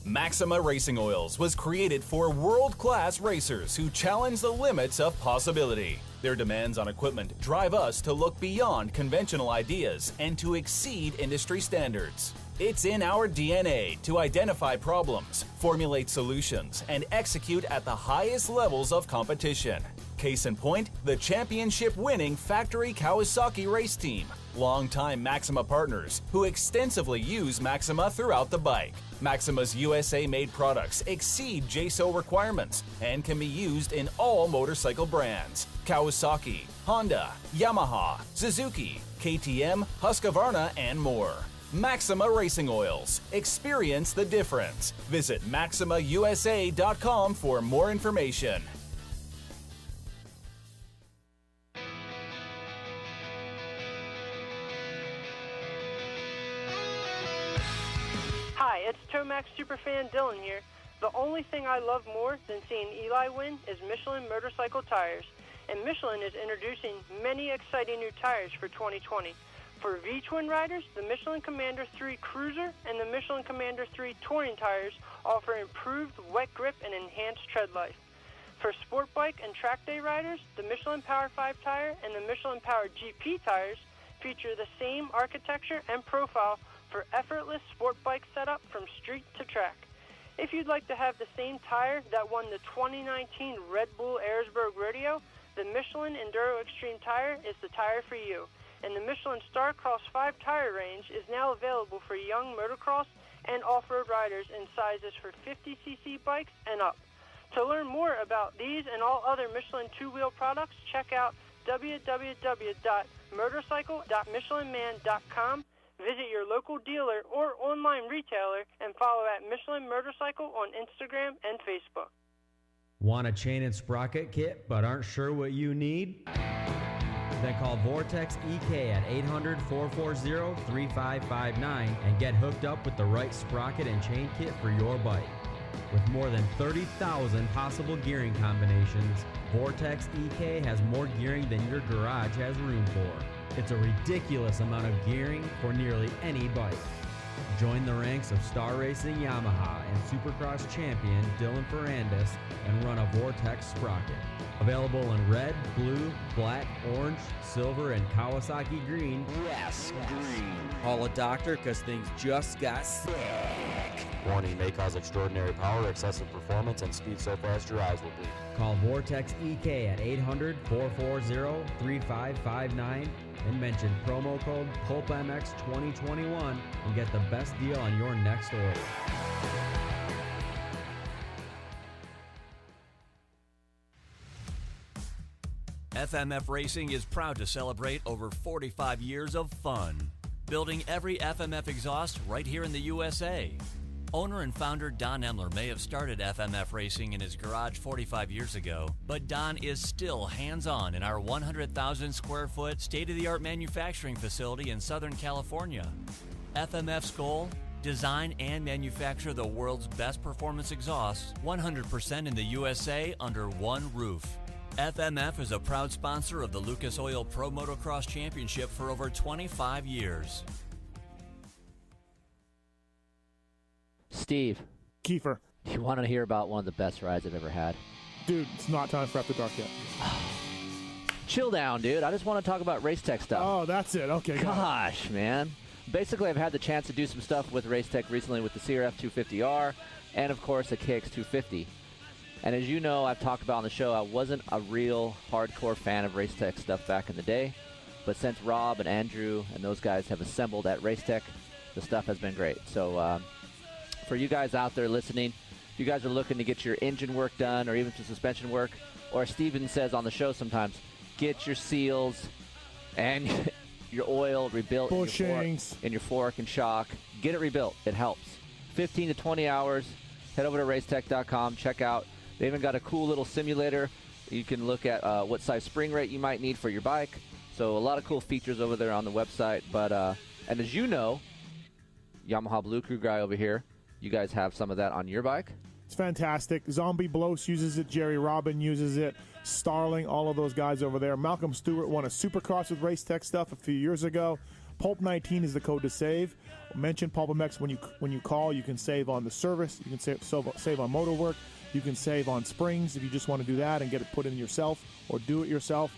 Maxima Racing Oils was created for world-class racers who challenge the limits of possibility. Their demands on equipment drive us to look beyond conventional ideas and to exceed industry standards. It's in our DNA to identify problems, formulate solutions, and execute at the highest levels of competition. Case in point, the championship-winning Factory Kawasaki race team, longtime Maxima partners who extensively use Maxima throughout the bike. Maxima's USA-made products exceed JSO requirements and can be used in all motorcycle brands: Kawasaki, Honda, Yamaha, Suzuki, KTM, Husqvarna, and more. Maxima Racing Oils. Experience the difference. Visit MaximaUSA.com for more information. Hi, it's Tomax Superfan Dylan here. The only thing I love more than seeing Eli win is Michelin motorcycle tires. And Michelin is introducing many exciting new tires for 2020. For V-twin riders, the Michelin Commander 3 Cruiser and the Michelin Commander 3 Touring tires offer improved wet grip and enhanced tread life. For sport bike and track day riders, the Michelin Power 5 tire and the Michelin Power GP tires feature the same architecture and profile for effortless sport bike setup from street to track. If you'd like to have the same tire that won the 2019 Red Bull Ayersburg Rodeo, the Michelin Enduro Extreme tire is the tire for you. And the Michelin Starcross 5 tire range is now available for young motocross and off-road riders in sizes for 50cc bikes and up. To learn more about these and all other Michelin two-wheel products, check out www.motorcycle.michelinman.com. Visit your local dealer or online retailer and follow at Michelin Motorcycle on Instagram and Facebook. Want a chain and sprocket kit but aren't sure what you need? Then call Vortex EK at 800-440-3559 and get hooked up with the right sprocket and chain kit for your bike. With more than 30,000 possible gearing combinations, Vortex EK has more gearing than your garage has room for. It's a ridiculous amount of gearing for nearly any bike. Join the ranks of Star Racing Yamaha and Supercross champion Dylan Ferrandis and run a Vortex sprocket. Available in red, blue, black, orange, silver, and Kawasaki green. Yes, green. Call a doctor because things just got sick. Warning may cause extraordinary power, excessive performance, and speed so fast your eyes will bleed. Call Vortex EK at 800-440-3559 and mention promo code PulpMX 2021 and get the best deal on your next order. FMF Racing is proud to celebrate over 45 years of fun, building every FMF exhaust right here in the USA. Owner and founder Don Emler may have started FMF Racing in his garage 45 years ago, but Don is still hands-on in our 100,000 square foot state-of-the-art manufacturing facility in Southern California. FMF's goal? Design and manufacture the world's best performance exhausts 100% in the USA under one roof. FMF is a proud sponsor of the Lucas Oil Pro Motocross Championship for over 25 years. Steve. Kiefer. You want to hear about one of the best rides I've ever had? Dude, it's not time for After Dark yet. Chill down, dude. I just want to talk about race tech stuff. Oh, that's it. Okay. Gosh, man. Basically, I've had the chance to do some stuff with race tech recently with the CRF 250R and, of course, the KX 250. And as you know, I've talked about on the show, I wasn't a real hardcore fan of race tech stuff back in the day. But since Rob and Andrew and those guys have assembled at race tech, the stuff has been great. So, for you guys out there listening, if you guys are looking to get your engine work done or even some suspension work, or as Steven says on the show sometimes, get your seals and your oil rebuilt in your fork and shock. Get it rebuilt. It helps. 15 to 20 hours. Head over to racetech.com. Check out. They even got a cool little simulator. You can look at what size spring rate you might need for your bike. So a lot of cool features over there on the website. But and as you know, Yamaha Blue Crew guy over here, you guys have some of that on your bike? It's fantastic. Zombie Blows uses it. Jerry Robin uses it. Starling, all of those guys over there. Malcolm Stewart won a Supercross with Race Tech stuff a few years ago. Pulp19 is the code to save. Mention PulpMX when you call. You can save on the service. You can save on motor work. You can save on springs if you just want to do that and get it put in yourself or do it yourself.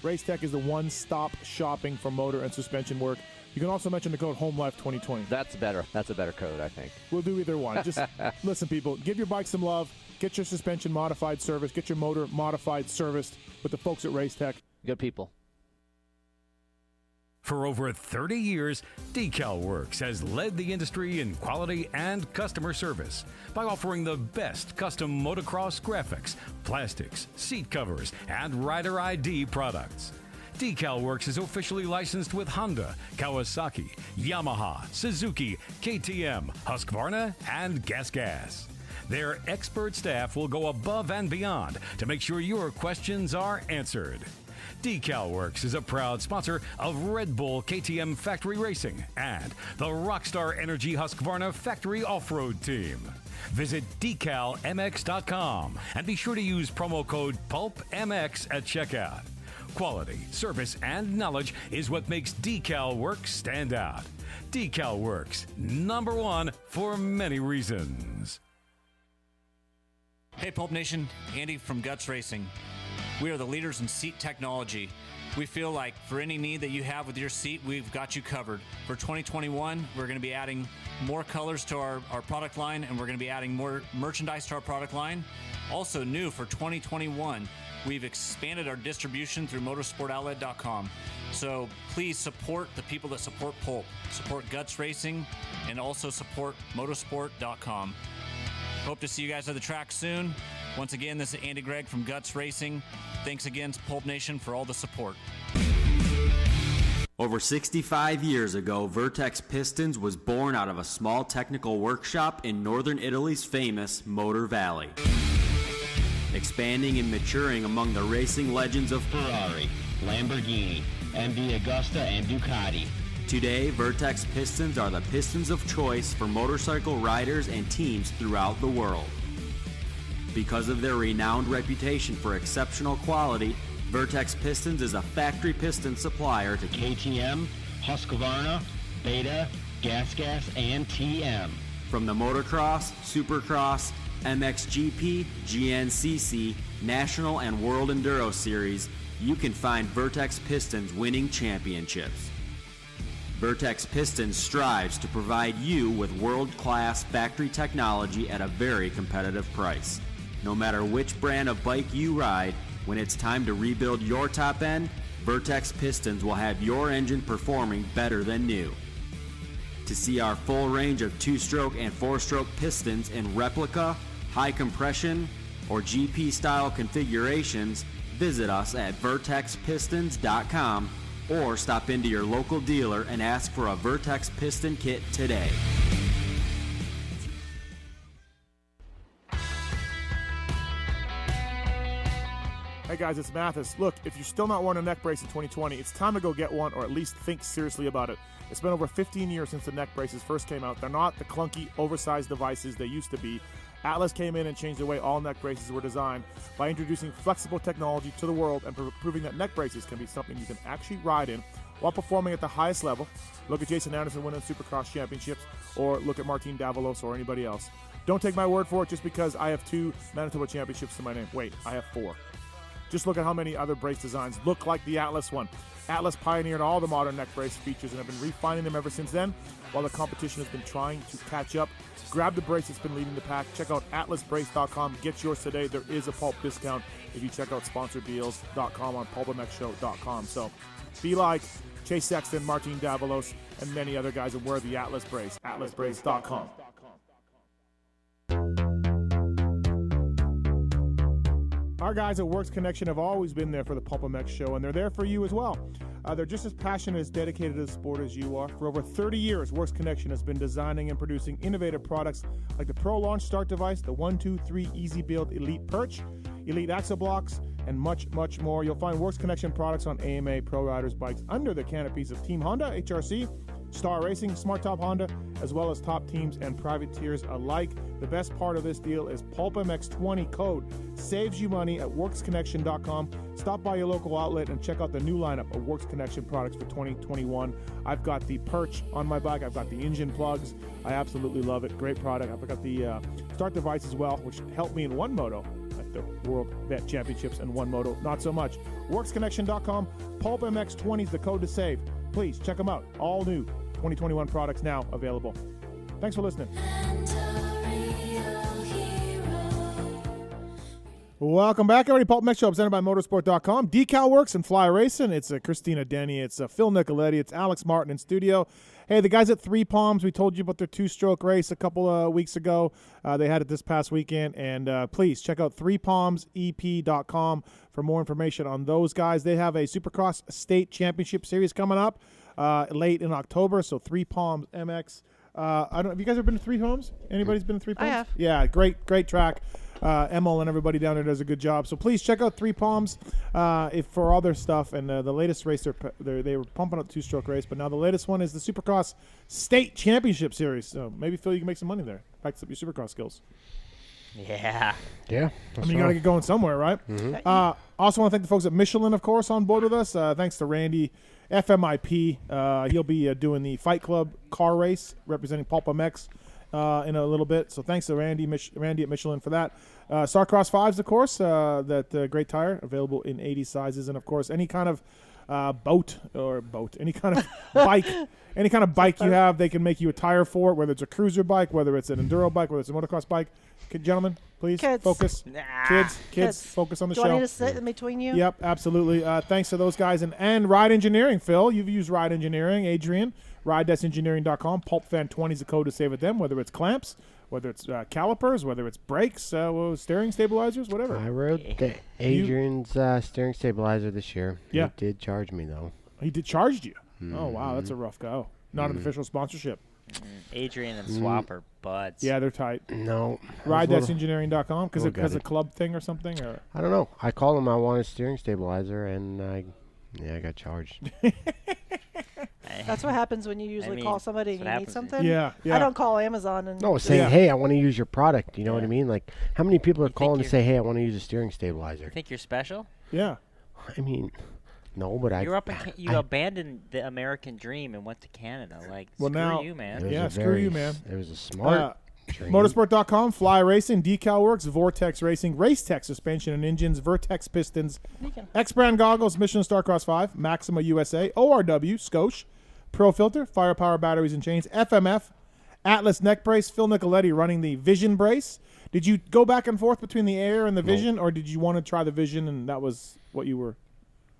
Race Tech is the one-stop shopping for motor and suspension work. You can also mention the code HOMELIFE2020. That's better. That's a better code, I think. We'll do either one. Just listen, people. Give your bike some love. Get your suspension modified service. Get your motor modified serviced with the folks at Race Tech. Good people. For over 30 years, Decal Works has led the industry in quality and customer service by offering the best custom motocross graphics, plastics, seat covers, and rider ID products. Decal Works is officially licensed with Honda, Kawasaki, Yamaha, Suzuki, KTM, Husqvarna, and Gas. Their expert staff will go above and beyond to make sure your questions are answered. Decal Works is a proud sponsor of Red Bull KTM Factory Racing and the Rockstar Energy Husqvarna Factory Off-Road Team. Visit decalmx.com and be sure to use promo code PulpMX at checkout. Quality, service, and knowledge is what makes Decal Works stand out. Decal Works, #1 for many reasons. Hey Pulp Nation, Andy from Guts Racing. We are the leaders in seat technology. We feel like for any need that you have with your seat, we've got you covered. For 2021, we're going to be adding more colors to our product line, and we're going to be adding more merchandise to our product line. Also new for 2021, we've expanded our distribution through motorsportoutlet.com. So please support the people that support Pulp. Support Guts Racing and also support motorsport.com. Hope to see you guys at the track soon. Once again, this is Andy Gregg from Guts Racing. Thanks again to Pulp Nation for all the support. Over 65 years ago, Vertex Pistons was born out of a small technical workshop in northern Italy's famous Motor Valley. Expanding and maturing among the racing legends of Ferrari, Lamborghini, MV Agusta, and Ducati. Today, Vertex Pistons are the pistons of choice for motorcycle riders and teams throughout the world. Because of their renowned reputation for exceptional quality, Vertex Pistons is a factory piston supplier to KTM, Husqvarna, Beta, Gas, and TM. From the motocross, supercross, MXGP, GNCC, National and World Enduro Series, you can find Vertex Pistons winning championships. Vertex Pistons strives to provide you with world-class factory technology at a very competitive price. No matter which brand of bike you ride, when it's time to rebuild your top end, Vertex Pistons will have your engine performing better than new. To see our full range of 2-stroke and 4-stroke pistons in replica, high compression, or GP-style configurations, visit us at vertexpistons.com or stop into your local dealer and ask for a Vertex piston kit today. Hey guys, it's Mathis. Look, if you're still not wearing a neck brace in 2020, it's time to go get one or at least think seriously about it. It's been over 15 years since the neck braces first came out. They're not the clunky, oversized devices they used to be. Atlas came in and changed the way all neck braces were designed by introducing flexible technology to the world and proving that neck braces can be something you can actually ride in while performing at the highest level. Look at Jason Anderson winning Supercross championships, or look at Martin Davalos or anybody else. Don't take my word for it just because I have 2 Manitoba championships to my name. Wait, I have 4. Just look at how many other brace designs look like the Atlas one. Atlas pioneered all the modern neck brace features and have been refining them ever since then, while the competition has been trying to catch up. Grab the brace that's been leading the pack. Check out atlasbrace.com. Get yours today. There is a Pulp discount if you check out sponsordeals.com on pulpmxshow.com. So be like Chase Sexton, Martin Davalos, and many other guys and wear the Atlas brace. atlasbrace.com. Our guys at Works Connection have always been there for the PulpMX show, and they're there for you as well. They're just as passionate, as dedicated to the sport as you are. For over 30 years, Works Connection has been designing and producing innovative products like the Pro Launch Start Device, the 123 Easy Build Elite Perch, Elite Axle Blocks, and much, much more. You'll find Works Connection products on AMA Pro Riders bikes under the canopies of Team Honda, HRC, Star Racing, Smart Top Honda, as well as top teams and privateers alike. The best part of this deal is PulpMX20 code saves you money at WorksConnection.com. Stop by your local outlet and check out the new lineup of Works Connection products for 2021. I've got the Perch on my bike. I've got the engine plugs. I absolutely love it. Great product. I've got the Start Device as well, which helped me in one moto at the World Vet Championships, and one moto not so much. WorksConnection.com. PulpMX20 is the code to save. Please check them out. All new 2021 products now available. Thanks for listening. Welcome back, everybody. PulpMX Show presented by Motorsport.com. Decal Works and Fly Racing. It's Christina Denny. It's Phil Nicoletti. It's Alex Martin in studio. Hey, the guys at Three Palms, we told you about their 2-stroke race a couple of weeks ago. They had it this past weekend. And please check out threepalmsep.com for more information on those guys. They have a Supercross State Championship Series coming up late in October. So Three Palms MX. I don't know. Have you guys ever been to Three Palms? Anybody's been to Three Palms? I have. Yeah, great track. Emil and everybody down there does a good job. So please check out Three Palms for all their stuff. And the latest race, they were pumping up 2-stroke race, but now the latest one is the Supercross State Championship Series. So maybe, Phil, you can make some money there. Practice up your Supercross skills. Yeah. Yeah. I mean, you got to get going somewhere, right? Mm-hmm. Also want to thank the folks at Michelin, of course, on board with us. Thanks to Randy, FMIP. He'll be doing the Fight Club car race representing PulpMX in a little bit. So thanks to Randy at Michelin for that. Starcross 5s, of course, that great tire, available in 80 sizes. And, of course, any kind of any kind of bike, any kind of bike you have, they can make you a tire for it, whether it's a cruiser bike, whether it's an enduro bike, whether it's a motocross bike. Gentlemen, please focus. Kids, focus on the show. Do I need to sit in between you? Yep, absolutely. Thanks to those guys. And Ride Engineering, Phil. You've used Ride Engineering. Adrian, ride-engineering.com. PulpFan20 is the code to save with them, whether it's clamps, whether it's calipers, whether it's brakes, steering stabilizers, whatever. I rode Adrian's steering stabilizer this year. Yeah. He did charge me, though. He did charge you? Oh, wow. That's a rough go. Not an official sponsorship. Adrian and Swap are buds. Yeah, they're tight. No. Ride-engineering.com because it's a club thing or something? Or? I don't know. I called him. I wanted a steering stabilizer, and I got charged. That's what happens when you usually call somebody and you need something. Yeah. I don't call Amazon. And saying, hey, I want to use your product. You know what I mean? Like, how many people are calling to say, hey, I want to use a steering stabilizer? You think you're special? Yeah. I mean, no, but You're up in you abandoned the American dream and went to Canada. Like, Well, screw now- you, man. Yeah, screw you, man. It was a smart dream. Motorsport.com, Fly Racing, Decal Works, Vortex Racing, Racetech Suspension and Engines, Vertex Pistons, X-Brand Goggles, Michelin Starcross 5, Maxima USA, ORW, Scotia, Pro Filter, Firepower Batteries and Chains, FMF, Atlas Neck Brace, Phil Nicoletti running the Vision Brace. Did you go back and forth between the Air and the Vision, or did you want to try the Vision and that was what you were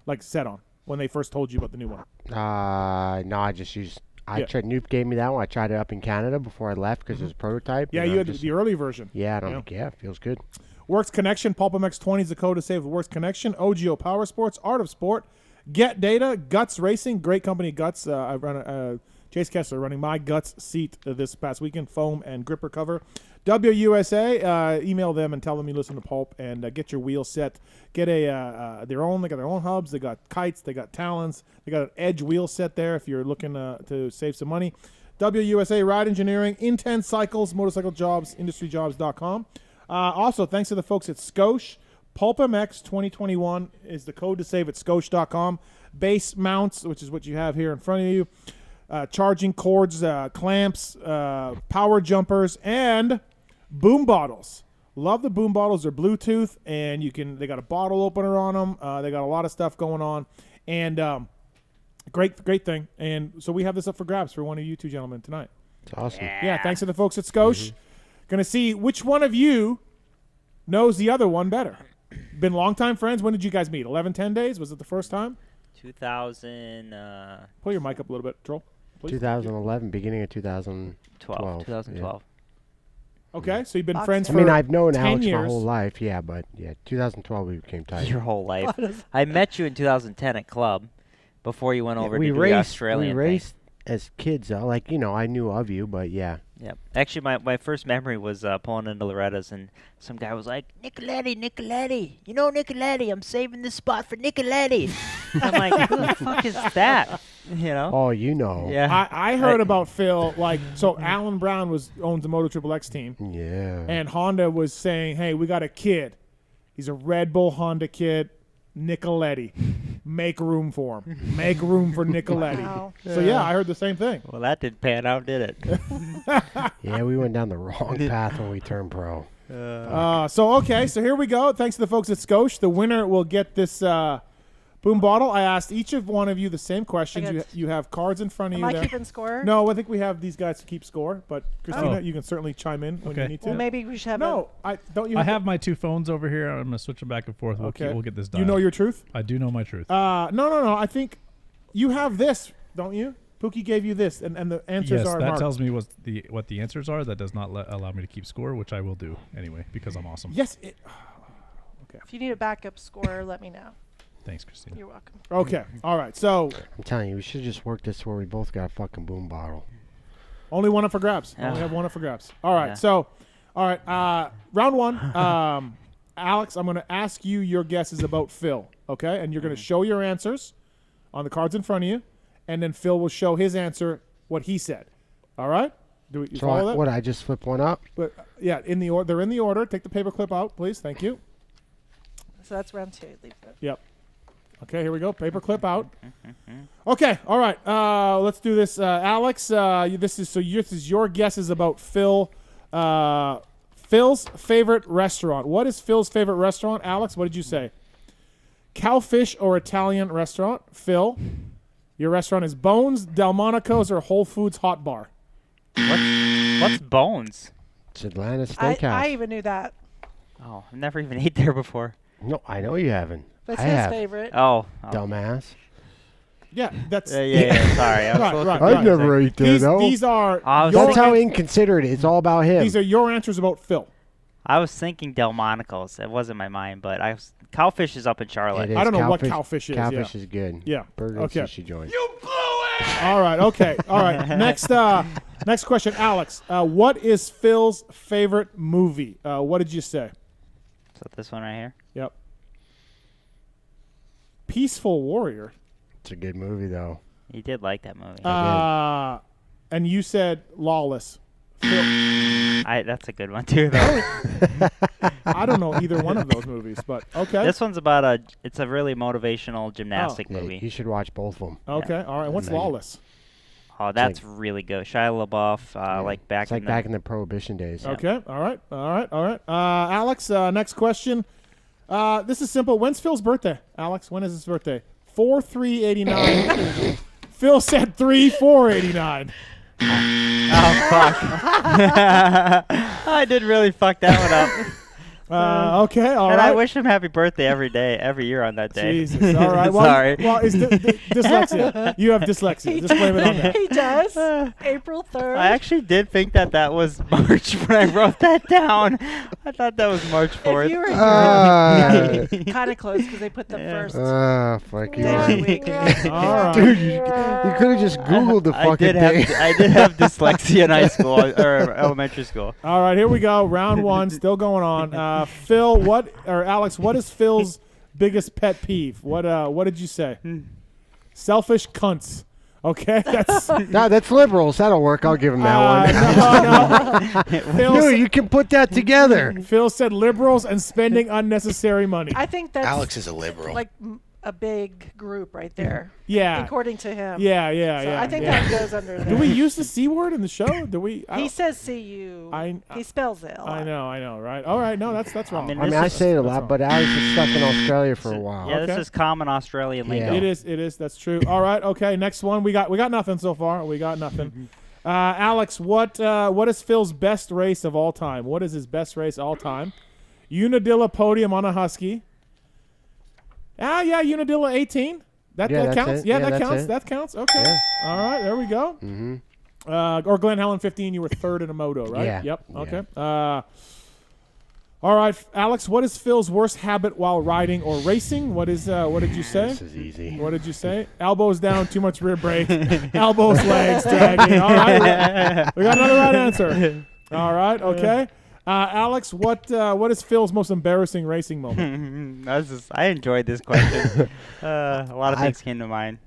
like set on when they first told you about the new one? No, I just used... tried. Noop gave me that one. I tried it up in Canada before I left because it was a prototype. Yeah, you had the early version. Yeah, and I'm like, it feels good. Works Connection, PulpMX 20 is the code to save with Works Connection, OGO Power Sports, Art of Sport, Get Data, Guts Racing, great company, Guts. I run Chase Kessler running my Guts seat this past weekend, foam and gripper cover. WUSA, email them and tell them you listen to Pulp and get your wheel set. Get they got their own hubs. They got kites. They got talons. They got an edge wheel set there if you're looking to save some money. WUSA Ride Engineering, Intense Cycles, Motorcycle Jobs, IndustryJobs.com. Also, thanks to the folks at Scotia. PulpMX 2021 is the code to save at Scotia.com. Base mounts, which is what you have here in front of you. Charging cords, clamps, power jumpers, and boom bottles. Love the boom bottles. They're Bluetooth, and they got a bottle opener on them. They got a lot of stuff going on, and great thing. And so we have this up for grabs for one of you two gentlemen tonight. It's awesome. Yeah, thanks to the folks at Scotia. Gonna see which one of you knows the other one better. Been longtime friends. When did you guys meet? 11, 10 days? Was it the first time? 2000. Pull your mic up a little bit, Troll. Please. 2011, beginning of 2012. 2012. Okay, so you've been friends for 10 years. I mean, I've known Alex years. my whole life, but 2012 we became tight. Your whole life. I met you in 2010 at Club before you went over to do the Australian We raced as kids, though. Like, I knew of you, but yeah. Yeah. Actually, my first memory was pulling into Loretta's, and some guy was like, Nicoletti. You know Nicoletti. I'm saving this spot for Nicoletti. I'm like, who the fuck is that? You know? Oh, you know. Yeah. I heard about Phil, so Alan Brown owns the Moto Triple X team. Yeah. And Honda was saying, hey, we got a kid. He's a Red Bull Honda kid, Nicoletti. Make room for him. Make room for Nicoletti. Wow. So, yeah, I heard the same thing. Well, that didn't pan out, did it? Yeah, we went down the wrong path when we turned pro. So here we go. Thanks to the folks at Scotia. The winner will get this boom bottle. I asked each of one of you the same questions. You have cards in front of you Am I there. keeping score? No, I think we have these guys to keep score. But, Christina, you can certainly chime in when you need to. Well, maybe we should have I have my two phones over here. I'm going to switch them back and forth. We'll get this done. You know your truth? I do know my truth. No. I think you have this, don't you? Pookie gave you this, and the answers are Yes, that marked. tells me what the answers are. That does not allow me to keep score, which I will do anyway because I'm awesome. Yes. Okay. If you need a backup score, let me know. Thanks, Christina. You're welcome. Okay. All right. So I'm telling you, we should just work this where we both got a fucking boom bottle. Only one up for grabs. Only have one up for grabs. All right. Yeah. So, round one. Alex, I'm going to ask you your guesses about Phil. Okay, and you're going to show your answers on the cards in front of you, and then Phil will show his answer, what he said. All right? Do you follow that? What? I just flip one up? But yeah, they're in the order. Take the paper clip out, please. Thank you. So that's round two. Leave that. Yep. Okay, here we go. Paper clip out. Okay, all right. Let's do this, Alex. This is your guesses about Phil. Phil's favorite restaurant. What is Phil's favorite restaurant, Alex? What did you say? Cowfish or Italian restaurant? Phil, your restaurant is Bones, Delmonico's, or Whole Foods Hot Bar. What's Bones? It's Atlanta Steakhouse. I even knew that. Oh, I've never even ate there before. No, I know you haven't. That's I his have. favorite. Oh. Dumbass. Yeah, that's... Yeah, sorry. I've never ate there, though. These are... That's how inconsiderate it is. It's all about him. These are your answers about Phil. I was thinking Delmonico's. It wasn't my mind, but Cowfish is up in Charlotte. I don't know what Cowfish is. Cowfish is good. Yeah. Burger Okay. and sushi joint. You blew it! All right, okay. All right. Next question, Alex. What is Phil's favorite movie? What did you say? So this one right here? Yep. Peaceful Warrior. It's a good movie, though. You did like that movie. And you said Lawless. Phil. I That's a good one too, though. I don't know either one of those movies, but okay. This one's about it's a really motivational gymnastic movie. You should watch both of them. Okay, all right. What's Lawless? Oh, that's really good. Shia LaBeouf, like back in the Prohibition days. Okay, all right. Alex, next question. This is simple. When's Phil's birthday? Alex, when is his birthday? 4/3/89. Phil said 3/4/89. Oh, fuck. I did really fuck that one up. Okay, all and right. I wish him happy birthday every year on that day. Jesus, all right. Well, Sorry. Well, it's dyslexia. You have dyslexia. Just blame it on that. He does. April 3rd. I actually did think that was March when I wrote that down. I thought that was March 4th. If you were kind of close because they put the first fuck day of the week. All right. Dude, you could have just Googled the fucking day. I did have dyslexia in high school or elementary school. All right, here we go. Round one, still going on. Phil, Alex, what is Phil's biggest pet peeve? What did you say? Selfish cunts. Okay, that's liberals. That'll work. I'll give him that one. Dude, you can put that together. Phil said liberals and spending unnecessary money. I think that's Alex is a liberal. Like a big group right there. Yeah. According to him. Yeah. So I think that goes under there. Do we use the C word in the show? Do we? He says C-U. He spells it a lot. I know, right? All right, no, that's wrong. I say it a lot, but Alex is stuck in Australia for a while. Yeah, this is common Australian lingo. It is. That's true. All right, okay. Next one. We got nothing so far. We got nothing. Alex, what is Phil's best race of all time? What is his best race all time? Unadilla podium on a Husky. Unadilla 18. That counts. Yeah, that counts. That counts. Okay. Yeah. All right, there we go. Mm-hmm. Or Glen Helen 15, you were third in a moto, right? Yeah. Yep. Okay. All right, Alex, what is Phil's worst habit while riding or racing? What did you say? This is easy. What did you say? Elbows down, too much rear brake. Elbows, legs, dragging. All right. We got another right answer. All right. Okay. Alex, what is Phil's most embarrassing racing moment? I enjoyed this question. A lot of things came to mind.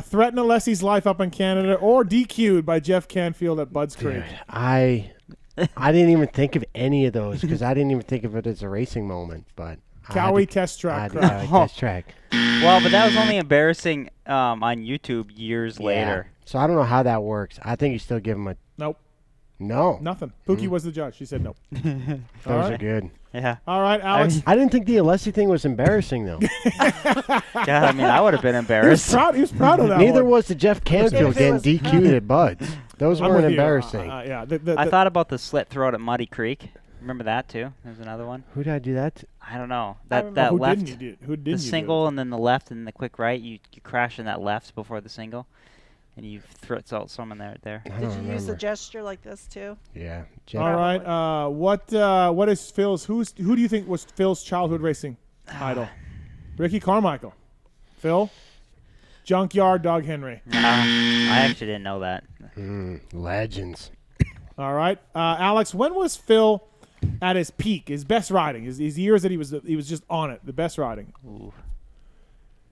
Threaten Alessi's life up in Canada or DQ'd by Jeff Canfield at Budds Creek. I didn't even think of any of those because I didn't even think of it as a racing moment. But Cowie test track. Test track. Well, but that was only embarrassing on YouTube years later. So I don't know how that works. I think you still give him a nope. No. Nothing. Pookie was the judge. She said no. Those are good. Yeah. All right, Alex. I didn't think the Alessi thing was embarrassing, though. Yeah, I mean, I would have been embarrassed. He was proud of that Neither one. was the Jeff Canfield getting DQ'd at Buds. Those weren't embarrassing. Yeah. I thought about the slit throat at Muddy Creek. Remember that, too? There's another one. Who did I do that to? I don't know. Who left. Didn't you do? Who didn't the you single do? and then the left and the quick right. You crash in that left before the single. And you throw someone there. Did you use the gesture like this too? Yeah. All right. What is Phil's? Who do you think was Phil's childhood racing idol? Ricky Carmichael. Phil. Junkyard Doug Henry. I actually didn't know that. Legends. All right. Alex, when was Phil at his peak, his best riding, his years that he was just on it, the best riding? Ooh.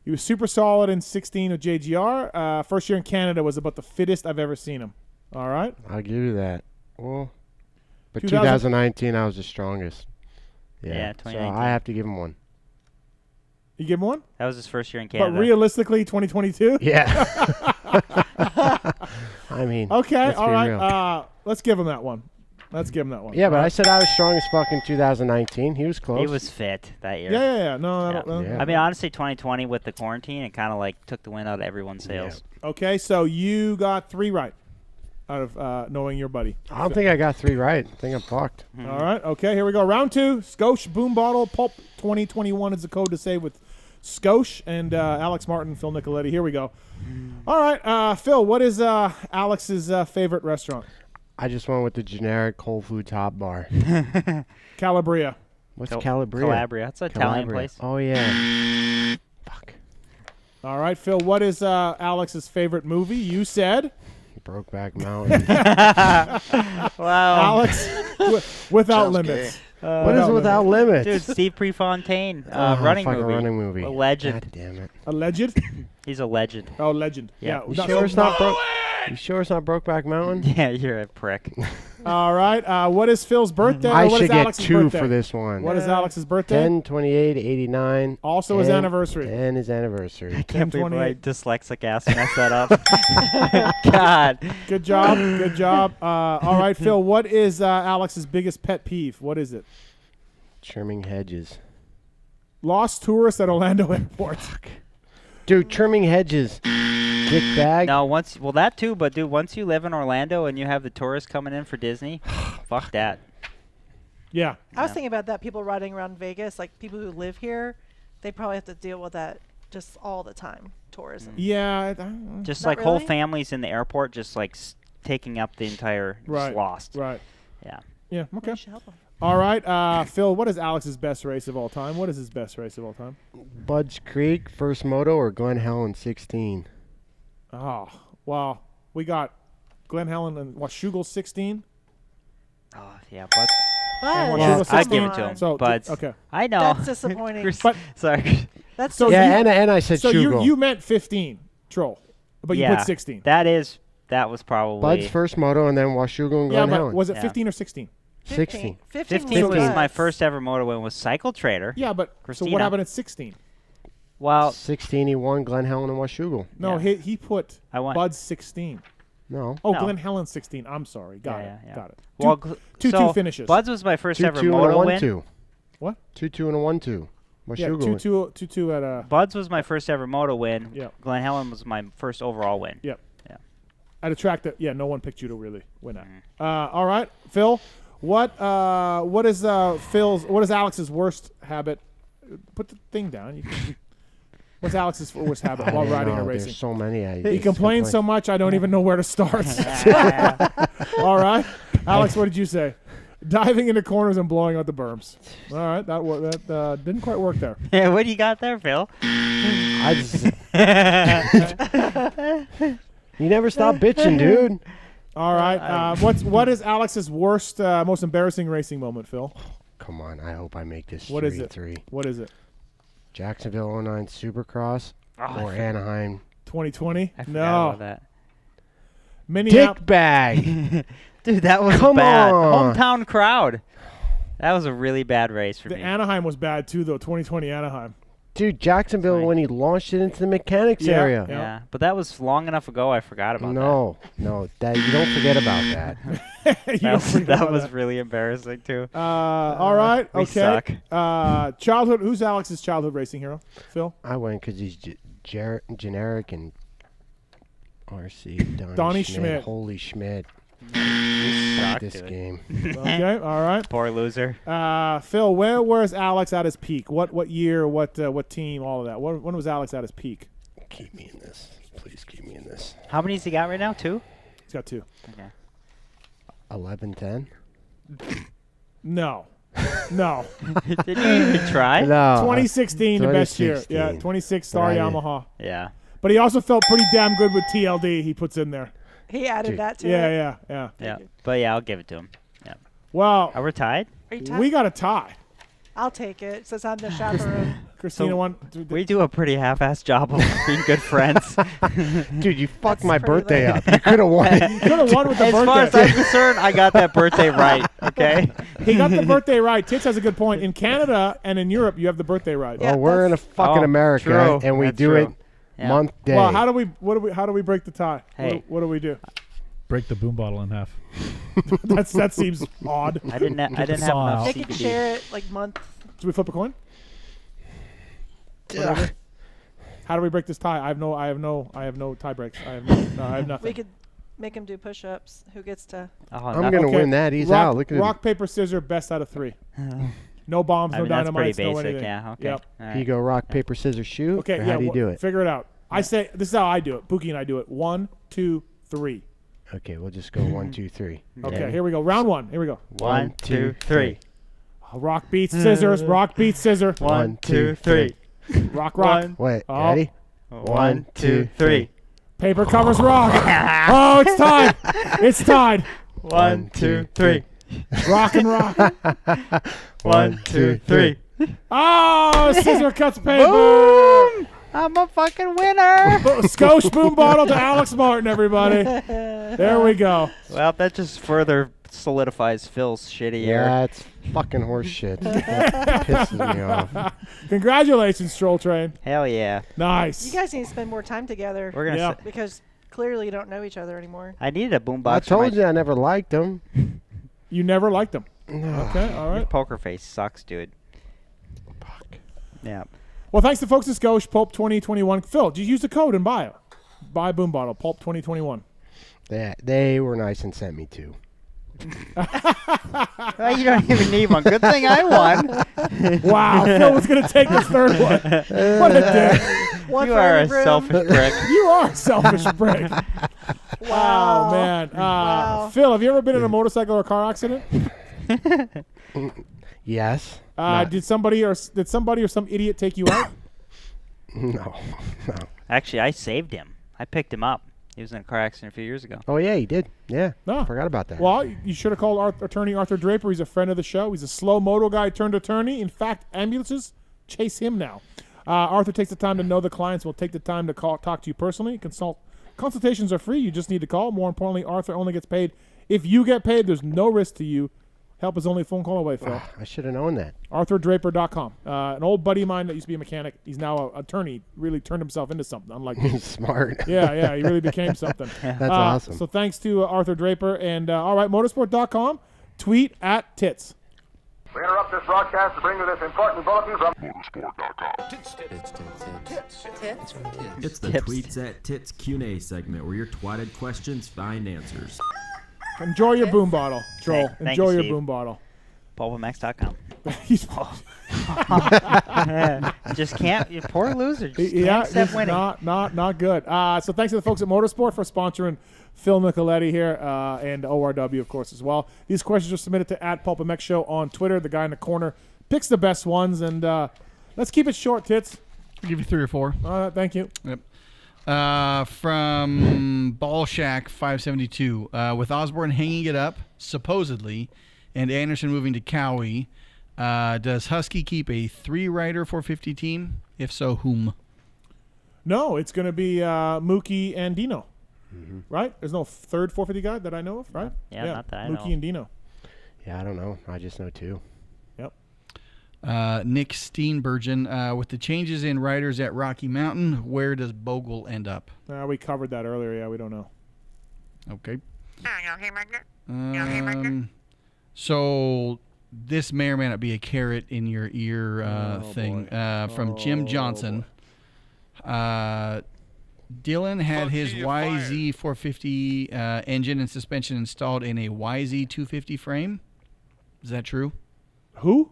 He was super solid in 16 of JGR. First year in Canada was about the fittest I've ever seen him. All right. I'll give you that. Well, but 2019, I was the strongest. Yeah, So 2019. I have to give him one. You give him one? That was his first year in Canada. But realistically, 2022? Yeah. I mean. Okay. Let's all be right. real. Let's give him that one. Yeah, but I said I was strong as fuck in 2019. He was close. He was fit that year. Yeah. No. I mean, honestly, 2020 with the quarantine, it kind of like took the wind out of everyone's sails. Yeah. Okay, so you got 3 right out of knowing your buddy. I don't think I got 3 right. I think I'm fucked. All right. Okay, here we go. Round 2. Scosh Boom Bottle Pulp 2021 is the code to save with Scosh and Alex Martin, Phil Nicoletti. Here we go. All right, Phil, what is Alex's favorite restaurant? I just went with the generic Whole Foods hot bar. Calabria. What's Calabria? Calabria. That's an Italian place. Oh, yeah. Fuck. All right, Phil, what is Alex's favorite movie? You said? Brokeback Mountain. Wow. Alex, Without Limits. What is Without Limits? Dude, Steve Prefontaine, running movie. A legend. God damn it. A legend? He's a legend. Oh, legend. Yeah. You sure it's not Brokeback Mountain? Yeah, you're a prick. All right. What is Phil's birthday? I what should is get Alex's 2 birthday? for this one. What is Alex's birthday? 10/28/89. Also his anniversary. And his anniversary. I can't believe my 10/28. dyslexic ass messed that up. God. Good job. Good job. All right, Phil. What is Alex's biggest pet peeve? What is it? Trimming hedges. Lost tourists at Orlando Airport. Dude, trimming hedges. Dick bag. No, that too, but dude, once you live in Orlando and you have the tourists coming in for Disney, fuck that. Yeah. I was thinking about that. People riding around Vegas, like people who live here, they probably have to deal with that just all the time. Tourism. Yeah. Just Not like whole really? families in the airport, just like taking up the entire Right. lost. Right. Yeah. Yeah. Okay. We should help 'em. All right, Phil. What is Alex's best race of all time? What is his best race of all time? Bud's Creek, first moto, or Glen Helen 16? Oh, wow. We got Glen Helen and Washougal 16. Oh yeah, but And Bud, Washougal I 16. give it to him. So, But okay. I know. That's disappointing. But Sorry. That's so Yeah, you, and I said so Shugal. you meant 15, Troll, but you yeah, put 16. That was probably Bud's first moto, and then Washougal and Yeah, Glen but Helen. was it Yeah. 15 or 16? 16. 15 was Bud's. my first ever moto win with Cycle Trader. Yeah, but so Christina. what happened at 16? Well, 16, he won Glen Helen and Washougal. No, Yeah. he put I won. Bud's 16. No. Oh, No. Glen Helen 16. I'm sorry. Got Yeah, it. yeah. Got it. Well, Two so finishes. Bud's was my first ever 2-2 and a moto win. 1-2. What? 2-2 and a 1-2. Yeah, Washougal. 2-2 at Bud's was my first ever moto win. Yep. Glen Helen was my first overall win. Yep. Yeah. at a track that no one picked you to really win at. Mm-hmm. All right, Phil. What is Alex's worst habit? Put the thing down. What's Alex's worst habit while riding or racing? There's so many. He complains so much, I don't even know where to start. All right, Alex, what did you say? Diving into corners and blowing out the berms. All right, that didn't quite work there. Yeah, what do you got there, Phil? You never stop bitching, dude. All right, what is Alex's worst, most embarrassing racing moment, Phil? Come on, I hope I make this. What is it? 3-3. What is it? Jacksonville 09 Supercross or Anaheim 2020? I forgot No. about that. Dick bag. Dude, that was Come bad. on. Hometown crowd. That was a really bad race for The me. Anaheim was bad too, though. 2020 Anaheim. Dude, Jacksonville when he launched it into the mechanics area. Yeah, but that was long enough ago. I forgot about No, that you don't forget about that. that was really embarrassing too. All right. We Okay. suck. Childhood. Who's Alex's childhood racing hero? Phil. I went because he's generic and RC. Donnie Schmidt. Holy Schmidt. Suck, this dude. game. Okay. All right. Poor loser. Phil, where's Alex at his peak? What year? What team? All of that. When was Alex at his peak? Keep me in this. Please keep me in this. How many's he got right now? 2? He's got 2. Okay. 11-10. No. No. Did you even try? No. 2016, the best year. 2016. Yeah, 26 star Right. Yamaha. Yeah. But he also felt pretty damn good with TLD. He puts in there. He added that to Yeah, it. yeah. Yeah. But yeah, I'll give it to him. Yeah. Well, Are we tied? Are you tied? we got a tie. I'll take it since I'm the chaperone. Christina So won. We do a pretty half-assed job of being good friends. Dude, you fucked my pretty birthday lame. up. You could have won it. You could have won with the As birthday. far as I'm concerned, I got that birthday right. Okay. He got the birthday right. Tits has a good point. In Canada and in Europe, you have the birthday right. Yeah, Well, we're in a fucking Oh, America, true. and we That's do true. it Yeah. month, day. Well, how do we break the tie? Hey. What do we do? Break the boom bottle in half. That seems odd. I didn't have saw enough out. They can CBD. share it like month. Do we flip a coin? Whatever. How do we break this tie? I have no tie breaks. I have nothing. We could make him do push-ups. Who gets to? Oh, I'm no- gonna Okay. win that. He's rock, out. Look at rock, paper, scissors. Best out of 3. No bombs, I no mean, that's pretty dynamites, no basic. anything. Yeah. Okay. Yep. All him. right. You go rock, paper, scissors, shoot. Okay. Or Yeah. how do you do it? Figure it out. I say this is how I do it. Pookie and I do it. 1, 2, 3. Okay, we'll just go 1, 2, 3. Okay. Here we go. Round 1. Here we go. 1, 2, 3. Rock beats scissors. Rock beats scissors. 1, 2, 3. Rock. Wait, Oh. ready? 1, 2, 3. Paper covers rock. Oh, it's tied. It's tied. 1, 2, 3. Rock and rock. 1, 2, 3. Oh, scissor cuts paper. Boom! I'm a fucking winner. Skosh boom bottle to Alex Martin, everybody. There we go. Well, that just further solidifies Phil's shitty year. Yeah, it's fucking horse shit. It pisses me off. Congratulations, Troll Train. Hell yeah. Nice. You guys need to spend more time together. We're gonna because clearly you don't know each other anymore. I needed a boombox. I told you I never liked him. You never liked him. Okay, all right. Your poker face sucks, dude. Fuck. Yeah. Well, thanks to folks at Scotia, Pulp 2021. Phil, did you use the code in bio? Buy Boom Bottle, Pulp 2021. They were nice and sent me two. Well, you don't even need one. Good thing I won. Wow, Phil was going to take the third one. What a dick. One You for are every a room. selfish prick. You are a selfish prick. Wow. Oh, man. Wow. Phil, have you ever been in a motorcycle or car accident? Yes. Did somebody or some idiot take you out? No. Actually, I saved him. I picked him up. He was in a car accident a few years ago. Oh, yeah, he did. Yeah. No. Forgot about that. Well, you should have called attorney Arthur Draper. He's a friend of the show. He's a slow moto guy turned attorney. In fact, ambulances chase him now. Arthur takes the time to know the clients. Will take the time to talk to you personally. Consultations are free. You just need to call. More importantly, Arthur only gets paid. If you get paid, there's no risk to you. Help is only a phone call away, Phil. I should have known that. ArthurDraper.com. An old buddy of mine that used to be a mechanic. He's now an attorney. Really turned himself into something. Unlike me. Smart. Yeah. He really became something. That's awesome. So thanks to Arthur Draper. And all right, motorsport.com. Tweet at Tits. We interrupt this broadcast to bring you this important bulletin from motorsport.com. It's the Tweets at Tits Q&A segment where your twatted questions find answers. Enjoy your boom bottle, Troll. Thank Enjoy you, your Steve. boom bottle. PulpMX.com. He's Just can't. You poor loser. Just yeah, can't accept he's winning. not good. So thanks to the folks at Motorsport for sponsoring Phil Nicoletti here and ORW, of course, as well. These questions are submitted to @PulpMX Show on Twitter. The guy in the corner picks the best ones, and let's keep it short, Tits. I'll give you 3 or 4. Thank you. Yep. From Ballshack 572, with Osborne hanging it up, supposedly, and Anderson moving to Cowie, does Husky keep a 3-rider 450 team? If so, whom? No, it's going to be Mookie and Dino. Mm-hmm. Right? There's no third 450 guy that I know of, right? Yeah, not that I know. Mookie and Dino. Yeah, I don't know. I just know 2. Yep. Nick Steenbergen, with the changes in riders at Rocky Mountain, where does Bogle end up? We covered that earlier. Yeah, we don't know. Okay. So this may or may not be a carrot in your ear thing. From Jim Johnson. Dylan had his YZ450 engine and suspension installed in a YZ250 frame. Is that true? Who?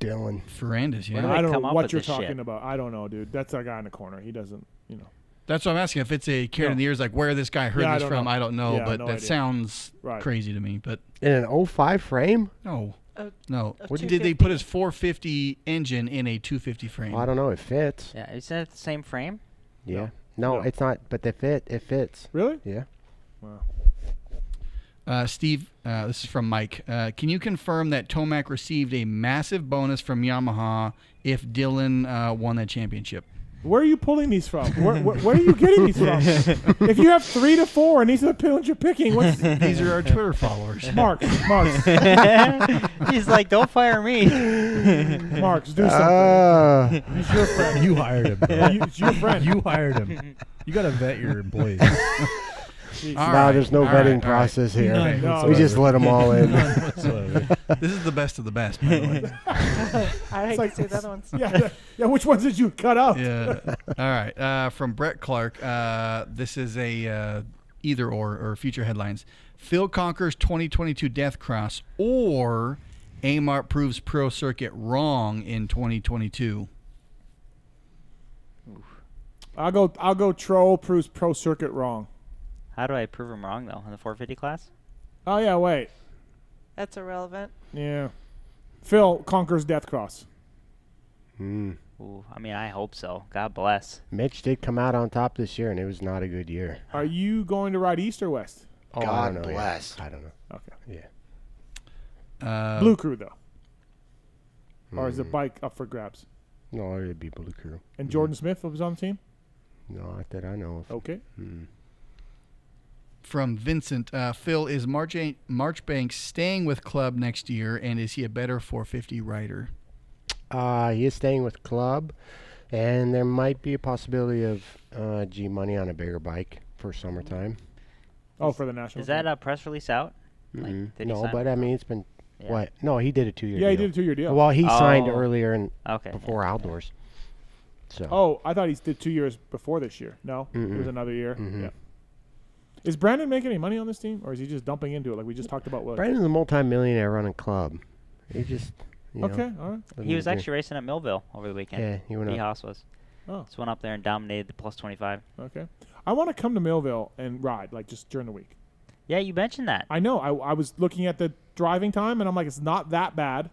Dylan Ferrandis, yeah. I don't know what you're talking about. I don't know, dude. That's our guy in the corner. He doesn't, That's what I'm asking. If it's a carrot in the ears, like where this guy heard this from, I don't know. Yeah, but no that idea. sounds Right. crazy to me. But in an 05 frame? No. A No. What Did they put his 450 engine in a 250 frame? Well, I don't know. It fits. Yeah, is that the same frame? Yeah. No, it's not. But it fits. Really? Yeah. Wow. Steve, this is from Mike. Can you confirm that Tomac received a massive bonus from Yamaha if Dylan won that championship? Where are you pulling these from? Where are you getting these from? If you have 3 to 4 and these are the ones you're picking, These are our Twitter followers. Marks. He's like, don't fire me. Marks, do something. He's your friend. You hired him. Bro. It's your friend. You hired him. You got to vet your employees. There's no vetting process here. None We just let them all in. This is the best of the best, by the way. I hate to see the other ones. Yeah. Which ones did you cut out? Yeah. All right. From Brett Clark, this is a either or future headlines. Phil conquers 2022 Death Cross, or Amart proves Pro Circuit wrong in 2022. I'll go Troll proves Pro Circuit wrong. How do I prove him wrong, though, in the 450 class? Oh, yeah, wait. That's irrelevant. Yeah. Phil conquers Death Cross. Ooh, I mean, I hope so. God bless. Mitch did come out on top this year, and it was not a good year. Are you going to ride east or west? Oh, God I don't know. bless. Yeah. I don't know. Okay. Yeah. Blue Crew, though. Or is the bike up for grabs? No, it'd be Blue Crew. And Jordan Smith was on the team? Not that I know of. Okay. From Vincent, Phil, is Marchbank staying with club next year, and is he a better 450 rider? He is staying with club, and there might be a possibility of G Money on a bigger bike for summertime. Oh, for the national. Is that a press release out? Like, did he No, sign but with I mean, club? it's been Yeah. what? No, he did a 2-year deal. Yeah, he did a 2-year deal. Well, he signed Oh. earlier and Okay, before outdoors. So. Oh, I thought he did 2 years before this year. No, it was another year. Yeah. Is Brandon making any money on this team, or is he just dumping into it like we just talked about? Brandon's a multi-millionaire running club. He just Okay, all right. He was actually racing at Millville over the weekend. Yeah, he went up. Haas was. Oh. Just went up there and dominated the plus 25. Okay. I want to come to Millville and ride, like just during the week. Yeah, you mentioned that. I know. I was looking at the driving time, and I'm like, it's not that bad.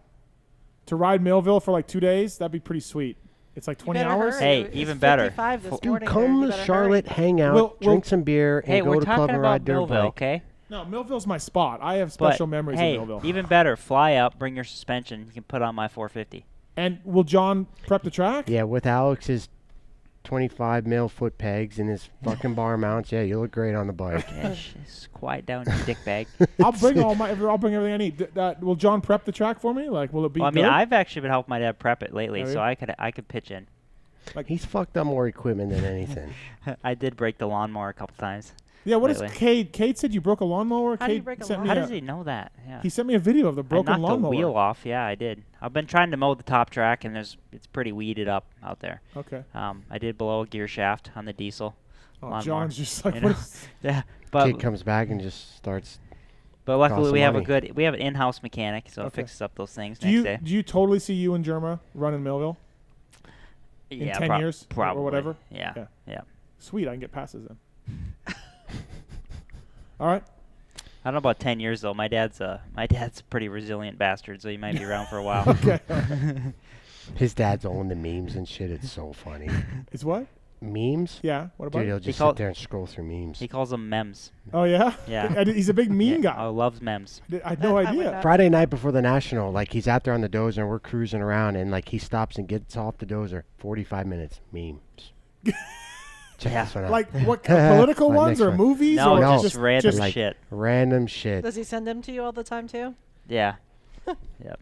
To ride Millville for like 2 days, that'd be pretty sweet. It's like 20 hours. hurry. Hey, It's even better. 55 this Dude, morning come there. You to better Charlotte, hurry. hang out, drink some beer, and Hey, go we're to club talking and about ride dirt Millville, bike. okay? No, Millville's my spot. I have But, special memories hey, of Millville. even better, fly up, bring your suspension. You can put on my 450. And will John prep the track? Yeah, with Alex's 25 mil foot pegs and his fucking bar mounts, yeah, you look great on the bike. Yeah, just quiet down, you dick bag. I'll bring everything I need. Will John prep the track for me? Like, will it be? Well, I mean, good? I've actually been helping my dad prep it lately, Have so you? I could pitch in. Like he's fucked up more equipment than anything. I did break the lawnmower a couple times. Yeah, what is lately. Cade? Cade said you broke a lawnmower. How do you Cade break a sent me How a- does he know that? Yeah. He sent me a video of the broken I knocked lawnmower. the wheel off. Yeah, I did. I've been trying to mow the top track, and it's pretty weeded up out there. Okay. I did blow a gear shaft on the diesel. Oh, lawnmower, John's just like, you what know? is- Yeah, but Kid comes back and just starts. but luckily costing we have money. we have an in-house mechanic, so it Okay. fixes up those things Do next you day. do you totally see you and Germa running Millville in Yeah, 10 years probably. or whatever? Yeah. Sweet, I can get passes then. All right. I don't know about 10 years though. My dad's a pretty resilient bastard, so he might be around for a while. Okay. His dad's own the memes and shit. It's so funny. It's what? Memes? Yeah. What about Dude, it? he'll He just call- sit there and scroll through memes. He calls them memes. Oh yeah. Yeah. He's a big meme Yeah, guy. I loves memes. I had no I would idea. not. Friday night before the National, like he's out there on the dozer and we're cruising around and like he stops and gets off the dozer. 45 minutes. Memes. Check this one out. Like what political My ones next or one. movies No, or just just random just like shit. Random shit. Does he send them to you all the time too? Yeah. Yep.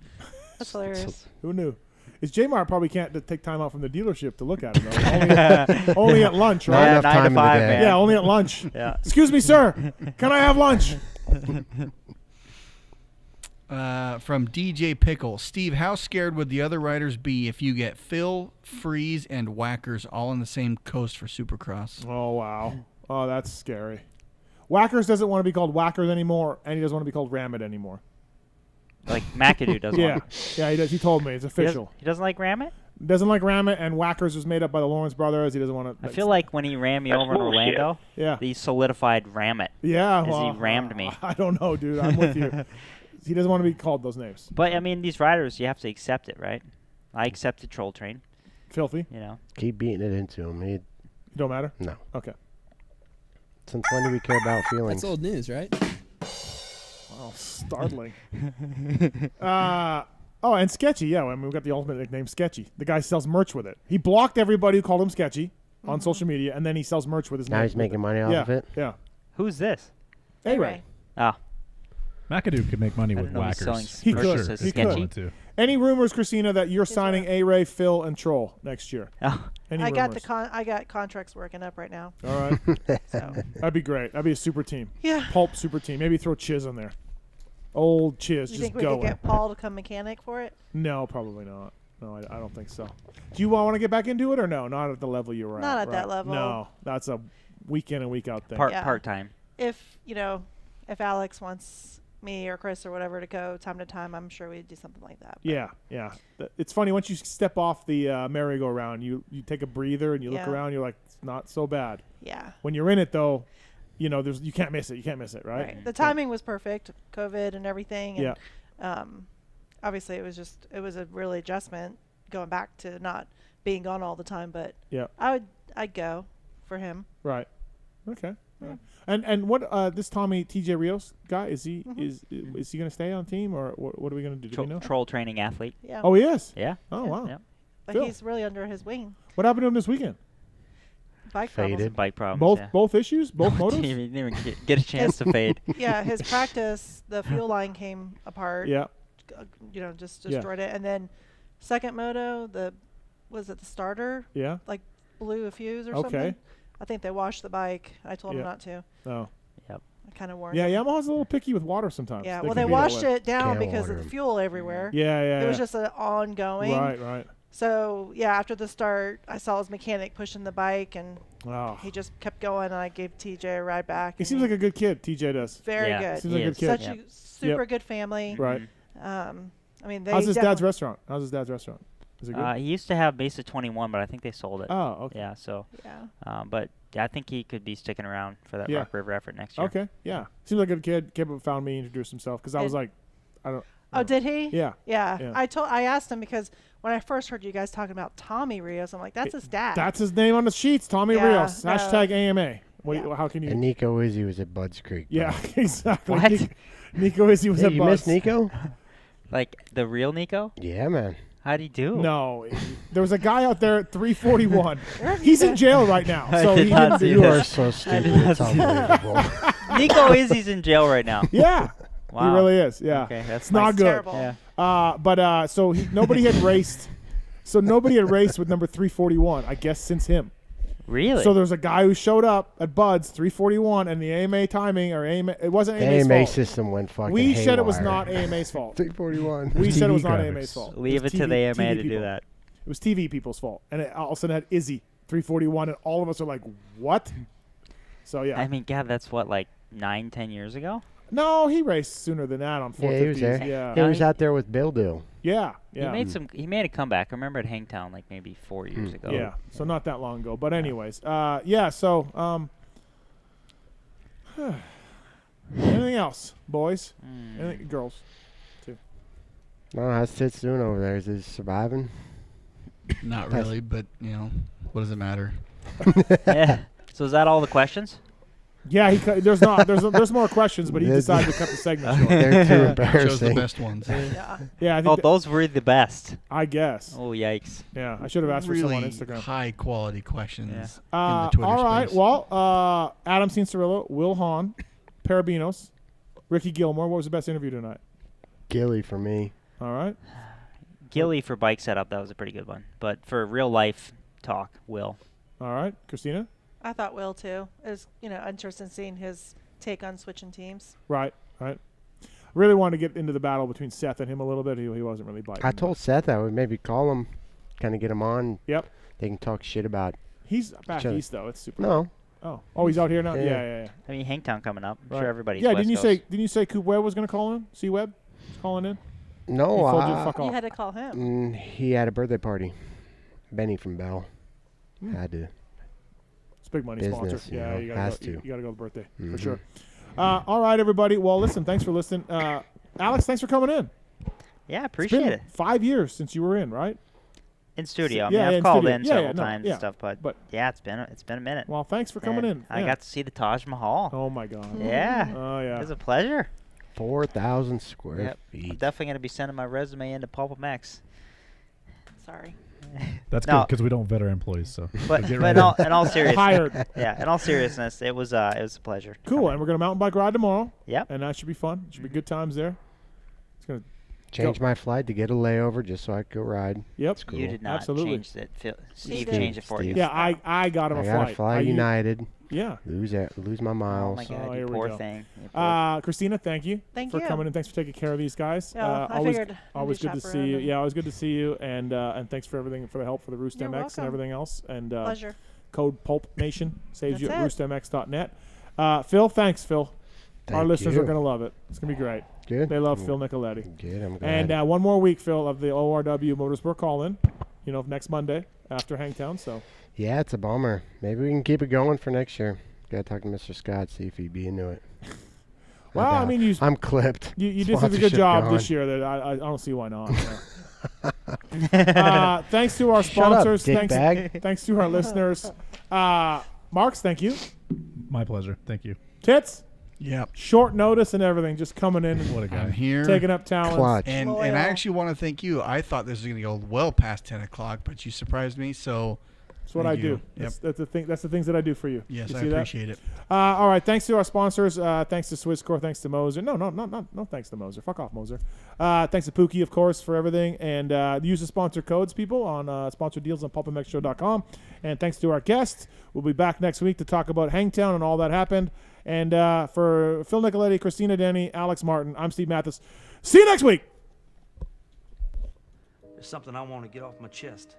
That's hilarious. Who knew? Is J-Mart probably can't take time out from the dealership to look at him though. only at lunch, Not right? enough 9 to time in the 5, day. man. Yeah, only at lunch. Yeah. Excuse me, sir. Can I have lunch? From DJ Pickle, Steve, how scared would the other riders be if you get Phil, Freeze, and Whackers all on the same coast for Supercross? Oh wow. Oh, that's scary. Whackers doesn't want to be called Whackers anymore, and he doesn't want to be called Ramit anymore. Like McAdoo doesn't Yeah, want. yeah, he does. He told me it's He doesn't, official. he doesn't like ram it? Doesn't like Ramit, and Whackers was made up by the Lawrence brothers. He doesn't want to. I feel like when he rammed me That's over in bullshit. Orlando, Yeah. he solidified ram it. Yeah, As well, he rammed me. I don't know, dude. I'm with you. He doesn't want to be called those names. But I mean, these riders, you have to accept it, right? I accepted Troll Train. Filthy. You know. Keep beating it into him. He, Don't matter. no. Okay. Since when do we care about feelings? That's old news, right? Oh, startling. And Sketchy. Yeah, I mean, we got the ultimate nickname, Sketchy. The guy sells merch with it. He blocked everybody who called him Sketchy on social media, and then he sells merch with his name. Now he's making money off yeah, of it? Yeah. Who's this? A-Ray. Ah. McAdoo could make money I with didn't know he's Whackers. selling He merch could. as He Sketchy. could. Any rumors, Christina, that you're signing A-Ray, Phil, and Troll next year? Oh. Any I rumors? got contracts working up right now. All right. So That'd be great. That'd be a super team. Yeah. Pulp super team. Maybe throw Chiz in there. Old Chiz you just think we going. could get Paul to come mechanic for it? No, probably not. No, I don't think so. Do you want to get back into it or no? Not at the level you were Not at. at that right? level. No, that's a week in and week out thing. Part time. If if Alex wants me or Chris or whatever to go time to time, I'm sure we'd do something like that. Yeah. It's funny once you step off the merry-go-round, you take a breather and you look Yeah. around. You're like, it's not so bad. Yeah. When you're in it though, you can't miss it. You can't miss it, right? Right. The timing was perfect, COVID and everything. And, Yeah. Obviously, it was a really adjustment going back to not being gone all the time. But Yeah. I'd go for him. Right. Okay. Right. And what this Tommy TJ Rios guy is he is he going to stay on team or what are we going to do? Do we know? Troll training athlete. Yeah. Oh, he is. Yeah. Oh Yeah. wow. Yeah. But Phil. he's really under his wing. What happened to him this weekend? bike Faded. Bike problems. Both issues? Both motos? He didn't even get a chance to fade. Yeah, his practice, the fuel line came apart. Yeah. Just destroyed it. And then second moto, was it the starter? Yeah. Like blew a fuse or Okay. something. I think they washed the bike. I told him Yeah. not to. Oh. Yep. I kind of warned Yeah, him. Yamaha's a little picky with water sometimes. Yeah, They well, can they be that washed way. it down Can't because water of the 'em. fuel everywhere. Yeah. It was just an ongoing. Right. So, yeah, after the start, I saw his mechanic pushing the bike, and he just kept going, and I gave TJ a ride back. He seems like a good kid, TJ does. Very good. Seems like a good kid. Such a super good family. Right. I mean, they How's his dad's definitely- restaurant? Is it good? He used to have Base of 21, but I think they sold it. Oh, okay. Yeah, so. Yeah. But I think he could be sticking around for that Yeah. Rock River effort next year. Okay, yeah. Seems like a good kid. Came up, found me, introduced himself, because I was like, I don't. Oh, did he? Yeah. Yeah. I asked him because when I first heard you guys talking about Tommy Rios, I'm like, that's his dad. That's his name on the sheets, Tommy Yeah, Rios. no. Hashtag AMA. How can you? And Nico Izzy was at Bud's Creek. bro. Yeah, exactly. What? Nico Izzy was Hey, at you Bud's. missed Nico? Like the real Nico? Yeah, man. How'd he do? No, there was a guy out there at 341. He's in jail right now. I So did he not didn't see do that. You it. are so I stupid. did not It's see that. unbelievable. Nico Izzy's in jail right now. Yeah. Wow. He really is. Yeah. Okay, that's it's not nice. good. Terrible. Yeah. So nobody had raced. So nobody had raced with number 341, I guess, since him. Really? So there's a guy who showed up at Bud's 341, and the AMA timing or AMA, it wasn't The AMA's AMA fault. system went fucking We said it was haywire. not AMA's fault. 341. We said it was TV not graphics. AMA's fault. Leave was it to the AMA TV to do people. that. It was TV people's fault, and it all of a sudden had Izzy 341, and all of us are like, "What?" So yeah. I mean, God, that's what, like 9-10 years ago? No, he raced sooner than that on 450s. Yeah, he was there. Yeah. He was out there with Bildu. Yeah. Yeah. He made a comeback. I remember at Hangtown like maybe 4 years ago. Yeah, so not that long ago. But anyways, yeah. So, anything else, boys? Anything, girls, too? No, how's Tits doing over there? Is he surviving? Not really, but what does it matter? Yeah. So is that all the questions? Yeah, there's more questions, but he decided to cut the segment short. They're too Chose the embarrassing. best ones. Yeah, I think Those were the best. I guess. Oh, yikes. Yeah, I should have asked for some on Instagram. High quality questions in the All Twitter right. space. Well, Adam Cianciarulo, Wil Hahn, Perebijnos, Ricky Gilmore. What was the best interview tonight? Gilly for me. All right. Gilly for bike setup, that was a pretty good one. But for real life talk, Will. All right. Christina? I thought Will, too. It was, interesting seeing his take on switching teams. Right. Really wanted to get into the battle between Seth and him a little bit. He wasn't really biting. I told Seth I would maybe call him, kind of get him on. Yep. They can talk shit about. He's back each other. east, though. It's super. No. Oh, he's out here now? Yeah. Yeah. I mean, Hangtown coming up. I'm Right. sure everybody's Yeah, West Coast. didn't you say Coop Webb was going to call in? C Webb? He's calling in? No, He told you to fuck You off. had to call him. he had a birthday party. Benny from Bell had to. It's big money Business, sponsor. you Yeah, know, you gotta has go, to. You got to go to the birthday for Mhm. sure. All right, everybody. Well, listen, thanks for listening. Alex, thanks for coming in. Yeah, It's appreciate been it. 5 years since you were in, right? In studio. Yeah, I mean, I've in called studio. in Yeah, several no, times yeah. and stuff, but yeah, it's been a minute. Well, thanks for coming And in. I Yeah. got to see the Taj Mahal. Oh my God. Yeah. Oh yeah. It was a pleasure. 4,000 square Yep. feet. I'm definitely going to be sending my resume into PulpMX. Sorry. That's No. good because we don't vet our employees. So But, get but right in all seriousness, Hired. yeah, in all seriousness, it was a pleasure. Cool. And we're gonna mountain bike ride tomorrow. Yep. And that should be fun. Should be good times there. It's gonna Change my flight to get a layover just so I could go ride. Yep. It's cool. You did not Absolutely. change it. Steve Steve, changed it for you. Steve. Yeah, I got him I a gotta flight. fly United. Yeah. Lose my miles. Oh my God, Oh, you here we poor go. thing. You poor Christina, thank you Thank for you. coming in. Thanks for taking care of these guys. Yeah, I always, figured I'd always be good to see chaperone you. and- Yeah, always good to see you, and thanks for everything, for the help for the Roost You're MX and welcome. everything else. And Pleasure. code PulpNation saves you at That's roostmx.net. Phil, thanks, Phil. Our Thank listeners you. are gonna love it. It's gonna be great. Good. They love Phil Nicoletti. Good. I'm glad. And one more week, Phil, of the ORW Motorsport call-in. Next Monday after Hangtown. So yeah, it's a bummer. Maybe we can keep it going for next year. Got to talk to Mr. Scott, see if he'd be into it. Well, I mean, I'm clipped. You did such a good Sponsorship job gone. this year that I don't see why not. Thanks to our Shut up, sponsors. dickbag. Thanks to our listeners. Marks, thank you. My pleasure. Thank you. Tits. Yep. Short notice and everything, just coming in. What a guy. I'm here. Taking up talent. Clutch. And I actually want to thank you. I thought this was going to go well past 10 o'clock, but you surprised me. So That's what I do. Yep. That's the thing. That's the things that I do for you. Yes, you I see appreciate that? it. All right. Thanks to our sponsors. Thanks to Swisscore. Thanks to Moser. No. Thanks to Moser. Fuck off, Moser. Thanks to Pookie, of course, for everything. And use the sponsor codes, people, on sponsor deals on PulpMXShow.com. And thanks to our guests. We'll be back next week to talk about Hangtown and all that happened. And for Phil Nicoletti, Christina Denny, Alex Martin, I'm Steve Mathis. See you next week. There's something I want to get off my chest.